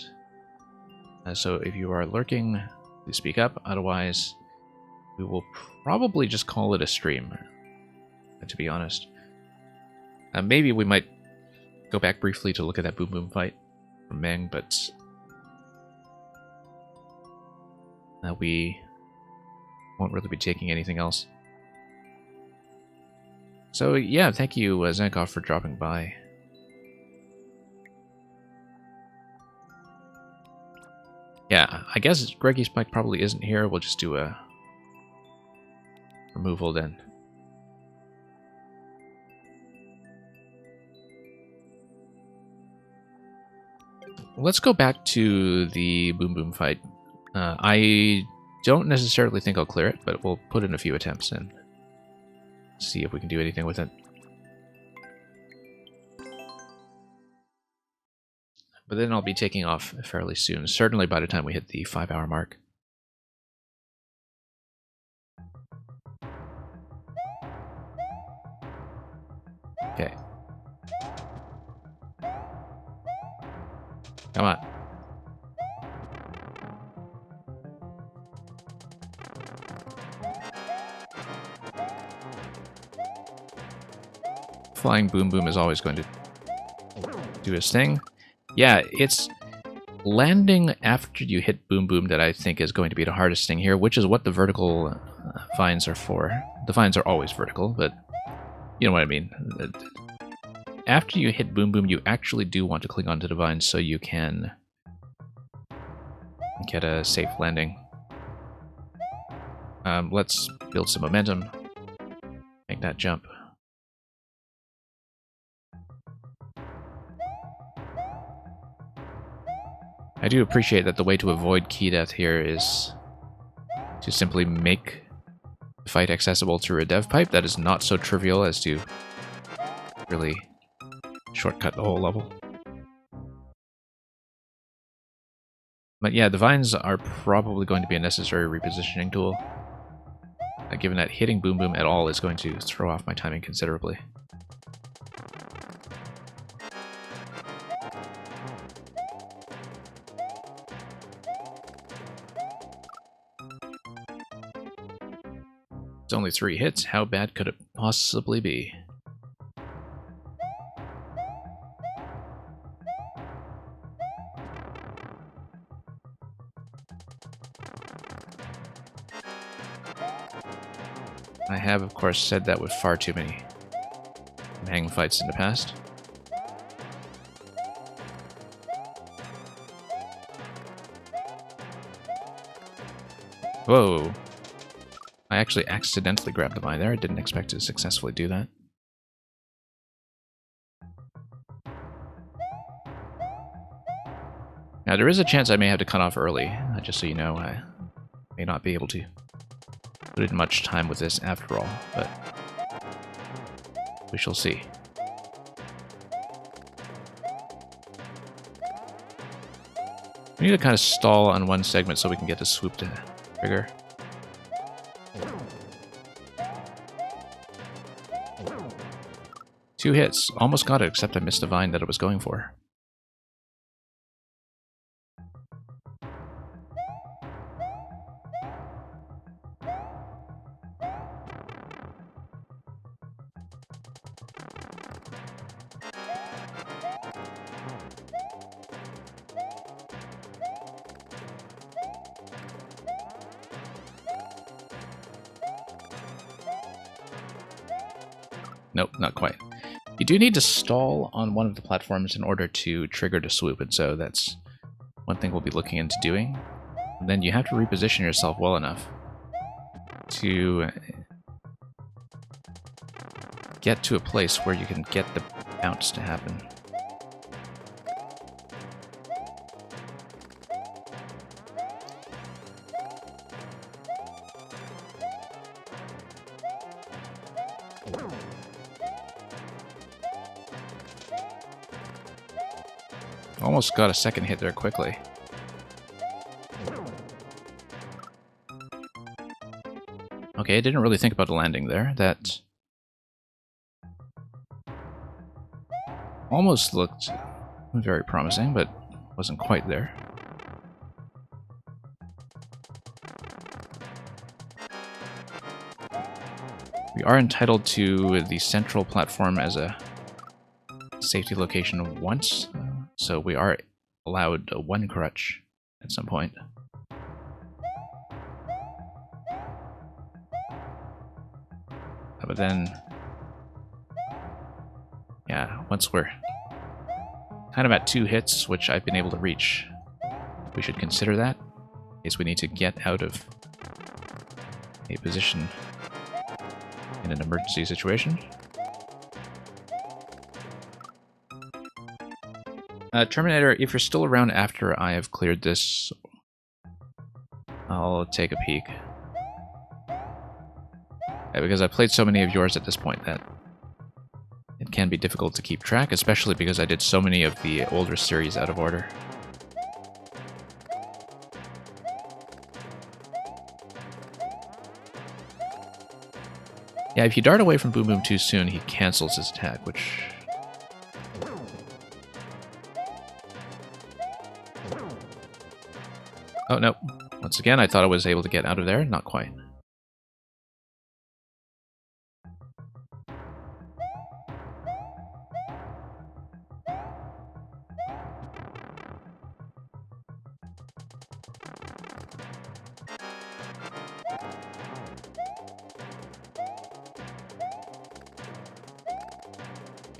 So if you are lurking, please speak up. Otherwise, we will probably just call it a stream, to be honest. Maybe we might go back briefly to look at that Boom Boom fight from Meng, but we won't really be taking anything else. So yeah, thank you, Zankov, for dropping by. Yeah, I guess Greggy Spike probably isn't here. We'll just do a removal then. Let's go back to the Boom Boom fight. I don't necessarily think I'll clear it, but we'll put in a few attempts and see if we can do anything with it. But then I'll be taking off fairly soon, certainly by the time we hit the 5-hour mark. Okay. Come on. Flying Boom Boom is always going to do his thing. Yeah, it's landing after you hit Boom Boom that I think is going to be the hardest thing here, which is what the vertical vines are for. The vines are always vertical, but you know what I mean. After you hit Boom Boom, you actually do want to cling onto the vines so you can get a safe landing. Let's build some momentum. Make that jump. I do appreciate that the way to avoid key death here is to simply make the fight accessible through a dev pipe. That is not so trivial as to really shortcut the whole level. But yeah, the vines are probably going to be a necessary repositioning tool, given that hitting Boom Boom at all is going to throw off my timing considerably. It's only 3 hits. How bad could it possibly be? I have, of course, said that with far too many Meng fights in the past. Whoa. I actually accidentally grabbed the vine there. I didn't expect to successfully do that. Now, there is a chance I may have to cut off early, just so you know. I may not be able to put in much time with this after all, but we shall see. We need to kind of stall on one segment so we can get the swoop to trigger. Two hits. Almost got it, except I missed the vine that it was going for. Nope, not quite. You do need to stall on one of the platforms in order to trigger the swoop, and so that's one thing we'll be looking into doing. And then you have to reposition yourself well enough to get to a place where you can get the bounce to happen. Almost got a second hit there quickly. Okay, I didn't really think about the landing there. That almost looked very promising, but wasn't quite there. We are entitled to the central platform as a safety location once, so we are allowed one crutch at some point. But then, yeah, once we're kind of at 2 hits, which I've been able to reach, we should consider that, in case we need to get out of a position in an emergency situation. Terminator, if you're still around after I have cleared this, I'll take a peek. Yeah, because I've played so many of yours at this point that it can be difficult to keep track, especially because I did so many of the older series out of order. Yeah, if you dart away from Boom Boom too soon, he cancels his attack, which... Oh, no. Once again, I thought I was able to get out of there. Not quite.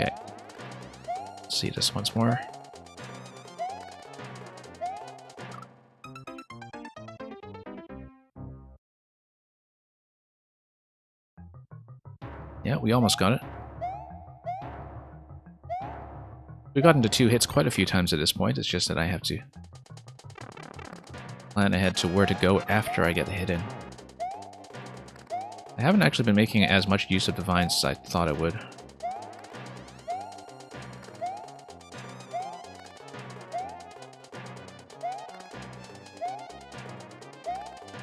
Okay. Let's see this once more. Yeah, we almost got it. We've gotten to 2 hits quite a few times at this point, it's just that I have to plan ahead to where to go after I get the hit in. I haven't actually been making as much use of the vines as I thought I would.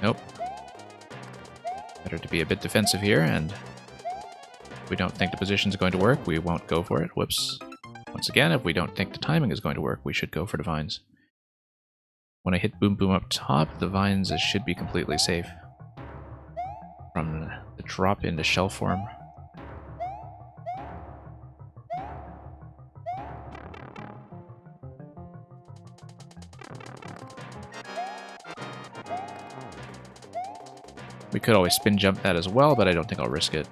Nope. Better to be a bit defensive here, and if we don't think the position's going to work, we won't go for it. Whoops. Once again, if we don't think the timing is going to work, we should go for the vines. When I hit Boom Boom up top, the vines should be completely safe from the drop into shell form. We could always spin jump that as well, but I don't think I'll risk it.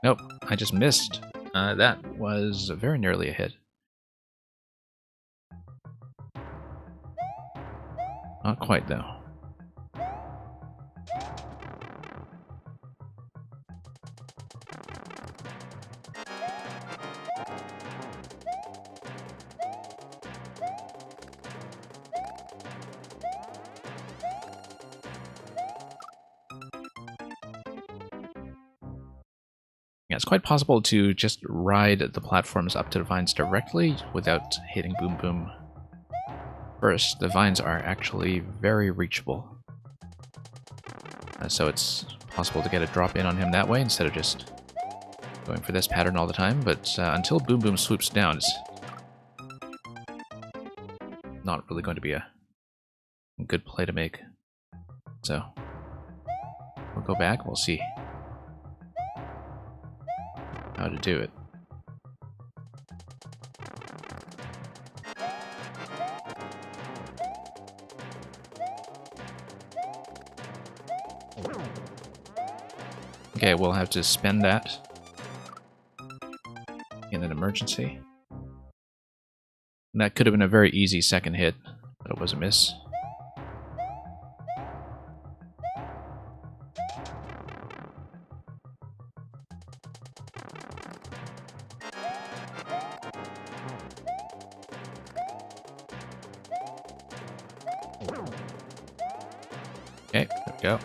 Nope, I just missed. That was very nearly a hit. Not quite, though. Yeah, it's quite possible to just ride the platforms up to the vines directly without hitting Boom Boom. First, the vines are actually very reachable. So it's possible to get a drop in on him that way instead of just going for this pattern all the time, but until Boom Boom swoops down, it's not really going to be a good play to make. So, we'll go back, we'll see how to do it. Okay, we'll have to spend that in an emergency. And that could have been a very easy second hit, but it was a miss. Okay, there we go.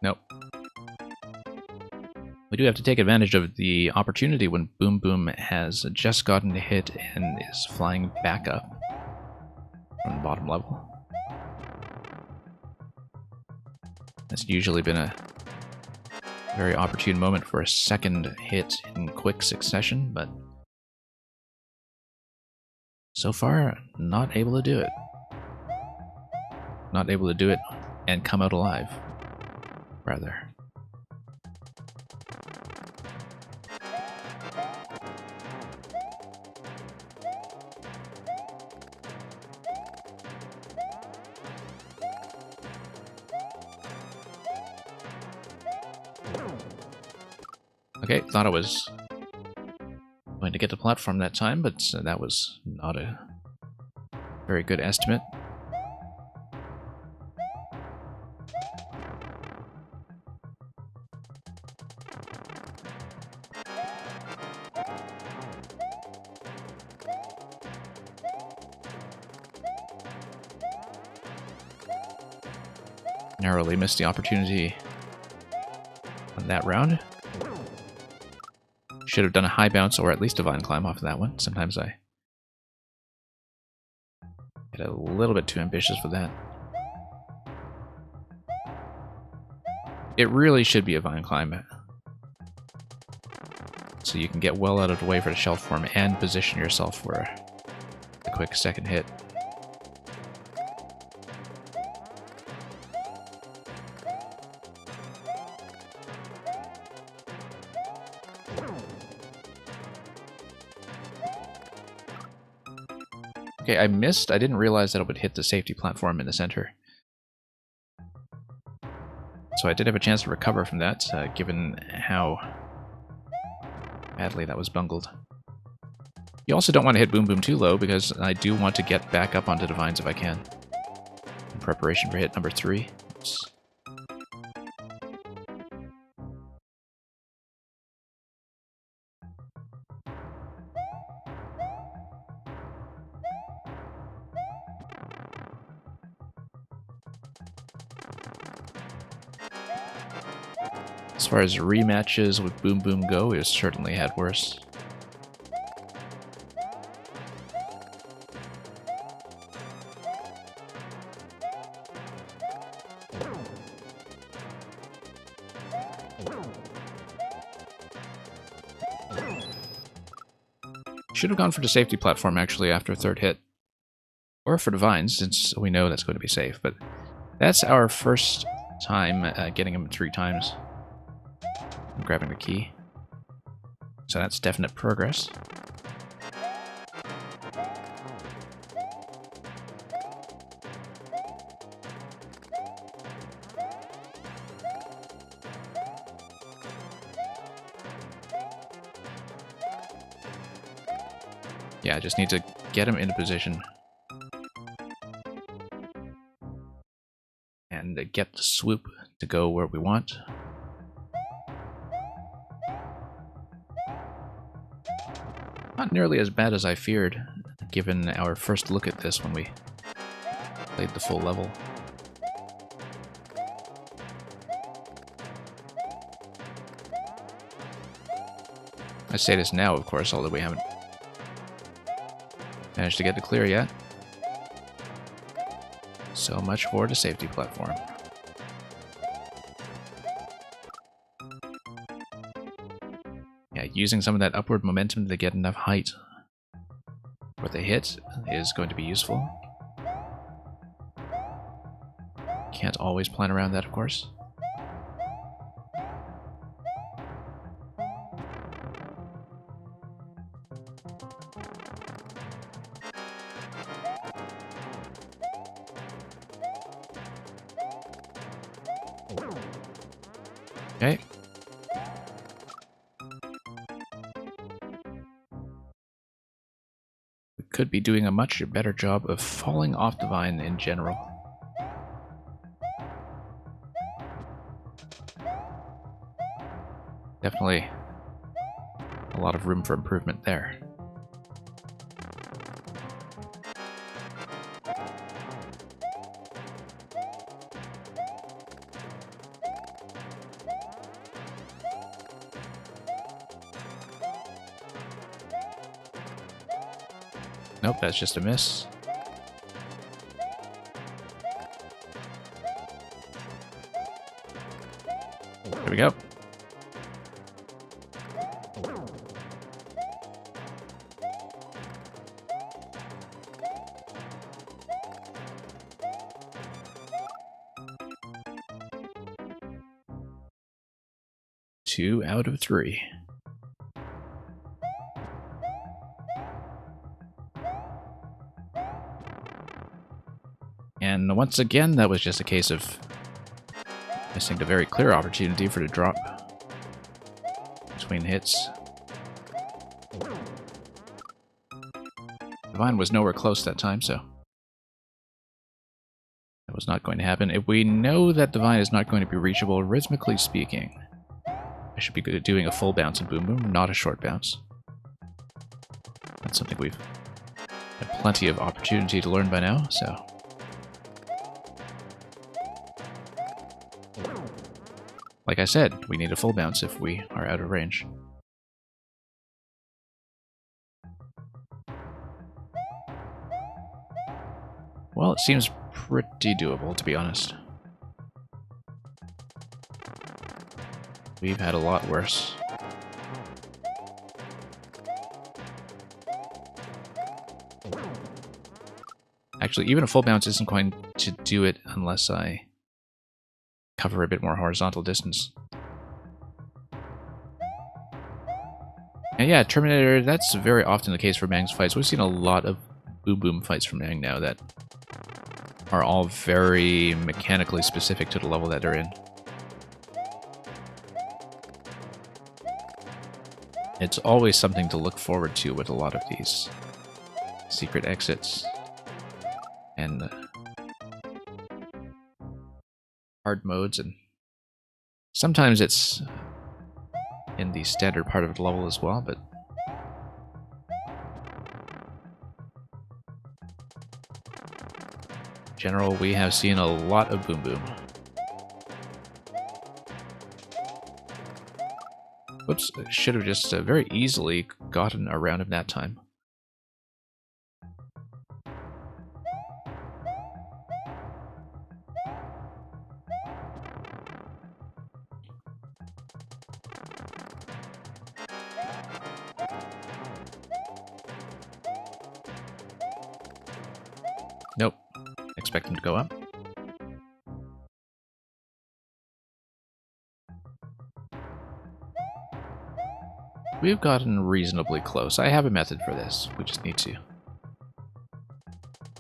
Nope. We do have to take advantage of the opportunity when Boom Boom has just gotten a hit and is flying back up from the bottom level. That's usually been a very opportune moment for a second hit in quick succession, but so far, not able to do it. Not able to do it and come out alive, rather. Okay, thought I was going to get the platform that time, but that was not a very good estimate. Narrowly missed the opportunity on that round. Should have done a high bounce or at least a vine climb off of that one. Sometimes I get a little bit too ambitious for that. It really should be a vine climb, so you can get well out of the way for the shell form and position yourself for a quick second hit. Okay, I missed. I didn't realize that it would hit the safety platform in the center. So I did have a chance to recover from that, given how badly that was bungled. You also don't want to hit Boom Boom too low, because I do want to get back up onto the vines if I can. In preparation for hit number 3. Oops. As far as rematches with Boom Boom go, it certainly had worse. Should have gone for the safety platform, actually, after a third hit. Or for the vines, since we know that's going to be safe. But that's our first time getting him 3 times. I'm grabbing the key. So that's definite progress. Yeah, I just need to get him into position. And get the swoop to go where we want. Not nearly as bad as I feared, given our first look at this when we played the full level. I say this now, of course, although we haven't managed to get the clear yet. So much for the safety platform. Yeah, using some of that upward momentum to get enough height for the hit is going to be useful. Can't always plan around that, of course. Okay. We could be doing a much better job of falling off the vine in general. Definitely a lot of room for improvement there. Nope, that's just a miss. There we go. Two out of three. And once again, that was just a case of missing a very clear opportunity for the drop between hits. The vine was nowhere close that time, so that was not going to happen. If we know that the vine is not going to be reachable, rhythmically speaking, I should be doing a full bounce in Boom Boom, not a short bounce. That's something we've had plenty of opportunity to learn by now, so... Like I said, we need a full bounce if we are out of range. Well, it seems pretty doable, to be honest. We've had a lot worse. Actually, even a full bounce isn't going to do it unless I cover a bit more horizontal distance. And yeah, Terminator, that's very often the case for Mang's fights. We've seen a lot of Boom Boom fights from Mang now that are all very mechanically specific to the level that they're in. It's always something to look forward to with a lot of these secret exits and hard modes, and sometimes it's in the standard part of the level as well, but in general, we have seen a lot of Boom Boom. Whoops, should have just very easily gotten around him that time. Nope. Expect him to go up. We've gotten reasonably close. I have a method for this. We just need to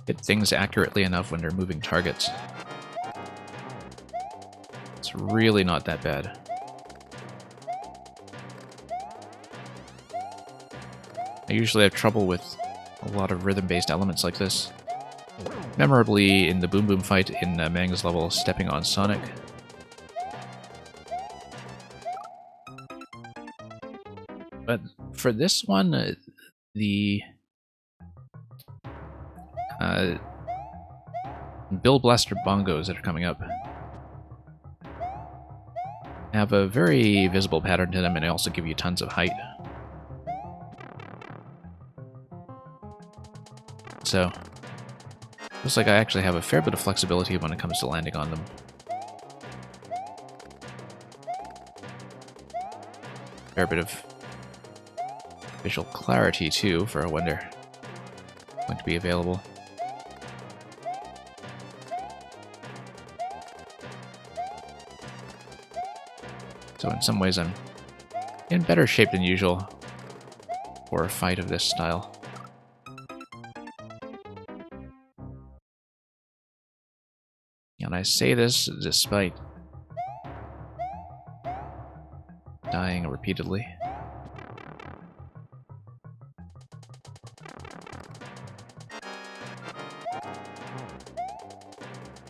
hit things accurately enough when they're moving targets. It's really not that bad. I usually have trouble with a lot of rhythm-based elements like this. Memorably in the Boom Boom fight in Mang's level, stepping on Sonic. But for this one, the Bill Blaster bongos that are coming up have a very visible pattern to them, and they also give you tons of height. So, looks like I actually have a fair bit of flexibility when it comes to landing on them. Fair bit of visual clarity, too, for when they're going to be available. So in some ways I'm in better shape than usual for a fight of this style. And I say this despite dying repeatedly.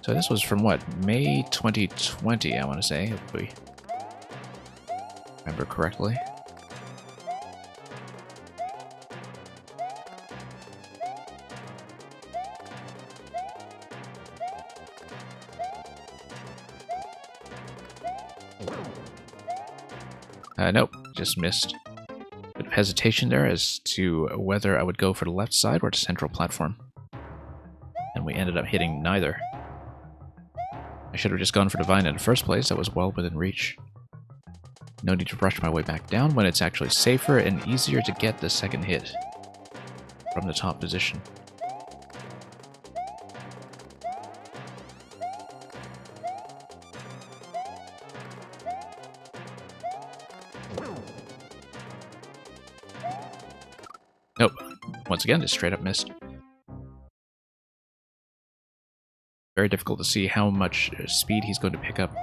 So this was from what? May 2020, I want to say, if we remember correctly. Nope, just missed. Bit of hesitation there as to whether I would go for the left side or the central platform. And we ended up hitting neither. I should have just gone for the vine in the first place, that was well within reach. No need to rush my way back down when it's actually safer and easier to get the second hit from the top position. Nope. Once again, just straight up missed. Very difficult to see how much speed he's going to pick up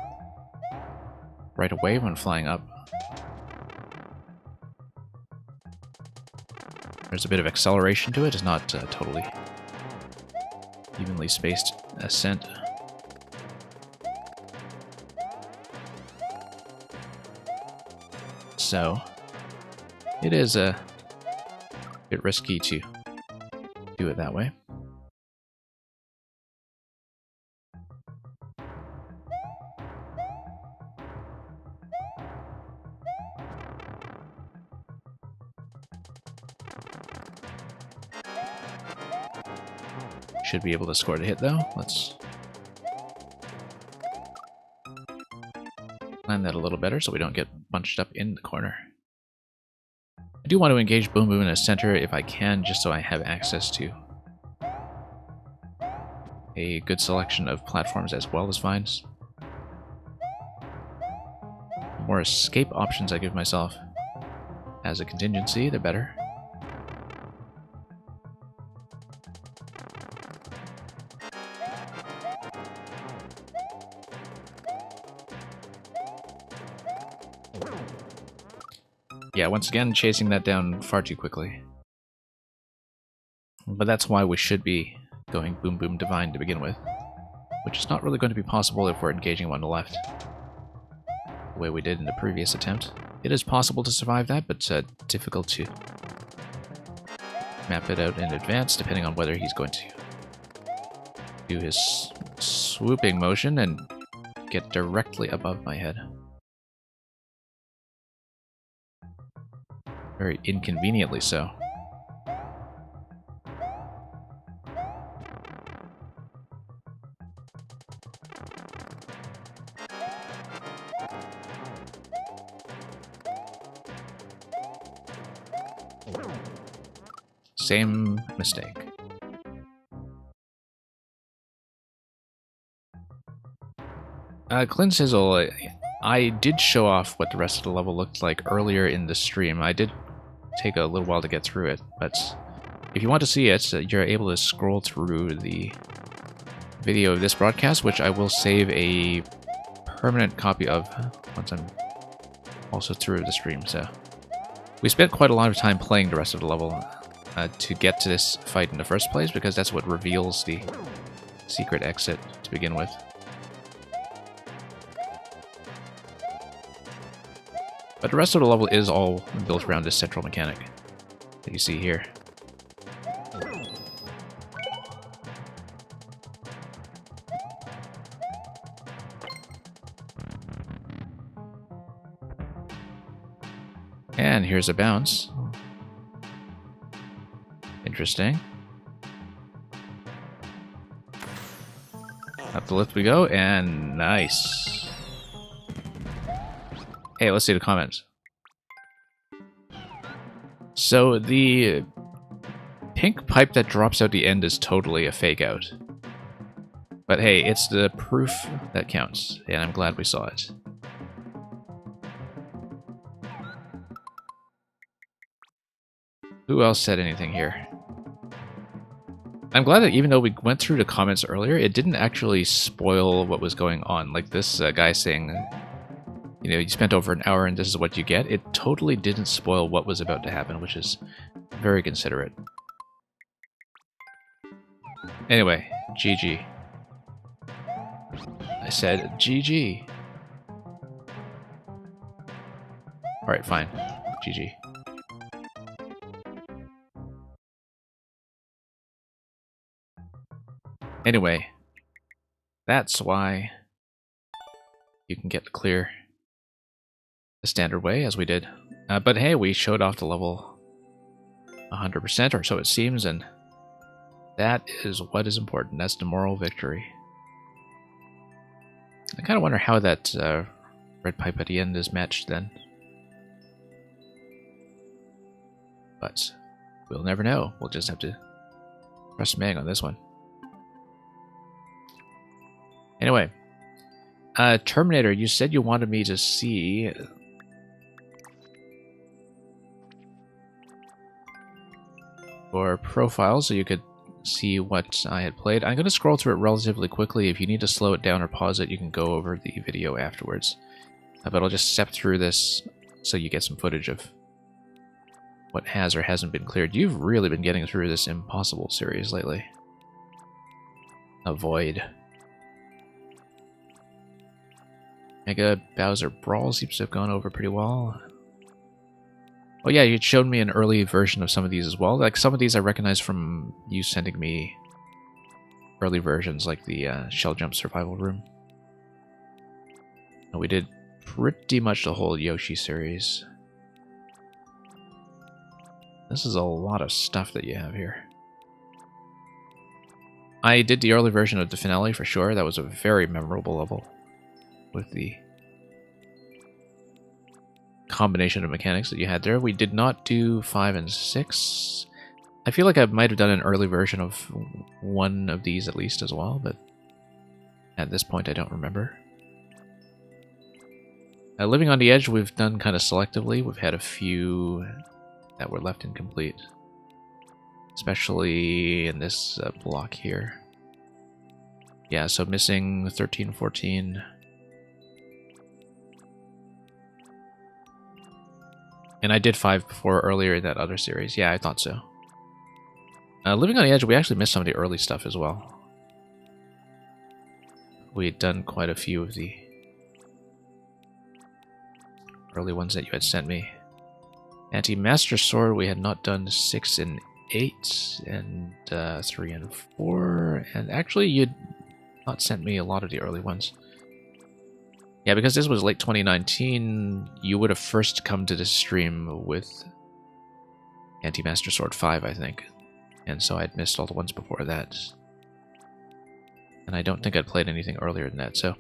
right away when flying up. There's a bit of acceleration to it. It's not totally evenly spaced ascent. So, it is a bit risky to do it that way. Should be able to score the hit though. Let's plan that a little better so we don't get bunched up in the corner. I do want to engage Boom Boom in the center if I can, just so I have access to a good selection of platforms as well as vines. The more escape options I give myself as a contingency, the better. Yeah, once again, chasing that down far too quickly. But that's why we should be going Boom Boom Divine to begin with. Which is not really going to be possible if we're engaging him on the left. The way we did in the previous attempt. It is possible to survive that, but difficult to map it out in advance, depending on whether he's going to do his swooping motion and get directly above my head. Very inconveniently so. Same mistake. Clint Sizzle, I did show off what the rest of the level looked like earlier in the stream. I did take a little while to get through it, but if you want to see it, you're able to scroll through the video of this broadcast, which I will save a permanent copy of once I'm also through the stream. So we spent quite a lot of time playing the rest of the level to get to this fight in the first place, because that's what reveals the secret exit to begin with. But the rest of the level is all built around this central mechanic that you see here. And here's a bounce. Interesting. Up the lift we go, and nice. Hey, let's see the comments. So the pink pipe that drops out the end is totally a fake out. But hey, it's the proof that counts, and I'm glad we saw it. Who else said anything here? I'm glad that even though we went through the comments earlier, it didn't actually spoil what was going on. Like this guy saying you know, you spent over an hour and this is what you get, it totally didn't spoil what was about to happen, which is very considerate. Anyway, GG. I said GG. Alright, fine. GG. Anyway, that's why you can get clear the standard way, as we did. But hey, we showed off the level 100%, or so it seems, and that is what is important. That's the moral victory. I kind of wonder how that red pipe at the end is matched then. But we'll never know. We'll just have to trust Meg on this one. Anyway, Terminator, you said you wanted me to see your profile so you could see what I had played. I'm going to scroll through it relatively quickly. If you need to slow it down or pause it, you can go over the video afterwards. But I'll just step through this so you get some footage of what has or hasn't been cleared. You've really been getting through this Impossible series lately. Avoid. Mega Bowser Brawl seems to have gone over pretty well. Oh yeah, you'd shown me an early version of some of these as well. Like, some of these I recognize from you sending me early versions, like the Shell Jump Survival Room. And we did pretty much the whole Yoshi series. This is a lot of stuff that you have here. I did the early version of the finale for sure. That was a very memorable level with the combination of mechanics that you had there. We did not do 5 and 6. I feel like I might have done an early version of one of these at least as well, but at this point I don't remember. Living on the Edge we've done kind of selectively. We've had a few that were left incomplete, especially in this block here. Yeah, so missing 13, 14. And I did 5 before earlier in that other series. Yeah, I thought so. Living on the Edge, we actually missed some of the early stuff as well. We had done quite a few of the early ones that you had sent me. Anti-Master Sword, we had not done 6 and 8, and 3 and 4. And actually, you'd not sent me a lot of the early ones. Yeah, because this was late 2019, you would have first come to this stream with Anti-Master Sword 5, I think. And so I'd missed all the ones before that. And I don't think I'd played anything earlier than that, so...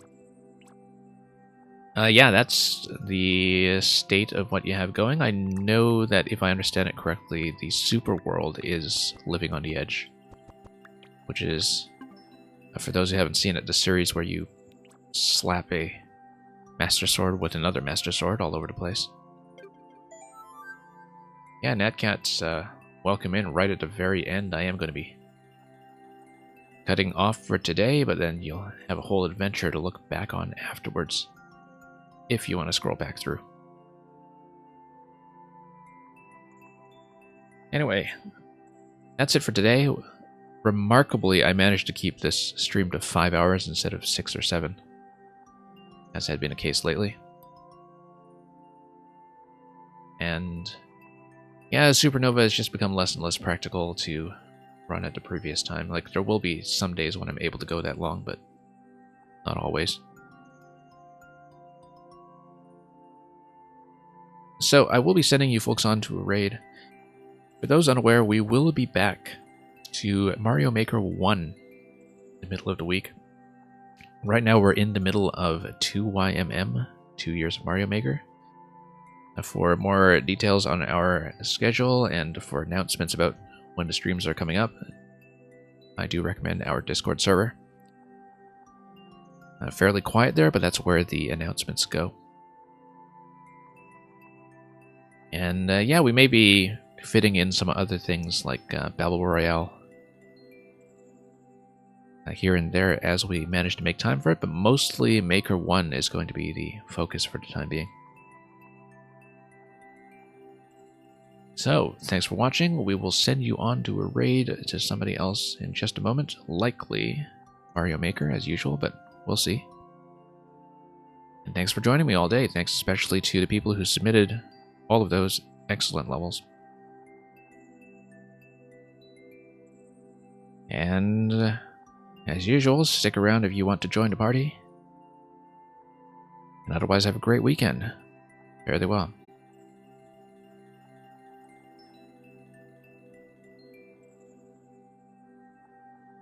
yeah, that's the state of what you have going. I know that if I understand it correctly, the Super World is Living on the Edge. Which is, for those who haven't seen it, the series where you slap a Master Sword with another Master Sword all over the place. Yeah, Natcat's welcome in right at the very end. I am going to be cutting off for today, but then you'll have a whole adventure to look back on afterwards, if you want to scroll back through. Anyway, that's it for today. Remarkably, I managed to keep this stream to 5 hours instead of 6 or 7. As had been the case lately. And yeah, Supernova has just become less and less practical to run at the previous time. Like, there will be some days when I'm able to go that long, but not always. So I will be sending you folks on to a raid. For those unaware, we will be back to Mario Maker 1 in the middle of the week. Right now we're in the middle of 2YMM, 2 Years of Mario Maker. For more details on our schedule and for announcements about when the streams are coming up, I do recommend our Discord server. Fairly quiet there, but that's where the announcements go. And yeah, we may be fitting in some other things like Battle Royale here and there as we manage to make time for it, but mostly Maker 1 is going to be the focus for the time being. So, thanks for watching. We will send you on to a raid to somebody else in just a moment. Likely Mario Maker, as usual, but we'll see. And thanks for joining me all day. Thanks especially to the people who submitted all of those excellent levels. And as usual, stick around if you want to join the party. And otherwise, have a great weekend. Fare thee well.